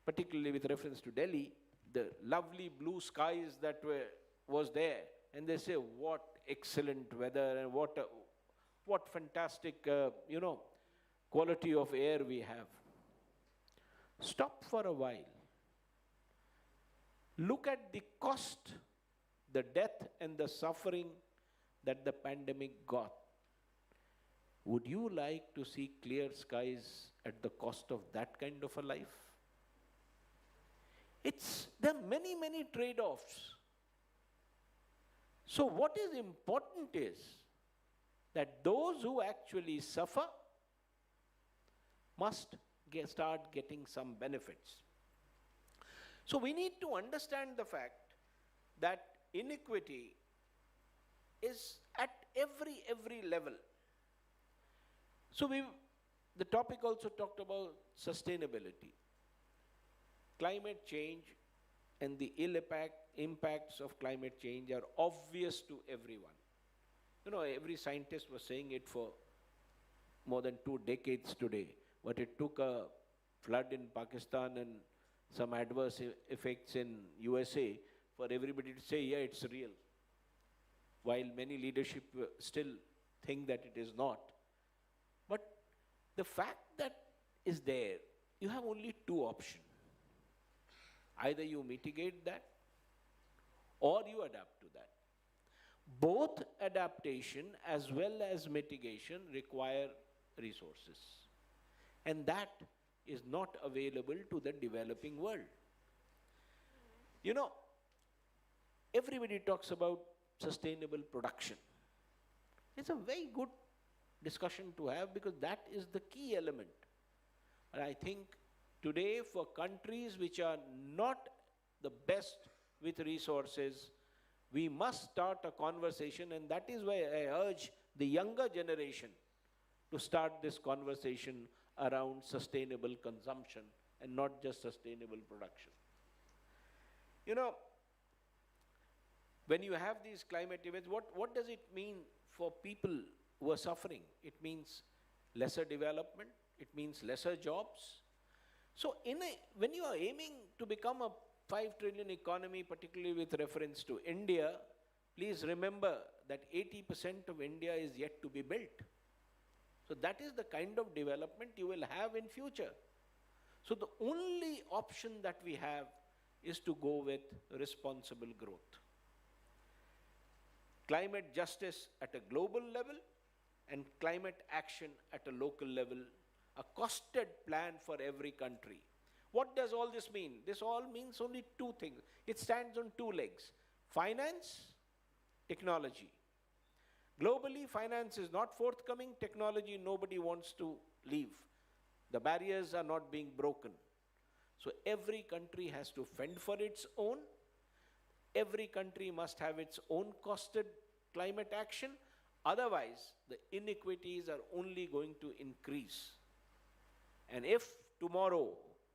particularly with reference to Delhi, the lovely blue skies that was there. And they say, what excellent weather and what fantastic, quality of air we have. Stop for a while. Look at the cost, the death and the suffering that the pandemic got. Would you like to see clear skies at the cost of that kind of a life? There are many, many trade-offs. So what is important is that those who actually suffer must start getting some benefits. So we need to understand the fact that inequity is at every level. So the topic also talked about sustainability. Climate change and the ill impacts of climate change are obvious to everyone. You know, every scientist was saying it for more than 2 decades today, but it took a flood in Pakistan and some adverse effects in USA for everybody to say, yeah, it's real. While many leadership still think that it is not. But the fact that is there, you have only 2 options. Either you mitigate that or you adapt to that. Both adaptation as well as mitigation require resources. And that is not available to the developing world. You know, everybody talks about sustainable production. It's a very good discussion to have because that is the key element. And I think today for countries which are not the best with resources, we must start a conversation, and that is why I urge the younger generation to start this conversation around sustainable consumption and not just sustainable production. You know, when you have these climate events, what does it mean for people who are suffering? It means lesser development, it means lesser jobs. So when you are aiming to become a 5 trillion economy, particularly with reference to India, please remember that 80% of India is yet to be built. So that is the kind of development you will have in future. So the only option that we have is to go with responsible growth. Climate justice at a global level and climate action at a local level, a costed plan for every country. What does all this mean? This all means only 2 things. It stands on 2 legs. Finance, technology. Globally, finance is not forthcoming. Technology, nobody wants to leave. The barriers are not being broken. So every country has to fend for its own. Every country must have its own costed climate action. Otherwise, the inequities are only going to increase. And if tomorrow,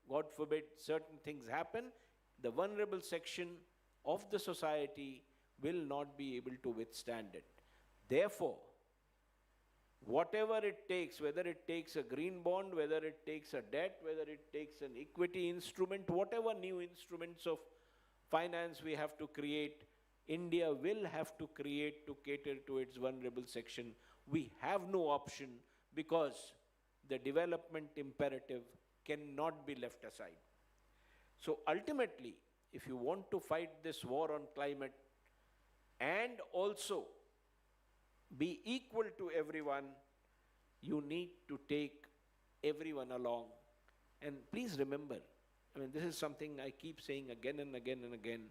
God forbid, certain things happen, the vulnerable section of the society will not be able to withstand it. Therefore, whatever it takes, whether it takes a green bond, whether it takes a debt, whether it takes an equity instrument, whatever new instruments of finance we have to create, India will have to create to cater to its vulnerable section. We have no option because the development imperative cannot be left aside. So ultimately, if you want to fight this war on climate and also be equal to everyone, you need to take everyone along. And please remember, I mean, this is something I keep saying again and again and again,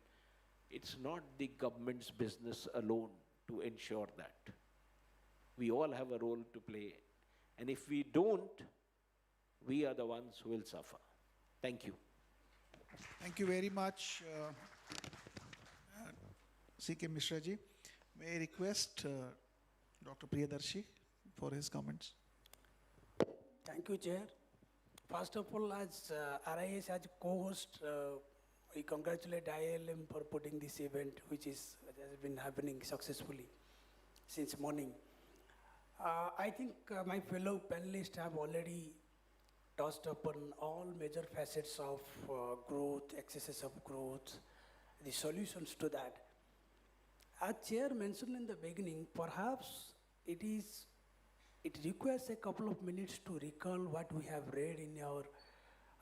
it's not the government's business alone to ensure that. We all have a role to play. And if we don't, we are the ones who will suffer. Thank you. Thank you very much, C.K. Mishra ji. May I request Dr. Priyadarshi for his comments. Thank you, Chair. First of all, as RIS as co-host, we congratulate IILM for putting this event, which has been happening successfully since morning. I think my fellow panelists have already touched upon all major facets of growth, excesses of growth, the solutions to that. As Chair mentioned in the beginning, perhaps it requires a couple of minutes to recall what we have read in our,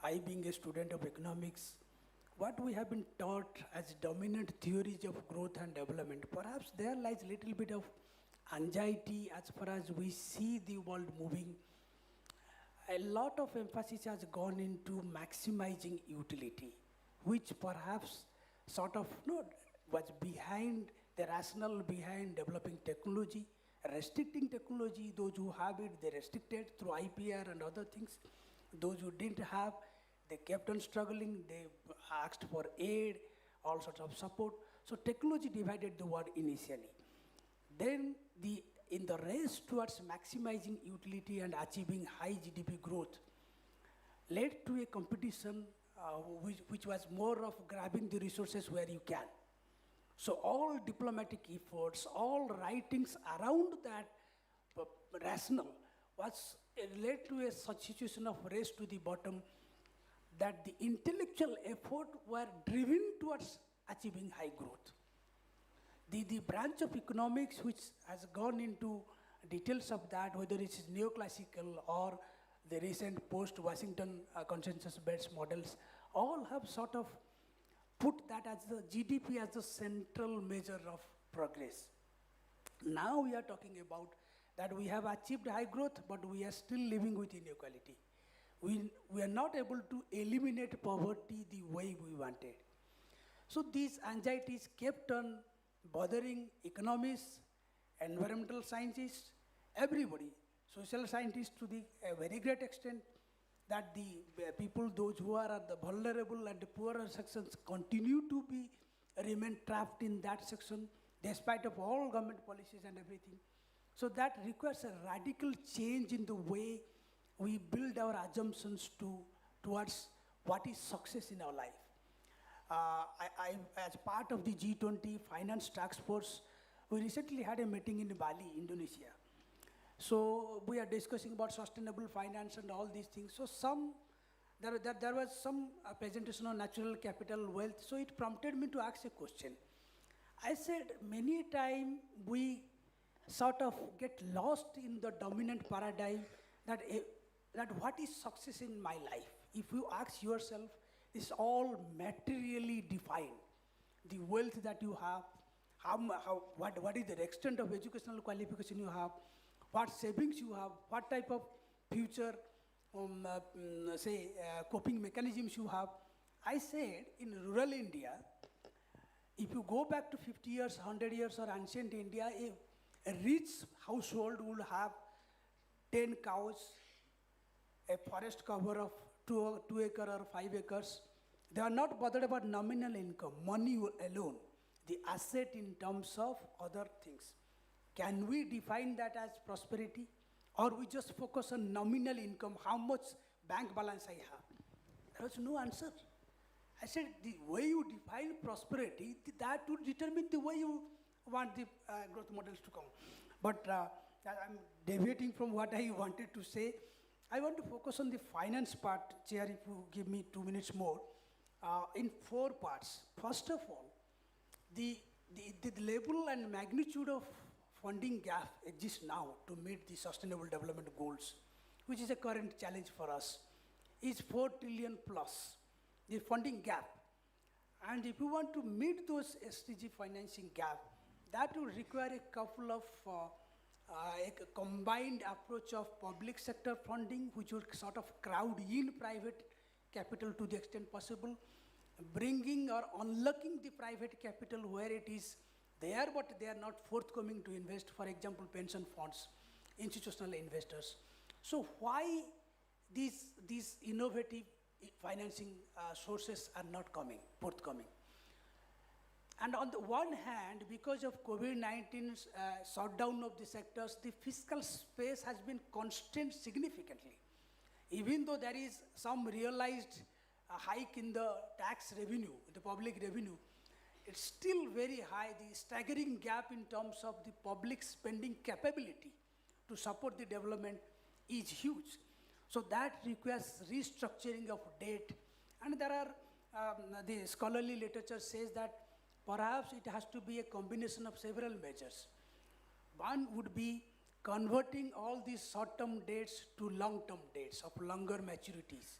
I being a student of economics, what we have been taught as dominant theories of growth and development. Perhaps there lies a little bit of anxiety as far as we see the world moving. A lot of emphasis has gone into maximizing utility, which perhaps sort of was behind the rationale behind developing technology, restricting technology. Those who have it, they restricted through IPR and other things. Those who didn't have, they kept on struggling. They asked for aid, all sorts of support. So technology divided the world initially. Then in the race towards maximizing utility and achieving high GDP growth led to a competition which was more of grabbing the resources where you can. So all diplomatic efforts, all writings around that rationale was led to a such situation of race to the bottom that the intellectual effort were driven towards achieving high growth. The branch of economics which has gone into details of that, whether it's neoclassical or the recent post-Washington consensus-based models, all have sort of put that as the GDP as the central measure of progress. Now we are talking about that we have achieved high growth, but we are still living with inequality. We are not able to eliminate poverty the way we wanted. So these anxieties kept on bothering economists, environmental scientists, everybody, social scientists to a very great extent, that the people, those who are at the vulnerable and the poorer sections, continue to remain trapped in that section, despite of all government policies and everything. So that requires a radical change in the way we build our assumptions towards what is success in our life. As part of the G20 Finance Task Force, we recently had a meeting in Bali, Indonesia. So we are discussing about sustainable finance and all these things. So there was some presentation on natural capital wealth. So it prompted me to ask a question. I said many times we sort of get lost in the dominant paradigm that what is success in my life? If you ask yourself, it's all materially defined. The wealth that you have, what is the extent of educational qualification you have, what savings you have, what type of future, coping mechanisms you have. I said in rural India, if you go back to 50 years, 100 years or ancient India, a rich household will have 10 cows, a forest cover of 2 acres or 5 acres. They are not bothered about nominal income, money alone, the asset in terms of other things. Can we define that as prosperity? Or we just focus on nominal income, how much bank balance I have? There was no answer. I said, the way you define prosperity, that would determine the way you want the growth models to come. But I'm deviating from what I wanted to say. I want to focus on the finance part, Chair, if you give me 2 minutes more, in 4 parts. First of all, the level and magnitude of funding gap exists now to meet the sustainable development goals, which is a current challenge for us, is 4 trillion plus, the funding gap. And if you want to meet those SDG financing gap, that will require a couple of a combined approach of public sector funding, which would sort of crowd in private capital to the extent possible, bringing or unlocking the private capital where it is there, but they are not forthcoming to invest, for example, pension funds, institutional investors. So why these innovative financing sources are not forthcoming? And on the one hand, because of COVID-19's shutdown of the sectors, the fiscal space has been constrained significantly. Even though there is some realized hike in the tax revenue, the public revenue, it's still very high. The staggering gap in terms of the public spending capability to support the development is huge. So that requires restructuring of debt. And there are, the scholarly literature says that perhaps it has to be a combination of several measures. One would be converting all these short-term debts to long-term debts of longer maturities,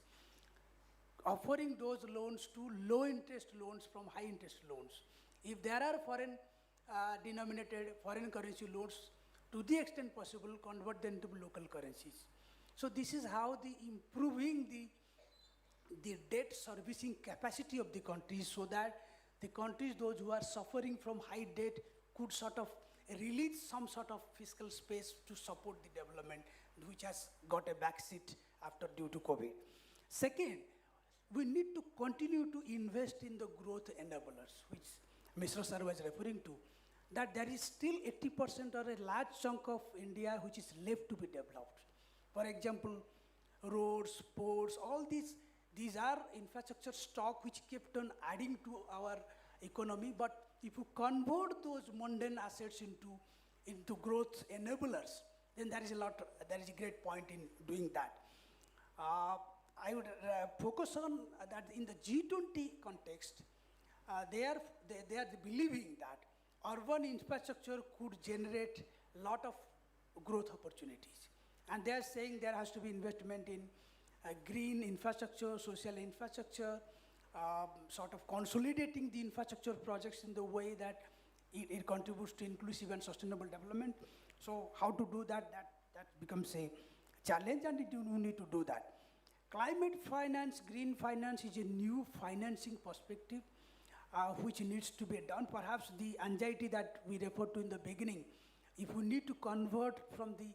offering those loans to low-interest loans from high-interest loans. If there are foreign denominated foreign currency loans, to the extent possible, convert them to local currencies. So this is how the improving the debt servicing capacity of the countries, so that the countries, those who are suffering from high debt, could sort of release some sort of fiscal space to support the development, which has got a backseat after due to COVID. Second, we need to continue to invest in the growth enablers, which Mr. Sir was referring to, that there is still 80% or a large chunk of India which is left to be developed. For example, roads, ports, all these are infrastructure stock which kept on adding to our economy. But if you convert those mundane assets into growth enablers, then there is a great point in doing that. I would focus on that in the G20 context. They are believing that urban infrastructure could generate a lot of growth opportunities. And they are saying there has to be investment in green infrastructure, social infrastructure, sort of consolidating the infrastructure projects in the way that it contributes to inclusive and sustainable development. So how to do that becomes a challenge, and we need to do that. Climate finance, green finance is a new financing perspective which needs to be done. Perhaps the anxiety that we referred to in the beginning, if we need to convert from the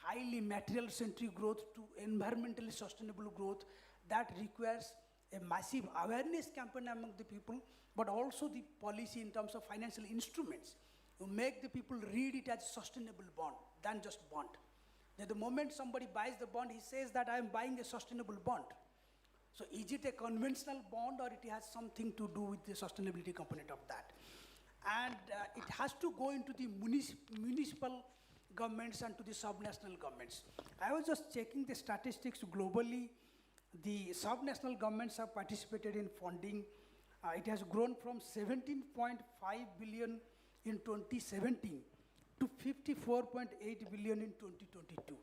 highly material-centric growth to environmentally sustainable growth, that requires a massive awareness campaign among the people, but also the policy in terms of financial instruments to make the people read it as sustainable bond than just bond. The moment somebody buys the bond, he says that I am buying a sustainable bond. So is it a conventional bond, or it has something to do with the sustainability component of that? And it has to go into the municipal governments and to the subnational governments. I was just checking the statistics globally. The subnational governments have participated in funding. It has grown from 17.5 billion in 2017 to 54.8 billion in 2022.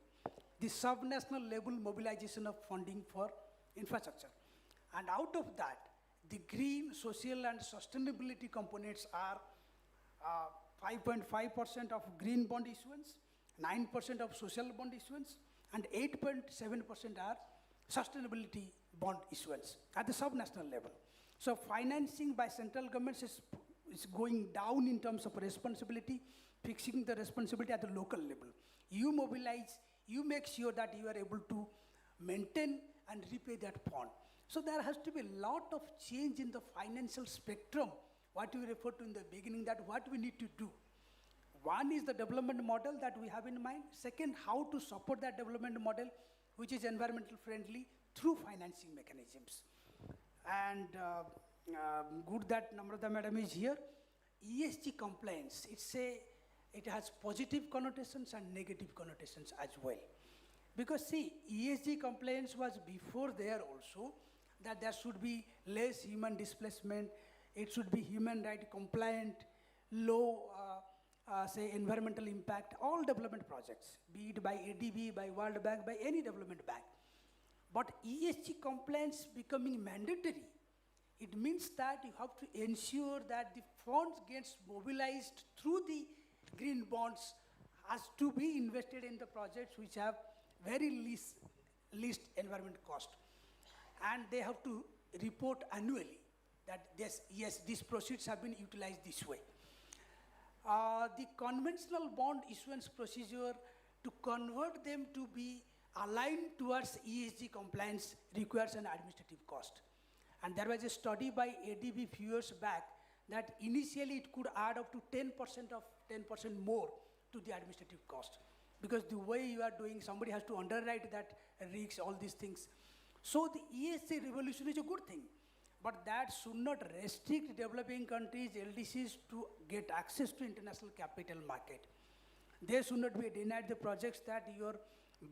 The subnational level mobilization of funding for infrastructure. And out of that, the green, social, and sustainability components are 5.5% of green bond issuance, 9% of social bond issuance, and 8.7% are sustainability bond issuance at the subnational level. So financing by central governments is going down in terms of responsibility, fixing the responsibility at the local level. You mobilize, you make sure that you are able to maintain and repay that bond. So there has to be a lot of change in the financial spectrum, what we referred to in the beginning, that what we need to do. One is the development model that we have in mind. Second, how to support that development model, which is environmental friendly, through financing mechanisms. And good that Namrata madam is here. ESG compliance, it has positive connotations and negative connotations as well. Because see, ESG compliance was before there also, that there should be less human displacement, it should be human right compliant, low, say, environmental impact, all development projects, be it by ADB, by World Bank, by any development bank. But ESG compliance becoming mandatory, it means that you have to ensure that the funds gets mobilized through the green bonds has to be invested in the projects which have very least environment cost. And they have to report annually that yes, these proceeds have been utilized this way. The conventional bond issuance procedure, to convert them to be aligned towards ESG compliance, requires an administrative cost. And there was a study by ADB few years back that initially it could add up to 10% more to the administrative cost. Because the way you are doing, somebody has to underwrite that risks, all these things. So the ESG revolution is a good thing, but that should not restrict developing countries, LDCs, to get access to international capital market. They should not be denied the projects that your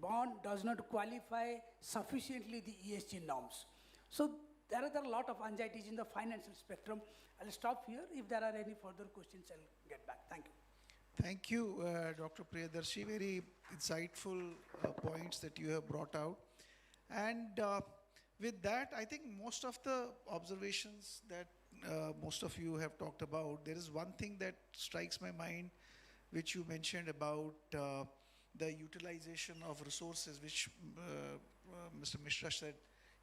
bond does not qualify sufficiently the ESG norms. So there are a lot of anxieties in the financial spectrum. I'll stop here. If there are any further questions, I'll get back. Thank you. Thank you, Dr. Priyadarshi. Very insightful points that you have brought out. And with that, I think most of the observations that most of you have talked about, there is one thing that strikes my mind, which you mentioned about the utilization of resources, which Mr. Mishra said,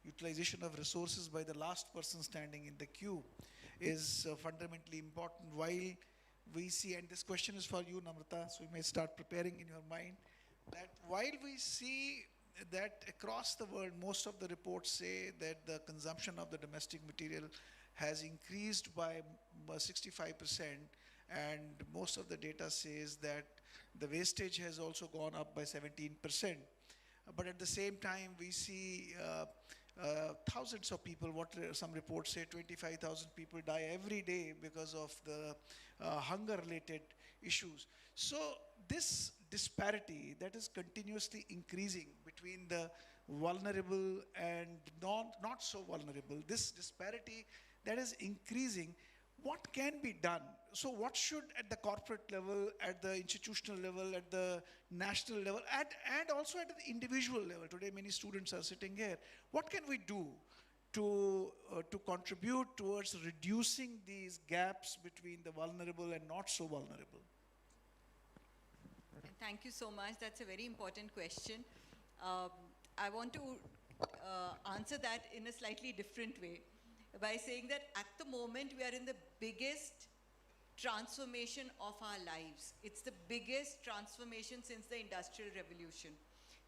utilization of resources by the last person standing in the queue is fundamentally important. While we see, and this question is for you, Namrata, so you may start preparing in your mind, that while we see that across the world, most of the reports say that the consumption of the domestic material has increased by 65%, and most of the data says that the wastage has also gone up by 17%. But at the same time, we see thousands of people, some reports say 25,000 people die every day because of the hunger-related issues. So this disparity that is continuously increasing between the vulnerable and not so vulnerable, this disparity that is increasing, what can be done? So what should, at the corporate level, at the institutional level, at the national level, and also at the individual level, today many students are sitting here, what can we do to contribute towards reducing these gaps between the vulnerable and not so vulnerable? Thank you so much. That's a very important question. I want to answer that in a slightly different way by saying that at the moment we are in the biggest transformation of our lives. It's the biggest transformation since the Industrial Revolution.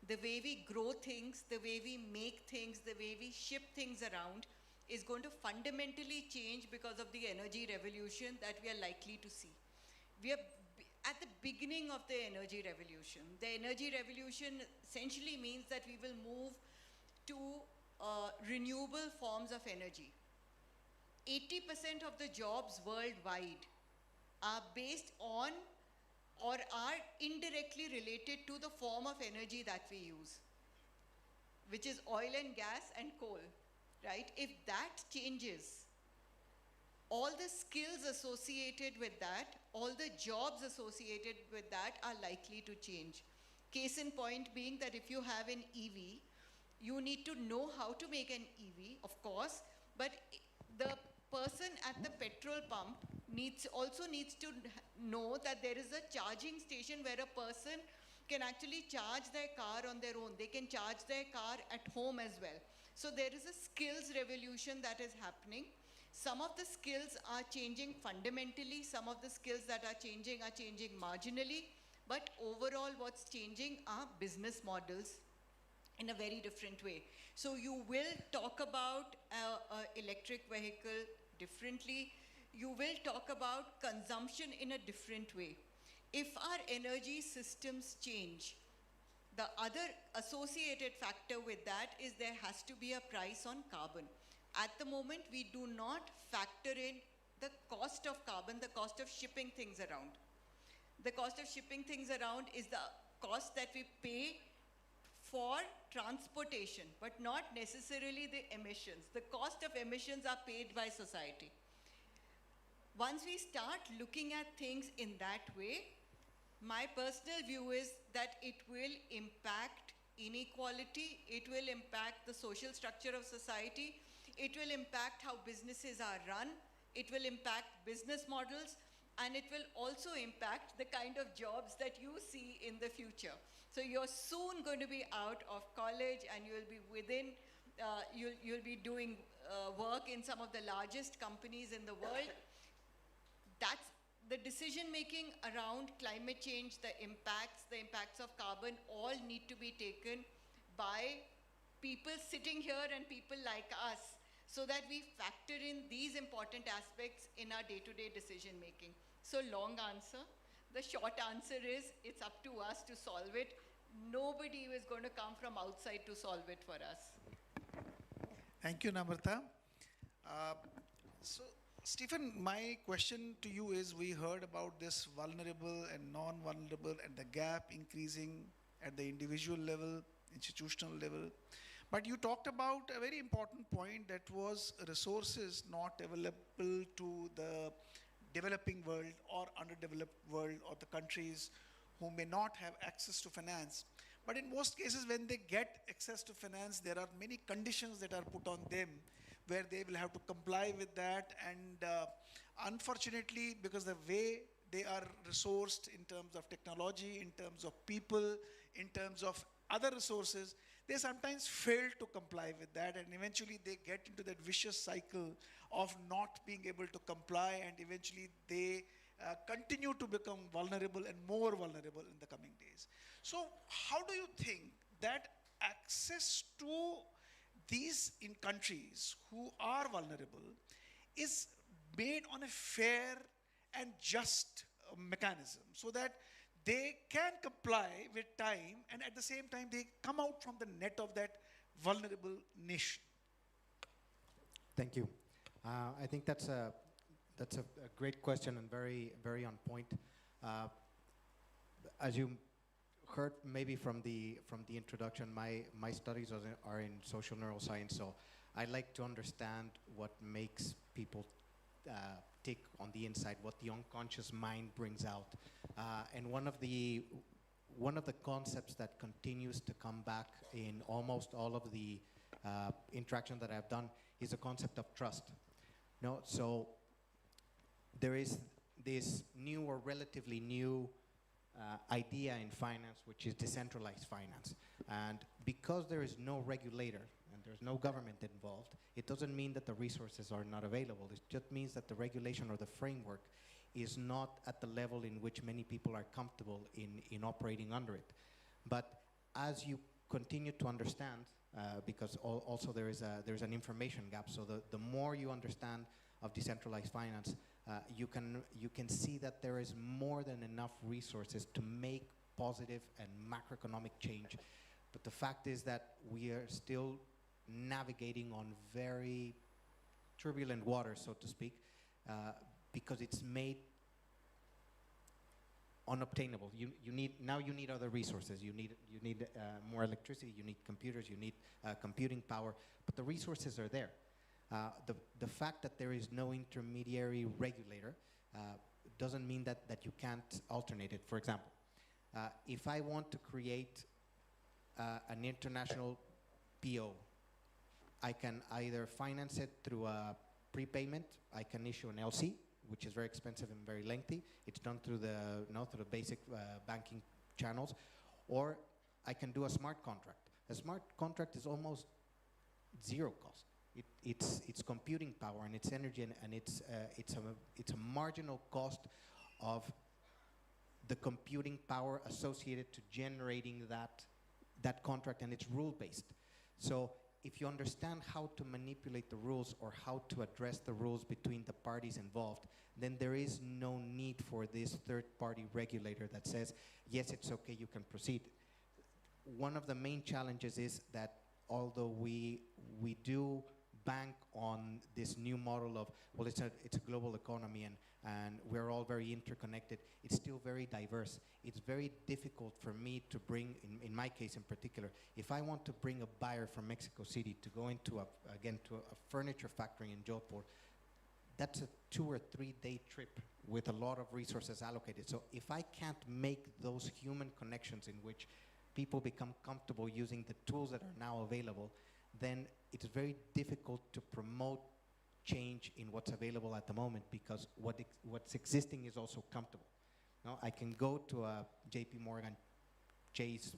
The way we grow things, the way we make things, the way we ship things around is going to fundamentally change because of the energy revolution that we are likely to see. We are at the beginning of the energy revolution. The energy revolution essentially means that we will move to renewable forms of energy. 80% of the jobs worldwide are based on or are indirectly related to the form of energy that we use, which is oil and gas and coal, right? If that changes, all the skills associated with that, all the jobs associated with that are likely to change. Case in point being that if you have an EV, you need to know how to make an EV, of course, but the person at the petrol pump also needs to know that there is a charging station where a person can actually charge their car on their own. They can charge their car at home as well. So there is a skills revolution that is happening. Some of the skills are changing fundamentally. Some of the skills that are changing marginally. But overall, what's changing are business models in a very different way. So you will talk about electric vehicle differently. You will talk about consumption in a different way. If our energy systems change, the other associated factor with that is there has to be a price on carbon. At the moment, we do not factor in the cost of carbon, the cost of shipping things around. The cost of shipping things around is the cost that we pay for transportation, but not necessarily the emissions. The cost of emissions are paid by society. Once we start looking at things in that way, my personal view is that it will impact inequality, it will impact the social structure of society, it will impact how businesses are run, it will impact business models, and it will also impact the kind of jobs that you see in the future. So you're soon going to be out of college and you'll be you'll be doing work in some of the largest companies in the world. That's the decision making around climate change, the impacts of carbon, all need to be taken by people sitting here and people like us, so that we factor in these important aspects in our day-to-day decision making. So long answer. The short answer is it's up to us to solve it. Nobody is going to come from outside to solve it for us. Thank you, Namrata. So, Stephen, my question to you is, we heard about this vulnerable and non-vulnerable and the gap increasing at the individual level, institutional level. But you talked about a very important point, that was resources not available to the developing world or underdeveloped world, or the countries who may not have access to finance. But in most cases, when they get access to finance, there are many conditions that are put on them where they will have to comply with that. And unfortunately, because the way they are resourced in terms of technology, in terms of people, in terms of other resources, they sometimes fail to comply with that, and eventually they get into that vicious cycle of not being able to comply, and eventually they continue to become vulnerable and more vulnerable in the coming days. So how do you think that access to these in countries who are vulnerable is made on a fair and just mechanism, so that they can comply with time and at the same time they come out from the net of that vulnerable nation? Thank you. I think that's a great question and very on point. As you heard maybe from the introduction, my studies are in social neuroscience, so I like to understand what makes people tick on the inside, what the unconscious mind brings out. And one of the concepts that continues to come back in almost all of the interaction that I've done is the concept of trust. No, so there is this new or relatively new idea in finance, which is decentralized finance. And because there is no regulator and there's no government involved, it doesn't mean that the resources are not available. It just means that the regulation or the framework is not at the level in which many people are comfortable in operating under it. But as you continue to understand, because also there's an information gap, so the more you understand of decentralized finance, you can see that there is more than enough resources to make positive and macroeconomic change. But the fact is that we are still navigating on very turbulent waters, so to speak, because it's made unobtainable. You need other resources. You need more electricity. You need computers. You need computing power. But the resources are there. The fact that there is no intermediary regulator doesn't mean that you can't alternate it. For example, if I want to create an international PO, I can either finance it through a prepayment. I can issue an LC, which is very expensive and very lengthy. It's done through the basic banking channels, or I can do a smart contract. A smart contract is almost zero cost. It's computing power and it's energy, and it's a marginal cost of the computing power associated to generating that contract, and it's rule based. So if you understand how to manipulate the rules or how to address the rules between the parties involved, then there is no need for this third-party regulator that says, yes, it's okay, you can proceed. One of the main challenges is that although we do bank on this new model of, well, it's a global economy and we're all very interconnected. It's still very diverse. It's very difficult for me to bring, in my case in particular, if I want to bring a buyer from Mexico City to go into a furniture factory in Jodhpur, that's a 2 or 3 day trip with a lot of resources allocated. So if I can't make those human connections in which people become comfortable using the tools that are now available, then it's very difficult to promote change in what's available at the moment, because what's existing is also comfortable. Now, I can go to a JP Morgan Chase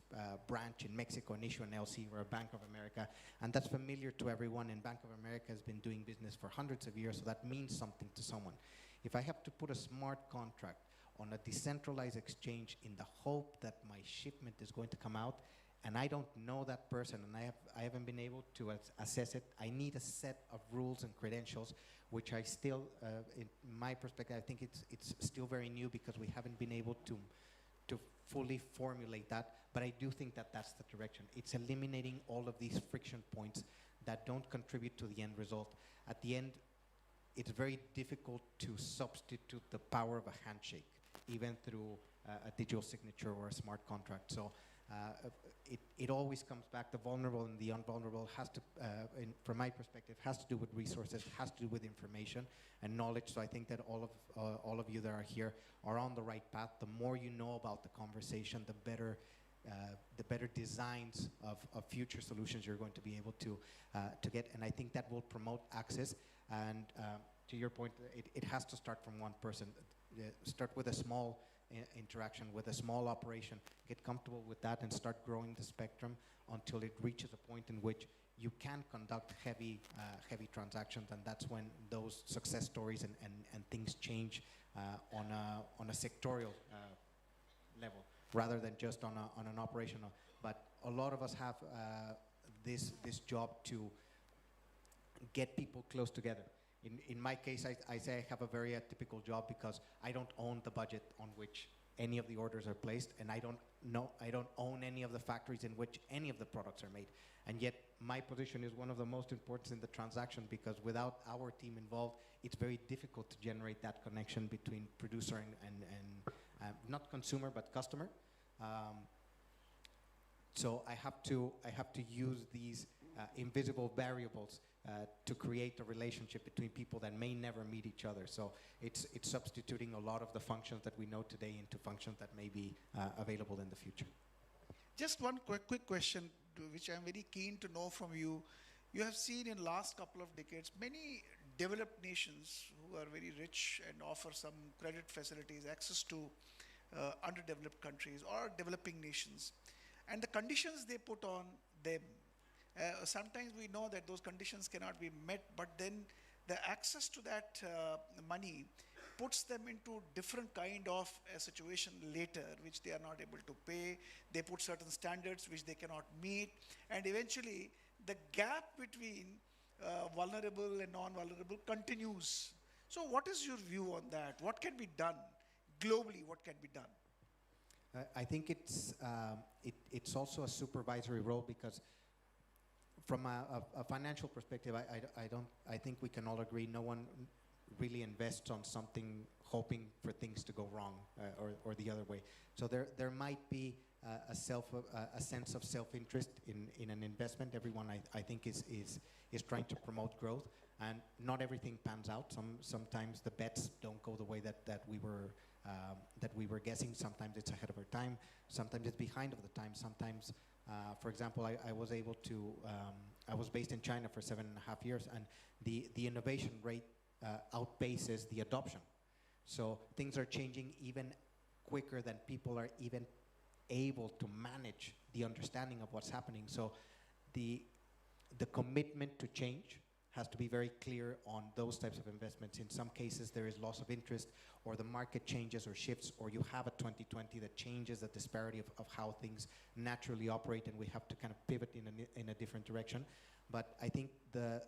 branch in Mexico and issue an LC, or a Bank of America, and that's familiar to everyone, and Bank of America has been doing business for hundreds of years, so that means something to someone. If I have to put a smart contract on a decentralized exchange in the hope that my shipment is going to come out, and I don't know that person, and I haven't been able to assess it, I need a set of rules and credentials, which I still, in my perspective, I think it's still very new, because we haven't been able to fully formulate that, but I do think that that's the direction. It's eliminating all of these friction points that don't contribute to the end result. At the end, it's very difficult to substitute the power of a handshake, even through a digital signature or a smart contract. So it always comes back, the vulnerable and the unvulnerable has to, from my perspective, has to do with resources, has to do with information and knowledge. So I think that all of you that are here are on the right path. The more you know about the conversation, the better designs of future solutions you're going to be able to get. And I think that will promote access. And to your point, it has to start from one person. Start with a small interaction with a small operation, get comfortable with that, and start growing the spectrum until it reaches a point in which you can conduct heavy transactions, and that's when those success stories and things change on a sectorial level, rather than just on an operational. But a lot of us have this job to get people close together. In my case, I say I have a very atypical job, because I don't own the budget on which any of the orders are placed, and I don't own any of the factories in which any of the products are made. And yet my position is one of the most important in the transaction, because without our team involved, it's very difficult to generate that connection between producer and not consumer, but customer. So I have to use these invisible variables to create a relationship between people that may never meet each other. So it's substituting a lot of the functions that we know today into functions that may be available in the future. Just one quick question, which I'm very keen to know from you. You have seen in last couple of decades many developed nations who are very rich and offer some credit facilities, access to underdeveloped countries or developing nations, and the conditions they put on them. Sometimes we know that those conditions cannot be met, but then the access to that money puts them into different kind of a situation later, which they are not able to pay. They put certain standards which they cannot meet, and eventually the gap between vulnerable and non-vulnerable continues. So what is your view on that? What can be done globally? What can be done? I think it's also a supervisory role, because from a financial perspective, I think we can all agree no one really invests on something hoping for things to go wrong or the other way. So there might be a sense of self-interest in an investment. Everyone, I think, is trying to promote growth, and not everything pans out. Sometimes the bets don't go the way that we were guessing. Sometimes it's ahead of our time. Sometimes it's behind of the time. Sometimes, for example, I was based in China for 7.5 years, and the innovation rate outpaces the adoption. So things are changing even quicker than people are even able to manage the understanding of what's happening. So the commitment to change has to be very clear on those types of investments. In some cases, there is loss of interest, or the market changes or shifts, or you have a 2020 that changes the disparity of how things naturally operate, and we have to kind of pivot in a different direction. But I think the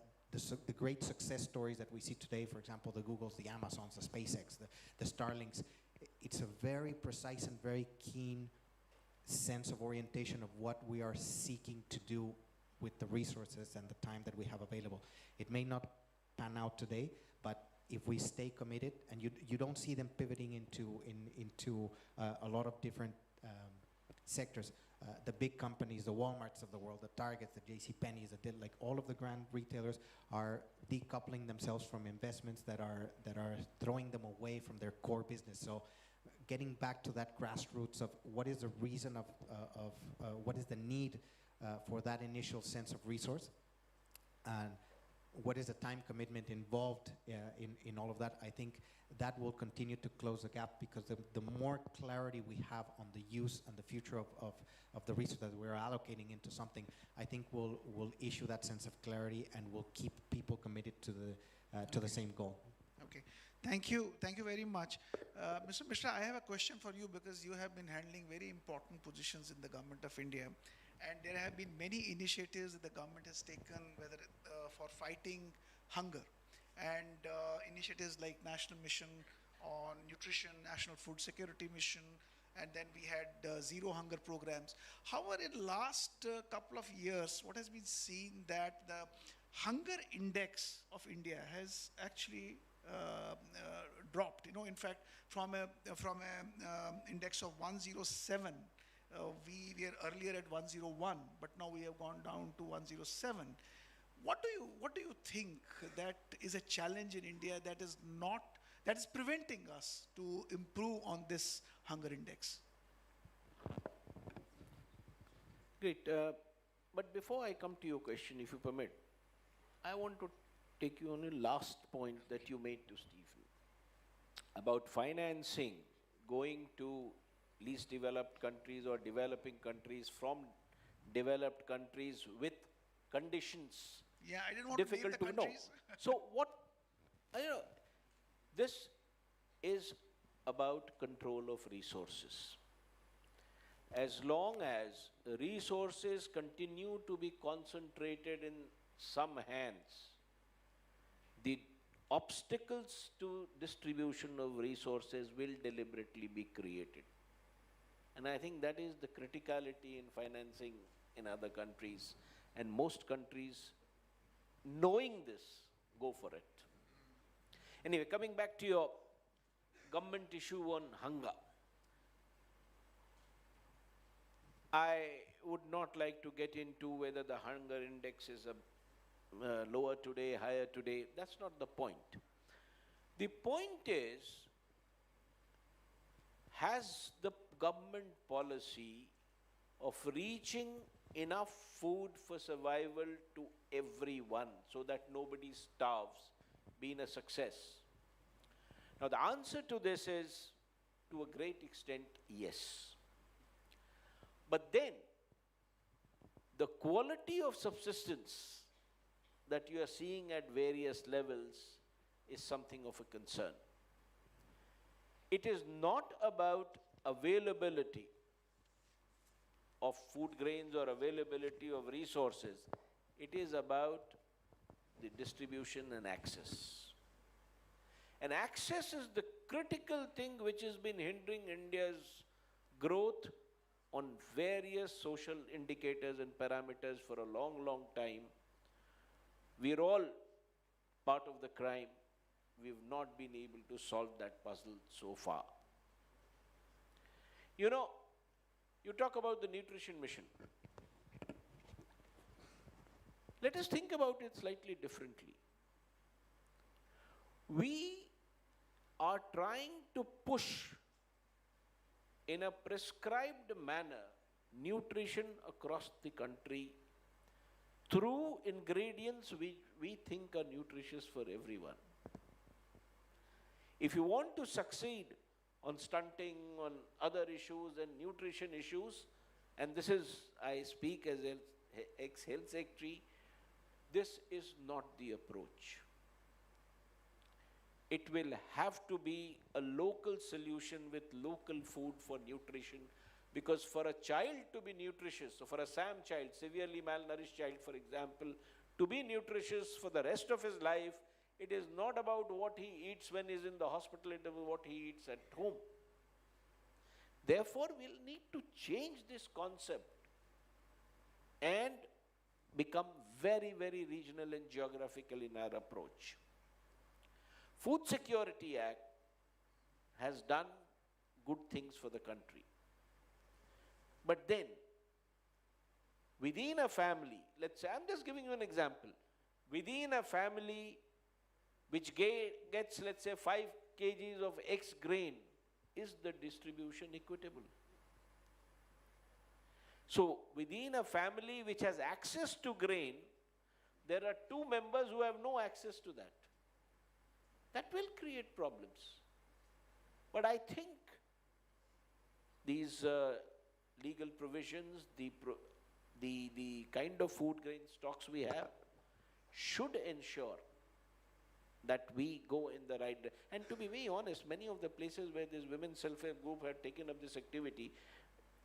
great success stories that we see today, for example, the Googles, the Amazons, the SpaceX, the Starlinks, it's a very precise and very keen sense of orientation of what we are seeking to do with the resources and the time that we have available. It may not pan out today, but if we stay committed, and you don't see them pivoting into a lot of different sectors. The big companies, the Walmarts of the world, the Targets, the JCPenney's, like all of the grand retailers are decoupling themselves from investments that are throwing them away from their core business. So getting back to that grassroots of what is the reason of what is the need for that initial sense of resource, and what is the time commitment involved in all of that. I think that will continue to close the gap, because the more clarity we have on the use and the future of the resource that we're allocating into something, I think will issue that sense of clarity and will keep people committed to the same goal. Okay, thank you very much. Mr. Mishra, I have a question for you, because you have been handling very important positions in the government of India, and there have been many initiatives that the government has taken, whether for fighting hunger, and initiatives like National Mission on Nutrition, National Food Security Mission, and then we had Zero Hunger programs. However, in last couple of years, what has been seen that the hunger index of India has actually dropped. In fact, from a index of 107, we were earlier at 101, but now we have gone down to 107. What do you think that is a challenge in India that is preventing us to improve on this hunger index? Great. But before I come to your question, if you permit, I want to take you on a last point that you made to Stephen about financing going to least developed countries or developing countries from developed countries with conditions Yeah, I didn't want difficult to name the know. countries. So this is about control of resources. As long as resources continue to be concentrated in some hands, the obstacles to distribution of resources will deliberately be created. And I think that is the criticality in financing in other countries. And most countries, knowing this, go for it. Anyway, coming back to your government issue on hunger, I would not like to get into whether the hunger index is lower today, higher today. That's not the point. The point is, has the government policy of reaching enough food for survival to everyone so that nobody starves been a success? Now the answer to this is, to a great extent, yes. But then, the quality of subsistence that you are seeing at various levels is something of a concern. It is not about availability of food grains or availability of resources. It is about the distribution and access. And access is the critical thing which has been hindering India's growth on various social indicators and parameters for a long, long time. We're all part of the crime. We've not been able to solve that puzzle so far. You talk about the nutrition mission. Let us think about it slightly differently. We are trying to push in a prescribed manner nutrition across the country through ingredients we think are nutritious for everyone. If you want to succeed on stunting, on other issues and nutrition issues, and this is, I speak as an ex-health secretary, this is not the approach. It will have to be a local solution with local food for nutrition, because for a child to be nutritious, so for a SAM child, severely malnourished child, for example, to be nutritious for the rest of his life, it is not about what he eats when he's in the hospital, it is what he eats at home. Therefore, we'll need to change this concept and become very, very regional and geographical in our approach. Food Security Act has done good things for the country. But then, within a family, let's say, I'm just giving you an example, within a family which gets, let's say, 5 kgs of X grain, is the distribution equitable? So, within a family which has access to grain, there are 2 members who have no access to that. That will create problems. But I think these legal provisions, the kind of food grain stocks we have, should ensure that we go in the right direction. And to be very honest, many of the places where this women's self-help group have taken up this activity,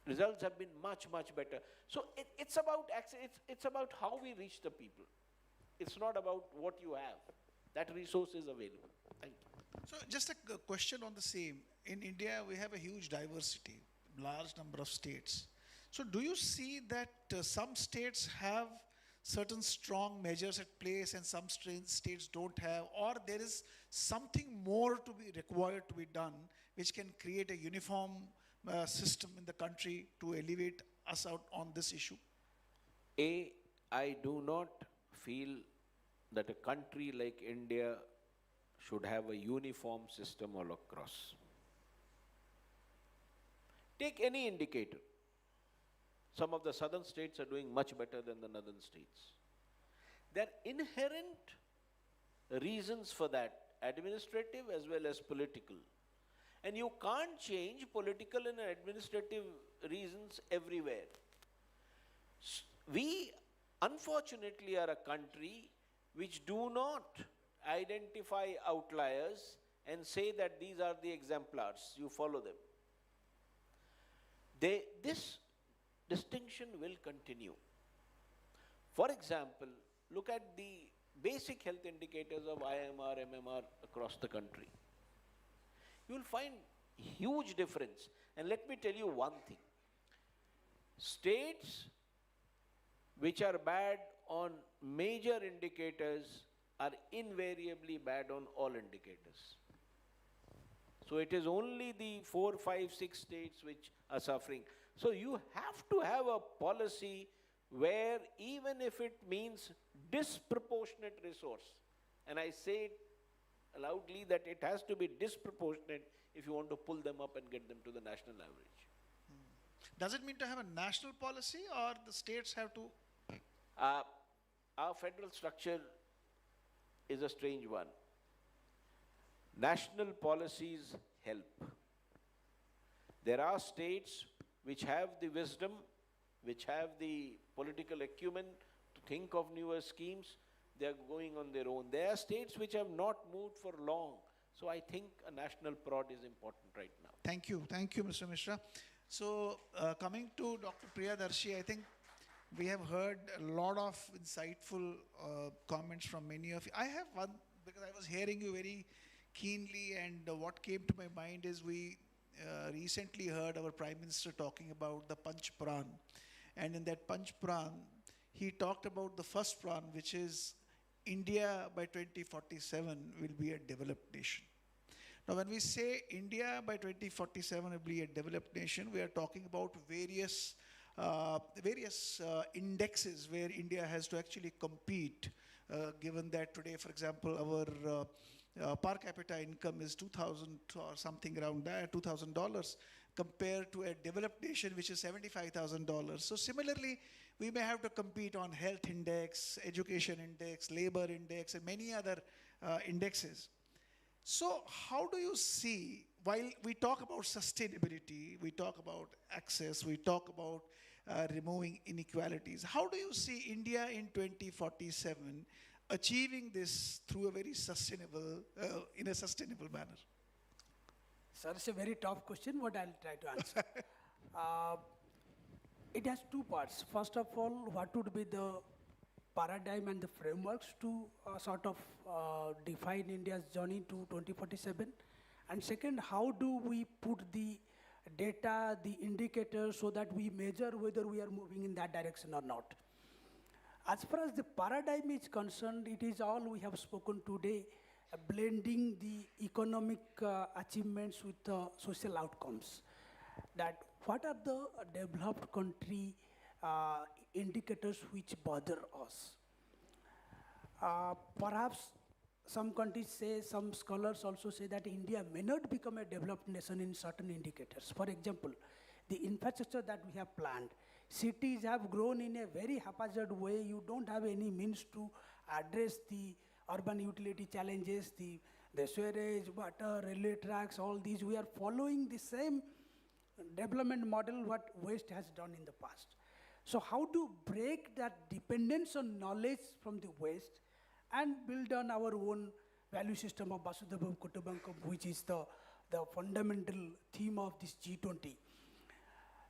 results have been much, much better. So it's about access, it's about how we reach the people. It's not about what you have. That resource is available. Thank you. So just a question on the same. In India, we have a huge diversity, large number of states. So do you see that some states have certain strong measures at place and some states don't have, or there is something more to be required to be done which can create a uniform system in the country to elevate us out on this issue? I do not feel that a country like India should have a uniform system all across. Take any indicator. Some of the southern states are doing much better than the northern states. There are inherent reasons for that, administrative as well as political. And you can't change political and administrative reasons everywhere. We, unfortunately, are a country which do not identify outliers and say that these are the exemplars, you follow them. This distinction will continue. For example, look at the basic health indicators of IMR, MMR across the country. You will find huge difference. And let me tell you one thing. States which are bad on major indicators are invariably bad on all indicators. So it is only the 4, 5, 6 states which are suffering. So you have to have a policy where, even if it means disproportionate resource, and I say it loudly that it has to be disproportionate if you want to pull them up and get them to the national average. Does it mean to have a national policy, or the states have to? Our federal structure is a strange one. National policies help. There are states which have the wisdom, which have the political acumen to think of newer schemes. They are going on their own. There are states which have not moved for long. So I think a national prod is important right now. Thank you, Mr. Mishra. So coming to Dr. Priyadarshi, I think we have heard a lot of insightful comments from many of you. I have one, because I was hearing you very keenly, and what came to my mind is we recently heard our Prime Minister talking about the Panch Pran. And in that Panch Pran, he talked about the first pran, which is India by 2047 will be a developed nation. Now, when we say India by 2047 will be a developed nation, we are talking about various indexes where India has to actually compete, given that today, for example, our per capita income is 2,000 or something around that, $2,000, compared to a developed nation which is $75,000. So similarly, we may have to compete on health index, education index, labor index, and many other indexes. So how do you see, while we talk about sustainability, we talk about access, we talk about removing inequalities, how do you see India in 2047 achieving this through a very sustainable, in a sustainable manner? Sir, it's a very tough question, but I'll try to answer. It has two parts. First of all, what would be the paradigm and the frameworks to sort of define India's journey to 2047? And second, how do we put the data, the indicators, so that we measure whether we are moving in that direction or not? As far as the paradigm is concerned, it is all we have spoken today, blending the economic achievements with social outcomes. That what are the developed country indicators which bother us? Perhaps some countries say, some scholars also say that India may not become a developed nation in certain indicators. For example, the infrastructure that we have planned, cities have grown in a very haphazard way. You don't have any means to address the urban utility challenges, the sewerage, water, railway tracks, all these. We are following the same development model what West has done in the past. So how to break that dependence on knowledge from the West and build on our own value system of Vasudhaivam Kutumbakam, which is the fundamental theme of this G20.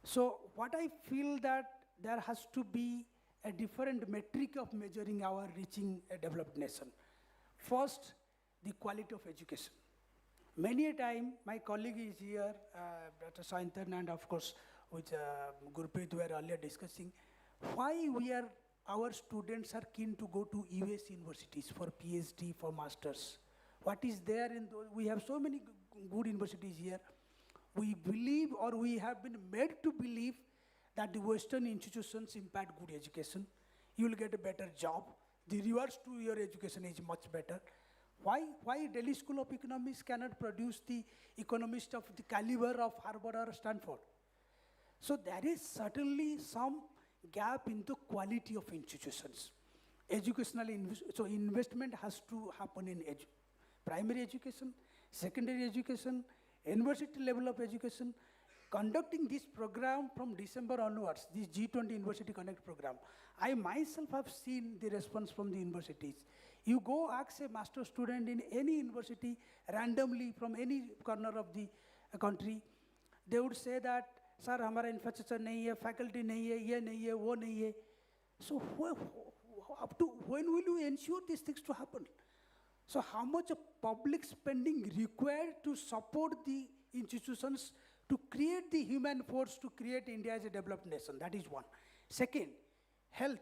So what I feel that there has to be a different metric of measuring our reaching a developed nation. First, the quality of education. Many a time, my colleague is here, Dr. Saintan, and of course, with Gurpreet, we were earlier discussing, why our students are keen to go to US universities for PhD, for masters. What is there in those? We have so many good universities here. We believe, or we have been made to believe, that the Western institutions impact good education. You will get a better job. The rewards to your education is much better. Why Delhi School of Economics cannot produce the economist of the caliber of Harvard or Stanford? So there is certainly some gap in the quality of institutions. So investment has to happen in primary education, secondary education, university level of education. Conducting this program from December onwards, this G20 University Connect program, I myself have seen the response from the universities. You go ask a master student in any university, randomly from any corner of the country, they would say that, sir, हमारा infrastructure नहीं है, faculty नहीं है, ये नहीं है, वो नहीं है. So up to when will you ensure these things to happen? So how much of public spending required to support the institutions to create the human force to create India as a developed nation? That is one. Second, health.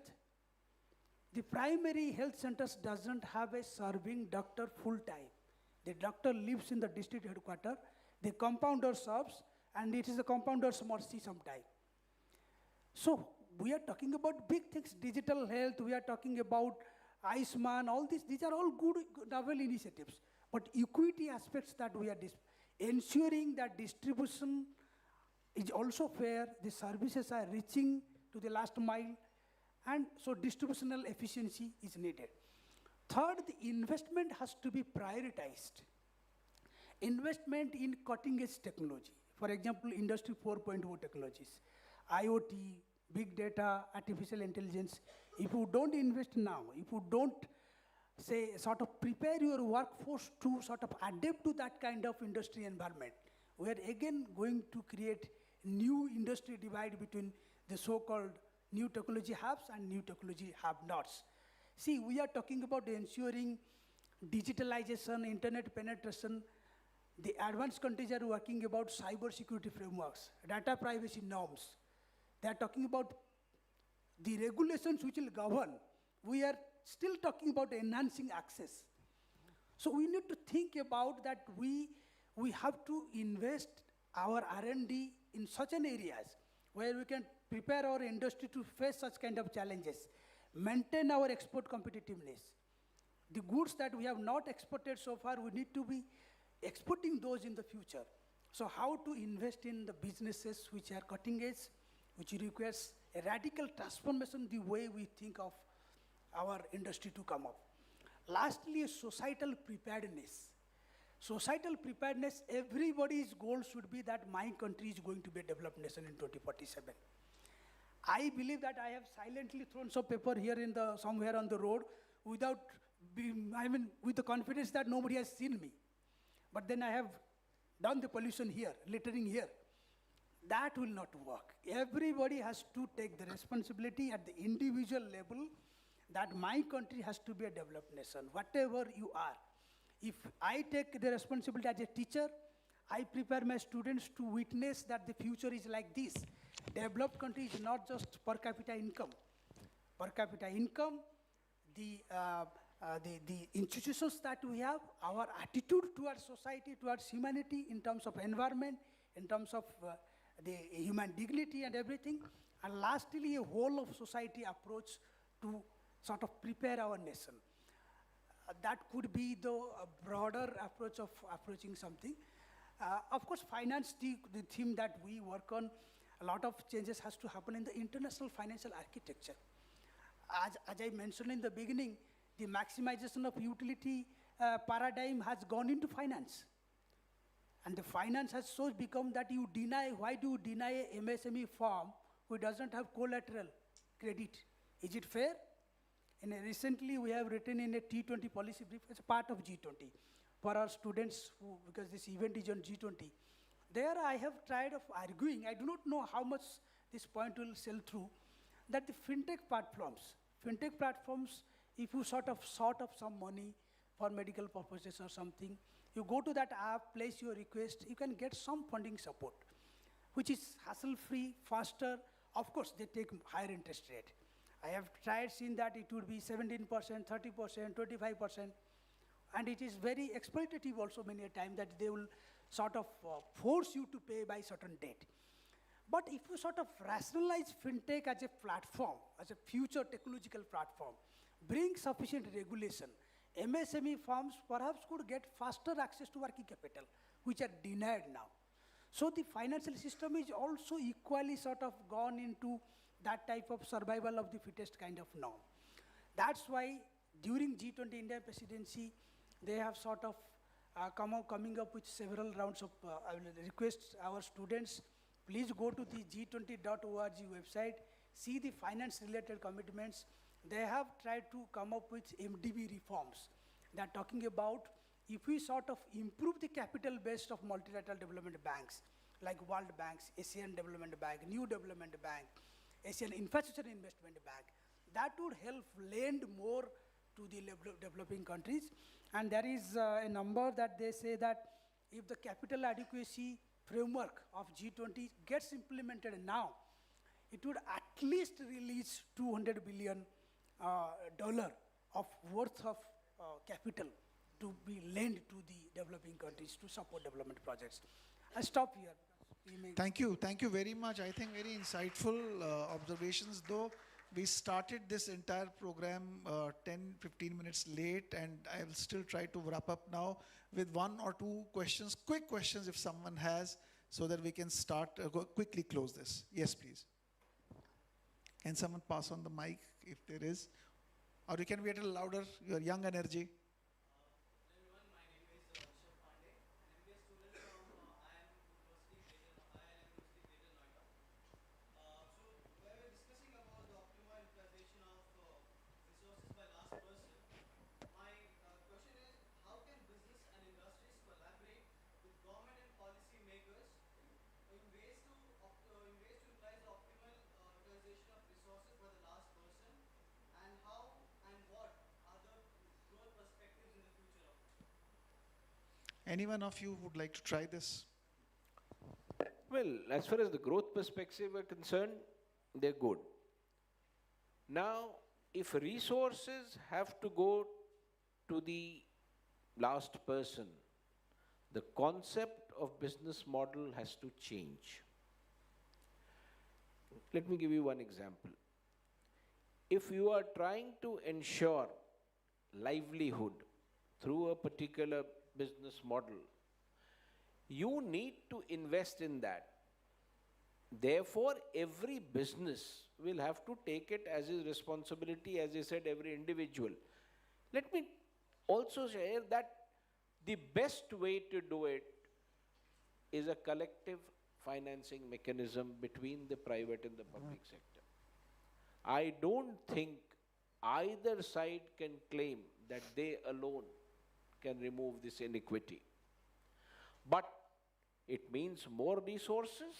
The primary health centers doesn't have a serving doctor full time. The doctor lives in the district headquarters, the compounder serves, and it is the compounder's mercy sometime. So we are talking about big things, digital health, we are talking about Aisman, all these are all good novel initiatives. But equity aspects that we are ensuring that distribution is also fair, the services are reaching to the last mile, and so distributional efficiency is needed. Third, the investment has to be prioritized. Investment in cutting-edge technology. For example, Industry 4.0 technologies, IoT, big data, artificial intelligence. If you don't invest now, if you don't say sort of prepare your workforce to sort of adapt to that kind of industry environment, we are again going to create new industry divide between the so-called new technology haves and new technology have-nots. See, we are talking about ensuring digitalization, internet penetration. The advanced countries are working about cyber security frameworks, data privacy norms. They are talking about the regulations which will govern. We are still talking about enhancing access. So we need to think about that we have to invest our R&D in such an areas where we can prepare our industry to face such kind of challenges, maintain our export competitiveness. The goods that we have not exported so far, we need to be exporting those in the future. So how to invest in the businesses which are cutting edge, which requires a radical transformation the way we think of our industry to come up. Lastly, societal preparedness. Societal preparedness, everybody's goal should be that my country is going to be a developed nation in 2047. I believe that I have silently thrown some paper here in somewhere on the road with the confidence that nobody has seen me. But then I have done the pollution here, littering here. That will not work. Everybody has to take the responsibility at the individual level that my country has to be a developed nation, whatever you are. If I take the responsibility as a teacher, I prepare my students to witness that the future is like this. Developed country is not just per capita income. per capita income, the institutions that we have, our attitude towards society, towards humanity in terms of environment, in terms of the human dignity and everything, and lastly, a whole of society approach to sort of prepare our nation. That could be the broader approach of approaching something. Of course, finance, the theme that we work on, a lot of changes has to happen in the international financial architecture. As I mentioned in the beginning, the maximization of utility paradigm has gone into finance. And the finance has so become that you deny, why do you deny a MSME firm who doesn't have collateral credit? Is it fair? And recently we have written in a T20 policy brief as a part of G20 for our students who, because this event is on G20. There I have tried of arguing, I do not know how much this point will sell through, that the fintech platforms, if you sort of some money for medical purposes or something, you go to that app, place your request, you can get some funding support, which is hassle-free, faster. Of course, they take higher interest rate. I have tried seeing that it would be 17%, 30%, 25%, and it is very exploitative also many a time that they will sort of force you to pay by certain date. But if you sort of rationalize fintech as a platform, as a future technological platform, bring sufficient regulation, MSME firms perhaps could get faster access to working capital, which are denied now. So the financial system is also equally sort of gone into that type of survival of the fittest kind of norm. That's why during G20 India presidency, they have sort of coming up with several rounds of, I will request our students, please go to the g20.org website, see the finance-related commitments. They have tried to come up with MDB reforms. They are talking about if we sort of improve the capital base of multilateral development banks, like World Banks, Asian Development Bank, New Development Bank, Asian Infrastructure Investment Bank, that would help lend more to the developing countries. And there is a number that they say that if the capital adequacy framework of G20 gets implemented now, it would at least release $200 billion of worth of capital to be lent to the developing countries to support development projects. I stop here. Thank you very much. I think very insightful observations, though we started this entire program 10-15 minutes late, and I will still try to wrap up now with one or two questions, quick questions if someone has, so that we can start, quickly close this. Yes, please. Can someone pass on the mic if there is? Or you can be a little louder, your young energy. Anyone of you would like to try this? Well, as far as the growth perspective are concerned, they're good. Now, if resources have to go to the last person, the concept of business model has to change. Let me give you one example. If you are trying to ensure livelihood through a particular business model, you need to invest in that. Therefore, every business will have to take it as his responsibility, as I said, every individual. Let me also share that the best way to do it is a collective financing mechanism between the private and the public sector. I don't think either side can claim that they alone can remove this inequity. But it means more resources,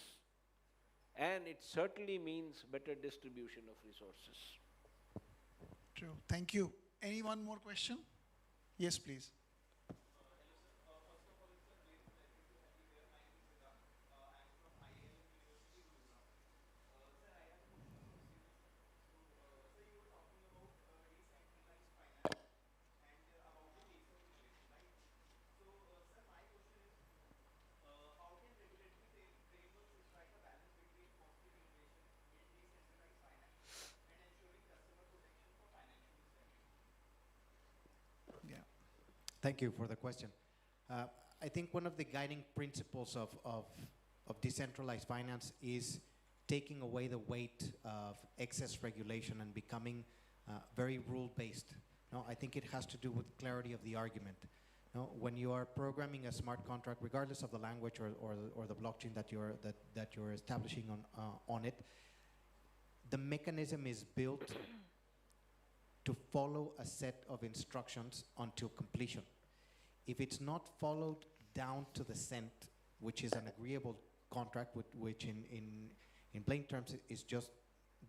and it certainly means better distribution of resources. True. Thank you. Any one more question? Yes, please. Thank you for the question. I think one of the guiding principles of decentralized finance is taking away the weight of excess regulation and becoming very rule-based. No, I think it has to do with clarity of the argument. No, when you are programming a smart contract, regardless of the language or the blockchain that you're establishing on it, the mechanism is built to follow a set of instructions until completion. If it's not followed down to the cent, which is an agreeable contract, which in plain terms is just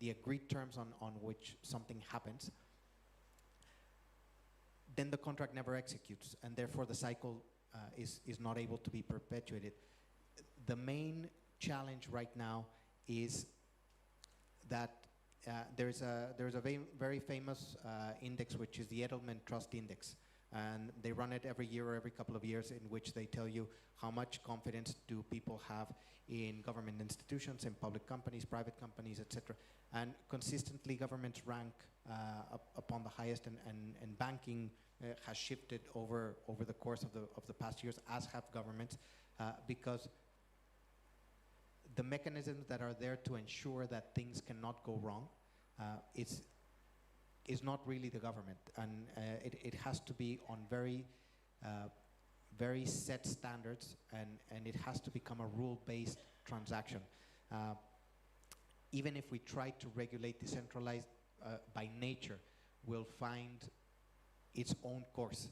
the agreed terms on which something happens, then the contract never executes, and therefore the cycle is not able to be perpetuated. The main challenge right now is that there's a very famous index, which is the Edelman Trust Index, and they run it every year or every couple of years, in which they tell you how much confidence do people have in government institutions, in public companies, private companies, etc. And consistently governments rank upon the highest, and banking has shifted over the course of the past years, as have governments, because the mechanisms that are there to ensure that things cannot go wrong is not really the government, and it has to be on very set standards, and it has to become a rule-based transaction. Even if we try to regulate decentralized by nature, we'll find its own course,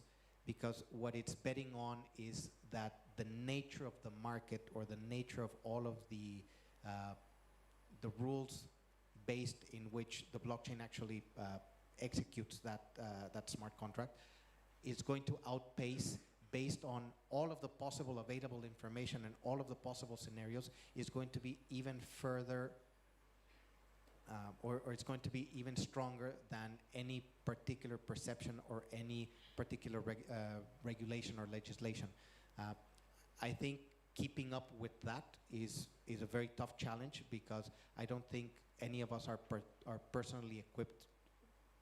because what it's betting on is that the nature of the market, or the nature of all of the rules based in which the blockchain actually executes that smart contract, is going to outpace, based on all of the possible available information and all of the possible scenarios, is going to be even further, or it's going to be even stronger than any particular perception or any particular regulation or legislation. I think keeping up with that is a very tough challenge, because I don't think any of us are personally equipped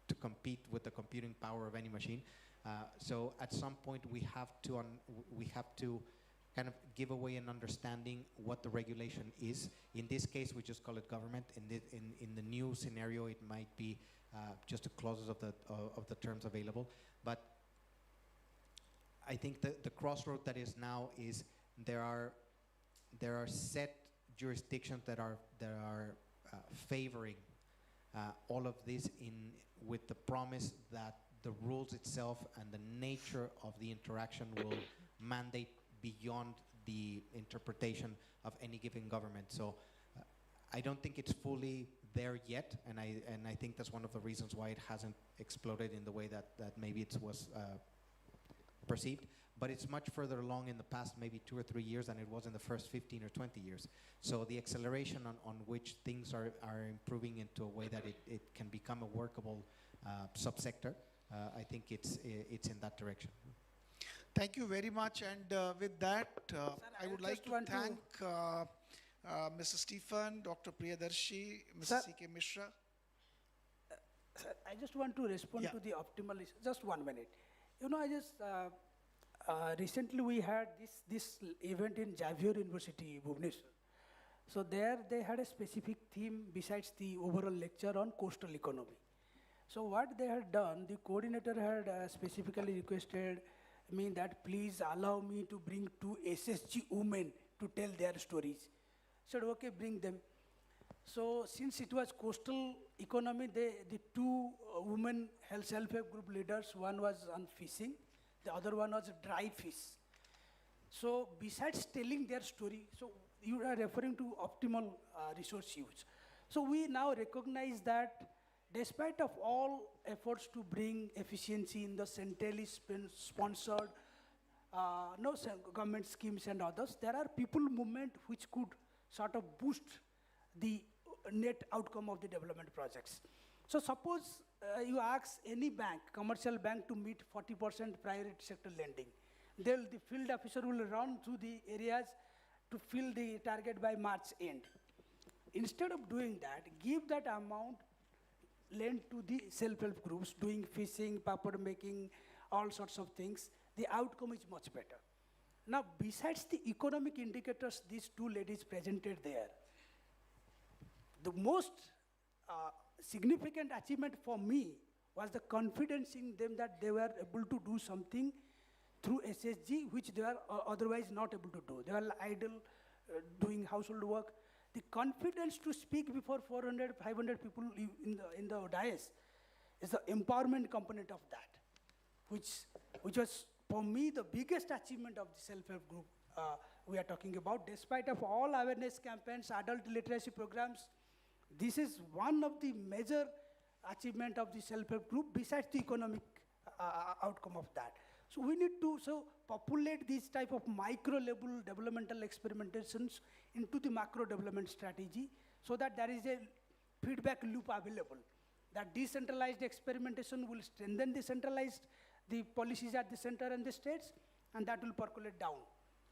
to compete with the computing power of any machine. So at some point we have to kind of give away an understanding what the regulation is. In this case, we just call it government. In the new scenario, it might be just the clauses of the terms available. But I think the crossroad that is now is there are set jurisdictions that are favoring all of this with the promise that the rules itself and the nature of the interaction will mandate beyond the interpretation of any given government. So I don't think it's fully there yet, and I think that's one of the reasons why it hasn't exploded in the way that maybe it was perceived. But it's much further along in the past maybe 2 or 3 years than it was in the first 15 or 20 years. So the acceleration on which things are improving into a way that it can become a workable subsector, I think it's in that direction. Thank you very much. And with that, I would like to thank Mr. Stephen, Dr. Priyadarshi, Mr. C.K. Mishra. Sir, I just want to respond to the optimal. Just 1 minute. You know, I just recently we had this event in Xavier University, Bhubaneswar. So there they had a specific theme besides the overall lecture on coastal economy. So what they had done, the coordinator had specifically requested me that please allow me to bring 2 SSG women to tell their stories. Said okay, bring them. So since it was coastal economy, the 2 women self-help group leaders, one was on fishing, the other one was dry fish. So besides telling their story, so you are referring to optimal resource use. So we now recognize that despite of all efforts to bring efficiency in the centrally sponsored government schemes and others, there are people movement which could sort of boost the net outcome of the development projects. So suppose you ask any bank, commercial bank, to meet 40% priority sector lending. The field officer will run through the areas to fill the target by March end. Instead of doing that, give that amount, lend to the self-help groups doing fishing, papad making, all sorts of things. the outcome is much better. Now, besides the economic indicators these two ladies presented there, the most significant achievement for me was the confidence in them that they were able to do something through SSG, which they were otherwise not able to do. They were idle, doing household work. The confidence to speak before 400, 500 people in the dais is the empowerment component of that, which was, for me, the biggest achievement of the self-help group we are talking about. Despite of all awareness campaigns, adult literacy programs, this is one of the major achievement of the self-help group besides the economic outcome of that. So we need to populate these type of micro-level developmental experimentations into the macro development strategy so that there is a feedback loop available. That decentralized experimentation will strengthen the policies at the center and the states, and that will percolate down.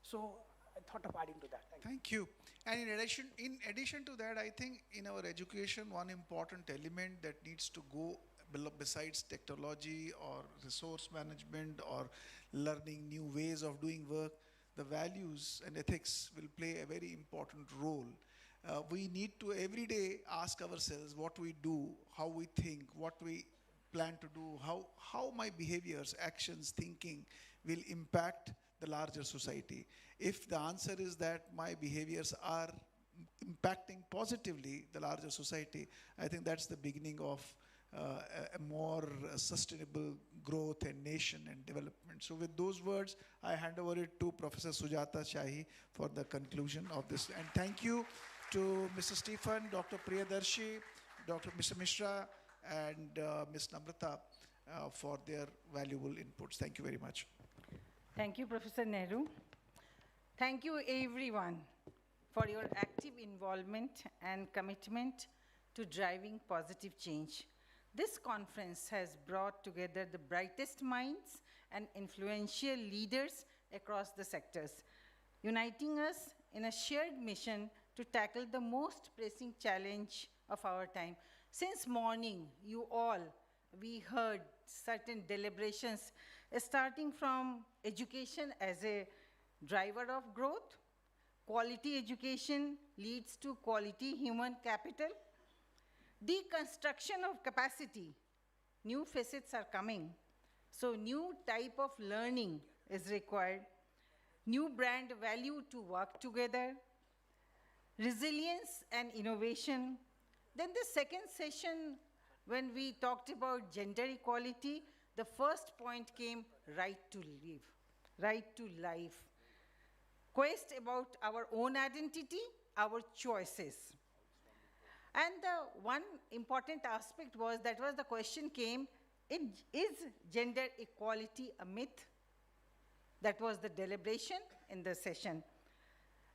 So I thought of adding to that. Thank you. And in addition to that, I think in our education, one important element that needs to go besides technology or resource management or learning new ways of doing work, the values and ethics will play a very important role. We need to every day ask ourselves what we do, how we think, what we plan to do, how my behaviors, actions, thinking will impact the larger society. If the answer is that my behaviors are impacting positively the larger society, I think that's the beginning of a more sustainable growth and nation and development. So with those words, I hand over it to Professor Sujata Shahi for the conclusion of this. And thank you to Mr. Stephen, Dr. Priyadarshi, Mr. Mishra, and Ms. Namrata for their valuable inputs. Thank you very much. Thank you, Professor Nehru. Thank you, everyone, for your active involvement and commitment to driving positive change. This conference has brought together the brightest minds and influential leaders across the sectors, uniting us in a shared mission to tackle the most pressing challenge of our time. Since morning, we heard certain deliberations, starting from education as a driver of growth. Quality education leads to quality human capital. Deconstruction of capacity. New facets are coming. So new type of learning is required. New brand value to work together. Resilience and innovation. Then the second session, when we talked about gender equality, the first point came right to live, right to life. Quest about our own identity, our choices. And the one important aspect was, the question came, is gender equality a myth? That was the deliberation in the session.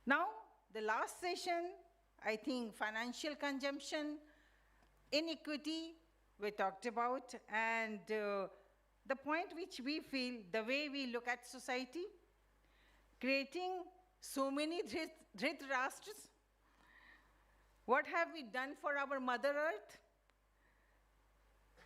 Now, the last session, I think financial consumption, inequity, we talked about, and the point which we feel, the way we look at society, creating so many Dhritarashtras. What have we done for our Mother Earth?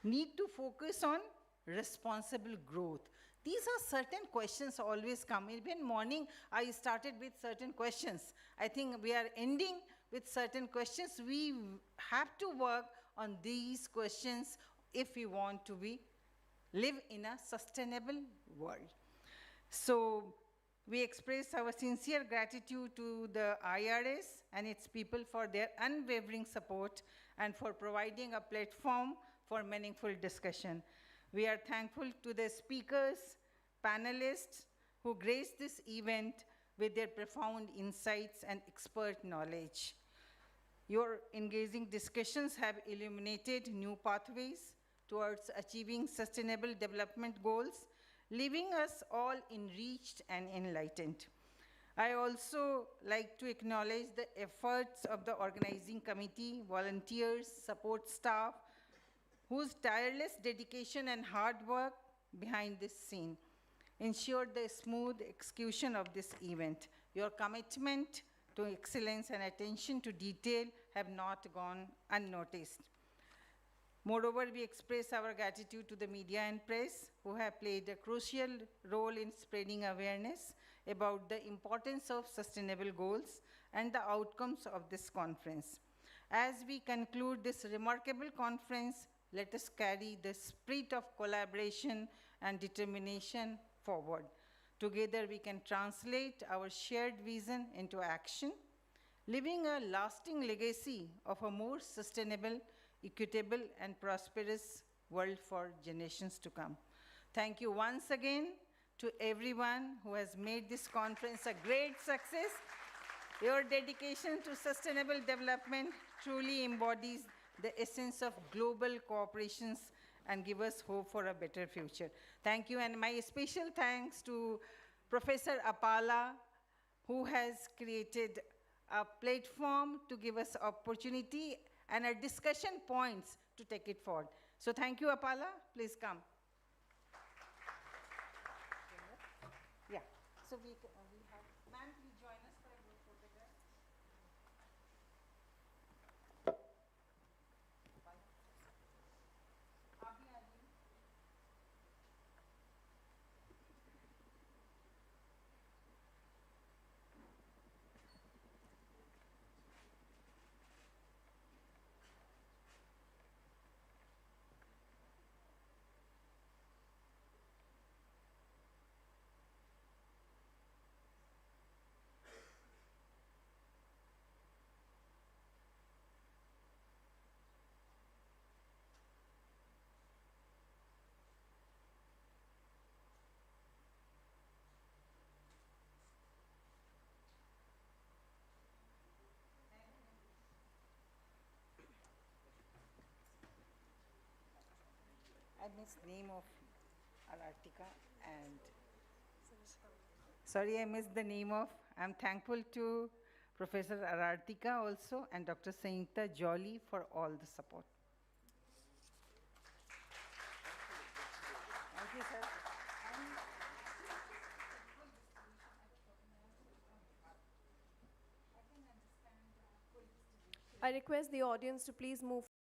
Need to focus on responsible growth. These are certain questions always come. Even morning, I started with certain questions. I think we are ending with certain questions. We have to work on these questions if we want to live in a sustainable world. So we express our sincere gratitude to the IRS and its people for their unwavering support and for providing a platform for meaningful discussion. We are thankful to the speakers, panelists who graced this event with their profound insights and expert knowledge. Your engaging discussions have illuminated new pathways towards achieving sustainable development goals, leaving us all enriched and enlightened. I also like to acknowledge the efforts of the organizing committee, volunteers, support staff, whose tireless dedication and hard work behind this scene ensured the smooth execution of this event. Your commitment to excellence and attention to detail have not gone unnoticed. Moreover, we express our gratitude to the media and press who have played a crucial role in spreading awareness about the importance of sustainable goals and the outcomes of this conference. As we conclude this remarkable conference, let us carry the spirit of collaboration and determination forward. Together, we can translate our shared vision into action, leaving a lasting legacy of a more sustainable, equitable, and prosperous world for generations to come. Thank you once again to everyone who has made this conference a great success. Your dedication to sustainable development truly embodies the essence of global cooperations and give us hope for a better future. Thank you, and my special thanks to Professor Apala, who has created a platform to give us opportunity and a discussion points to take it forward. So thank you, Apala. Please come. Yeah. So we have, ma'am, please join us for a group photograph. I missed the name of Arartika and sorry, I missed the name of. I'm thankful to Professor Arartika also and Dr. Sangeeta Jolly for all the support. Thank you, sir. I request the audience to please move